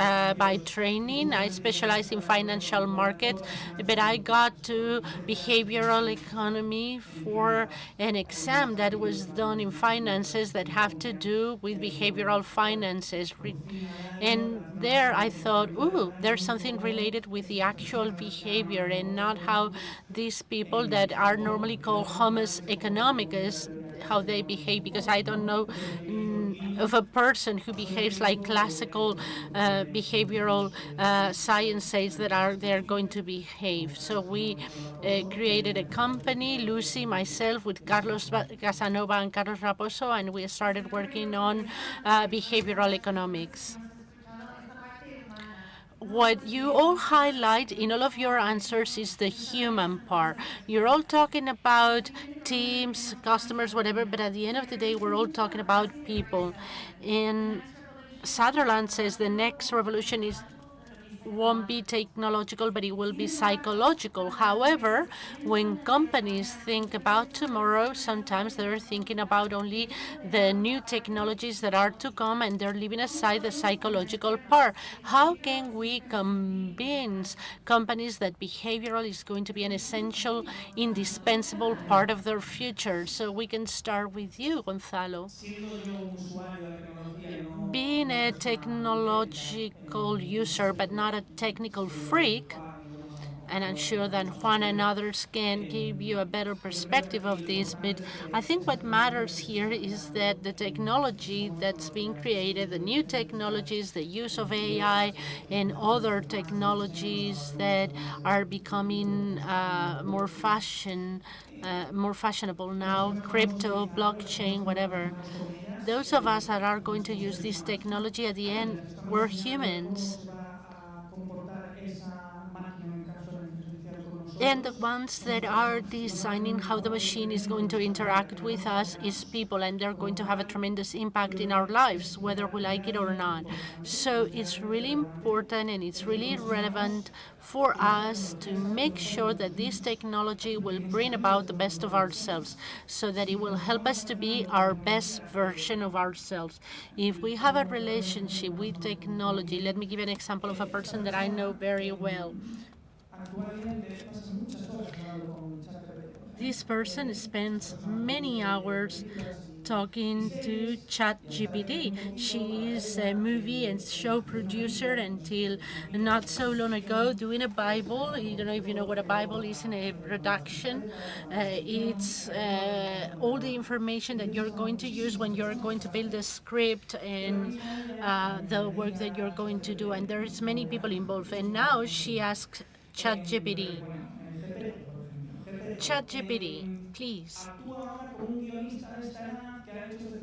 S3: by training. I specialize in financial markets, but I got to behavioral economy for an exam that was done in finances that have to do with behavioral finances. And there I thought, ooh, there's something related with the actual behavior and not how these people that are normally called homo economicus, how they behave, because I don't know of a person who behaves like classical behavioral science says that they're going to behave. So we created a company, Lucy, myself, with Carlos Casanova and Carlos Raposo, and we started working on behavioral economics. What you all highlight in all of your answers is the human part. You're all talking about teams, customers, whatever, but at the end of the day, we're all talking about people. And Sutherland says the next revolution is won't be technological, but it will be psychological. However, when companies think about tomorrow, sometimes they're thinking about only the new technologies that are to come, and they're leaving aside the psychological part. How can we convince companies that behavioral is going to be an essential, indispensable part of their future? So we can start with you, Gonzalo. Being a technological user but not a technical freak, and I'm sure that Juan and others can give you a better perspective of this, but I think what matters here is that the technology that's being created, the new technologies, the use of AI and other technologies that are becoming more fashionable now, crypto, blockchain, whatever. Those of us that are going to use this technology at the end, we're humans. And the ones that are designing how the machine is going to interact with us is people, and they're going to have a tremendous impact in our lives, whether we like it or not. So it's really important and it's really relevant for us to make sure that this technology will bring about the best of ourselves, so that it will help us to be our best version of ourselves. If we have a relationship with technology, let me give an example of a person that I know very well. This person spends many hours talking to ChatGPT. She is a movie and show producer until not so long ago, doing a Bible. You don't know if you know what a Bible is in a production. It's all the information that you're going to use when you're going to build a script and the work that you're going to do. And there's many people involved. And now she asks ChatGPT, please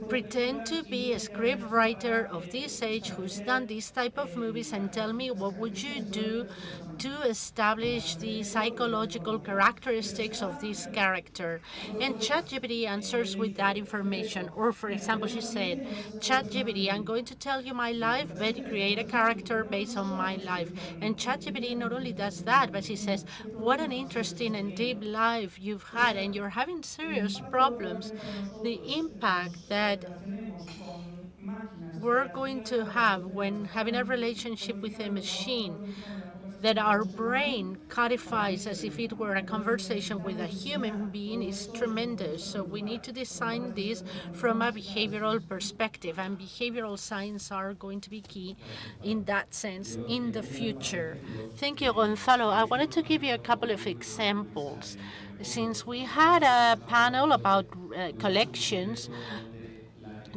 S3: pretend to be a script writer of this age who's done this type of movies, and tell me what would you do to establish the psychological characteristics of this character. And ChatGPT answers with that information. Or for example, she said, ChatGPT, I'm going to tell you my life, but create a character based on my life. And ChatGPT not only does that, but she says, what an interesting and deep life you've had, and you're having serious problems. The impact that we're going to have when having a relationship with a machine that our brain codifies as if it were a conversation with a human being is tremendous. So we need to design this from a behavioral perspective, and behavioral science are going to be key in that sense in the future. Thank you, Gonzalo. I wanted to give you a couple of examples. Since we had a panel about collections,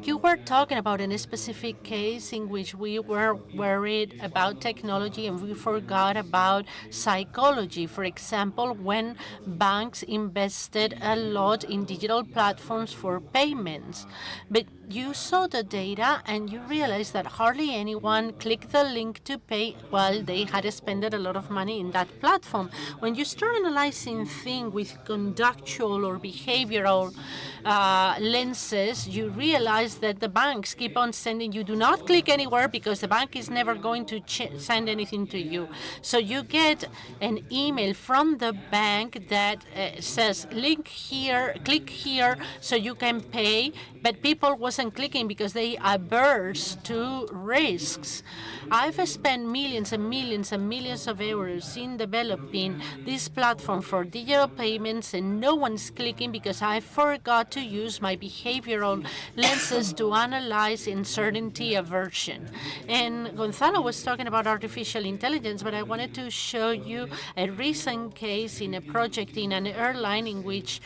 S3: you were talking about a specific case in which we were worried about technology and we forgot about psychology. For example, when banks invested a lot in digital platforms for payments. But you saw the data and you realized that hardly anyone clicked the link to pay while they had spent a lot of money in that platform. When you start analyzing things with conductual or behavioral lenses, you realize that the banks keep on sending you, do not click anywhere, because the bank is never going to send anything to you. So you get an email from the bank that says, link here, click here, so you can pay, but people wasn't clicking because they are averse to risks. I've spent millions and millions and millions of euros in developing this platform for digital payments, and no one's clicking because I forgot to use my behavioral lenses to analyze uncertainty aversion. And Gonzalo was talking about artificial intelligence, but I wanted to show you a recent case in a project in an airline in which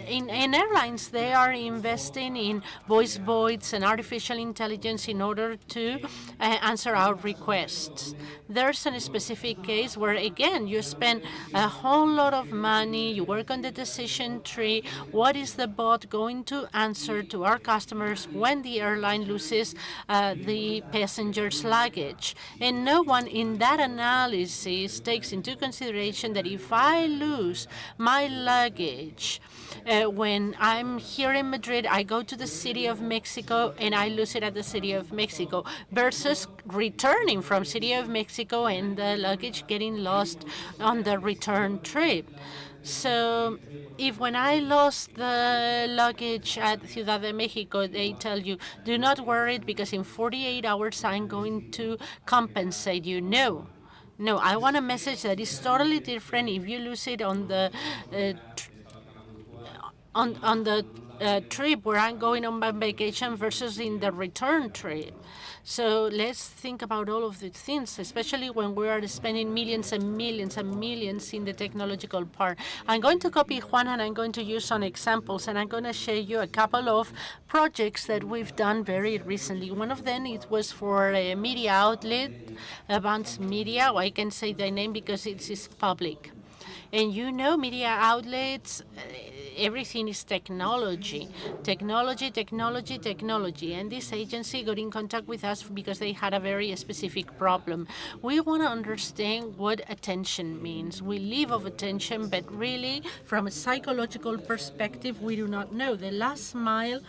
S3: in airlines they are investing in voice bots and artificial intelligence in order to answer our requests. There's a specific case where, again, you spend a whole lot of money, you work on the decision tree, what is the bot going to answer to our customers when the airline loses the passenger's luggage. And no one in that analysis takes into consideration that if I lose my luggage when I'm here in Madrid, I go to the City of Mexico and I lose it at the City of Mexico, versus returning from City of Mexico and the luggage getting lost on the return trip. So if when I lost the luggage at Ciudad de Mexico, they tell you, do not worry because in 48 hours I'm going to compensate you. No, I want a message that is totally different if you lose it on the trip where I'm going on my vacation versus in the return trip. So let's think about all of these things, especially when we are spending millions and millions and millions in the technological part. I'm going to copy Juan and I'm going to use some examples, and I'm going to share you a couple of projects that we've done very recently. One of them, it was for a media outlet, Advanced Media. I can say the name because it is public. And you know, media outlets, everything is technology. And this agency got in contact with us because they had a very specific problem. We want to understand what attention means. We live of attention, but really, from a psychological perspective, we do not know. The last mile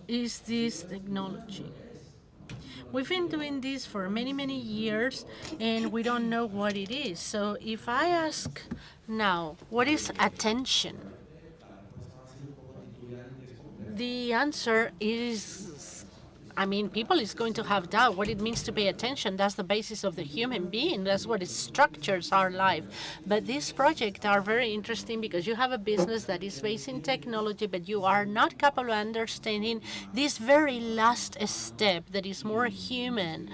S3: is this technology. We've been doing this for many, many years, and we don't know what it is. So if I ask now, what is attention? The answer is, people is going to have doubt what it means to pay attention. That's the basis of the human being. That's what it structures our life. But these projects are very interesting because you have a business that is based in technology, but you are not capable of understanding this very last step that is more human.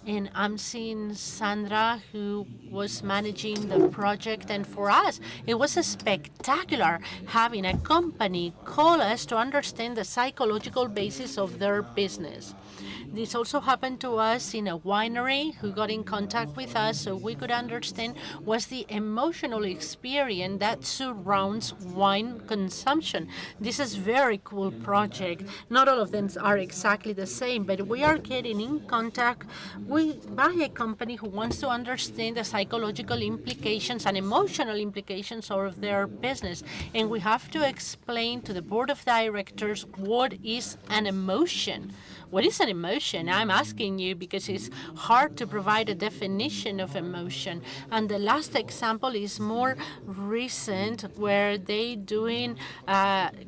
S3: And I'm seeing Sandra, who was managing the project, and for us, it was spectacular having a company call us to understand the psychological basis of their business. This also happened to us in a winery who got in contact with us so we could understand what's the emotional experience that surrounds wine consumption. This is a very cool project. Not all of them are exactly the same, but we are getting in contact by a company who wants to understand the psychological implications and emotional implications of their business. And we have to explain to the board of directors what is an emotion. What is an emotion? I'm asking you because it's hard to provide a definition of emotion. And the last example is more recent, where they doing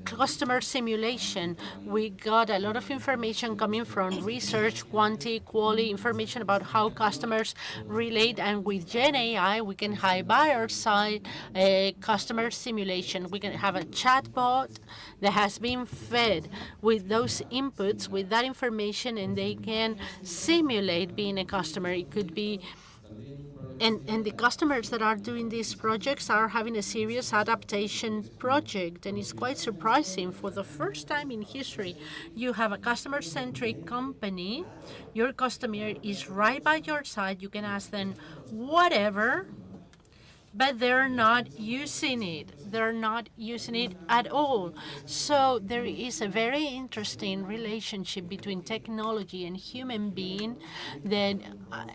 S3: customer simulation. We got a lot of information coming from research, quality information about how customers relate. And with Gen AI, we can have by our side a customer simulation. We can have a chatbot that has been fed with those inputs, with that information, and they can simulate being a customer. It could be, and the customers that are doing these projects are having a serious adaptation project, and it's quite surprising. For the first time in history, you have a customer-centric company. Your customer is right by your side. You can ask them whatever, but they're not using it. They're not using it at all. So there is a very interesting relationship between technology and human being that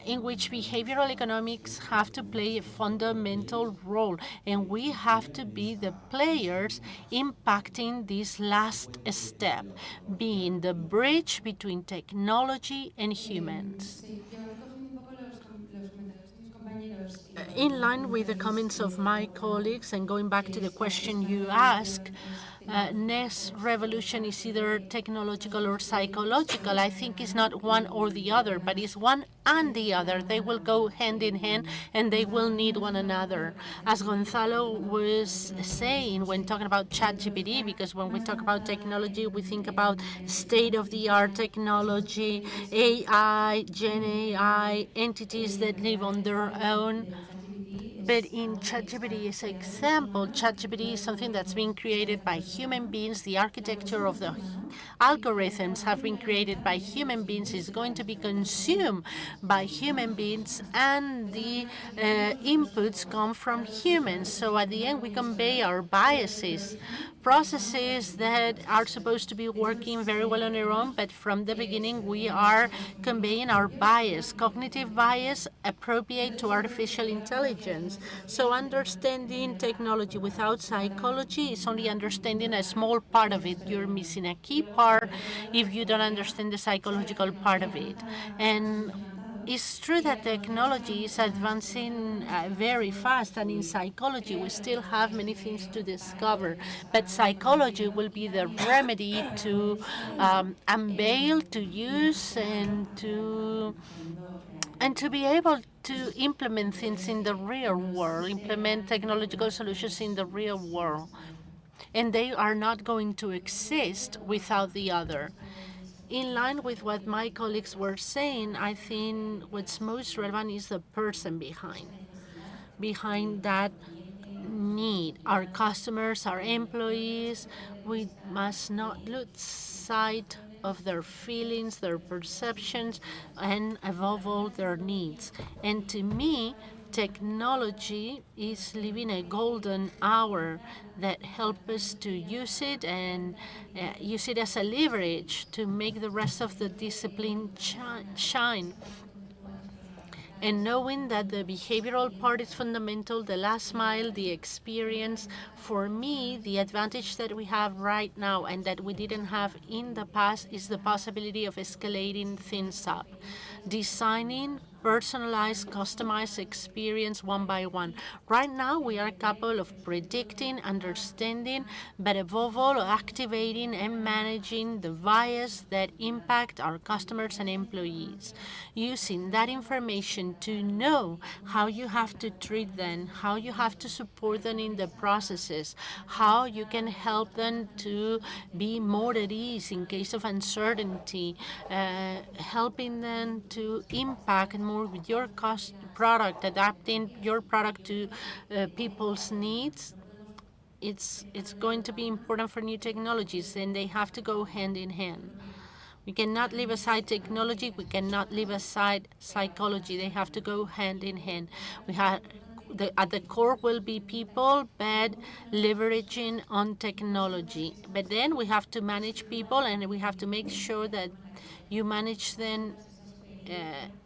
S3: in which behavioral economics have to play a fundamental role. And we have to be the players impacting this last step, being the bridge between technology and humans. In line with the comments of my colleagues and going back to the question you asked, next revolution is either technological or psychological. I think it's not one or the other, but it's one and the other. They will go hand in hand and they will need one another. As Gonzalo was saying when talking about ChatGPT, because when we talk about technology, we think about state-of-the-art technology, AI, Gen AI, entities that live on their own. But in ChatGPT as an example, ChatGPT is something that's being created by human beings. The architecture of the algorithms have been created by human beings, is going to be consumed by human beings, and the inputs come from humans. So at the end, we convey our biases, processes that are supposed to be working very well on their own, but from the beginning, we are conveying our bias, cognitive bias appropriate to artificial intelligence. So understanding technology without psychology is only understanding a small part of it. You're missing a key part if you don't understand the psychological part of it. And it's true that technology is advancing very fast, and in psychology we still have many things to discover. But psychology will be the remedy to unveil, to use, and to be able to implement things in the real world, implement technological solutions in the real world. And they are not going to exist without the other. In line with what my colleagues were saying, I think what's most relevant is the person behind that need. Our customers, our employees, we must not lose sight of their feelings, their perceptions, and above all, their needs. And to me, technology is living a golden hour that helps us to use it and use it as a leverage to make the rest of the discipline shine. And knowing that the behavioral part is fundamental, the last mile, the experience, for me, the advantage that we have right now and that we didn't have in the past is the possibility of escalating things up, designing personalized, customized experience one by one. Right now, we are capable of predicting, understanding, but above all, activating and managing the bias that impact our customers and employees. Using that information to know how you have to treat them, how you have to support them in the processes, how you can help them to be more at ease in case of uncertainty, helping them to impact more with your product, adapting your product to people's needs. It's going to be important for new technologies, and they have to go hand in hand. We cannot leave aside technology. We cannot leave aside psychology. They have to go hand in hand. At the core will be people, but leveraging on technology. But then we have to manage people, and we have to make sure that you manage them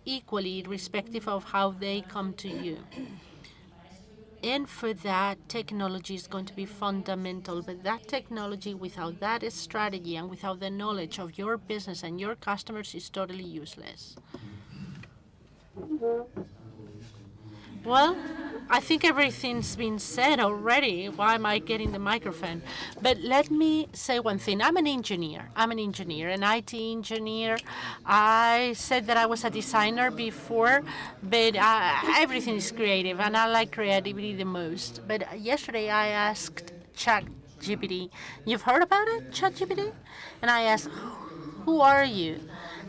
S3: equally, irrespective of how they come to you. And for that, technology is going to be fundamental. But that technology, without that strategy and without the knowledge of your business and your customers, is totally useless. Well, I think everything's been said already. Why am I getting the microphone? But let me say one thing. I'm an engineer, an IT engineer. I said that I was a designer before, but everything is creative, and I like creativity the most. But yesterday I asked ChatGPT. You've heard about it, ChatGPT? And I asked, who are you?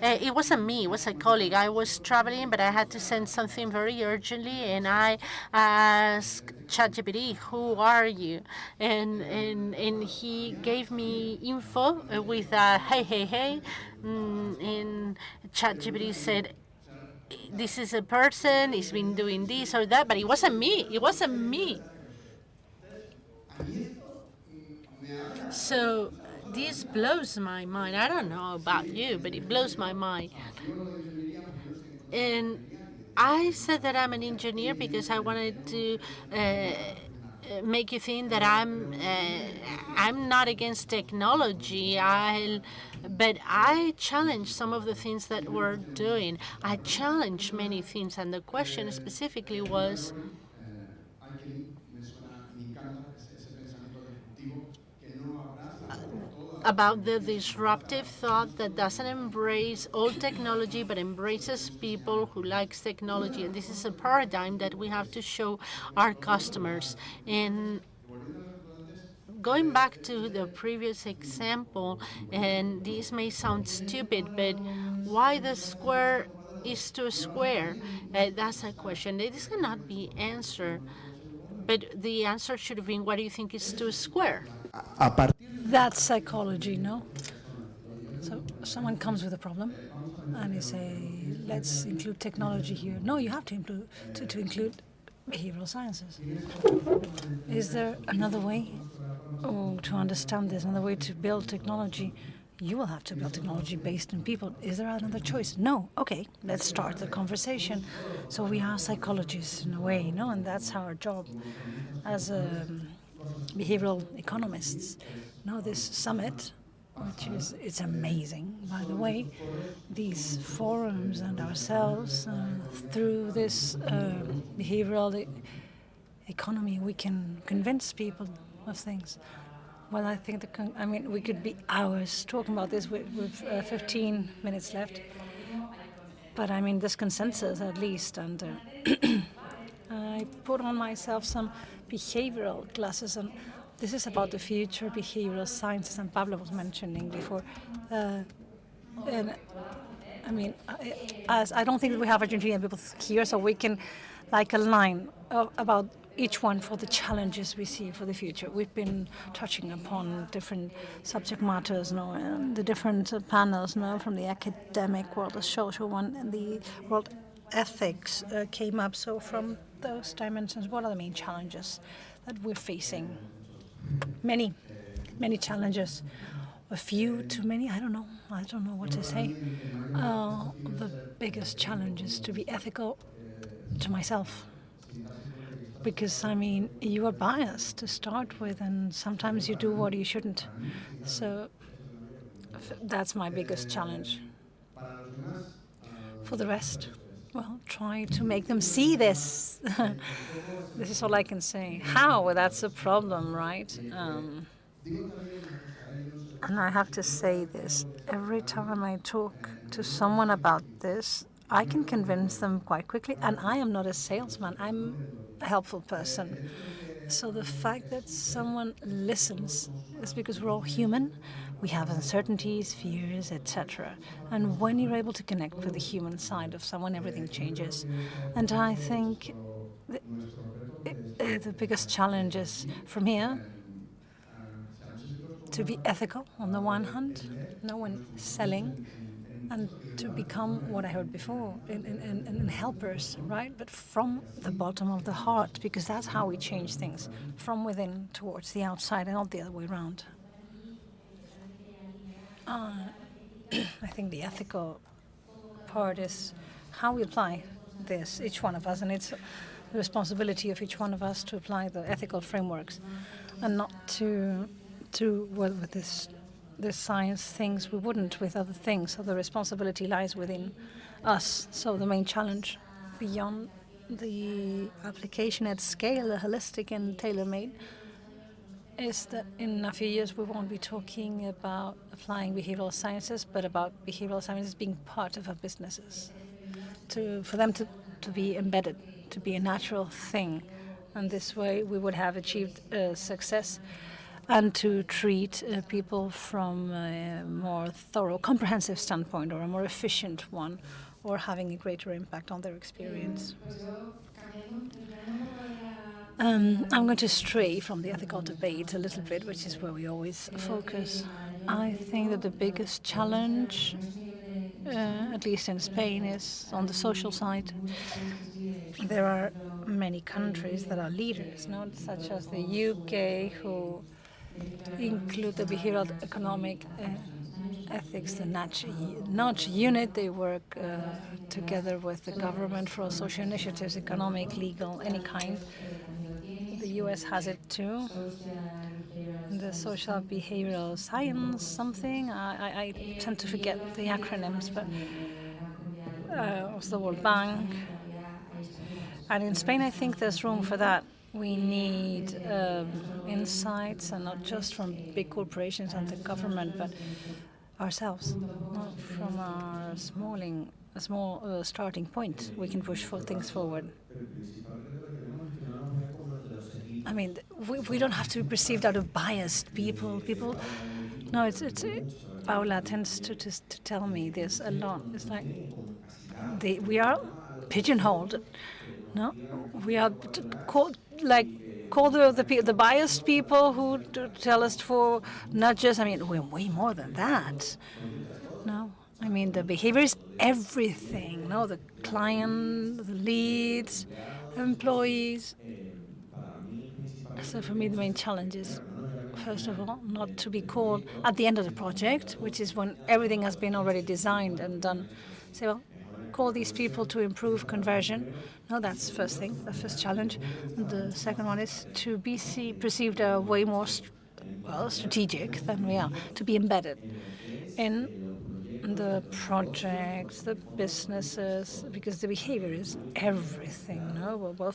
S3: It wasn't me, it was a colleague. I was traveling, but I had to send something very urgently, and I asked ChatGPT, who are you? And he gave me info with hey. And ChatGPT said, this is a person, he's been doing this or that, but it wasn't me. So this blows my mind. I don't know about you, but it blows my mind. And I said that I'm an engineer because I wanted to make you think that I'm not against technology. But I challenge some of the things that we're doing. I challenge many things, and the question specifically was about the disruptive thought that doesn't embrace all technology but embraces people who likes technology. And this is a paradigm that we have to show our customers. And going back to the previous example, and this may sound stupid, but why the square is too square? That's a question. This cannot be answered, but the answer should have been, what do you think is too square?
S6: That's psychology, no? So someone comes with a problem, and you say, let's include technology here. No, you have to include behavioral sciences. Is there another way to understand this, another way to build technology? You will have to build technology based on people. Is there another choice? No. Okay, let's start the conversation. So we are psychologists in a way, and that's our job as behavioral economists. Now this summit, it's amazing, by the way, these forums and ourselves, through this behavioral economy, we can convince people of things. Well, I think we could be hours talking about this with 15 minutes left. But I mean, this consensus at least, and I put on myself some behavioral classes, and this is about the future behavioral sciences, and Pablo was mentioning before. And I mean, as I don't think that we have Argentinian people here, so we can align about each one for the challenges we see for the future. We've been touching upon different subject matters, and the different panels, from the academic world, the social one, and the world ethics came up. So from those dimensions, what are the main challenges that we're facing? Many challenges. A few, too many, I don't know what to say. The biggest challenge is to be ethical to myself. Because, you are biased to start with, and sometimes you do what you shouldn't. So that's my biggest challenge. For the rest, well, try to make them see this. This is all I can say. How? Well, that's a problem, right? And I have to say this. Every time I talk to someone about this, I can convince them quite quickly. And I am not a salesman. I'm a helpful person. So the fact that someone listens is because we're all human. We have uncertainties, fears, etc. And when you're able to connect with the human side of someone, everything changes. And I think the biggest challenge is, from here, to be ethical on the one hand, when selling, and to become what I heard before, in helpers, right? But from the bottom of the heart, because that's how we change things, from within towards the outside, and not the other way around. I think the ethical part is how we apply this, each one of us, and it's the responsibility of each one of us to apply the ethical frameworks, and not to with this science things we wouldn't with other things. So the responsibility lies within us. So the main challenge, beyond the application at scale, the holistic and tailor-made, is that in a few years we won't be talking about applying behavioral sciences, but about behavioral sciences being part of our businesses, for them to be embedded, to be a natural thing. And this way we would have achieved success, and to treat people from a more thorough, comprehensive standpoint, or a more efficient one, or having a greater impact on their experience. I'm going to stray from the ethical debate a little bit, which is where we always focus. I think that the biggest challenge, at least in Spain, is on the social side. There are many countries that are leaders, such as the UK, who include the behavioral economic ethics, the nudge unit. They work together with the government for social initiatives, economic, legal, any kind. The US has it too. The social behavioral science something. I tend to forget the acronyms, but also the World Bank. And in Spain, I think there's room for that. We need insights, and not just from big corporations and the government, but ourselves. From our small starting point, we can push things forward. I mean, we don't have to be perceived out of biased people. No, it's Paula tends to tell me this a lot. It's like we are pigeonholed. No, we are called call the biased people who tell us for nudges. I mean, we're way more than that. No, I mean, the behavior is everything. No, the client, the leads, employees. So for me, the main challenge is, first of all, not to be called at the end of the project, which is when everything has been already designed and done. Say, well, call these people to improve conversion. No, that's the first thing, the first challenge. And the second one is to be perceived way more strategic than we are, to be embedded in the projects, the businesses, because the behavior is everything. No, well,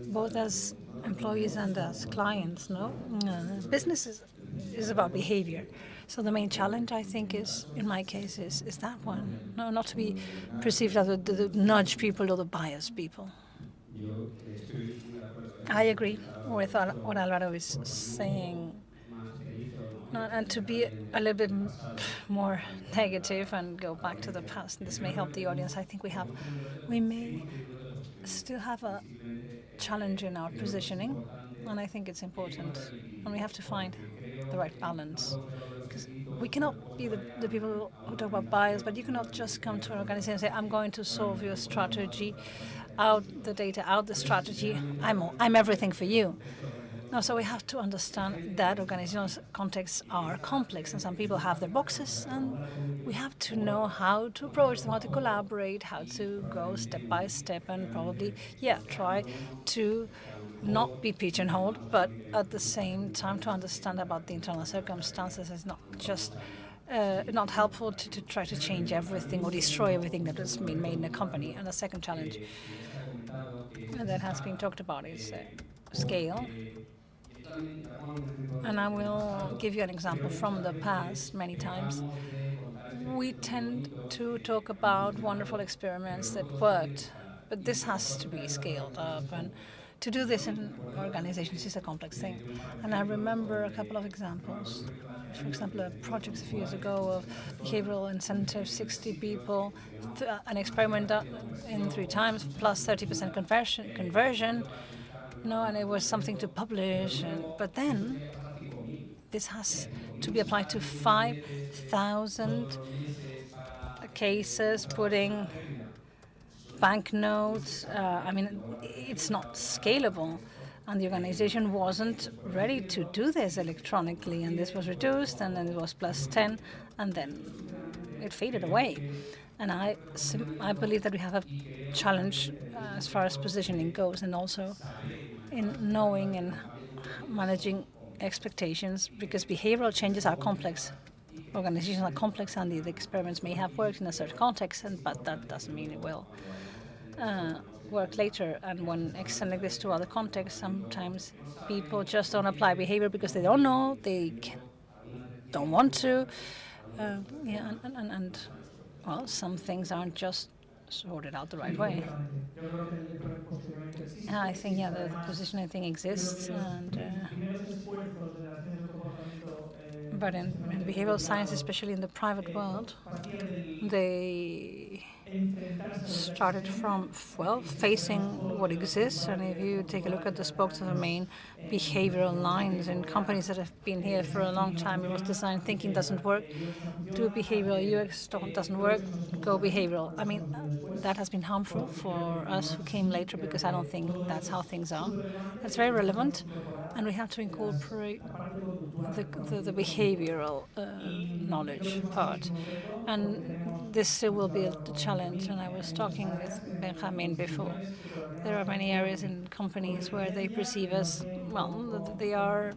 S6: both as employees and as clients. No, business is about behavior. So the main challenge, I think, is, in my case, is that one. No, not to be perceived as the nudge people or the bias people. I agree with what Alvaro is saying. And to be a little bit more negative and go back to the past, and this may help the audience, I think we may still have a challenge in our positioning, and I think it's important, and we have to find the right balance. Because we cannot be the people who talk about bias, but you cannot just come to an organization and say, I'm going to solve your strategy, out the data, out the strategy, I'm everything for you. No, so we have to understand that organizational contexts are complex, and some people have their boxes, and we have to know how to approach them, how to collaborate, how to go step by step, and probably, try to not be pigeonholed, but at the same time to understand about the internal circumstances. Is not just not helpful to try to change everything or destroy everything that has been made in a company. And the second challenge that has been talked about is scale. And I will give you an example from the past many times. We tend to talk about wonderful experiments that worked, but this has to be scaled up, and to do this in organizations is a complex thing. And I remember a couple of examples. For example, a project a few years ago of behavioral incentives, 60 people, an experiment done in 3 times, plus 30% conversion. No, and it was something to publish, but then this has to be applied to 5,000 cases, putting banknotes. I mean, it's not scalable, and the organization wasn't ready to do this electronically, and this was reduced, and then it was plus 10, and then it faded away. And I believe that we have a challenge as far as positioning goes, and also in knowing and managing expectations, because behavioral changes are complex. Organizations are complex, and the experiments may have worked in a certain context, but that doesn't mean it will work later. And when extending this to other contexts, sometimes people just don't apply behavior because they don't know, they don't want to. Well, some things aren't just sorted out the right way. I think, the positioning thing exists, but in behavioral science, especially in the private world, they started from, facing what exists. And if you take a look at the spokes of the main behavioral lines in companies that have been here for a long time, it was design thinking doesn't work, do behavioral, UX doesn't work, go behavioral. I mean, that has been harmful for us who came later, because I don't think that's how things are. It's very relevant, and we have to incorporate the behavioral knowledge part. And this still will be a challenge, and I was talking with Benjamin before. There are many areas in companies where they perceive us, they are,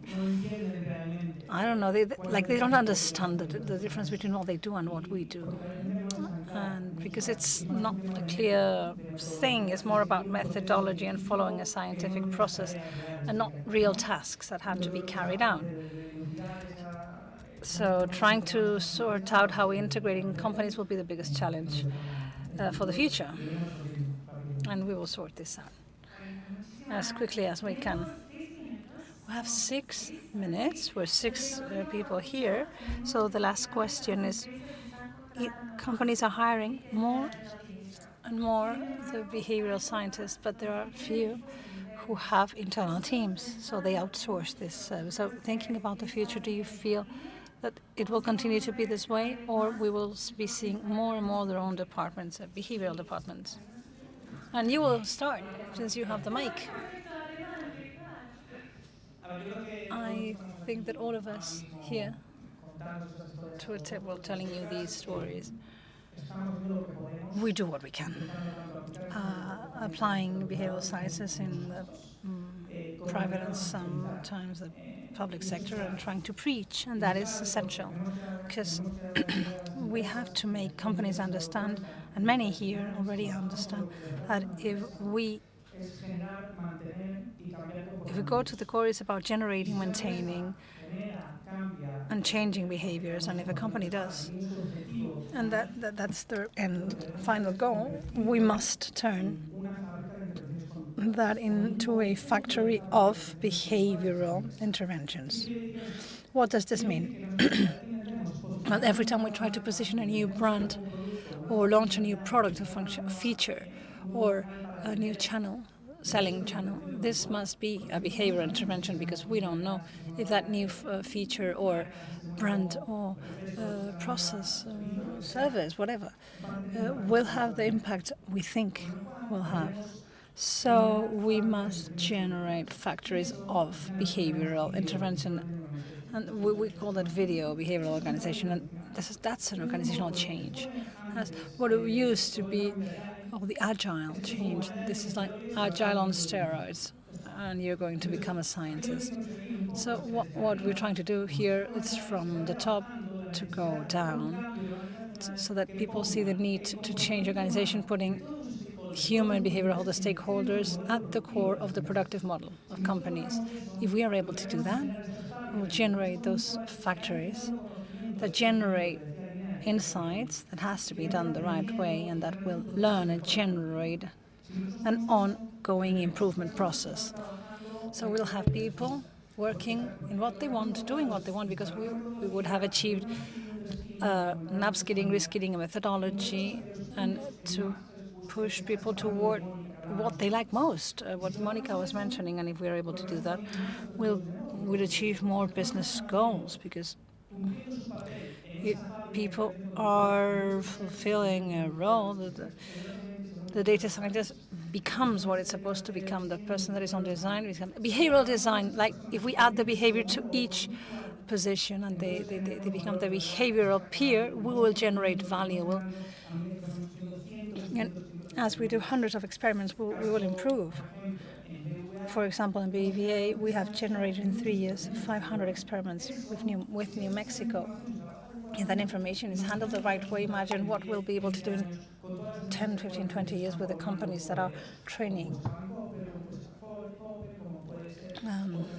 S6: I don't know, they don't understand the difference between what they do and what we do. And because it's not a clear thing, it's more about methodology and following a scientific process, and not real tasks that have to be carried out. So trying to sort out how we integrate in companies will be the biggest challenge for the future. And we will sort this out as quickly as we can. We have 6 minutes. We're 6 people here. So the last question is, companies are hiring more and more the behavioral scientists, but there are few who have internal teams, so they outsource this service. So thinking about the future, do you feel that it will continue to be this way, or we will be seeing more and more their own departments, behavioral departments? And you will start, since you have the mic. I think that all of us here, telling you these stories, we do what we can. Applying behavioral sciences in the private and sometimes the public sector and trying to preach, and that is essential because we have to make companies understand, and many here already understand, that if we go to the core, it's about generating, maintaining, and changing behaviors, and if a company does, and that's their end final goal, we must turn that into a factory of behavioral interventions. What does this mean? Well, every time we try to position a new brand or launch a new product, a function, a feature, or a new channel, selling channel, this must be a behavioral intervention, because we don't know if that new feature or brand or process, service, whatever, will have the impact we think will have. So we must generate factories of behavioral intervention, and we call that video behavioral organization, and that's an organizational change. That's what it used to be, the agile change. This is like agile on steroids, and you're going to become a scientist. So what we're trying to do here is from the top to go down, so that people see the need to change organization, putting human behavior, all the stakeholders at the core of the productive model of companies. If we are able to do that, we'll generate those factories that generate insights that has to be done the right way, and that will learn and generate an ongoing improvement process. So we'll have people working in what they want, doing what they want, because we would have achieved an upskilling, reskilling methodology, and to push people toward what they like most, what Monica was mentioning. And if we're able to do that, we'll achieve more business goals, because people are fulfilling a role that the data scientist becomes what it's supposed to become. The person that is on design becomes behavioral design. Like if we add the behavior to each position and they become the behavioral peer, we will generate value. And as we do hundreds of experiments, we will improve. For example, in BVA, we have generated in 3 years 500 experiments with New Mexico. If that information is handled the right way, imagine what we'll be able to do in 10, 15, 20 years with the companies that are training.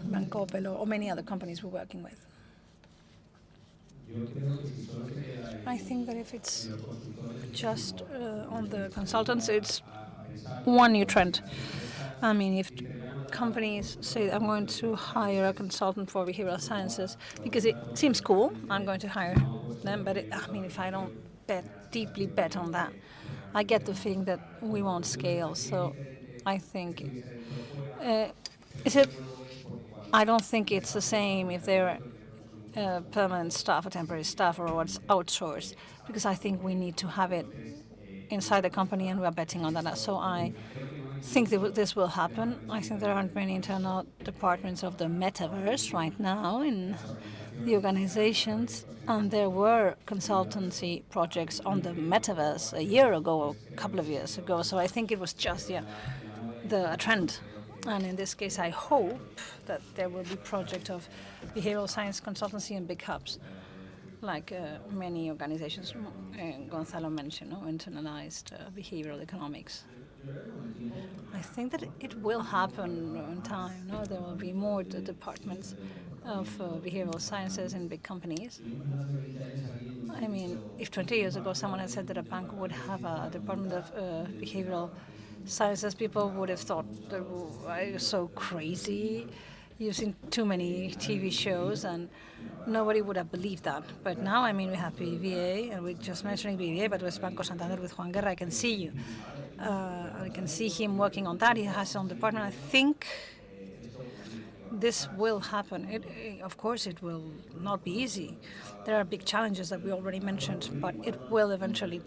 S6: Banco or many other companies we're working with. I think that if it's just on the consultants, it's one new trend. I mean, if companies say, I'm going to hire a consultant for behavioral sciences because it seems cool, I'm going to hire them. But if I don't deeply bet on that, I get the feeling that we won't scale. So I think, I don't think it's the same if they're permanent staff or temporary staff or what's outsourced, because I think we need to have it inside the company, and we're betting on that. So I think that this will happen. I think there aren't many internal departments of the metaverse right now in the organizations, and there were consultancy projects on the metaverse a year ago or a couple of years ago. So I think it was just a trend. And in this case, I hope that there will be project of behavioral science consultancy in big hubs, like many organizations Gonzalo mentioned, internalized behavioral economics. I think that it will happen in time. There will be more departments of behavioral sciences in big companies. I mean, if 20 years ago someone had said that a bank would have a department of behavioral sciences, people would have thought that I was so crazy, using too many TV shows, and nobody would have believed that. But now, we have BVA, and we're just mentioning BVA, but with Banco Santander, with Juan Guerra, I can see you. I can see him working on that. He has his own department. I think this will happen. Of course, it will not be easy. There are big challenges that we already mentioned, but it will eventually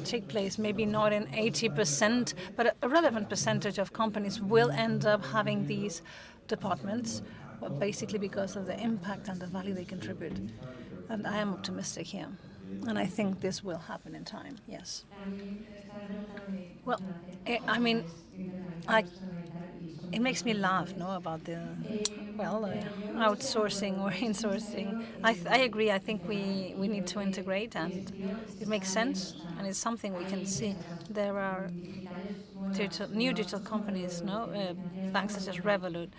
S6: take place. Maybe not in 80%, but a relevant percentage of companies will end up having these departments, basically because of the impact and the value they contribute. And I am optimistic here. And I think this will happen in time, yes. Well, I mean, it makes me laugh, no, about the, outsourcing or insourcing. I agree. I think we need to integrate, and it makes sense, and it's something we can see. There are new digital companies, banks such as Revolut,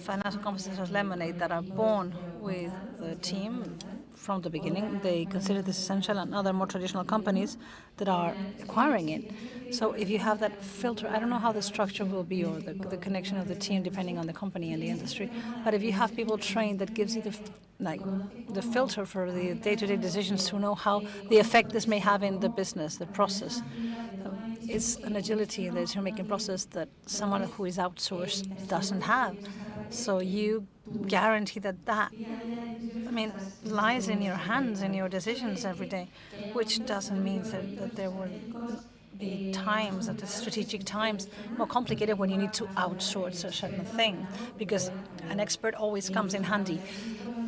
S6: financial companies such as Lemonade that are born with the team from the beginning. They consider this essential, and other more traditional companies that are acquiring it. So if you have that filter, I don't know how the structure will be or the connection of the team depending on the company and the industry, but if you have people trained, that gives you the filter for the day-to-day decisions to know how the effect this may have in the business, the process. It's an agility in the decision-making process that someone who is outsourced doesn't have. So you guarantee that lies in your hands, in your decisions every day, which doesn't mean that there will be times, at the strategic times, more complicated when you need to outsource a certain thing, because an expert always comes in handy.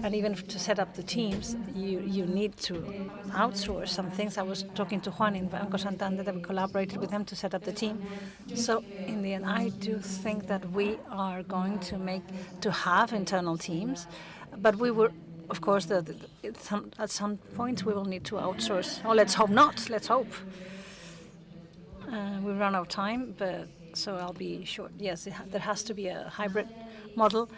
S6: And even to set up the teams, you need to outsource some things. I was talking to Juan in Banco Santander, that we collaborated with him to set up the team. So in the end, I do think that we are going to have internal teams, but we will, of course, at some point we will need to outsource. Oh, let's hope not. Let's hope. We run out of time, so I'll be short. Yes, there has to be a hybrid model.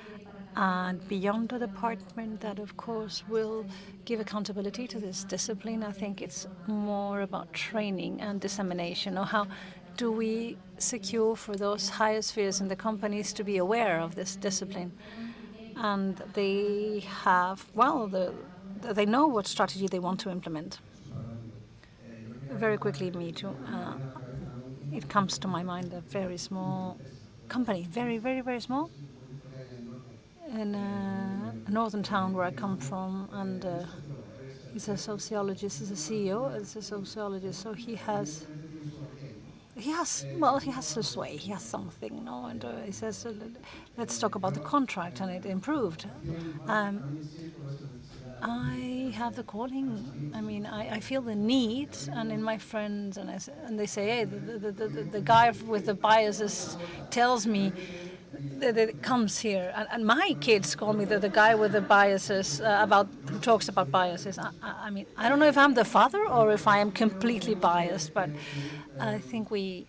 S6: And beyond the department that, of course, will give accountability to this discipline, I think it's more about training and dissemination. Or how do we secure for those higher spheres in the companies to be aware of this discipline? And they have, they know what strategy they want to implement. Very quickly, me too. It comes to my mind a very small company, very, very, very small, in a northern town where I come from, and he's a sociologist, he's a CEO, he's a sociologist, so he has his way, he has something, and he says, let's talk about the contract, and it improved. I have the calling. I mean, I feel the need, and in my friends, and they say, hey, the guy with the biases tells me that it comes here, and my kids call me the guy with the biases who talks about biases. I mean, I don't know if I'm the father or if I am completely biased, but I think the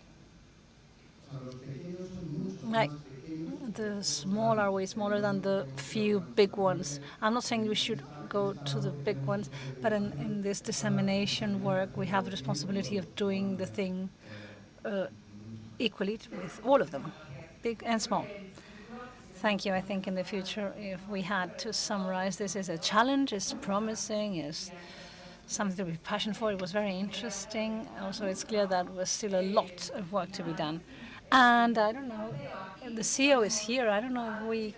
S6: small are way smaller than the few big ones. I'm not saying we should go to the big ones, but in this dissemination work, we have the responsibility of doing the thing equally with all of them, big and small. Thank you. I think in the future, if we had to summarize, this is a challenge, it's promising, it's something to be passionate for. It was very interesting. Also, it's clear that there was still a lot of work to be done. And I don't know, the CEO is here. I don't know if we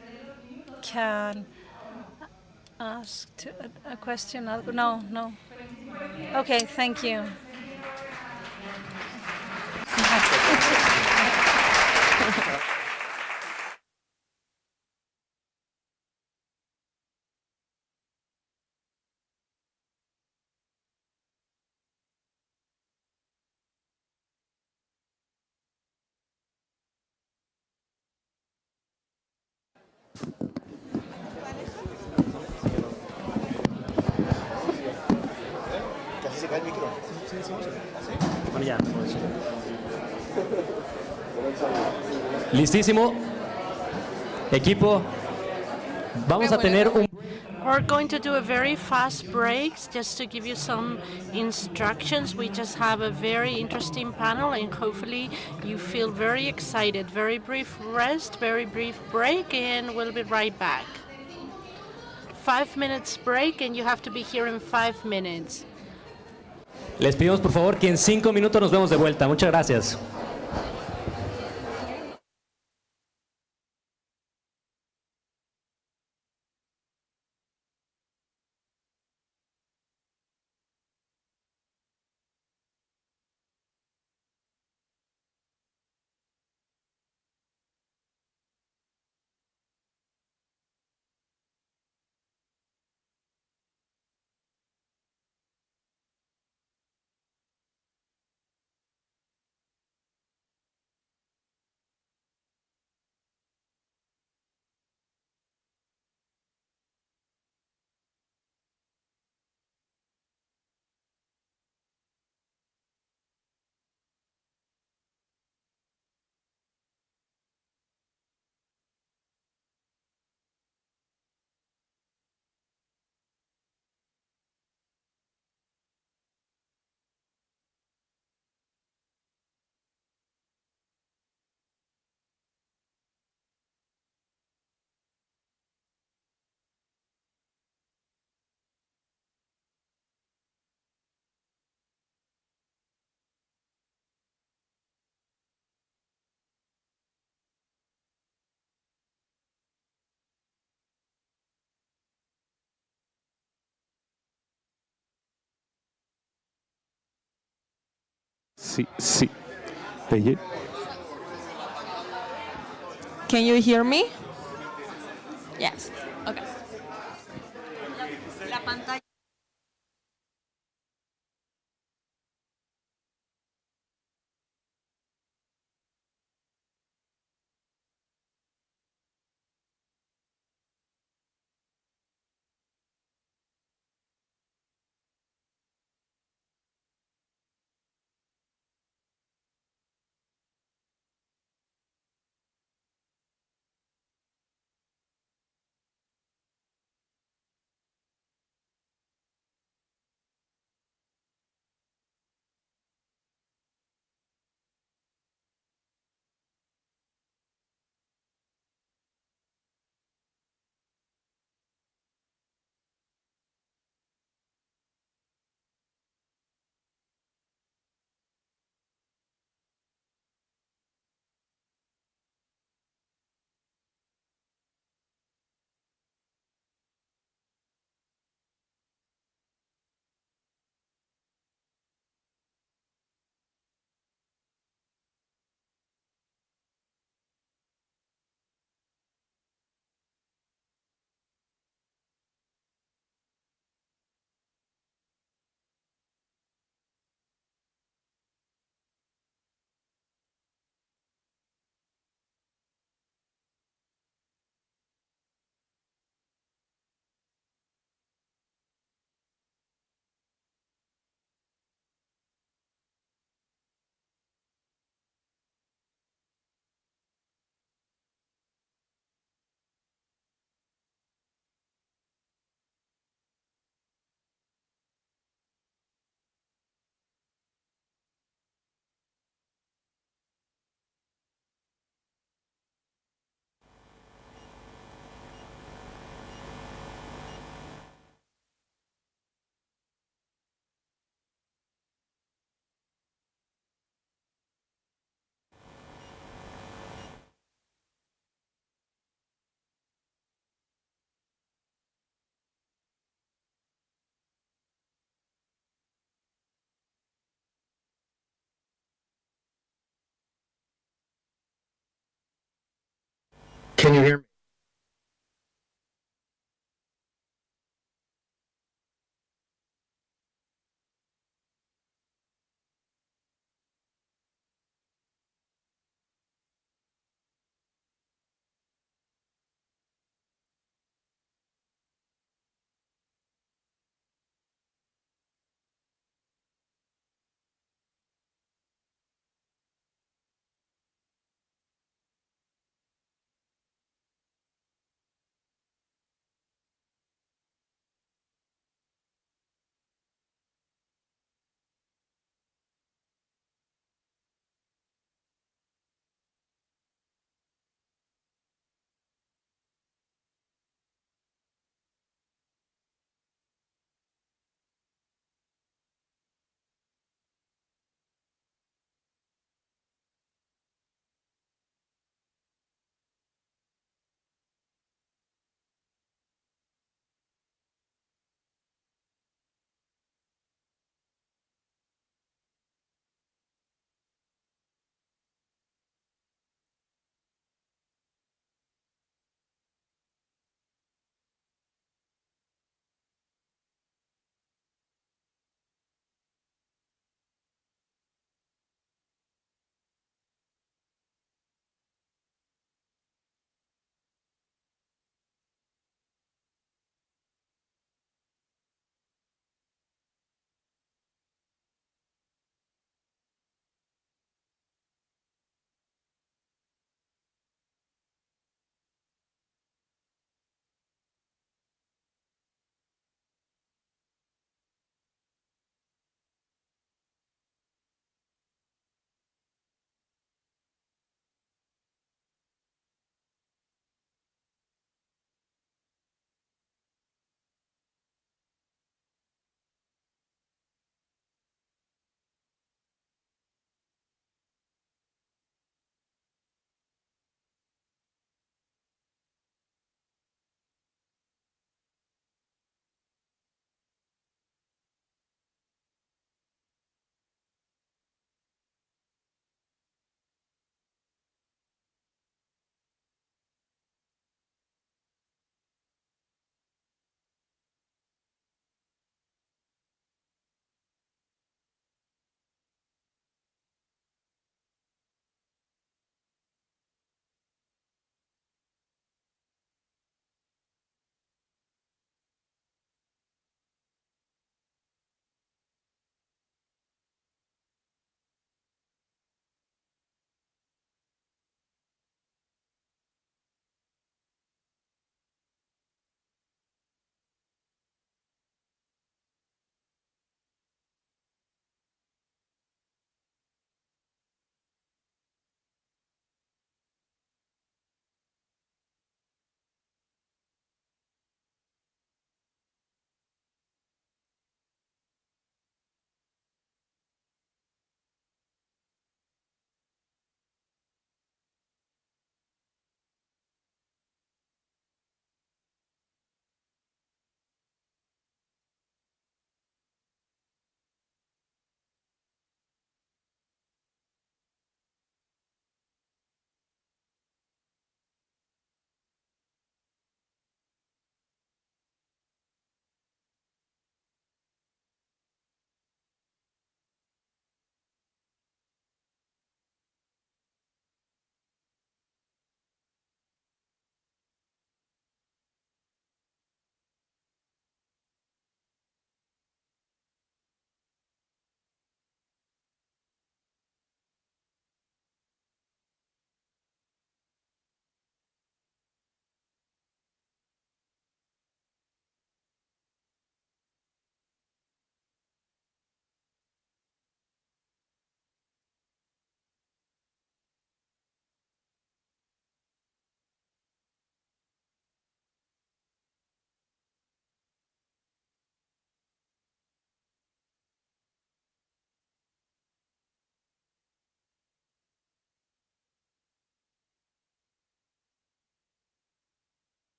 S6: can ask a question. No. Okay, thank you.
S1: Listísimo. Equipo. Vamos a tener un...
S3: We're going to do a very fast break just to give you some instructions. We just have a very interesting panel, and hopefully you feel very excited. Very brief rest, very brief break, and we'll be right back. 5 minutes break, and you have to be here in 5 minutes.
S1: Les pedimos por favor que en 5 minutos nos vemos de vuelta. Muchas gracias.
S17: Sí, sí. Oye.
S7: Can you hear me? Yes. Okay.
S10: La pantalla.
S17: Can you hear me?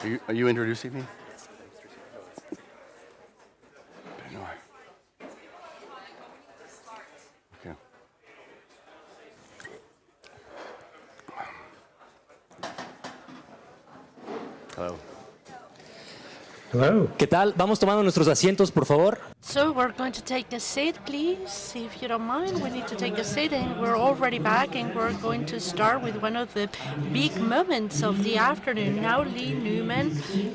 S18: Are you introducing me? Okay. Hello.
S19: Hello. ¿Qué tal? Vamos tomando nuestros asientos, por favor.
S3: So we're going to take a seat, please. If you don't mind, we need to take a seat, and we're already back, and we're going to start with one of the big moments of the afternoon. Now Lee Newman,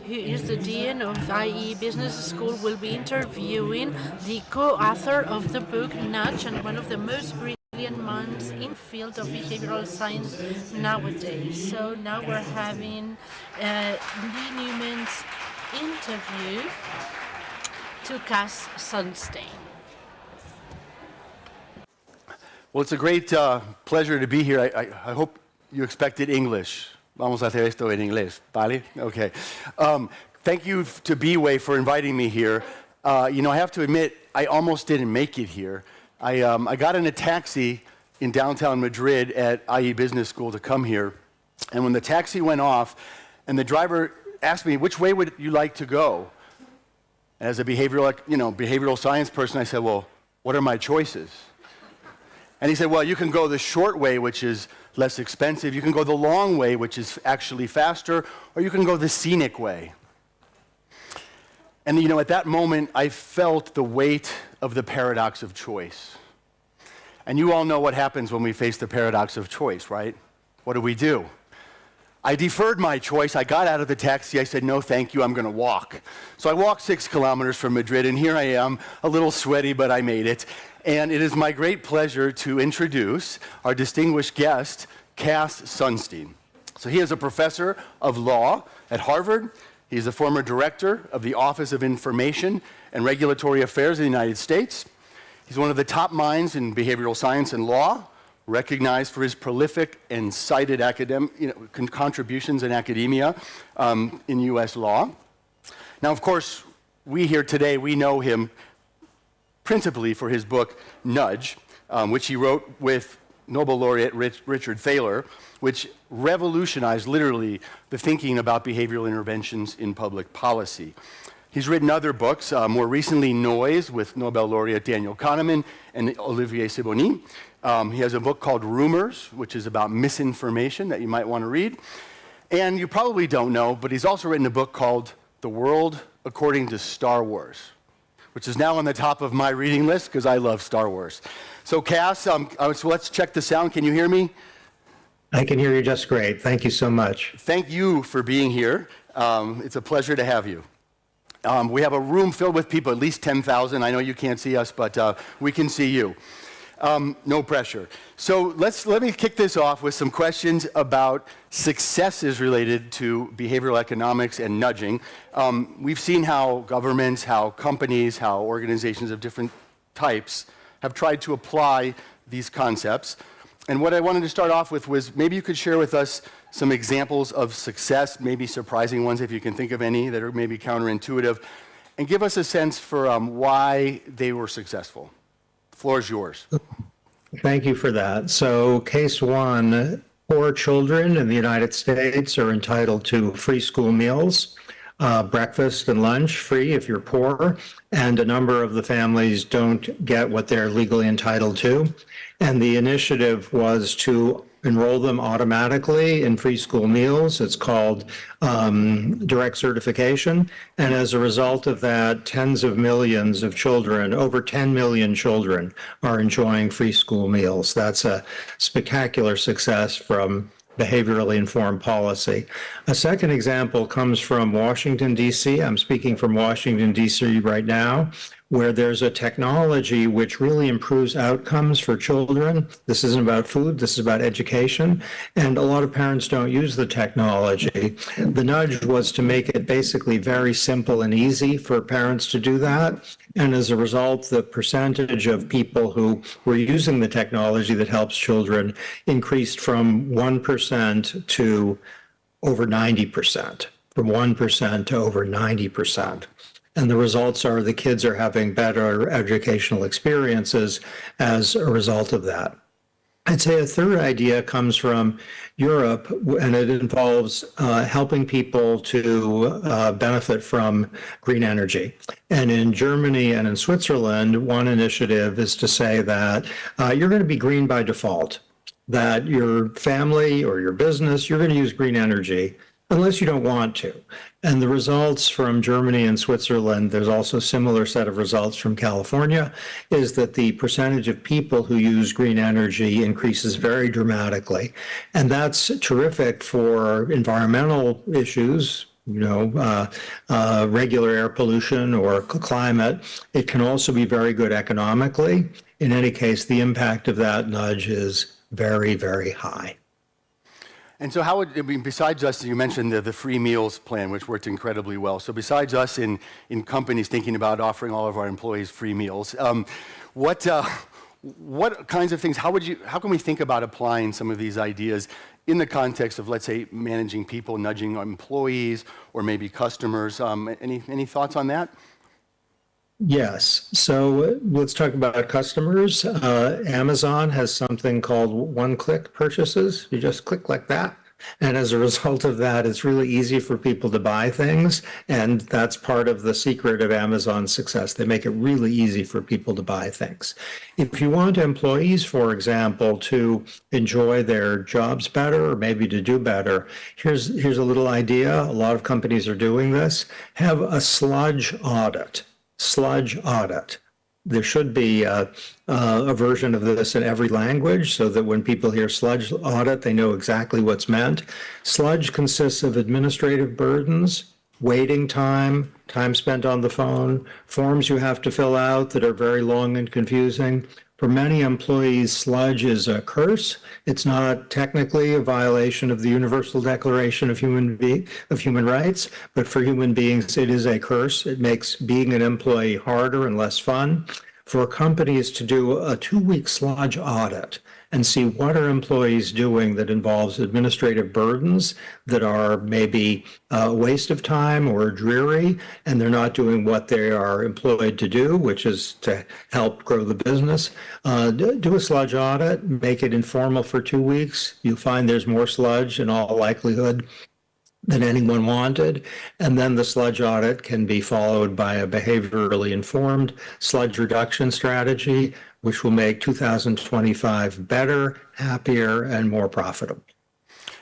S3: who is the Dean of IE Business School, will be interviewing the co-author of the book Nudge, and one of the most brilliant minds in field of behavioral science nowadays. So now we're having Lee Newman's interview to Cass Sunstein.
S18: Well, it's a great pleasure to be here. I hope you expected English. Vamos a hacer esto en inglés, ¿vale? Okay. Thank you to BeWay for inviting me here. You know, I have to admit, I almost didn't make it here. I got in a taxi in downtown Madrid at IE Business School to come here, and when the taxi went off, and the driver asked me, which way would you like to go? As a behavioral science person, I said, well, what are my choices? And he said, well, you can go the short way, which is less expensive. You can go the long way, which is actually faster, or you can go the scenic way. And, you know, at that moment, I felt the weight of the paradox of choice. And you all know what happens when we face the paradox of choice, right? What do? I deferred my choice. I got out of the taxi. I said, no, thank you. I'm going to walk. So I walked 6 kilometers from Madrid, and here I am, a little sweaty, but I made it. And it is my great pleasure to introduce our distinguished guest, Cass Sunstein. So he is a professor of law at Harvard. He is a former director of the Office of Information and Regulatory Affairs in the United States. He's one of the top minds in behavioral science and law, recognized for his prolific and cited contributions in academia in U.S. law. Now, of course, we here today, we know him principally for his book, Nudge, which he wrote with Nobel Laureate Richard Thaler, which revolutionized literally the thinking about behavioral interventions in public policy. He's written other books, more recently Noise with Nobel Laureate Daniel Kahneman and Olivier Sibony. He has a book called Rumors, which is about misinformation that you might want to read. And you probably don't know, but he's also written a book called The World According to Star Wars, which is now on the top of my reading list because I love Star Wars. So Cass, so let's check the sound. Can you hear me?
S17: I can hear you just great. Thank you so much.
S18: Thank you for being here. It's a pleasure to have you. We have a room filled with people, at least 10,000. I know you can't see us, but we can see you. No pressure. So let me kick this off with some questions about successes related to behavioral economics and nudging. We've seen how governments, how companies, how organizations of different types have tried to apply these concepts. And what I wanted to start off with was maybe you could share with us some examples of success, maybe surprising ones if you can think of any that are maybe counterintuitive, and give us a sense for why they were successful. The floor is yours.
S17: Thank you for that. So case one, poor children in the United States are entitled to free school meals, breakfast and lunch free if you're poor, and a number of the families don't get what they're legally entitled to. And the initiative was to enroll them automatically in free school meals. It's called direct certification. And as a result of that, tens of millions of children, over 10 million children, are enjoying free school meals. That's a spectacular success from behaviorally informed policy. A second example comes from Washington, D.C. I'm speaking from Washington, D.C. right now, where there's a technology which really improves outcomes for children. This isn't about food, this is about education, and a lot of parents don't use the technology. The nudge was to make it basically very simple and easy for parents to do that, and as a result, the percentage of people who were using the technology that helps children increased from 1% to over 90%, from 1% to over 90%. And the results are the kids are having better educational experiences as a result of that. I'd say a third idea comes from Europe, and it involves helping people to benefit from green energy. And in Germany and in Switzerland, one initiative is to say that you're going to be green by default, that your family or your business, you're going to use green energy unless you don't want to. And the results from Germany and Switzerland, there's also a similar set of results from California, is that the percentage of people who use green energy increases very dramatically. And that's terrific for environmental issues, regular air pollution or climate. It can also be very good economically. In any case, the impact of that nudge is very, very high.
S18: And so besides us, you mentioned the free meals plan, which worked incredibly well. So besides us in companies thinking about offering all of our employees free meals, what kinds of things, how can we think about applying some of these ideas in the context of, let's say, managing people, nudging employees, or maybe customers? Any thoughts on that?
S17: Yes. So let's talk about customers. Amazon has something called one-click purchases. You just click like that. And as a result of that, it's really easy for people to buy things. And that's part of the secret of Amazon's success. They make it really easy for people to buy things. If you want employees, for example, to enjoy their jobs better or maybe to do better, here's a little idea. A lot of companies are doing this. Have a sludge audit. Sludge audit. There should be a version of this in every language so that when people hear sludge audit, they know exactly what's meant. Sludge consists of administrative burdens, waiting time, time spent on the phone, forms you have to fill out that are very long and confusing. For many employees, sludge is a curse. It's not technically a violation of the Universal Declaration of Human Rights, but for human beings, it is a curse. It makes being an employee harder and less fun. For companies to do a 2-week sludge audit and see what are employees doing that involves administrative burdens that are maybe a waste of time or dreary, and they're not doing what they are employed to do, which is to help grow the business. Do a sludge audit, make it informal for 2 weeks. You'll find there's more sludge in all likelihood than anyone wanted. And then the sludge audit can be followed by a behaviorally informed sludge reduction strategy, which will make 2025 better, happier, and more profitable.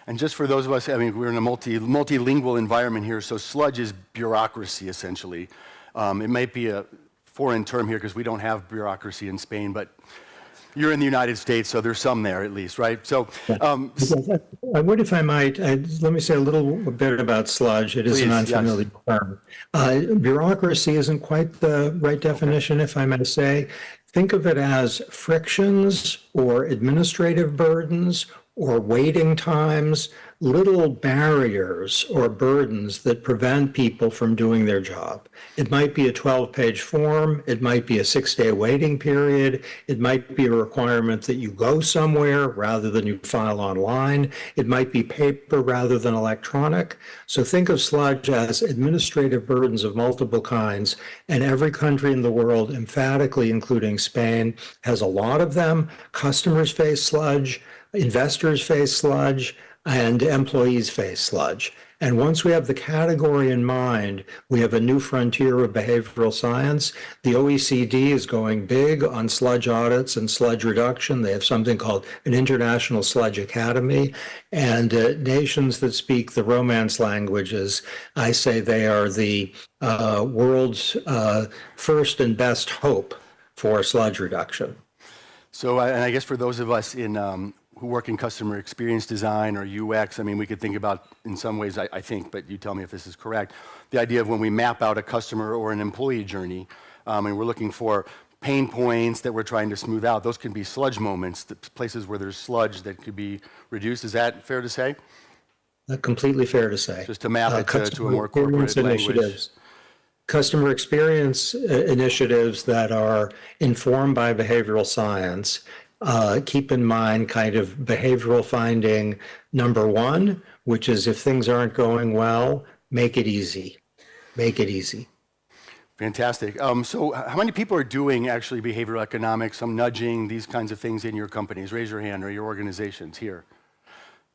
S18: And just for those of us, we're in a multilingual environment here, so sludge is bureaucracy, essentially. It might be a foreign term here because we don't have bureaucracy in Spain, but you're in the United States, so there's some there at least, right? So,
S17: I would, if I might, let me say a little bit about sludge. It is an unfamiliar term. Bureaucracy isn't quite the right definition, if I may say. Think of it as frictions or administrative burdens or waiting times, little barriers or burdens that prevent people from doing their job. It might be a 12-page form. It might be a 6-day waiting period. It might be a requirement that you go somewhere rather than you file online. It might be paper rather than electronic. So think of sludge as administrative burdens of multiple kinds, and every country in the world, emphatically including Spain, has a lot of them. Customers face sludge, investors face sludge, and employees face sludge. And once we have the category in mind, we have a new frontier of behavioral science. The OECD is going big on sludge audits and sludge reduction. They have something called an International Sludge Academy. And nations that speak the Romance languages, I say they are the world's first and best hope for sludge reduction.
S18: So, and I guess for those of us who work in customer experience design or UX, we could think about, in some ways, I think, but you tell me if this is correct, the idea of when we map out a customer or an employee journey, and we're looking for pain points that we're trying to smooth out, those can be sludge moments, the places where there's sludge that could be reduced. Is that fair to say?
S17: Completely fair to say.
S18: Just to map it to a more corporate language.
S17: Customer experience initiatives that are informed by behavioral science keep in mind kind of behavioral finding number one, which is if things aren't going well, make it easy. Make it easy.
S18: Fantastic. So how many people are doing actually behavioral economics, some nudging, these kinds of things in your companies? Raise your hand or your organizations here.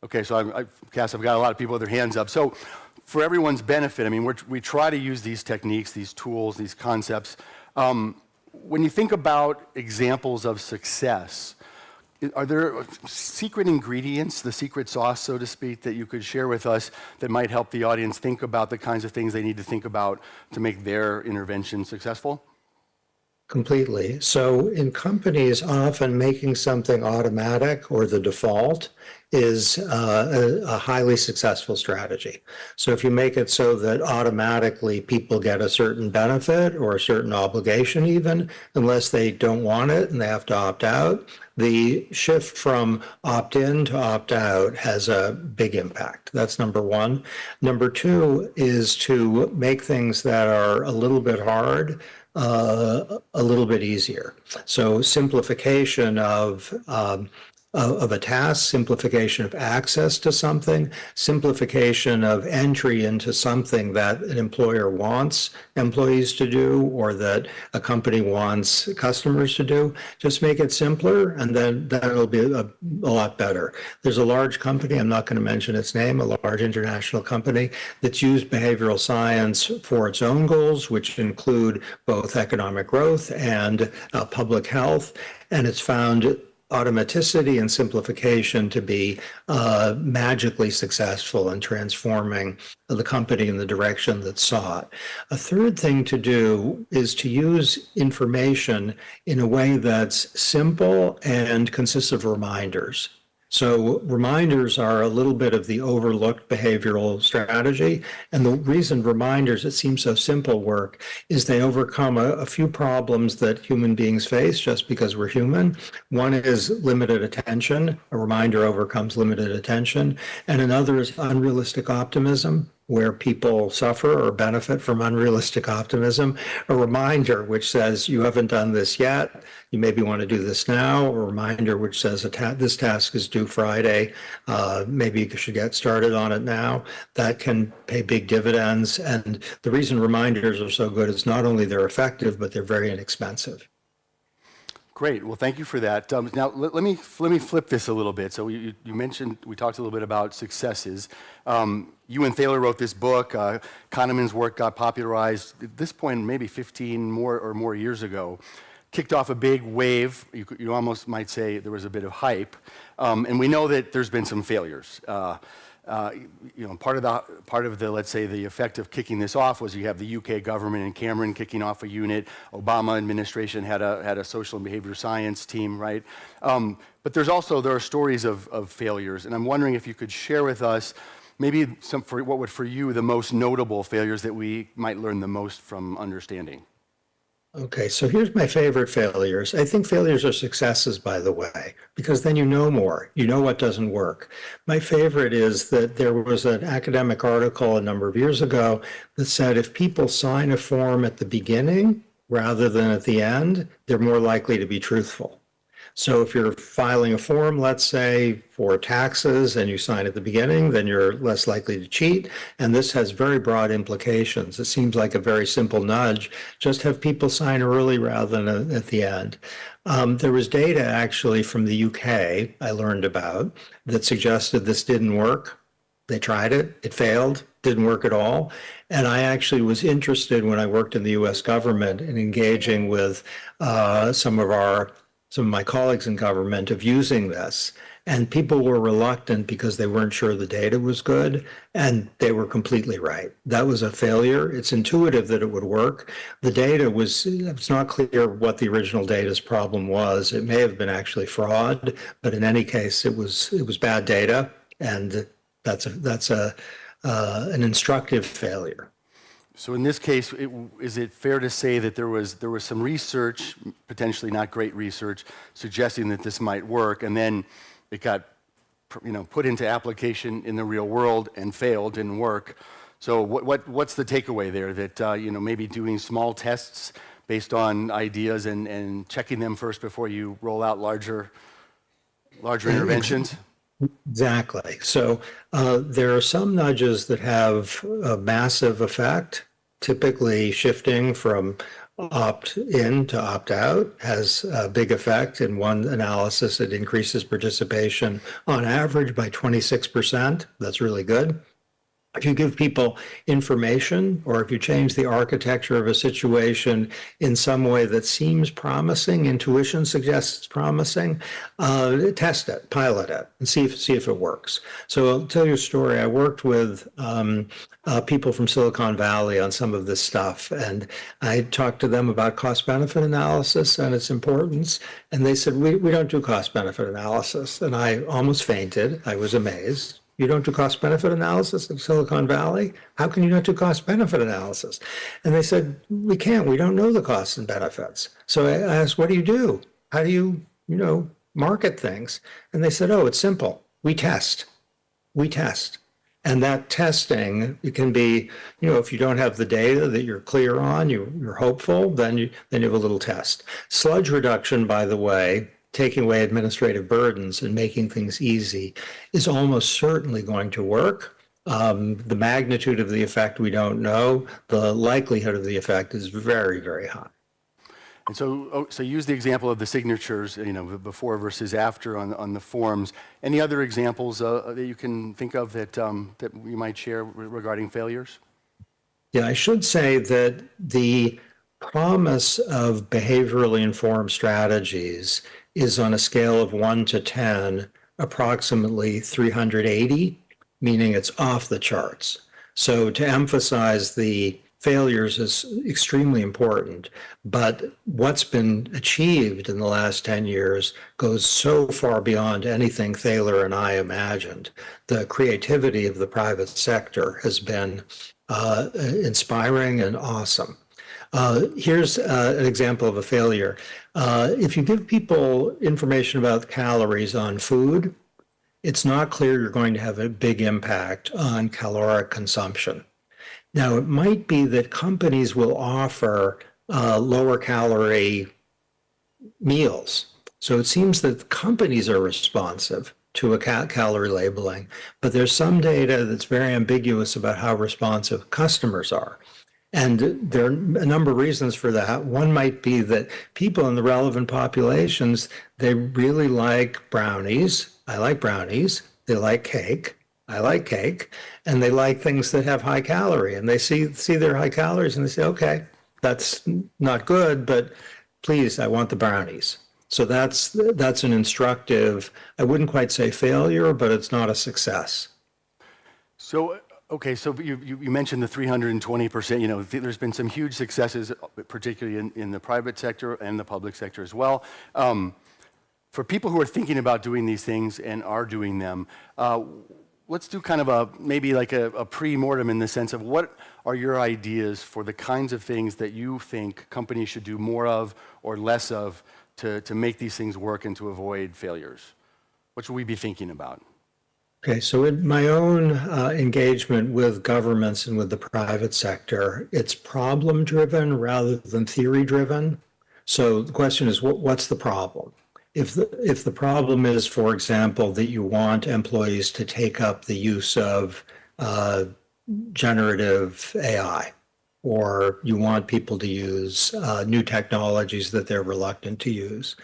S18: Okay, so Cass, I've got a lot of people with their hands up. So for everyone's benefit, I mean, we try to use these techniques, these tools, these concepts. When you think about examples of success, are there secret ingredients, the secret sauce, so to speak, that you could share with us that might help the audience think about the kinds of things they need to think about to make their intervention successful?
S17: Completely. So in companies, often making something automatic or the default is a highly successful strategy. So if you make it so that automatically people get a certain benefit or a certain obligation even, unless they don't want it and they have to opt out, the shift from opt-in to opt-out has a big impact. That's number one. Number two is to make things that are a little bit hard a little bit easier. So simplification of a task, simplification of access to something, simplification of entry into something that an employer wants employees to do or that a company wants customers to do. Just make it simpler and then that'll be a lot better. There's a large company, I'm not going to mention its name, a large international company that's used behavioral science for its own goals, which include both economic growth and public health. And it's found automaticity and simplification to be magically successful in transforming the company in the direction that's sought. A third thing to do is to use information in a way that's simple and consists of reminders. So reminders are a little bit of the overlooked behavioral strategy. And the reason reminders, it seems so simple, work is they overcome a few problems that human beings face just because we're human. One is limited attention. A reminder overcomes limited attention. And another is unrealistic optimism, where people suffer or benefit from unrealistic optimism. A reminder which says you haven't done this yet, you maybe want to do this now. A reminder which says this task is due Friday, maybe you should get started on it now. That can pay big dividends. And the reason reminders are so good is not only they're effective, but they're very inexpensive.
S18: Great. Well, thank you for that. Now, let me flip this a little bit. So you mentioned, we talked a little bit about successes. You and Thaler wrote this book. Kahneman's work got popularized at this point, maybe 15 more years ago. Kicked off a big wave. You almost might say there was a bit of hype. And we know that there's been some failures. Part of the, let's say, the effect of kicking this off was you have the UK government and Cameron kicking off a unit. Obama administration had a social and behavior science team, right? But there are stories of failures, and I'm wondering if you could share with us maybe what would for you the most notable failures that we might learn the most from understanding.
S17: Okay, so here's my favorite failures. I think failures are successes, by the way, because then you know more. You know what doesn't work. My favorite is that there was an academic article a number of years ago that said if people sign a form at the beginning rather than at the end, they're more likely to be truthful. So if you're filing a form, let's say, for taxes and you sign at the beginning, then you're less likely to cheat. And this has very broad implications. It seems like a very simple nudge. Just have people sign early rather than at the end. There was data actually from the UK I learned about that suggested this didn't work. They tried it, it failed, didn't work at all. And I actually was interested when I worked in the US government in engaging with some of my colleagues in government of using this. And people were reluctant because they weren't sure the data was good, and they were completely right. That was a failure. It's intuitive that it would work. The data it's not clear what the original data's problem was. It may have been actually fraud, but in any case, it was bad data, and that's an instructive failure.
S18: So in this case, is it fair to say that there was some research, potentially not great research, suggesting that this might work, and then it got put into application in the real world and failed, didn't work? So what's the takeaway there? That maybe doing small tests based on ideas and checking them first before you roll out larger interventions?
S17: Exactly. So there are some nudges that have a massive effect. typically shifting from opt-in to opt-out has a big effect. In one analysis, it increases participation on average by 26%. That's really good. If you give people information, or if you change the architecture of a situation in some way that seems promising, intuition suggests it's promising, test it, pilot it, and see if it works. So I'll tell you a story. I worked with people from Silicon Valley on some of this stuff, and I talked to them about cost-benefit analysis and its importance, and they said, we don't do cost-benefit analysis. And I almost fainted. I was amazed. You don't do cost-benefit analysis in Silicon Valley? How can you not do cost-benefit analysis? And they said, we can't. We don't know the costs and benefits. So I asked, what do you do? How do you, market things? And they said, oh, it's simple. We test. We test. And that testing, it can be, if you don't have the data that you're clear on, you're hopeful, then you have a little test. Sludge reduction, by the way, taking away administrative burdens and making things easy is almost certainly going to work. The magnitude of the effect we don't know. The likelihood of the effect is very, very high.
S18: And so use the example of the signatures, before versus after on the forms. Any other examples that you can think of that you might share regarding failures?
S17: Yeah, I should say that the promise of behaviorally informed strategies is on a scale of 1 to 10, approximately 380, meaning it's off the charts. So to emphasize the failures is extremely important, but what's been achieved in the last 10 years goes so far beyond anything Thaler and I imagined. The creativity of the private sector has been inspiring and awesome. Here's an example of a failure. If you give people information about calories on food, it's not clear you're going to have a big impact on caloric consumption. Now, it might be that companies will offer lower calorie meals. So it seems that companies are responsive to a calorie labeling, but there's some data that's very ambiguous about how responsive customers are. And there are a number of reasons for that. One might be that people in the relevant populations, they really like brownies. I like brownies. They like cake. I like cake. And they like things that have high calorie. And they see their high calories and they say, okay, that's not good, but please, I want the brownies. So that's an instructive, I wouldn't quite say failure, but it's not a success.
S18: So, okay, so you mentioned the 320%. There's been some huge successes, particularly in the private sector and the public sector as well. For people who are thinking about doing these things and are doing them, let's do kind of maybe like a pre-mortem in the sense of what are your ideas for the kinds of things that you think companies should do more of or less of to make these things work and to avoid failures? What should we be thinking about?
S17: Okay, so in my own engagement with governments and with the private sector, it's problem-driven rather than theory-driven. So the question is, what's the problem? If the problem is, for example, that you want employees to take up the use of generative AI, or you want people to use new technologies that they're reluctant to use,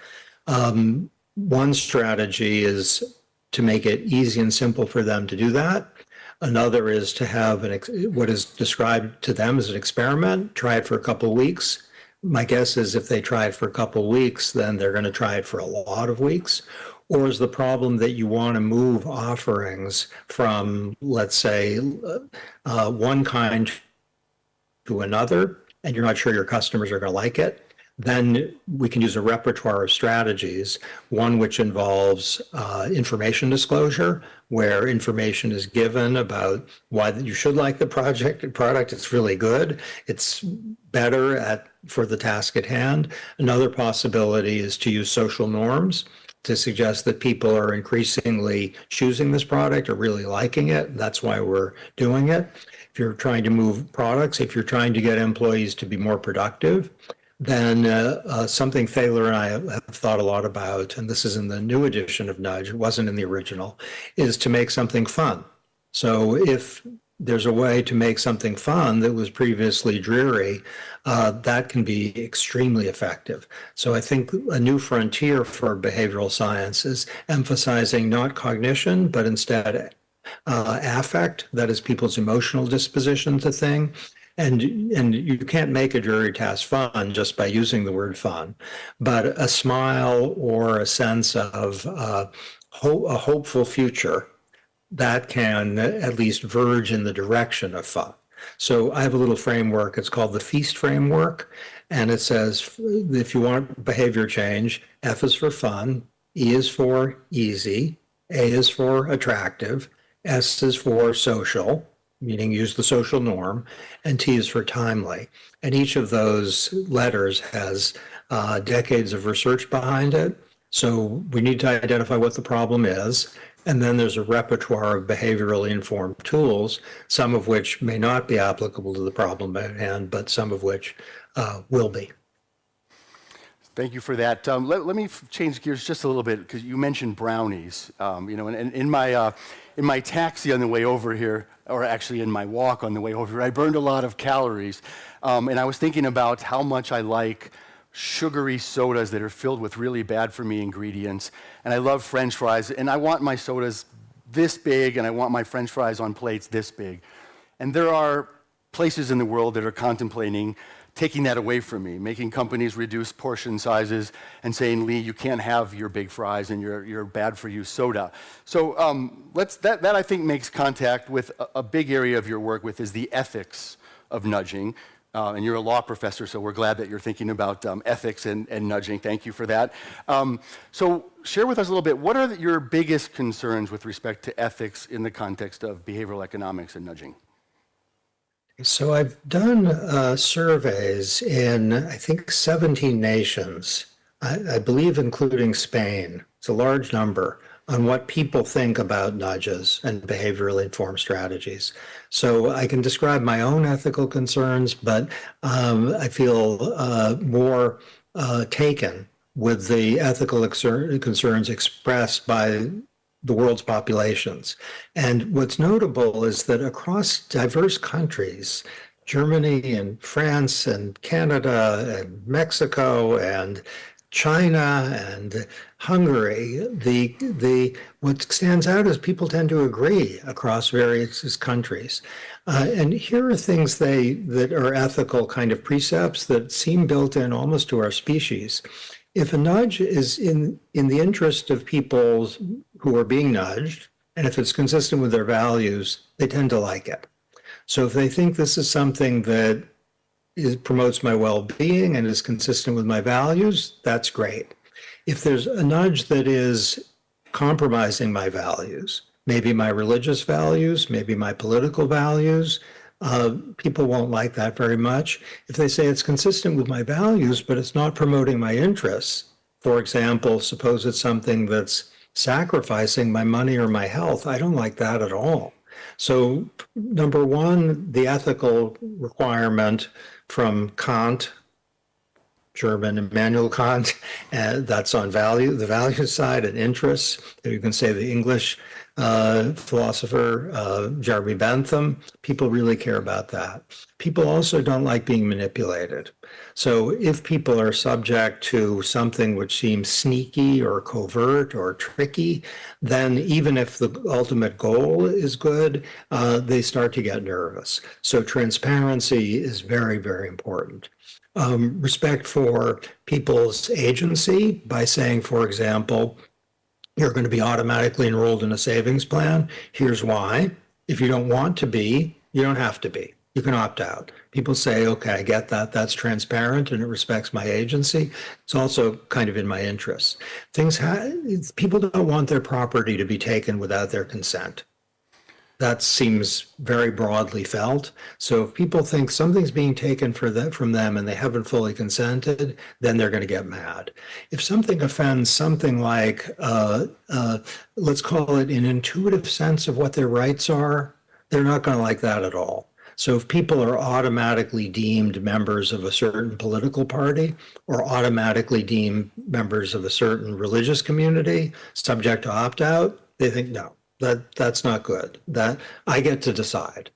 S17: one strategy is to make it easy and simple for them to do that. Another is to have what is described to them as an experiment, try it for a couple of weeks. My guess is if they try it for a couple of weeks, then they're going to try it for a lot of weeks. Or is the problem that you want to move offerings from, let's say, one kind to another, and you're not sure your customers are going to like it? Then we can use a repertoire of strategies, one which involves information disclosure, where information is given about why you should like the product. It's really good. It's better for the task at hand. Another possibility is to use social norms to suggest that people are increasingly choosing this product or really liking it. That's why we're doing it. If you're trying to move products, if you're trying to get employees to be more productive, then something Thaler and I have thought a lot about, and this is in the new edition of Nudge, it wasn't in the original, is to make something fun. So if there's a way to make something fun that was previously dreary, that can be extremely effective. So I think a new frontier for behavioral science is emphasizing not cognition, but instead affect, that is people's emotional disposition to thing. And you can't make a dreary task fun just by using the word fun, but a smile or a sense of a hopeful future that can at least verge in the direction of fun. So I have a little framework, it's called the FEAST framework, and it says if you want behavior change, F is for fun, E is for easy, A is for attractive, S is for social, meaning use the social norm, and T is for timely. And each of those letters has decades of research behind it. So we need to identify what the problem is. And then there's a repertoire of behaviorally informed tools, some of which may not be applicable to the problem at hand, but some of which will be.
S18: Thank you for that. Let me change gears just a little bit because you mentioned brownies. And in my taxi on the way over here, or actually in my walk on the way over here, I burned a lot of calories. And I was thinking about how much I like sugary sodas that are filled with really bad for me ingredients. And I love French fries. And I want my sodas this big, and I want my French fries on plates this big. And there are places in the world that are contemplating taking that away from me, making companies reduce portion sizes and saying, Lee, you can't have your big fries and your bad for you soda. So that I think makes contact with a big area of your work with is the ethics of nudging. And you're a law professor, so we're glad that you're thinking about ethics and nudging. Thank you for that. So share with us a little bit, what are your biggest concerns with respect to ethics in the context of behavioral economics and nudging?
S17: So I've done surveys in, I think, 17 nations, I believe including Spain. It's a large number on what people think about nudges and behaviorally informed strategies. So I can describe my own ethical concerns, but I feel more taken with the ethical concerns expressed by the world's populations. And what's notable is that across diverse countries, Germany and France and Canada and Mexico and China and Hungary, what stands out is people tend to agree across various countries. And here are things that are ethical kind of precepts that seem built in almost to our species. If a nudge is in the interest of people who are being nudged, and if it's consistent with their values, they tend to like it. So if they think this is something that promotes my well-being and is consistent with my values, that's great. If there's a nudge that is compromising my values, maybe my religious values, maybe my political values, people won't like that very much. If they say it's consistent with my values, but it's not promoting my interests, for example, suppose it's something that's sacrificing my money or my health, I don't like that at all. So number one, the ethical requirement from Kant, German Immanuel Kant, that's on the value side and interests. You can say the English philosopher, Jeremy Bentham, people really care about that. People also don't like being manipulated. So if people are subject to something which seems sneaky or covert or tricky, then even if the ultimate goal is good, they start to get nervous. So transparency is very, very important. Respect for people's agency by saying, for example, you're going to be automatically enrolled in a savings plan. Here's why. If you don't want to be, you don't have to be. You can opt out. People say, okay, I get that. That's transparent and it respects my agency. It's also kind of in my interests. People don't want their property to be taken without their consent. That seems very broadly felt. So if people think something's being taken from them and they haven't fully consented, then they're going to get mad. If something offends something like, let's call it an intuitive sense of what their rights are, they're not going to like that at all. So if people are automatically deemed members of a certain political party or automatically deemed members of a certain religious community subject to opt-out, they think, no. That's not good. That I get to decide.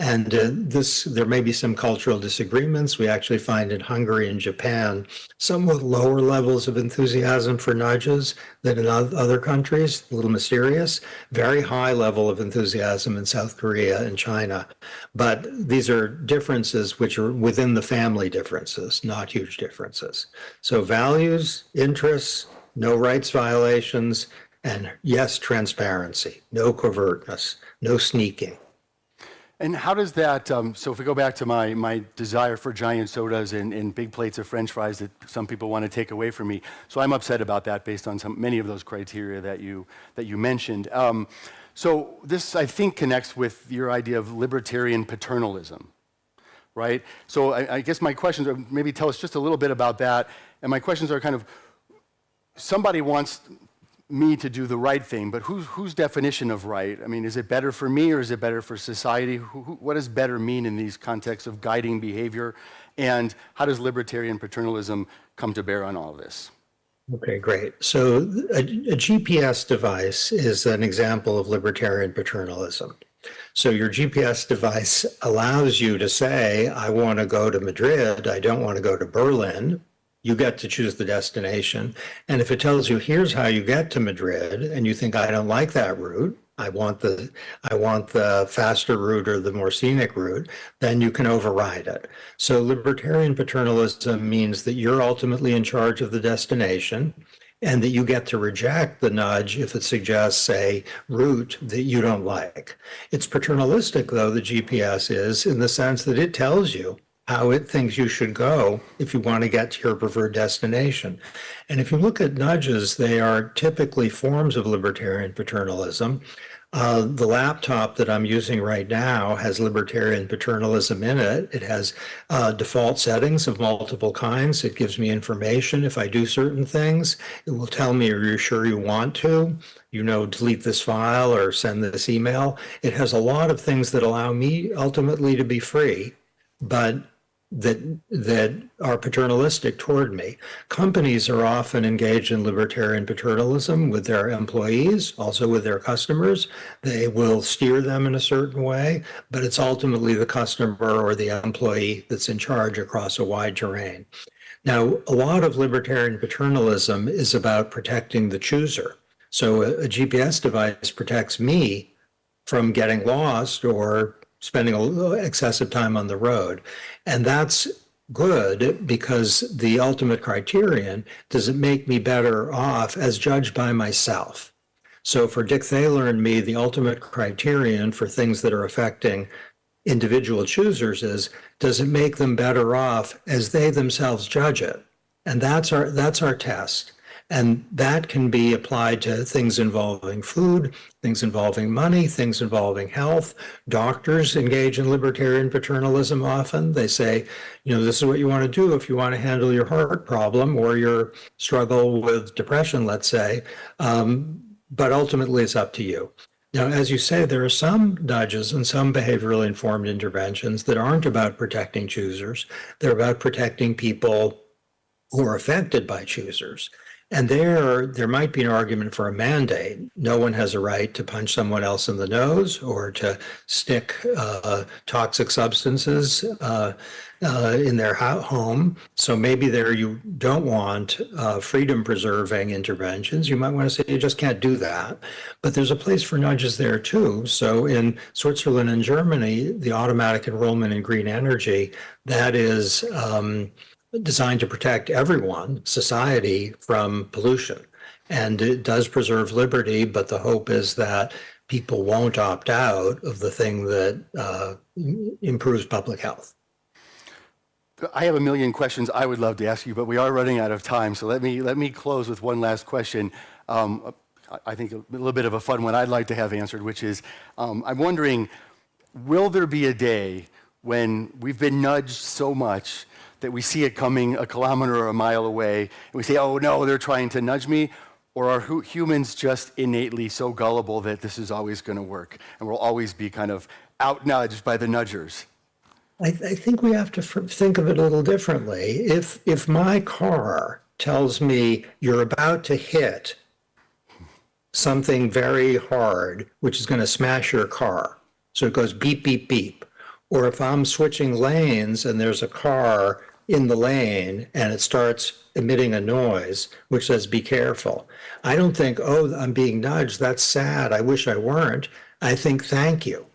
S17: And there may be some cultural disagreements. We actually find in Hungary and Japan somewhat lower levels of enthusiasm for nudges than in other countries, a little mysterious. Very high level of enthusiasm in South Korea and China. But these are differences which are within the family differences, not huge differences. So values, interests, no rights violations, and yes, transparency, no covertness, no sneaking.
S18: And how does that, so if we go back to my desire for giant sodas and big plates of French fries that some people want to take away from me, so I'm upset about that based on many of those criteria that you mentioned. So this, I think, connects with your idea of libertarian paternalism, right? So I guess my questions are, maybe tell us just a little bit about that, and my questions are kind of, somebody wants me to do the right thing, but whose definition of right? I mean, is it better for me or is it better for society? What does better mean in these contexts of guiding behavior? And how does libertarian paternalism come to bear on all of this?
S17: Okay, great. So a GPS device is an example of libertarian paternalism. So your GPS device allows you to say, I want to go to Madrid, I don't want to go to Berlin. You get to choose the destination. And if it tells you, here's how you get to Madrid, and you think, I don't like that route, I want the faster route or the more scenic route, then you can override it. So libertarian paternalism means that you're ultimately in charge of the destination and that you get to reject the nudge if it suggests a route that you don't like. It's paternalistic, though, the GPS is, in the sense that it tells you how it thinks you should go if you want to get to your preferred destination. And if you look at nudges, they are typically forms of libertarian paternalism. The laptop that I'm using right now has libertarian paternalism in it. It has default settings of multiple kinds. It gives me information. If I do certain things, it will tell me, are you sure you want to? Delete this file or send this email. It has a lot of things that allow me ultimately to be free, but that are paternalistic toward me. Companies are often engaged in libertarian paternalism with their employees, also with their customers. They will steer them in a certain way, but it's ultimately the customer or the employee that's in charge across a wide terrain. Now, a lot of libertarian paternalism is about protecting the chooser. So a GPS device protects me from getting lost or spending excessive time on the road. And that's good because the ultimate criterion, does it make me better off as judged by myself? So for Dick Thaler and me, the ultimate criterion for things that are affecting individual choosers is, does it make them better off as they themselves judge it? And that's our test. And that can be applied to things involving food, things involving money, things involving health. Doctors engage in libertarian paternalism often. They say, this is what you want to do if you want to handle your heart problem or your struggle with depression, let's say. But ultimately, it's up to you. Now, as you say, there are some nudges and some behaviorally informed interventions that aren't about protecting choosers. They're about protecting people who are affected by choosers. And there might be an argument for a mandate. No one has a right to punch someone else in the nose or to stick toxic substances in their home. So maybe there you don't want freedom-preserving interventions. You might want to say you just can't do that. But there's a place for nudges there too. So in Switzerland and Germany, the automatic enrollment in green energy, that is designed to protect everyone, society, from pollution. And it does preserve liberty, but the hope is that people won't opt out of the thing that improves public health.
S18: I have a million questions I would love to ask you, but we are running out of time. So let me close with one last question. I think a little bit of a fun one I'd like to have answered, which is, I'm wondering, will there be a day when we've been nudged so much that we see it coming a kilometer or a mile away, and we say, oh no, they're trying to nudge me? Or are humans just innately so gullible that this is always going to work, and we'll always be kind of out-nudged by the nudgers?
S17: I think we have to think of it a little differently. If my car tells me you're about to hit something very hard, which is going to smash your car, so it goes beep, beep, beep, Or if I'm switching lanes and there's a car in the lane and it starts emitting a noise which says, be careful. I don't think, oh, I'm being nudged. That's sad. I wish I weren't. I think, thank you.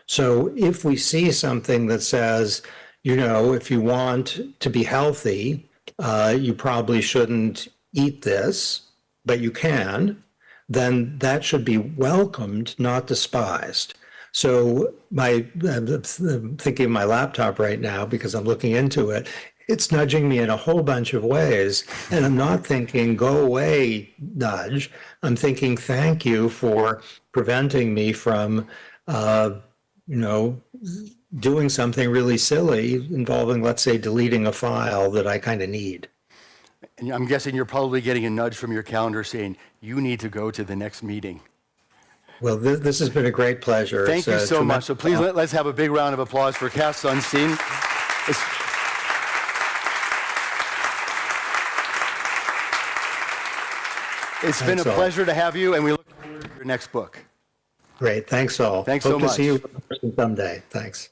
S17: So if we see something that says, you know, if you want to be healthy, you probably shouldn't eat this, but you can, then that should be welcomed, not despised. So I'm thinking of my laptop right now because I'm looking into it. It's nudging me in a whole bunch of ways. And I'm not thinking, go away, nudge. I'm thinking, thank you for preventing me from, doing something really silly involving, let's say, deleting a file that I kind of need.
S18: And I'm guessing you're probably getting a nudge from your calendar saying, you need to go to the next meeting.
S17: Well, this has been a great pleasure.
S18: Thank you so much. So please let's have a big round of applause for Cass Sunstein. It's been a pleasure to have you, and we look forward to your next book.
S17: Great. Thanks all.
S18: Thanks so much.
S17: Hope to see you in person someday. Thanks.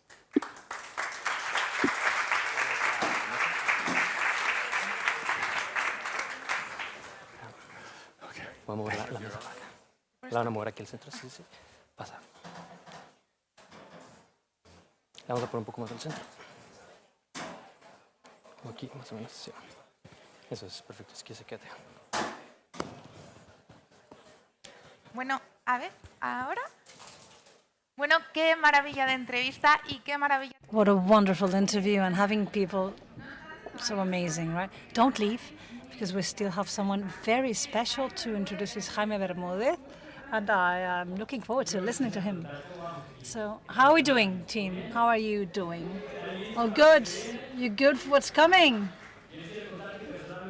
S19: Vamos a mover la mesa. La van a mover aquí al centro, sí, sí. Pasa. La vamos a poner un poco más al centro. O aquí, más o menos, sí. Eso es perfecto, es que se quede.
S2: Bueno, a ver, ahora. Bueno, qué maravilla de entrevista y qué maravilla.
S6: What a wonderful interview, and having people so amazing, right? Don't leave, because we still have someone very special to introduce. Is Jaime Bermúdez, and I am looking forward to listening to him. So, how are we doing, team? How are you doing? Oh, good. You good for what's coming?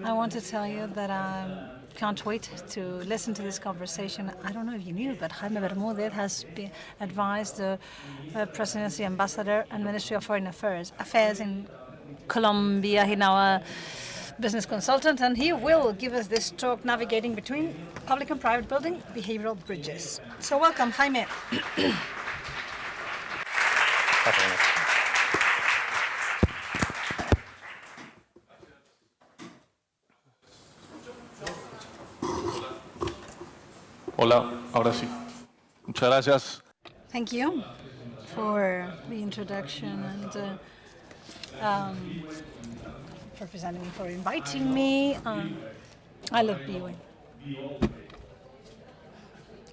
S6: I want to tell you that I can't wait to listen to this conversation. I don't know if you knew, but Jaime Bermúdez has been advised the presidency ambassador and Ministry of Foreign Affairs in Colombia. He's now a business consultant, and he will give us this talk, navigating between public and private building behavioral bridges. So welcome, Jaime.
S20: Hola, ahora sí. Muchas gracias.
S6: Thank you for the introduction and for presenting me, for inviting me. I love BeWay.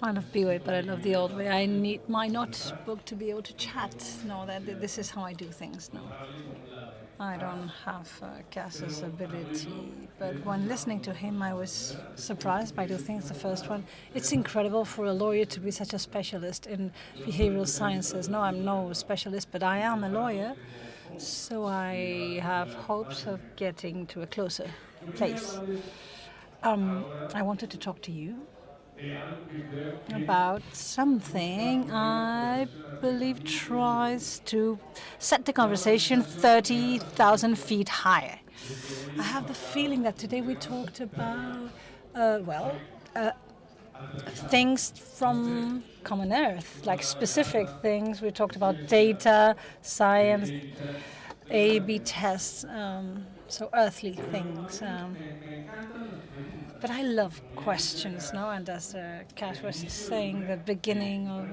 S6: I love BeWay, but I love the old way. I need my notebook to be able to chat. No, this is how I do things now. I don't have Cass's ability, but when listening to him, I was surprised by two things. The first one, it's incredible for a lawyer to be such a specialist in behavioral sciences. No, I'm no specialist, but I am a lawyer, so I have hopes of getting to a closer place. I wanted to talk to you about something I believe tries to set the conversation 30,000 feet higher. I have the feeling that today we talked about, things from common earth, like specific things. We talked about data, science, A/B tests, so earthly things. But I love questions, no? And as Cass was saying, the beginning of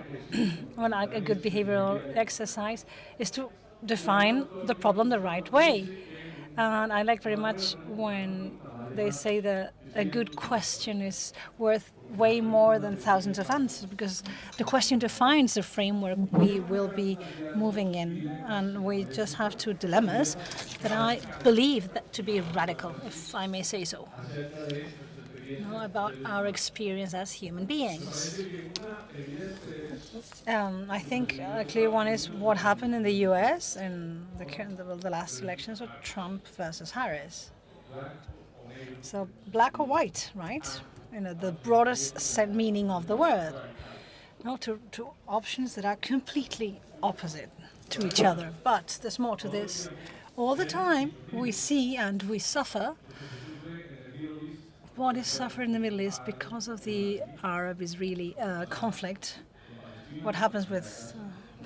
S6: a good behavioral exercise is to define the problem the right way. And I like very much when they say that a good question is worth way more than thousands of answers, because the question defines the framework we will be moving in. And we just have two dilemmas that I believe that to be radical, if I may say so. About our experience as human beings. I think a clear one is what happened in the US in the last elections with Trump versus Harris. So black or white, right? The broadest set meaning of the word. To options that are completely opposite to each other. But there's more to this. All the time we see and we suffer what is suffering in the Middle East because of the Arab-Israeli conflict. What happens with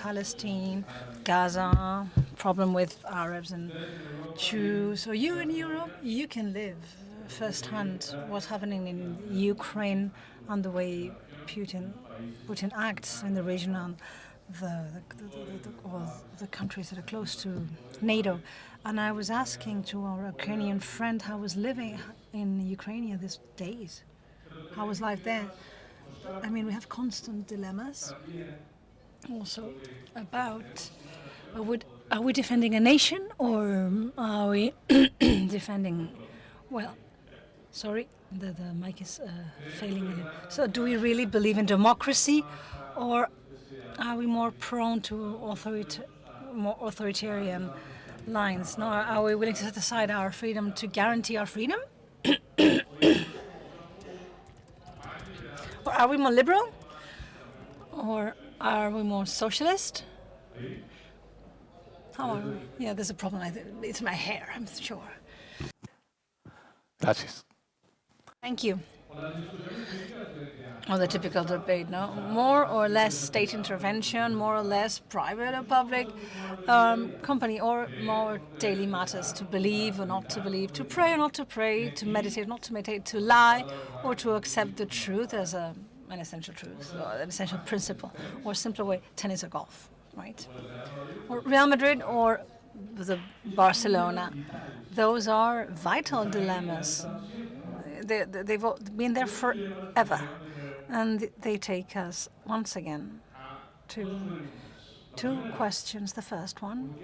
S6: Palestine, Gaza, problem with Arabs and Jews. So you in Europe, you can live firsthand what's happening in Ukraine and the way Putin acts in the region and the countries that are close to NATO. And I was asking to our Ukrainian friend how was living in Ukraine these days. How was life there? I mean, we have constant dilemmas. Also about, are we defending a nation or are we defending, well, sorry, the mic is failing a little. So do we really believe in democracy, or are we more prone to more authoritarian lines? No, are we willing to set aside our freedom to guarantee our freedom? Or are we more liberal? Or are we more socialist? How are we? Yeah, there's a problem. It's my hair, I'm sure.
S20: Gracias.
S6: Thank you. Oh, the typical debate, no? More or less state intervention, more or less private or public company, or more daily matters, to believe or not to believe, to pray or not to pray, to meditate or not to meditate, to lie or to accept the truth as an essential truth, or an essential principle, or simpler way, tennis or golf, right? Or Real Madrid or the Barcelona. Those are vital dilemmas. They've been there forever, and they take us once again to two questions. The first one: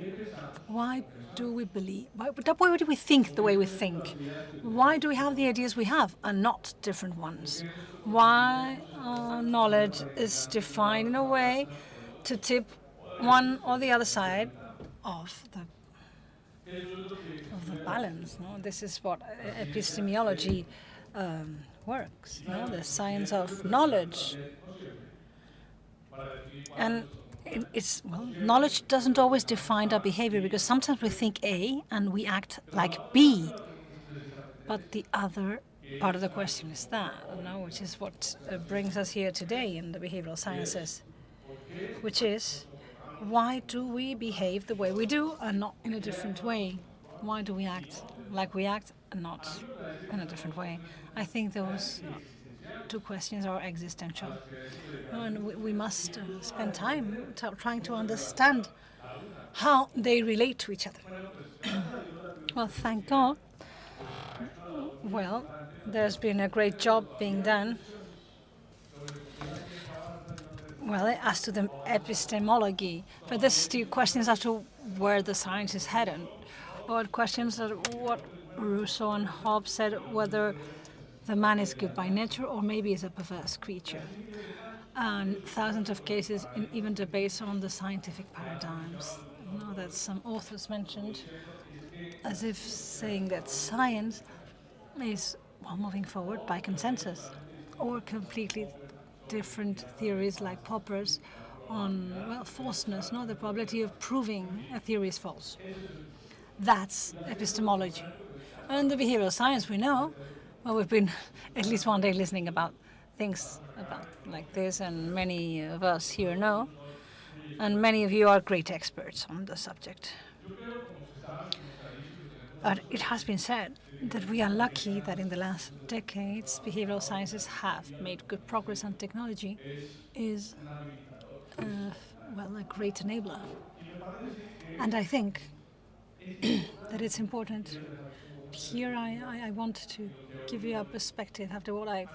S6: why do we believe? Why do we think the way we think? Why do we have the ideas we have and not different ones? Why knowledge is defined in a way to tip one or the other side of the balance. No, this is what epistemology works. No, the science of knowledge, and knowledge doesn't always define our behavior, because sometimes we think A and we act like B. But the other part of the question is that, which is what brings us here today in the behavioral sciences, which is, why do we behave the way we do and not in a different way? Why do we act like we act and not in a different way? I think those two questions are existential. And we must spend time trying to understand how they relate to each other. Well, thank God. Well, there's been a great job being done. Well, as to the epistemology, but there's still questions as to where the science is headed, or questions of what Rousseau and Hobbes said, whether the man is good by nature or maybe is a perverse creature, and thousands of cases and even debates on the scientific paradigms. That some authors mentioned, as if saying that science is moving forward by consensus, or completely different theories like Popper's on falseness, the probability of proving a theory is false. That's epistemology. And the behavioral science, we know, we've been at least one day listening about things about like this, and many of us here know, and many of you are great experts on the subject. But it has been said that we are lucky that in the last decades behavioral sciences have made good progress, and technology is a great enabler. And I think that it's important. Here I want to give you a perspective after what I've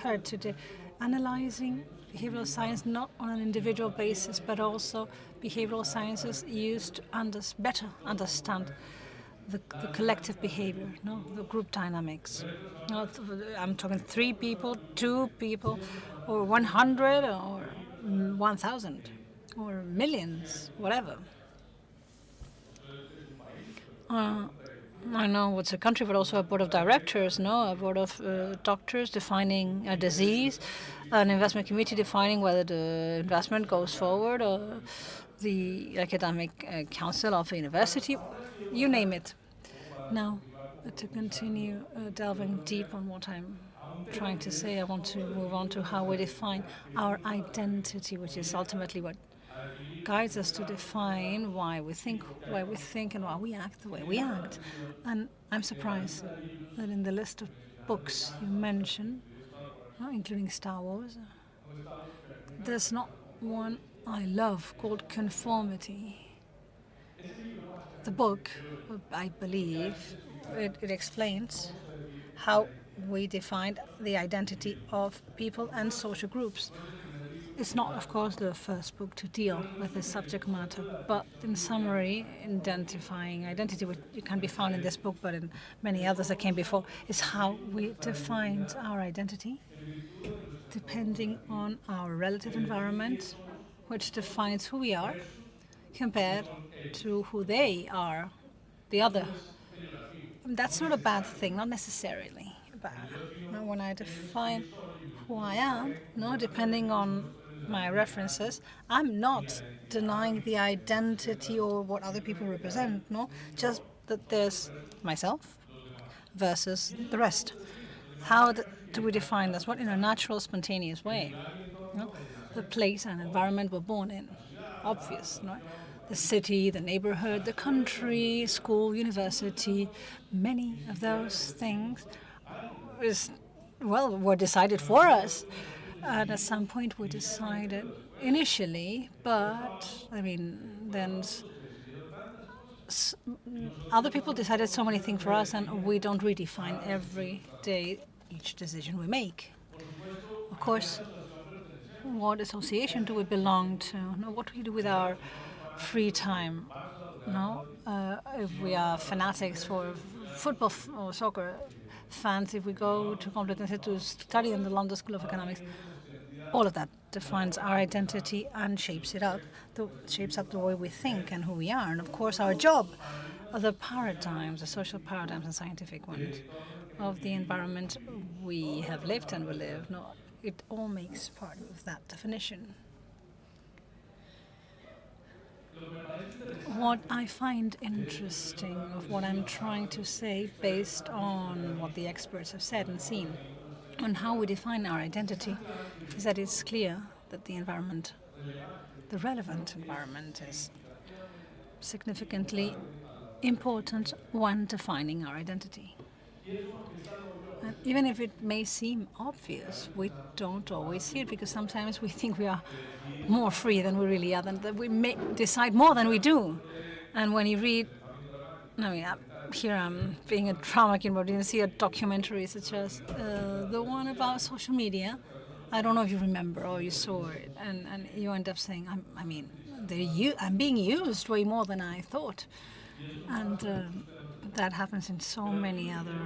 S6: heard today, analyzing behavioral science not on an individual basis, but also behavioral sciences used to better understand the collective behavior, the group dynamics. I'm talking 3 people, 2 people, or 100, or 1,000, or millions, whatever. I know it's a country, but also a board of directors, a board of doctors defining a disease, an investment committee defining whether the investment goes forward, or the academic council of a university, you name it. Now, to continue delving deep on what I'm trying to say, I want to move on to how we define our identity, which is ultimately what guides us to define why we think and why we act the way we act. And I'm surprised that in the list of books you mention, including Star Wars, there's not one I love called Conformity. The book, I believe, it explains how we defined the identity of people and social groups. It's not, of course, the first book to deal with this subject matter, but in summary, identifying identity, which can be found in this book, but in many others that came before, is how we defined our identity, depending on our relative environment, which defines who we are, compared to who they are, the other. That's not a bad thing, not necessarily bad. When I define who I am, depending on my references, I'm not denying the identity or what other people represent, just that there's myself versus the rest. How do we define this? What, in a natural, spontaneous way? The place and environment we're born in, obvious, the city, the neighborhood, the country, school, university, many of those things were decided for us. And at some point we decided initially, but then other people decided so many things for us, and we don't redefine every day each decision we make. Of course, what association do we belong to? What do we do with our free time? If we are fanatics for football or soccer fans, if we go to Complutense to study in the London School of Economics, all of that defines our identity and shapes up the way we think and who we are. And of course, our job, the paradigms, the social paradigms and scientific ones of the environment we have lived and will live, it all makes part of that definition. What I find interesting of what I'm trying to say, based on what the experts have said and seen, on how we define our identity, is that it's clear that the environment, the relevant environment, is significantly important when defining our identity. And even if it may seem obvious, we don't always see it, because sometimes we think we are more free than we really are, that we may decide more than we do. And when you read, here I'm being a drama king, but you see a documentary such as the one about social media. I don't know if you remember or you saw it, and you end up saying, I'm being used way more than I thought. And that happens in so many other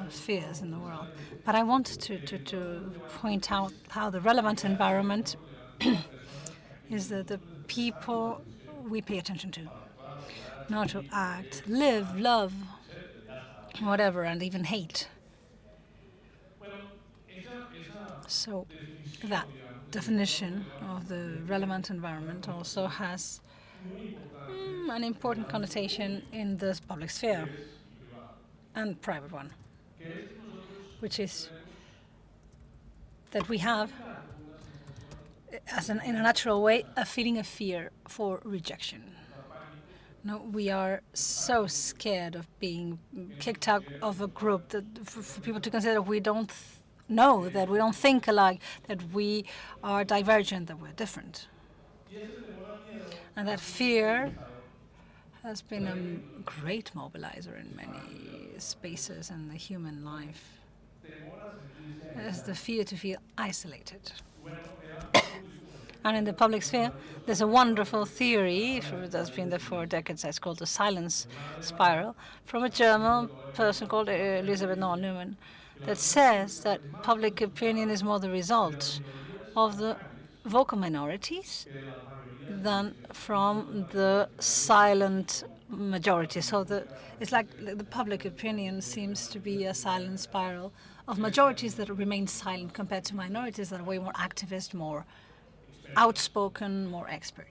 S6: spheres in the world. But I want to point out how the relevant environment is the people we pay attention to. Not to act, live, love, whatever, and even hate. So that definition of the relevant environment also has an important connotation in the public sphere and private one, which is that we have, in a natural way, a feeling of fear for rejection. We are so scared of being kicked out of a group that for people to consider we don't know, that we don't think alike, that we are divergent, that we're different. And that fear has been a great mobilizer in many spaces in the human life. It's the fear to feel isolated. And in the public sphere, there's a wonderful theory that's been there for decades. It's called the silence spiral, from a German person called Elisabeth Nohl-Neumann, that says that public opinion is more the result of the vocal minorities than from the silent majority. So it's like the public opinion seems to be a silent spiral of majorities that remain silent compared to minorities that are way more activist, more outspoken, more expert.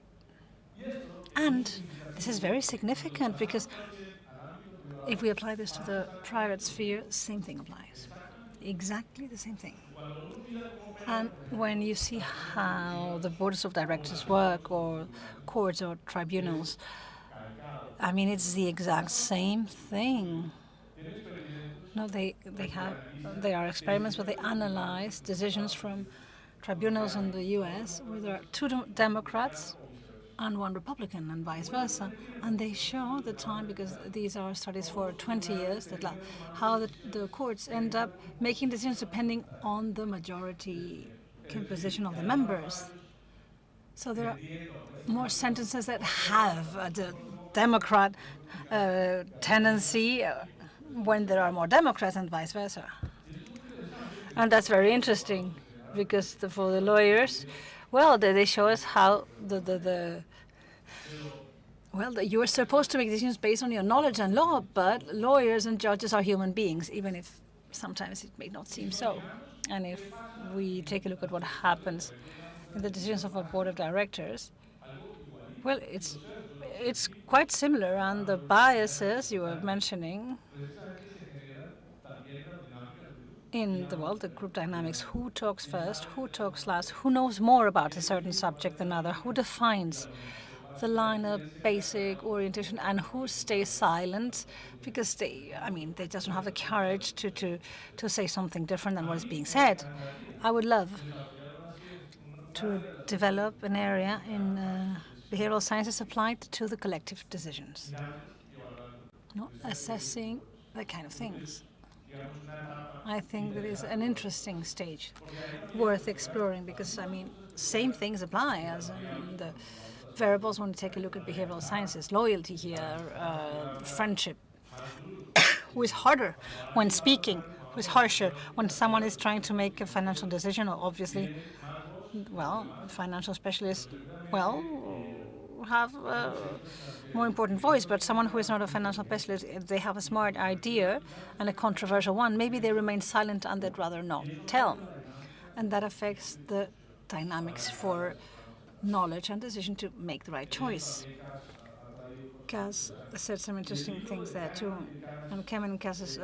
S6: And this is very significant, because if we apply this to the private sphere, same thing applies. exactly the same thing. And when you see how the boards of directors work, or courts or tribunals, I mean, it's the exact same thing. No, they are experiments where they analyze decisions from tribunals in the US where there are two Democrats and one Republican and vice versa. And they show the time, because these are studies for 20 years, how the courts end up making decisions depending on the majority composition of the members. So there are more sentences that have the Democrat tendency when there are more Democrats and vice versa. And that's very interesting, because for the lawyers, well, they show us how you're supposed to make decisions based on your knowledge and law, but lawyers and judges are human beings, even if sometimes it may not seem so. And if we take a look at what happens in the decisions of a board of directors, well, it's quite similar, and the biases you were mentioning in the group dynamics, who talks first, who talks last, who knows more about a certain subject than another, who defines the line of basic orientation, and who stays silent because they just don't have the courage to say something different than what is being said. I would love to develop an area in behavioral sciences applied to the collective decisions, assessing that kind of things. I think that is an interesting stage worth exploring, because same things apply as in the variables when you take a look at behavioral sciences. Loyalty here, friendship. Who is harder when speaking? Who is harsher when someone is trying to make a financial decision? Obviously, financial specialists, have a more important voice, but someone who is not a financial specialist, if they have a smart idea and a controversial one, maybe they remain silent and they'd rather not tell. And that affects the dynamics for knowledge and decision to make the right choice. Cass said some interesting things there too. And Cameron Cass's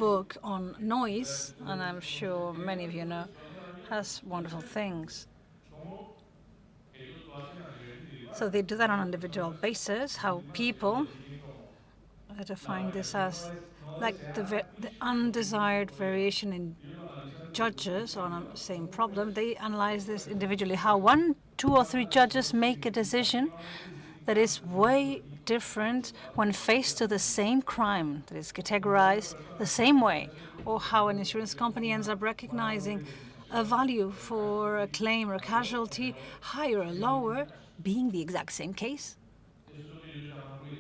S6: book on noise, and I'm sure many of you know, has wonderful things. So they do that on an individual basis, how people define this as like the undesired variation in judges on a same problem. They analyze this individually, how 1, 2, or 3 judges make a decision that is way different when faced to the same crime that is categorized the same way, or how an insurance company ends up recognizing a value for a claim or a casualty higher or lower, being the exact same case.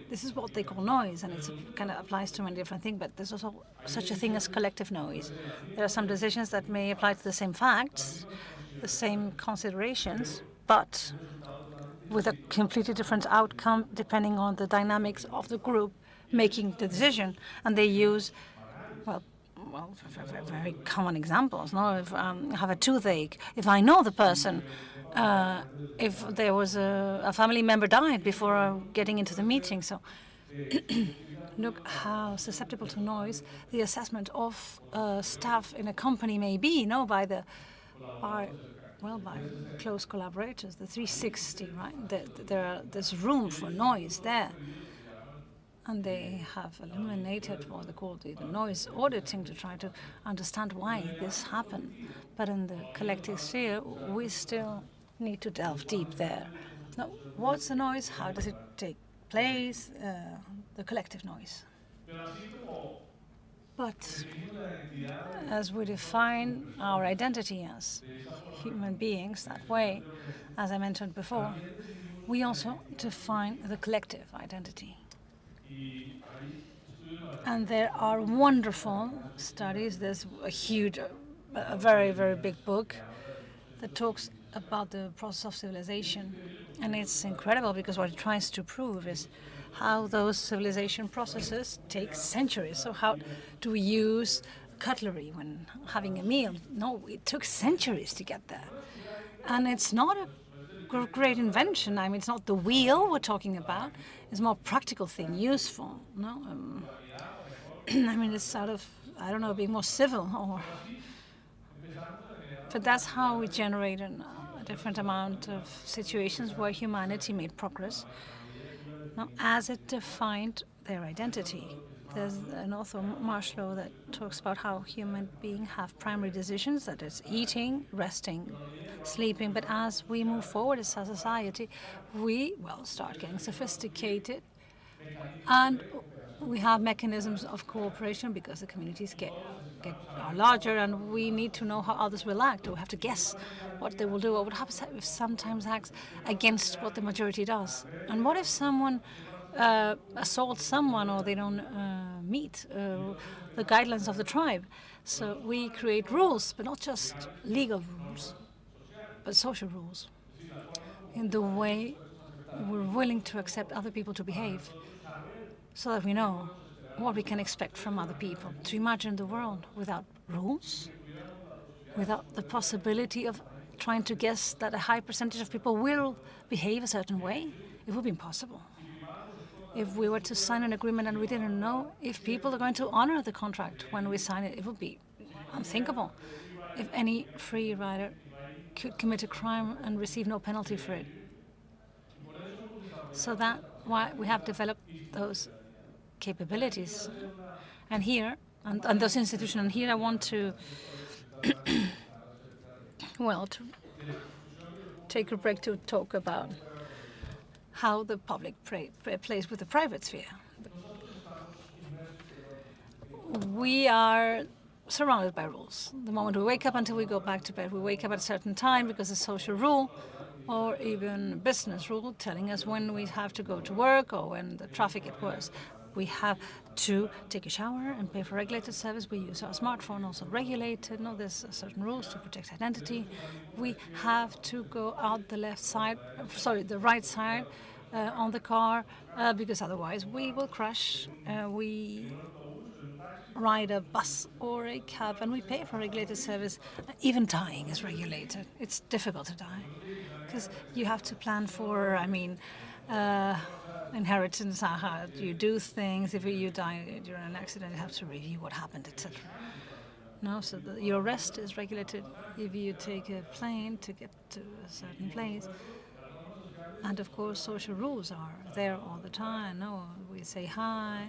S6: This is what they call noise, and it kind of applies to many different things, but there's also such a thing as collective noise. There are some decisions that may apply to the same facts, the same considerations, but with a completely different outcome depending on the dynamics of the group making the decision. And they use, very common examples. If I have a toothache, if I know the person, if there was a family member died before getting into the meeting. So look how susceptible to noise the assessment of staff in a company may be, by close collaborators, the 360, right? There's room for noise there. And they have eliminated what they call the noise auditing to try to understand why this happened. But in the collective sphere, we still need to delve deep there. Now, what's the noise? How does it take place? The collective noise. But as we define our identity as human beings that way, as I mentioned before, we also define the collective identity. And there are wonderful studies. There's a very, very big book that talks about the process of civilization. And it's incredible because what it tries to prove is how those civilization processes take centuries. So how do we use cutlery when having a meal? No, it took centuries to get there. And it's not a great invention. It's not the wheel we're talking about. It's a more practical thing, useful. It's sort of I don't know, being more civil, but that's how we generate a different amount of situations where humanity made progress. Now, as it defined their identity. There's an author, Marshall, that talks about how human beings have primary decisions, that is eating, resting, sleeping. But as we move forward as a society, we, start getting sophisticated, and we have mechanisms of cooperation because the communities are larger, and we need to know how others will act. We have to guess what they will do, or what happens if sometimes acts against what the majority does. And what if someone assaults someone, or they don't meet the guidelines of the tribe? So we create rules, but not just legal rules, but social rules, in the way we're willing to accept other people to behave, so that we know what we can expect from other people. To imagine the world without rules, without the possibility of trying to guess that a high percentage of people will behave a certain way, it would be impossible. If we were to sign an agreement and we didn't know if people are going to honor the contract when we sign it, it would be unthinkable. If any free rider could commit a crime and receive no penalty for it. So that's why we have developed those capabilities. And here, and those institutions, and here I want to, to take a break to talk about how the public plays with the private sphere. We are surrounded by rules. The moment we wake up until we go back to bed, we wake up at a certain time because of social rule, or even business rule telling us when we have to go to work or when the traffic gets worse. We have to take a shower and pay for regulated service. We use our smartphone, also regulated. No, there's certain rules to protect identity. We have to go out the the right side on the car, because otherwise we will crash. We ride a bus or a cab and we pay for regulated service. Even dying is regulated. It's difficult to die because you have to plan for, inheritance, how you do things. If you die during an accident, you have to review what happened, etc. No, so your rest is regulated if you take a plane to get to a certain place. And of course, social rules are there all the time. No, we say hi.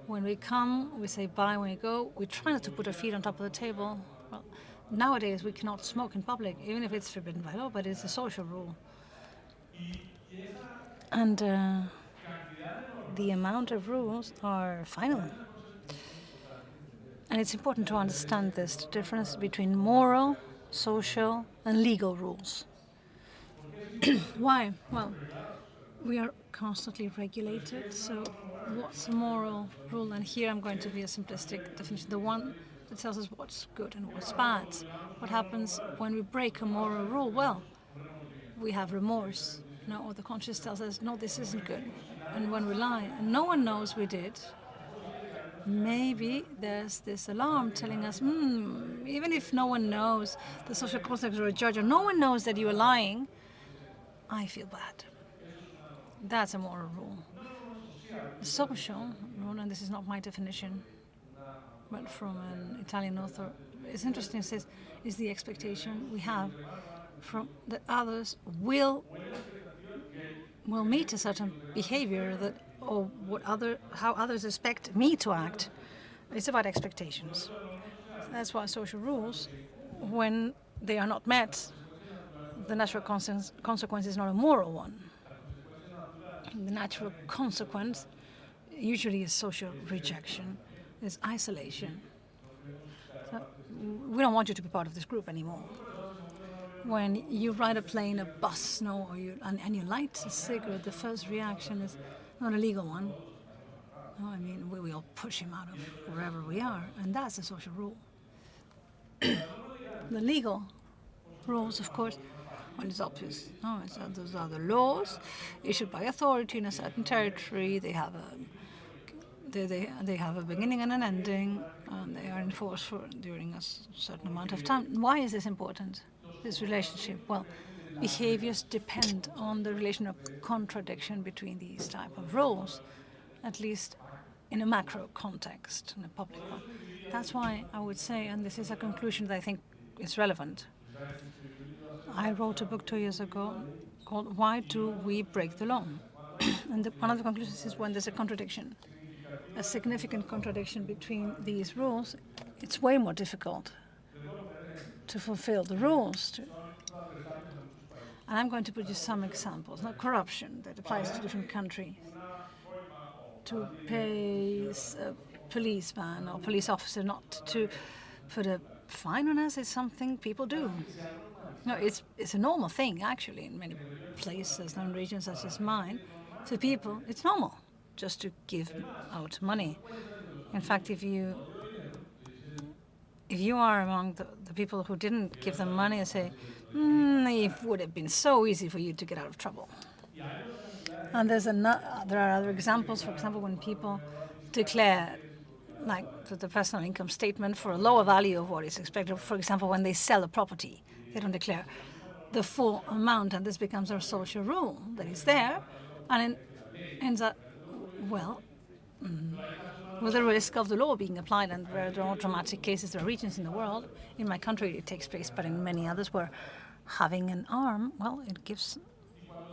S6: When we come, we say bye when we go. We try not to put our feet on top of the table. Well, nowadays, we cannot smoke in public, even if it's forbidden by law, but it's a social rule. And the amount of rules are final. And it's important to understand this difference between moral, social, and legal rules. Why? Well, we are constantly regulated, so what's a moral rule? And here I'm going to be a simplistic definition, the one that tells us what's good and what's bad. What happens when we break a moral rule? Well, we have remorse. No, or the conscience tells us, no, this isn't good. And when we lie, and no one knows we did, maybe there's this alarm telling us, even if no one knows, the social context or a judge, or no one knows that you are lying, I feel bad. That's a moral rule. A social rule, and this is not my definition, but from an Italian author, it's interesting, it says, is the expectation we have from that others will meet a certain behavior or how others expect me to act. It's about expectations. That's why social rules, when they are not met, the natural consequence is not a moral one. The natural consequence usually is social rejection, is isolation. So we don't want you to be part of this group anymore. When you ride a plane, a bus, and you light a cigarette, the first reaction is not a legal one. No, we will push him out of wherever we are, and that's a social rule. The legal rules, of course, well, it's obvious. No, those are the laws issued by authority in a certain territory. They have a beginning and an ending, and they are enforced during a certain amount of time. Why is this important? This relationship? Well, behaviors depend on the relation of contradiction between these type of rules. At least in a macro context, in a public one. That's why I would say, and this is a conclusion that I think is relevant. I wrote a book 2 years ago called Why Do We Break the Law? And one of the conclusions is when there's a contradiction, a significant contradiction between these rules, it's way more difficult to fulfill the rules. And I'm going to put you some examples. Now, corruption that applies to different countries. To pay a policeman or police officer not to put a fine on us is something people do. No, it's a normal thing, actually, in many places and regions such as mine. To people, it's normal just to give out money. In fact, if you are among the people who didn't give them money and say, it would have been so easy for you to get out of trouble. And there are other examples, for example, when people declare like the personal income statement for a lower value of what is expected. For example, when they sell a property, they don't declare the full amount, and this becomes a social rule that is there, and it ends up, well, with the risk of the law being applied, and where there are dramatic cases, there are regions in the world, in my country it takes place, but in many others where having an arm, well, it gives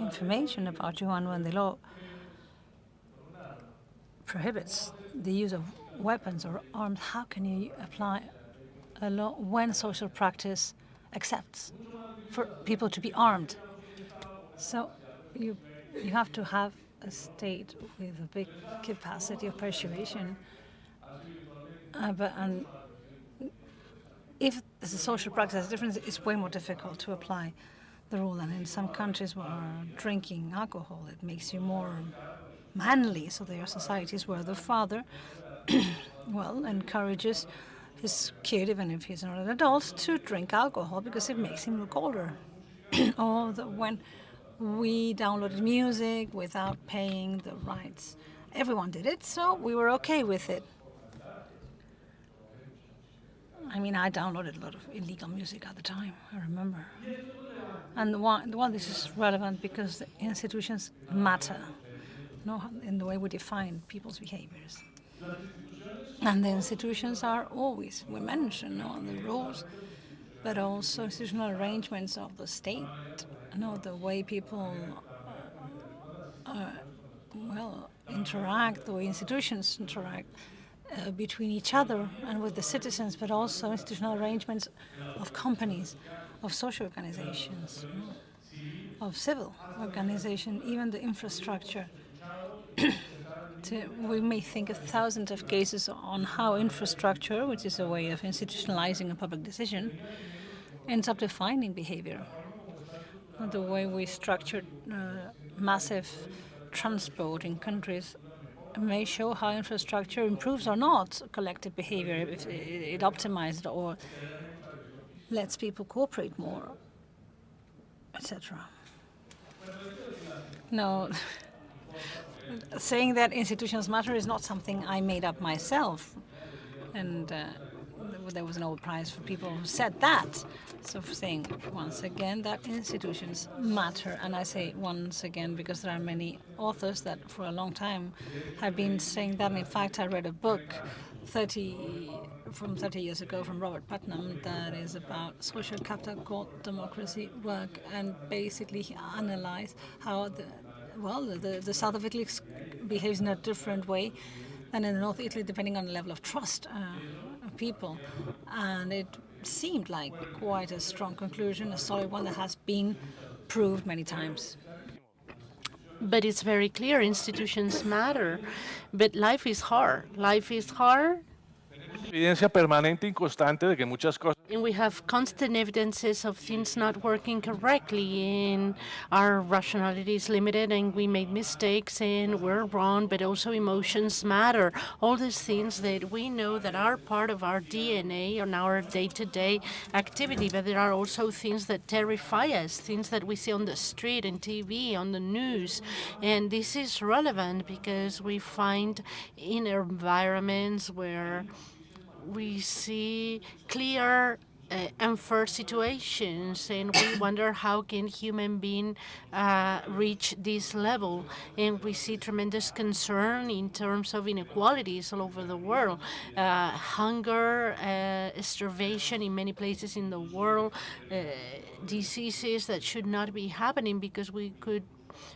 S6: information about you, and when the law prohibits the use of weapons or arms, how can you apply a law when social practice accepts for people to be armed? So you have to have a state with a big capacity of persuasion. And if the social practice has difference, it's way more difficult to apply the rule. And in some countries where drinking alcohol, it makes you more manly. So there are societies where the father, well, encourages his kid, even if he's not an adult, to drink alcohol because it makes him look older. Or when we downloaded music without paying the rights, everyone did it, so we were okay with it. I mean, I downloaded a lot of illegal music at the time, I remember. And this is relevant because the institutions matter, in the way we define people's behaviors. And the institutions are always, we mention the rules, but also institutional arrangements of the state, the way people interact, the way institutions interact between each other and with the citizens, but also institutional arrangements of companies, of social organizations, of civil organization, even the infrastructure. We may think of thousands of cases on how infrastructure, which is a way of institutionalizing a public decision, ends up defining behavior. The way we structure massive transport in countries may show how infrastructure improves or not collective behavior, if it optimizes or lets people cooperate more, etc. No. Saying that institutions matter is not something I made up myself, and there was a Nobel Prize for people who said that. So saying once again that institutions matter, and I say once again because there are many authors that for a long time have been saying that. And in fact, I read a book 30 years ago from Robert Putnam that is about social capital called Democracy Work, and basically he analyzed how the south of Italy behaves in a different way than in the north of Italy, depending on the level of trust of people. And it seemed like quite a strong conclusion, a solid one that has been proved many times.
S3: But it's very clear institutions matter, but life is hard. Life is hard.
S20: Evidencia permanente y constante de que muchas cosas.
S3: And we have constant evidences of things not working correctly, and our rationality is limited, and we make mistakes, and we're wrong, but also emotions matter. All these things that we know that are part of our DNA on our day-to-day activity, but there are also things that terrify us, things that we see on the street, and TV, on the news. And this is relevant because we find in environments where we see clear unfair situations, and we wonder how can human being reach this level. And we see tremendous concern in terms of inequalities all over the world, hunger, starvation in many places in the world, diseases that should not be happening because we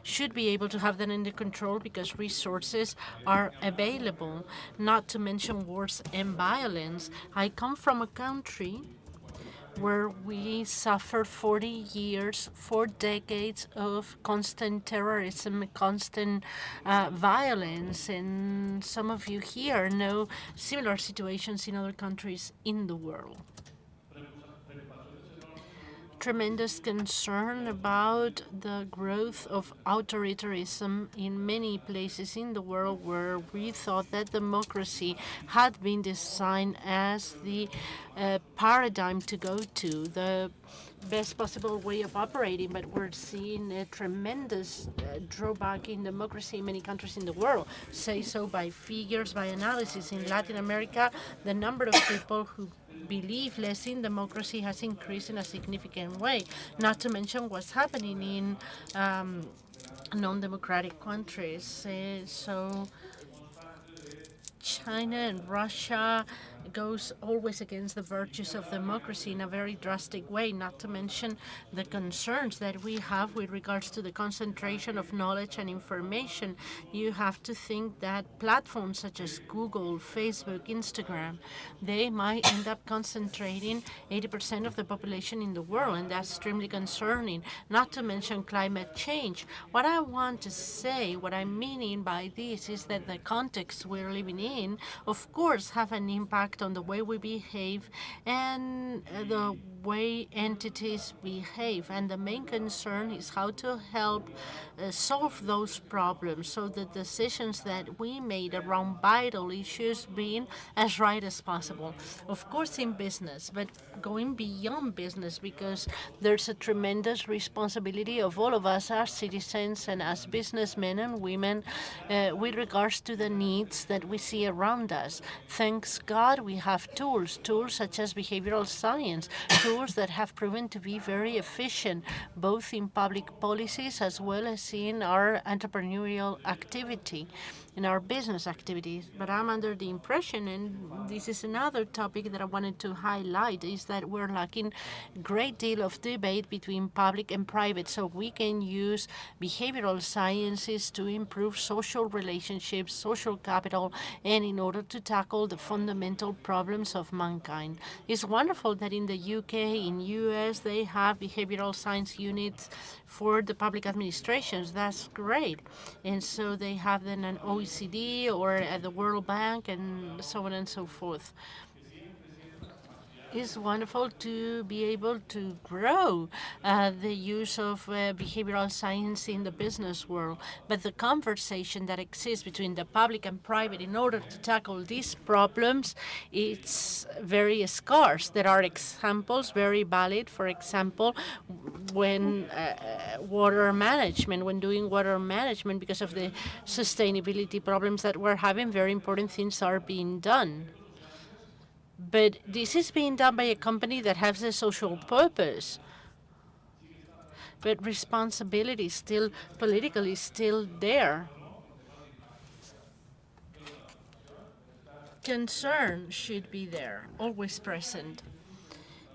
S3: should be able to have that under control because resources are available, not to mention wars and violence. I come from a country where we suffered 40 years, 4 decades of constant terrorism, constant violence, and some of you here know similar situations in other countries in the world. Tremendous concern about the growth of authoritarianism in many places in the world where we thought that democracy had been designed as the paradigm to go to, the best possible way of operating, but we're seeing a tremendous drawback in democracy in many countries in the world. Say so by figures, by analysis. In Latin America, the number of people who believe less in democracy has increased in a significant way, not to mention what's happening in non-democratic countries. So China and Russia goes always against the virtues of democracy in a very drastic way, not to mention the concerns that we have with regards to the concentration of knowledge and information. You have to think that platforms such as Google, Facebook, Instagram, they might end up concentrating 80% of the population in the world, and that's extremely concerning, not to mention climate change. What I want to say, what I'm meaning by this is that the context we're living in, of course, have an impact on the way we behave and the way entities behave. And the main concern is how to help solve those problems so the decisions that we made around vital issues being as right as possible. Of course, in business, but going beyond business, because there's a tremendous responsibility of all of us as citizens and as businessmen and women with regards to the needs that we see around us. Thanks God, we have tools such as behavioral science, tools that have proven to be very efficient, both in public policies as well as in our entrepreneurial activity, in our business activities. But I'm under the impression, and this is another topic that I wanted to highlight, is that we're lacking a great deal of debate between public and private, so we can use behavioral sciences to improve social relationships, social capital, and in order to tackle the fundamental problems of mankind. It's wonderful that in the UK, in US, they have behavioral science units for the public administrations. That's great. And so they have then an OECD or at the World Bank and so on and so forth. It's wonderful to be able to grow the use of behavioral science in the business world, but the conversation that exists between the public and private in order to tackle these problems, it's very scarce. There are examples, very valid, for example, when water management, when doing water management, because of the sustainability problems that we're having, very important things are being done. But this is being done by a company that has a social purpose. But responsibility still, politically, still there. Concern should be there, always present.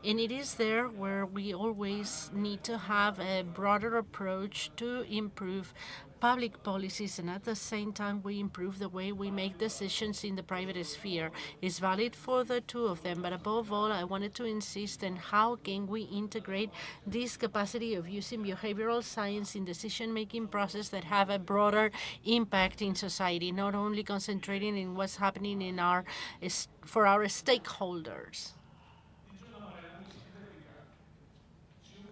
S3: And it is there where we always need to have a broader approach to improve public policies, and at the same time we improve the way we make decisions in the private sphere. It's valid for the two of them, but above all, I wanted to insist on how can we integrate this capacity of using behavioral science in decision-making process that have a broader impact in society, not only concentrating in what's happening in for our stakeholders.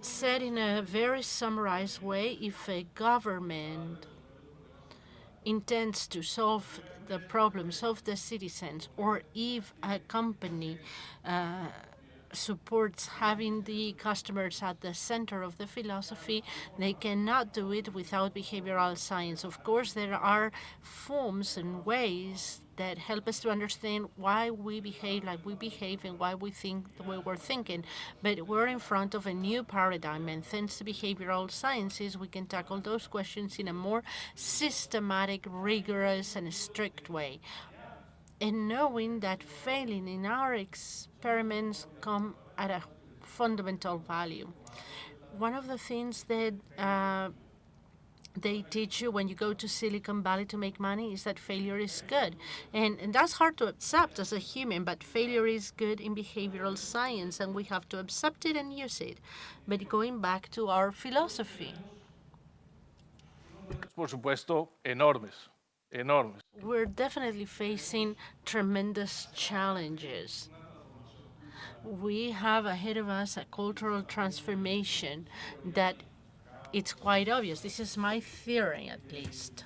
S3: Said in a very summarized way, if a government intends to solve the problems of the citizens, or if a company supports having the customers at the center of the philosophy, they cannot do it without behavioral science. Of course, there are forms and ways that help us to understand why we behave like we behave and why we think the way we're thinking. But we're in front of a new paradigm, and thanks to behavioral sciences, we can tackle those questions in a more systematic, rigorous, and strict way. And knowing that failing in our experiments come at a fundamental value. One of the things that they teach you when you go to Silicon Valley to make money is that failure is good. And that's hard to accept as a human, but failure is good in behavioral science, and we have to accept it and use it. But going back to our philosophy.
S20: Por supuesto, enormes. Enormes.
S3: We're definitely facing tremendous challenges. We have ahead of us a cultural transformation that it's quite obvious. This is my theory, at least,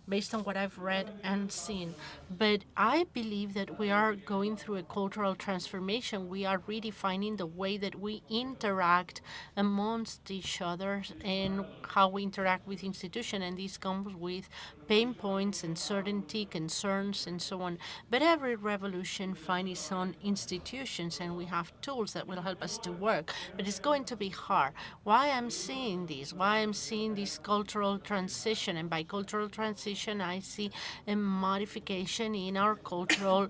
S3: based on what I've read and seen. But I believe that we are going through a cultural transformation. We are redefining the way that we interact amongst each other and how we interact with institutions. And this comes with pain points, uncertainty, concerns, and so on. But every revolution finds its own institutions, and we have tools that will help us to work. But it's going to be hard. Why I'm seeing this? Why I'm seeing this cultural transition? And by cultural transition, I see a modification in our cultural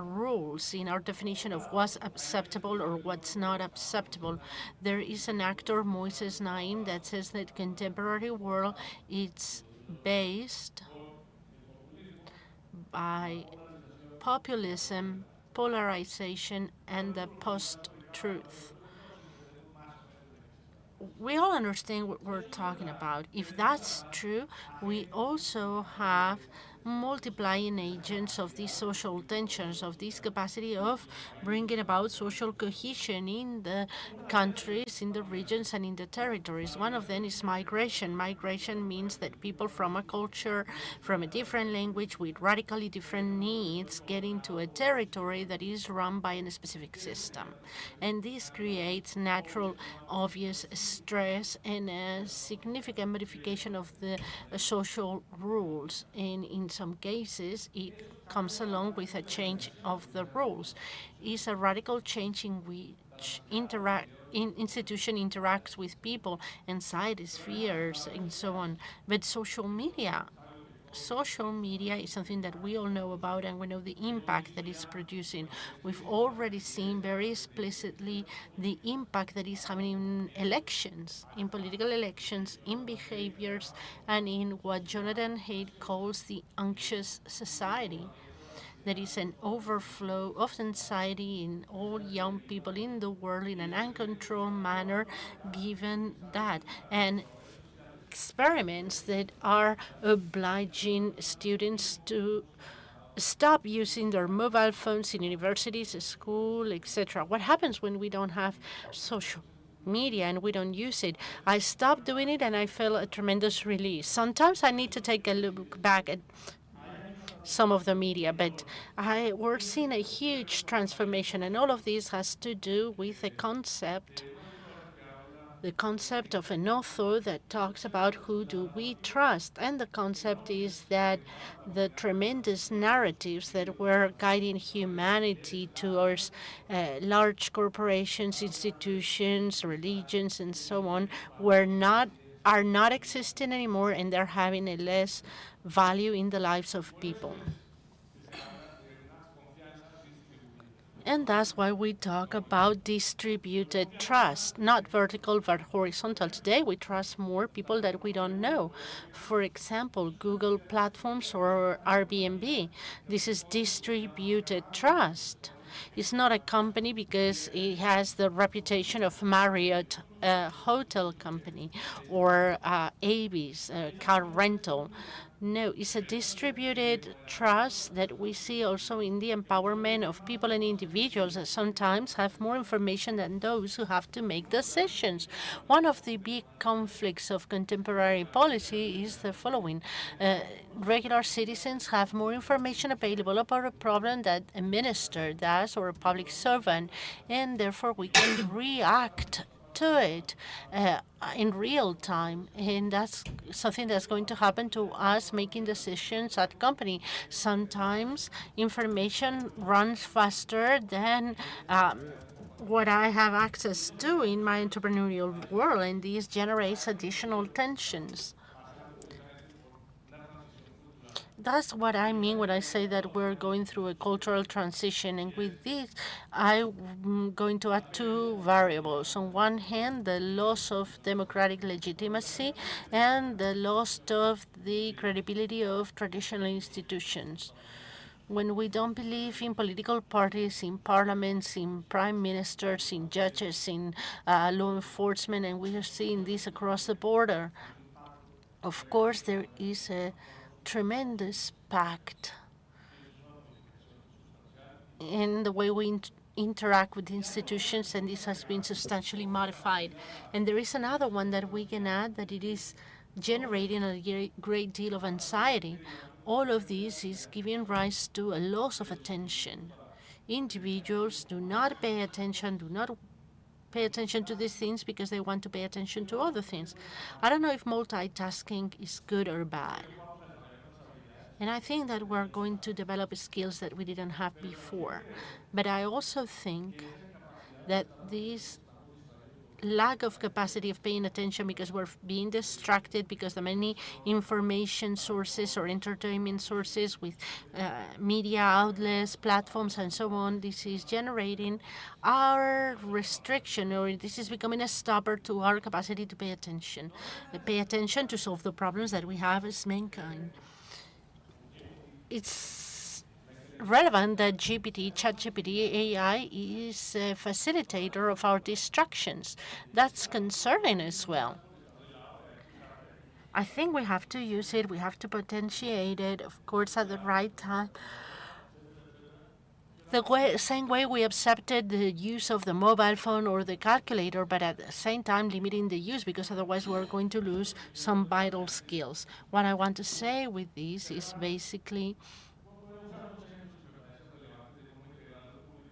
S3: rules, in our definition of what's acceptable or what's not acceptable. There is an actor, Moises Naim, that says that contemporary world it's based by populism, polarization, and the post-truth. We all understand what we're talking about. If that's true, we also have multiplying agents of these social tensions, of this capacity of bringing about social cohesion in the countries, in the regions, and in the territories. One of them is migration. Migration means that people from a culture, from a different language, with radically different needs, get into a territory that is run by a specific system. And this creates natural, obvious stress and a significant modification of the social rules. And in some cases, it comes along with a change of the rules. It's a radical change in which institution interacts with people inside spheres and so on. But social media is something that we all know about, and we know the impact that it's producing. We've already seen very explicitly the impact that it's having in elections, in political elections, in behaviors, and in what Jonathan Haidt calls the anxious society. There is an overflow of anxiety in all young people in the world in an uncontrolled manner, given that. And experiments that are obliging students to stop using their mobile phones in universities, school, etc. What happens when we don't have social media and we don't use it? I stopped doing it and I felt a tremendous release. Sometimes I need to take a look back at some of the media, but we're seeing a huge transformation, and all of this has to do with the concept of an author that talks about who do we trust. And the concept is that the tremendous narratives that were guiding humanity towards large corporations, institutions, religions, and so on are not existing anymore, and they're having a less value in the lives of people. And that's why we talk about distributed trust, not vertical but horizontal. Today, we trust more people that we don't know. For example, Google platforms or Airbnb. This is distributed trust. It's not a company because it has the reputation of Marriott a hotel company or Avis, car rental. No, it's a distributed trust that we see also in the empowerment of people and individuals that sometimes have more information than those who have to make decisions. One of the big conflicts of contemporary policy is the following. Regular citizens have more information available about a problem that a minister does or a public servant, and therefore we can react to it in real time, and that's something that's going to happen to us making decisions at the company. Sometimes information runs faster than what I have access to in my entrepreneurial world, and this generates additional tensions. That's what I mean when I say that we're going through a cultural transition. And with this, I'm going to add two variables. On one hand, the loss of democratic legitimacy and the loss of the credibility of traditional institutions. When we don't believe in political parties, in parliaments, in prime ministers, in judges, in law enforcement, and we are seeing this across the border, of course, there is a tremendous pact in the way we interact with institutions, and this has been substantially modified. And there is another one that we can add, that it is generating a great deal of anxiety. All of this is giving rise to a loss of attention. Individuals do not pay attention to these things because they want to pay attention to other things. I don't know if multitasking is good or bad. And I think that we're going to develop skills that we didn't have before. But I also think that this lack of capacity of paying attention because we're being distracted because the many information sources or entertainment sources with media outlets, platforms, and so on, this is generating our restriction, or this is becoming a stopper to our capacity to pay attention to solve the problems that we have as mankind. It's relevant that ChatGPT AI is a facilitator of our distractions. That's concerning as well. I think we have to use it, we have to potentiate it, of course, at the right time. Same way we accepted the use of the mobile phone or the calculator, but at the same time limiting the use, because otherwise we're going to lose some vital skills. What I want to say with this is basically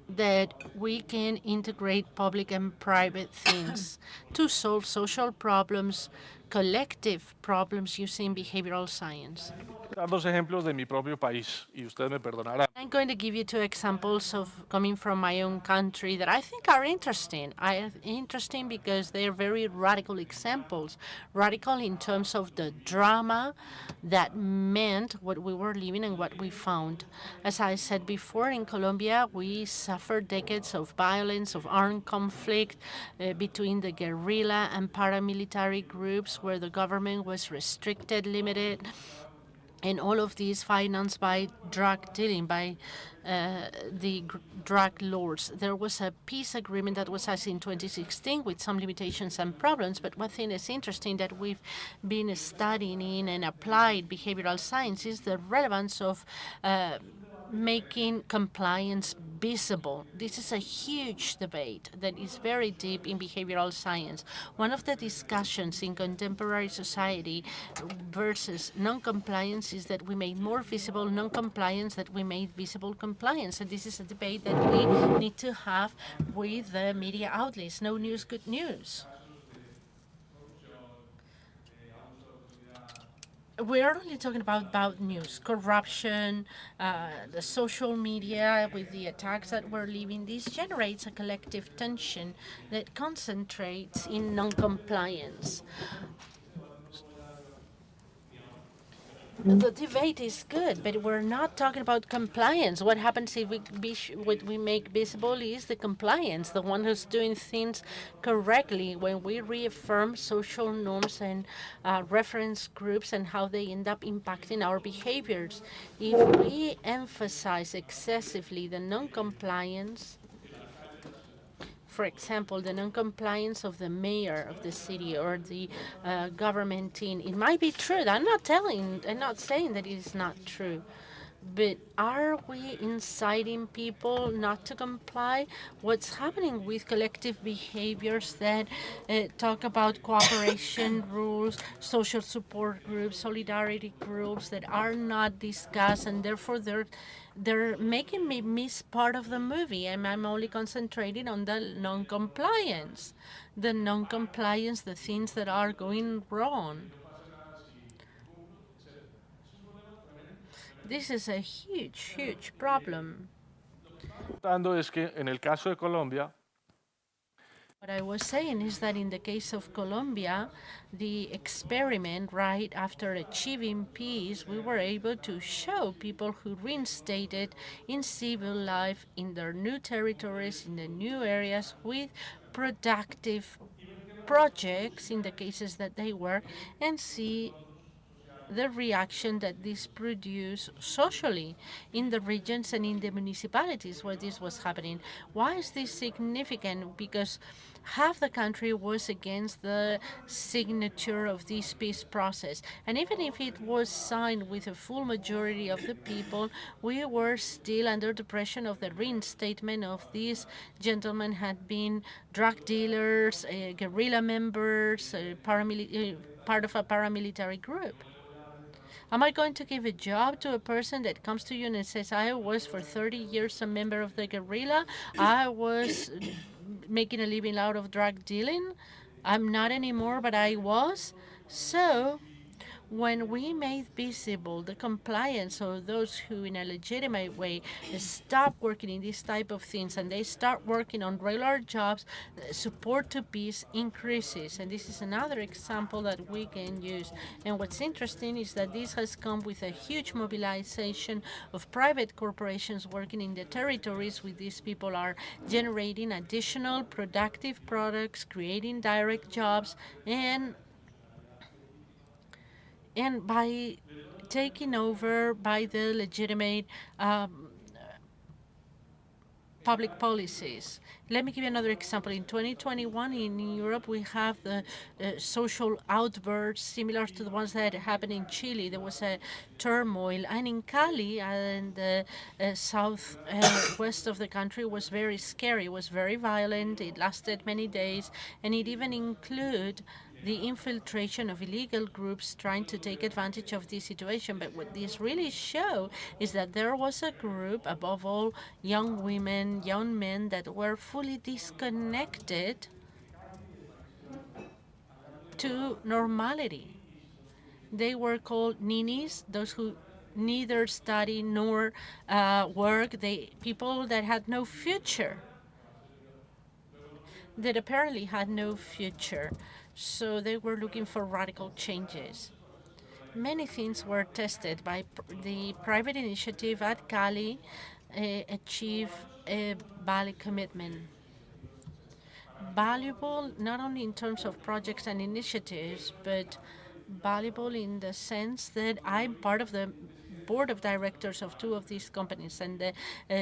S3: that we can integrate public and private things to solve social problems, collective problems using behavioral science.
S20: Dar dos ejemplos de mi propio país y usted me perdonará.
S3: I'm going to give you two examples of coming from my own country that I think are interesting. Interesting because they're very radical examples. Radical in terms of the drama that meant what we were living and what we found. As I said before, in Colombia, we suffered decades of violence, of armed conflict between the guerrilla and paramilitary groups where the government was restricted, limited, and all of these financed by drug dealing, by the drug lords. There was a peace agreement that was signed in 2016 with some limitations and problems, but one thing is interesting that we've been studying in and applied behavioral science is the relevance of making compliance visible. This is a huge debate that is very deep in behavioral science. One of the discussions in contemporary society versus non-compliance is that we made more visible non-compliance than we made visible compliance. And this is a debate that we need to have with the media outlets. No news, good news. We're only talking about news, corruption, the social media with the attacks that we're living. This generates a collective tension that concentrates in non-compliance. The debate is good, but we're not talking about compliance. What happens if what we make visible is the compliance, the one who's doing things correctly, when we reaffirm social norms and reference groups and how they end up impacting our behaviors. If we emphasize excessively the non-compliance, For example, the non-compliance of the mayor of the city or the government team. It might be true. I'm not saying that it is not true. But are we inciting people not to comply? What's happening with collective behaviors that talk about cooperation rules, social support groups, solidarity groups that are not discussed, and therefore they're making me miss part of the movie, and I'm only concentrating on the non-compliance. The things that are going wrong. This is a huge, huge problem.
S20: Es que en el caso de Colombia,
S3: what I was saying is that in the case of Colombia, the experiment, right after achieving peace, we were able to show people who reinstated in civil life in their new territories, in the new areas, with productive projects in the cases that they were, and see the reaction that this produced socially in the regions and in the municipalities where this was happening. Why is this significant? Because half the country was against the signature of this peace process. And even if it was signed with a full majority of the people, we were still under the pressure of the reinstatement of these gentlemen had been drug dealers, guerrilla members, part of a paramilitary group. Am I going to give a job to a person that comes to you and says, I was for 30 years a member of the guerrilla, I was making a living out of drug dealing, I'm not anymore, but I was? So when we made visible the compliance of those who in a legitimate way stop working in these type of things and they start working on regular jobs, support to peace increases. And this is another example that we can use. And what's interesting is that this has come with a huge mobilization of private corporations working in the territories where these people are generating additional productive products, creating direct jobs, and by taking over by the legitimate public policies. Let me give you another example. In 2021 in Europe, we have the social outbursts similar to the ones that happened in Chile. There was a turmoil. And in Cali, and the south west of the country, was very scary. It was very violent. It lasted many days. And it even included the infiltration of illegal groups trying to take advantage of this situation. But what this really showed is that there was a group, above all young women, young men, that were fully disconnected to normality. They were called ninis, those who neither study nor work, people that had no future, that apparently had no future. So they were looking for radical changes. Many things were tested by the private initiative at Cali, achieve a valid commitment. Valuable not only in terms of projects and initiatives, but valuable in the sense that I'm part of the board of directors of two of these companies, and the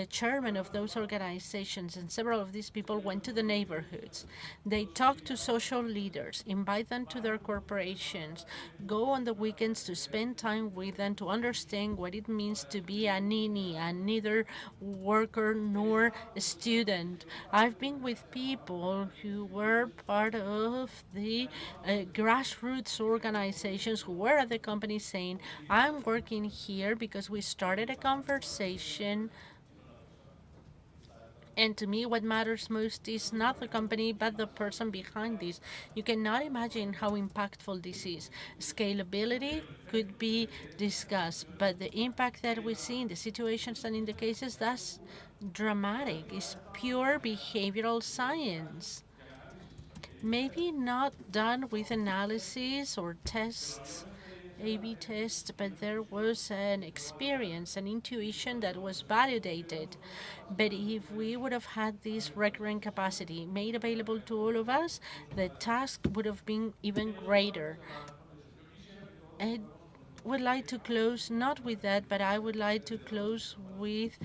S3: chairman of those organizations, and several of these people went to the neighborhoods. They talked to social leaders, invite them to their corporations, go on the weekends to spend time with them to understand what it means to be a nini, a neither worker nor a student. I've been with people who were part of the grassroots organizations who were at the company saying, I'm working here because we started a conversation, and to me what matters most is not the company but the person behind this. You cannot imagine how impactful this is. Scalability could be discussed, but the impact that we see in the situations and in the cases, that's dramatic. It's pure behavioral science. Maybe not done with analysis or tests, A/B test, but there was an experience, an intuition that was validated. But if we would have had this recurrent capacity made available to all of us, the task would have been even greater. I would like to close not with that, but I would like to close with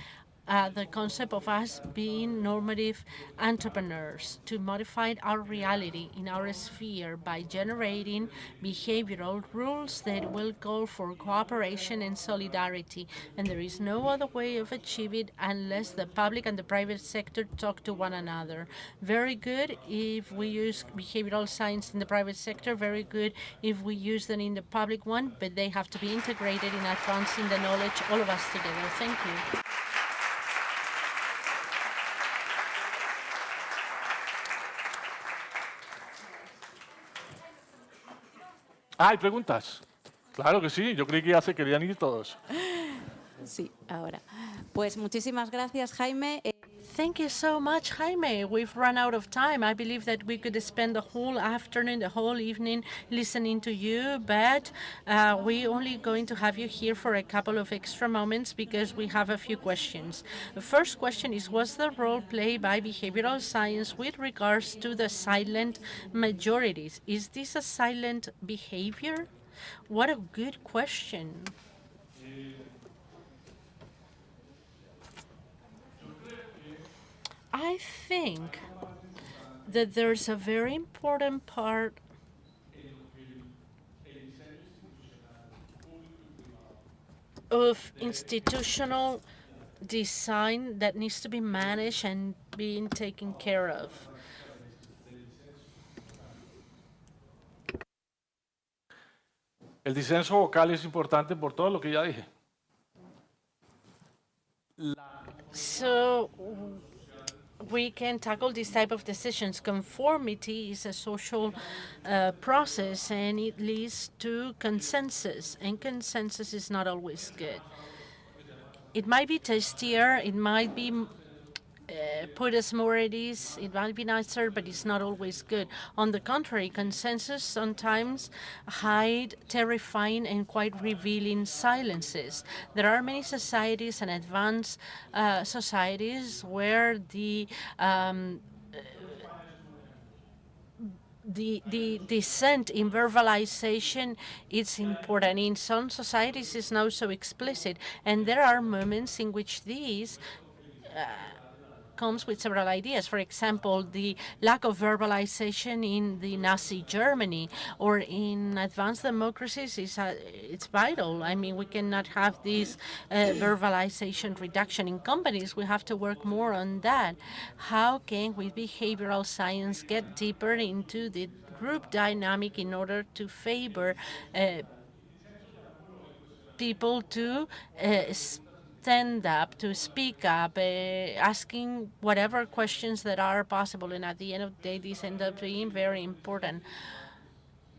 S3: the concept of us being normative entrepreneurs to modify our reality in our sphere by generating behavioral rules that will call for cooperation and solidarity. And there is no other way of achieving it unless the public and the private sector talk to one another. Very good if we use behavioral science in the private sector, very good if we use them in the public one, but they have to be integrated in advancing the knowledge, all of us together. Thank you.
S20: ¿Hay preguntas? Claro que sí, yo creí que ya se querían ir todos.
S10: Sí, ahora. Pues muchísimas gracias, Jaime.
S3: Thank you so much, Jaime. We've run out of time. I believe that we could spend the whole afternoon, the whole evening listening to you, but we're only going to have you here for a couple of extra moments because we have a few questions. The first question is, what's the role played by behavioral science with regards to the silent majorities? Is this a silent behavior? What a good question. I think that there's a very important part of institutional design that needs to be managed and being taken care of.
S20: El disenso vocal es importante por todo lo que ya dije.
S3: So we can tackle this type of decisions. Conformity is a social process, and it leads to consensus, and consensus is not always good. It might be tastier, it might be put us more at ease, it might be nicer, but it's not always good. On the contrary, consensus sometimes hide terrifying and quite revealing silences. There are many societies and advanced societies where the dissent in verbalization is important. In some societies, it's not so explicit, and there are moments in which these comes with several ideas. For example, the lack of verbalization in the Nazi Germany or in advanced democracies is it's vital. I mean, we cannot have this verbalization reduction in companies. We have to work more on that. How can we, behavioral science, get deeper into the group dynamic in order to favor people to stand up, to speak up, asking whatever questions that are possible, and at the end of the day, these end up being very important.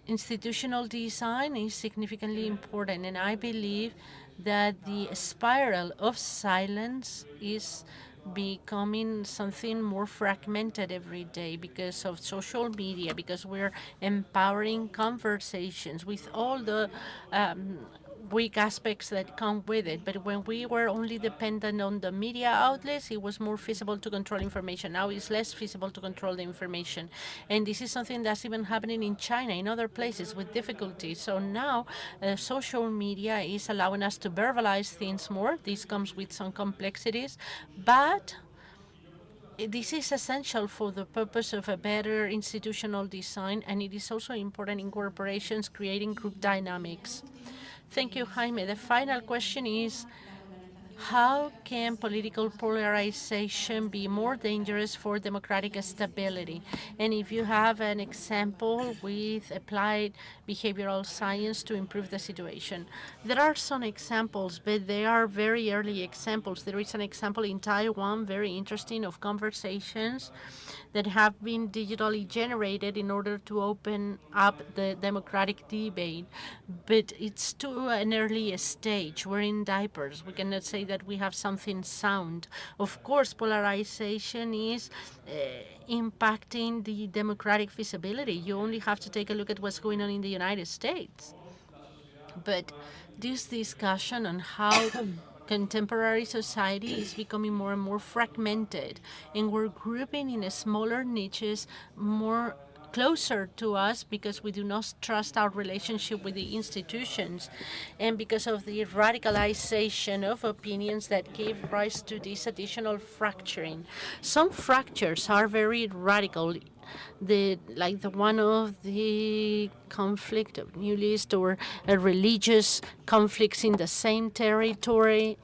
S3: Institutional design is significantly important, and I believe that the spiral of silence is becoming something more fragmented every day because of social media, because we're empowering conversations with all the weak aspects that come with it. But when we were only dependent on the media outlets, it was more feasible to control information. Now it's less feasible to control the information. And this is something that's even happening in China, in other places with difficulty. So now social media is allowing us to verbalize things more. This comes with some complexities, but this is essential for the purpose of a better institutional design, and it is also important in corporations creating group dynamics. Thank you, Jaime. The final question is, how can political polarization be more dangerous for democratic stability? And if you have an example with applied behavioral science to improve the situation. There are some examples, but they are very early examples. There is an example in Taiwan, very interesting, of conversations that have been digitally generated in order to open up the democratic debate. But it's to an early stage. We're in diapers. We cannot say that we have something sound. Of course, polarization is impacting the democratic feasibility. You only have to take a look at what's going on in the United States. But this discussion on how contemporary society is becoming more and more fragmented, and we're grouping in smaller niches more closer to us because we do not trust our relationship with the institutions, and because of the radicalization of opinions that give rise to this additional fracturing. Some fractures are very radical, like the one of the conflict of New List, or religious conflicts in the same territory,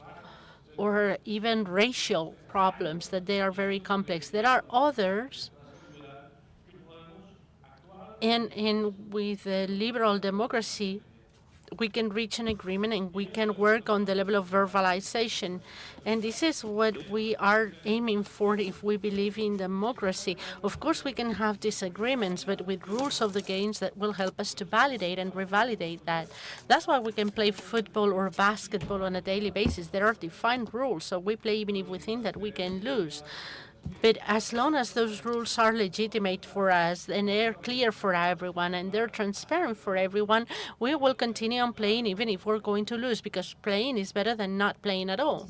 S3: or even racial problems, that they are very complex. There are others, and with liberal democracy, we can reach an agreement and we can work on the level of verbalization. And this is what we are aiming for if we believe in democracy. Of course, we can have disagreements, but with rules of the games that will help us to validate and revalidate that. That's why we can play football or basketball on a daily basis. There are defined rules, so we play even if we think that we can lose. But as long as those rules are legitimate for us and they're clear for everyone and they're transparent for everyone, we will continue on playing even if we're going to lose, because playing is better than not playing at all.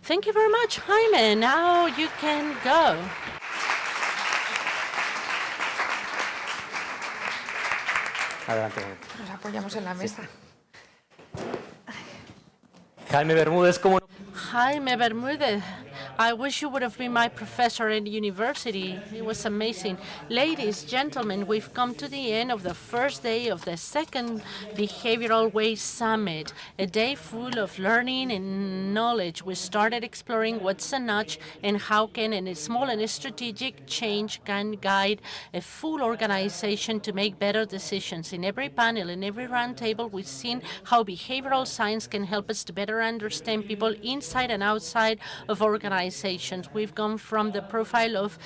S3: Thank you very much, Jaime. Now you can go.
S19: Adelante.
S2: Nos apoyamos en la mesa.
S19: Jaime Bermúdez, ¿cómo no?
S3: Jaime Bermúdez, I wish you would have been my professor at university. It was amazing. Ladies, gentlemen, we've come to the end of the first day of the second Behavioral Way Summit, a day full of learning and knowledge. We started exploring what's a nudge and how can a small and a strategic change can guide a full organization to make better decisions. In every panel, in every roundtable, we've seen how behavioral science can help us to better understand people inside and outside of organizations. We've gone from the profile of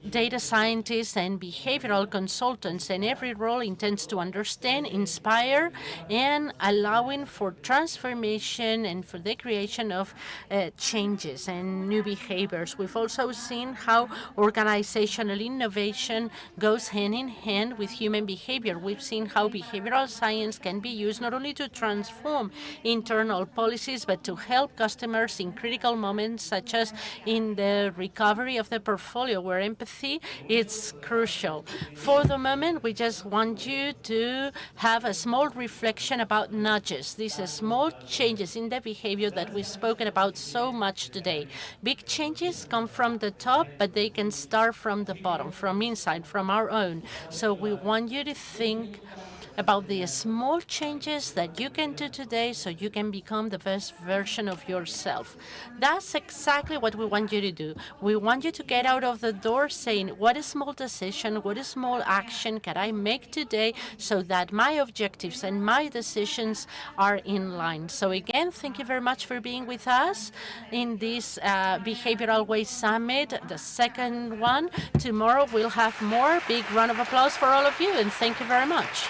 S3: data scientists and behavioral consultants, and every role intends to understand, inspire, and allowing for transformation and for the creation of changes and new behaviors. We've also seen how organizational innovation goes hand in hand with human behavior. We've seen how behavioral science can be used not only to transform internal policies, but to help customers in critical moments, such as in the recovery of the portfolio, where empathy is crucial. For the moment, we just want you to have a small reflection about nudges. These are small changes in the behavior that we've spoken about so much today. Big changes come from the top, but they can start from the bottom, from inside, from our own. So we want you to think about the small changes that you can do today so you can become the best version of yourself. That's exactly what we want you to do. We want you to get out of the door saying, what a small decision, what a small action can I make today so that my objectives and my decisions are in line. So again, thank you very much for being with us in this Behavioral Way Summit, the second one. Tomorrow we'll have more. Big round of applause for all of you, and thank you very much.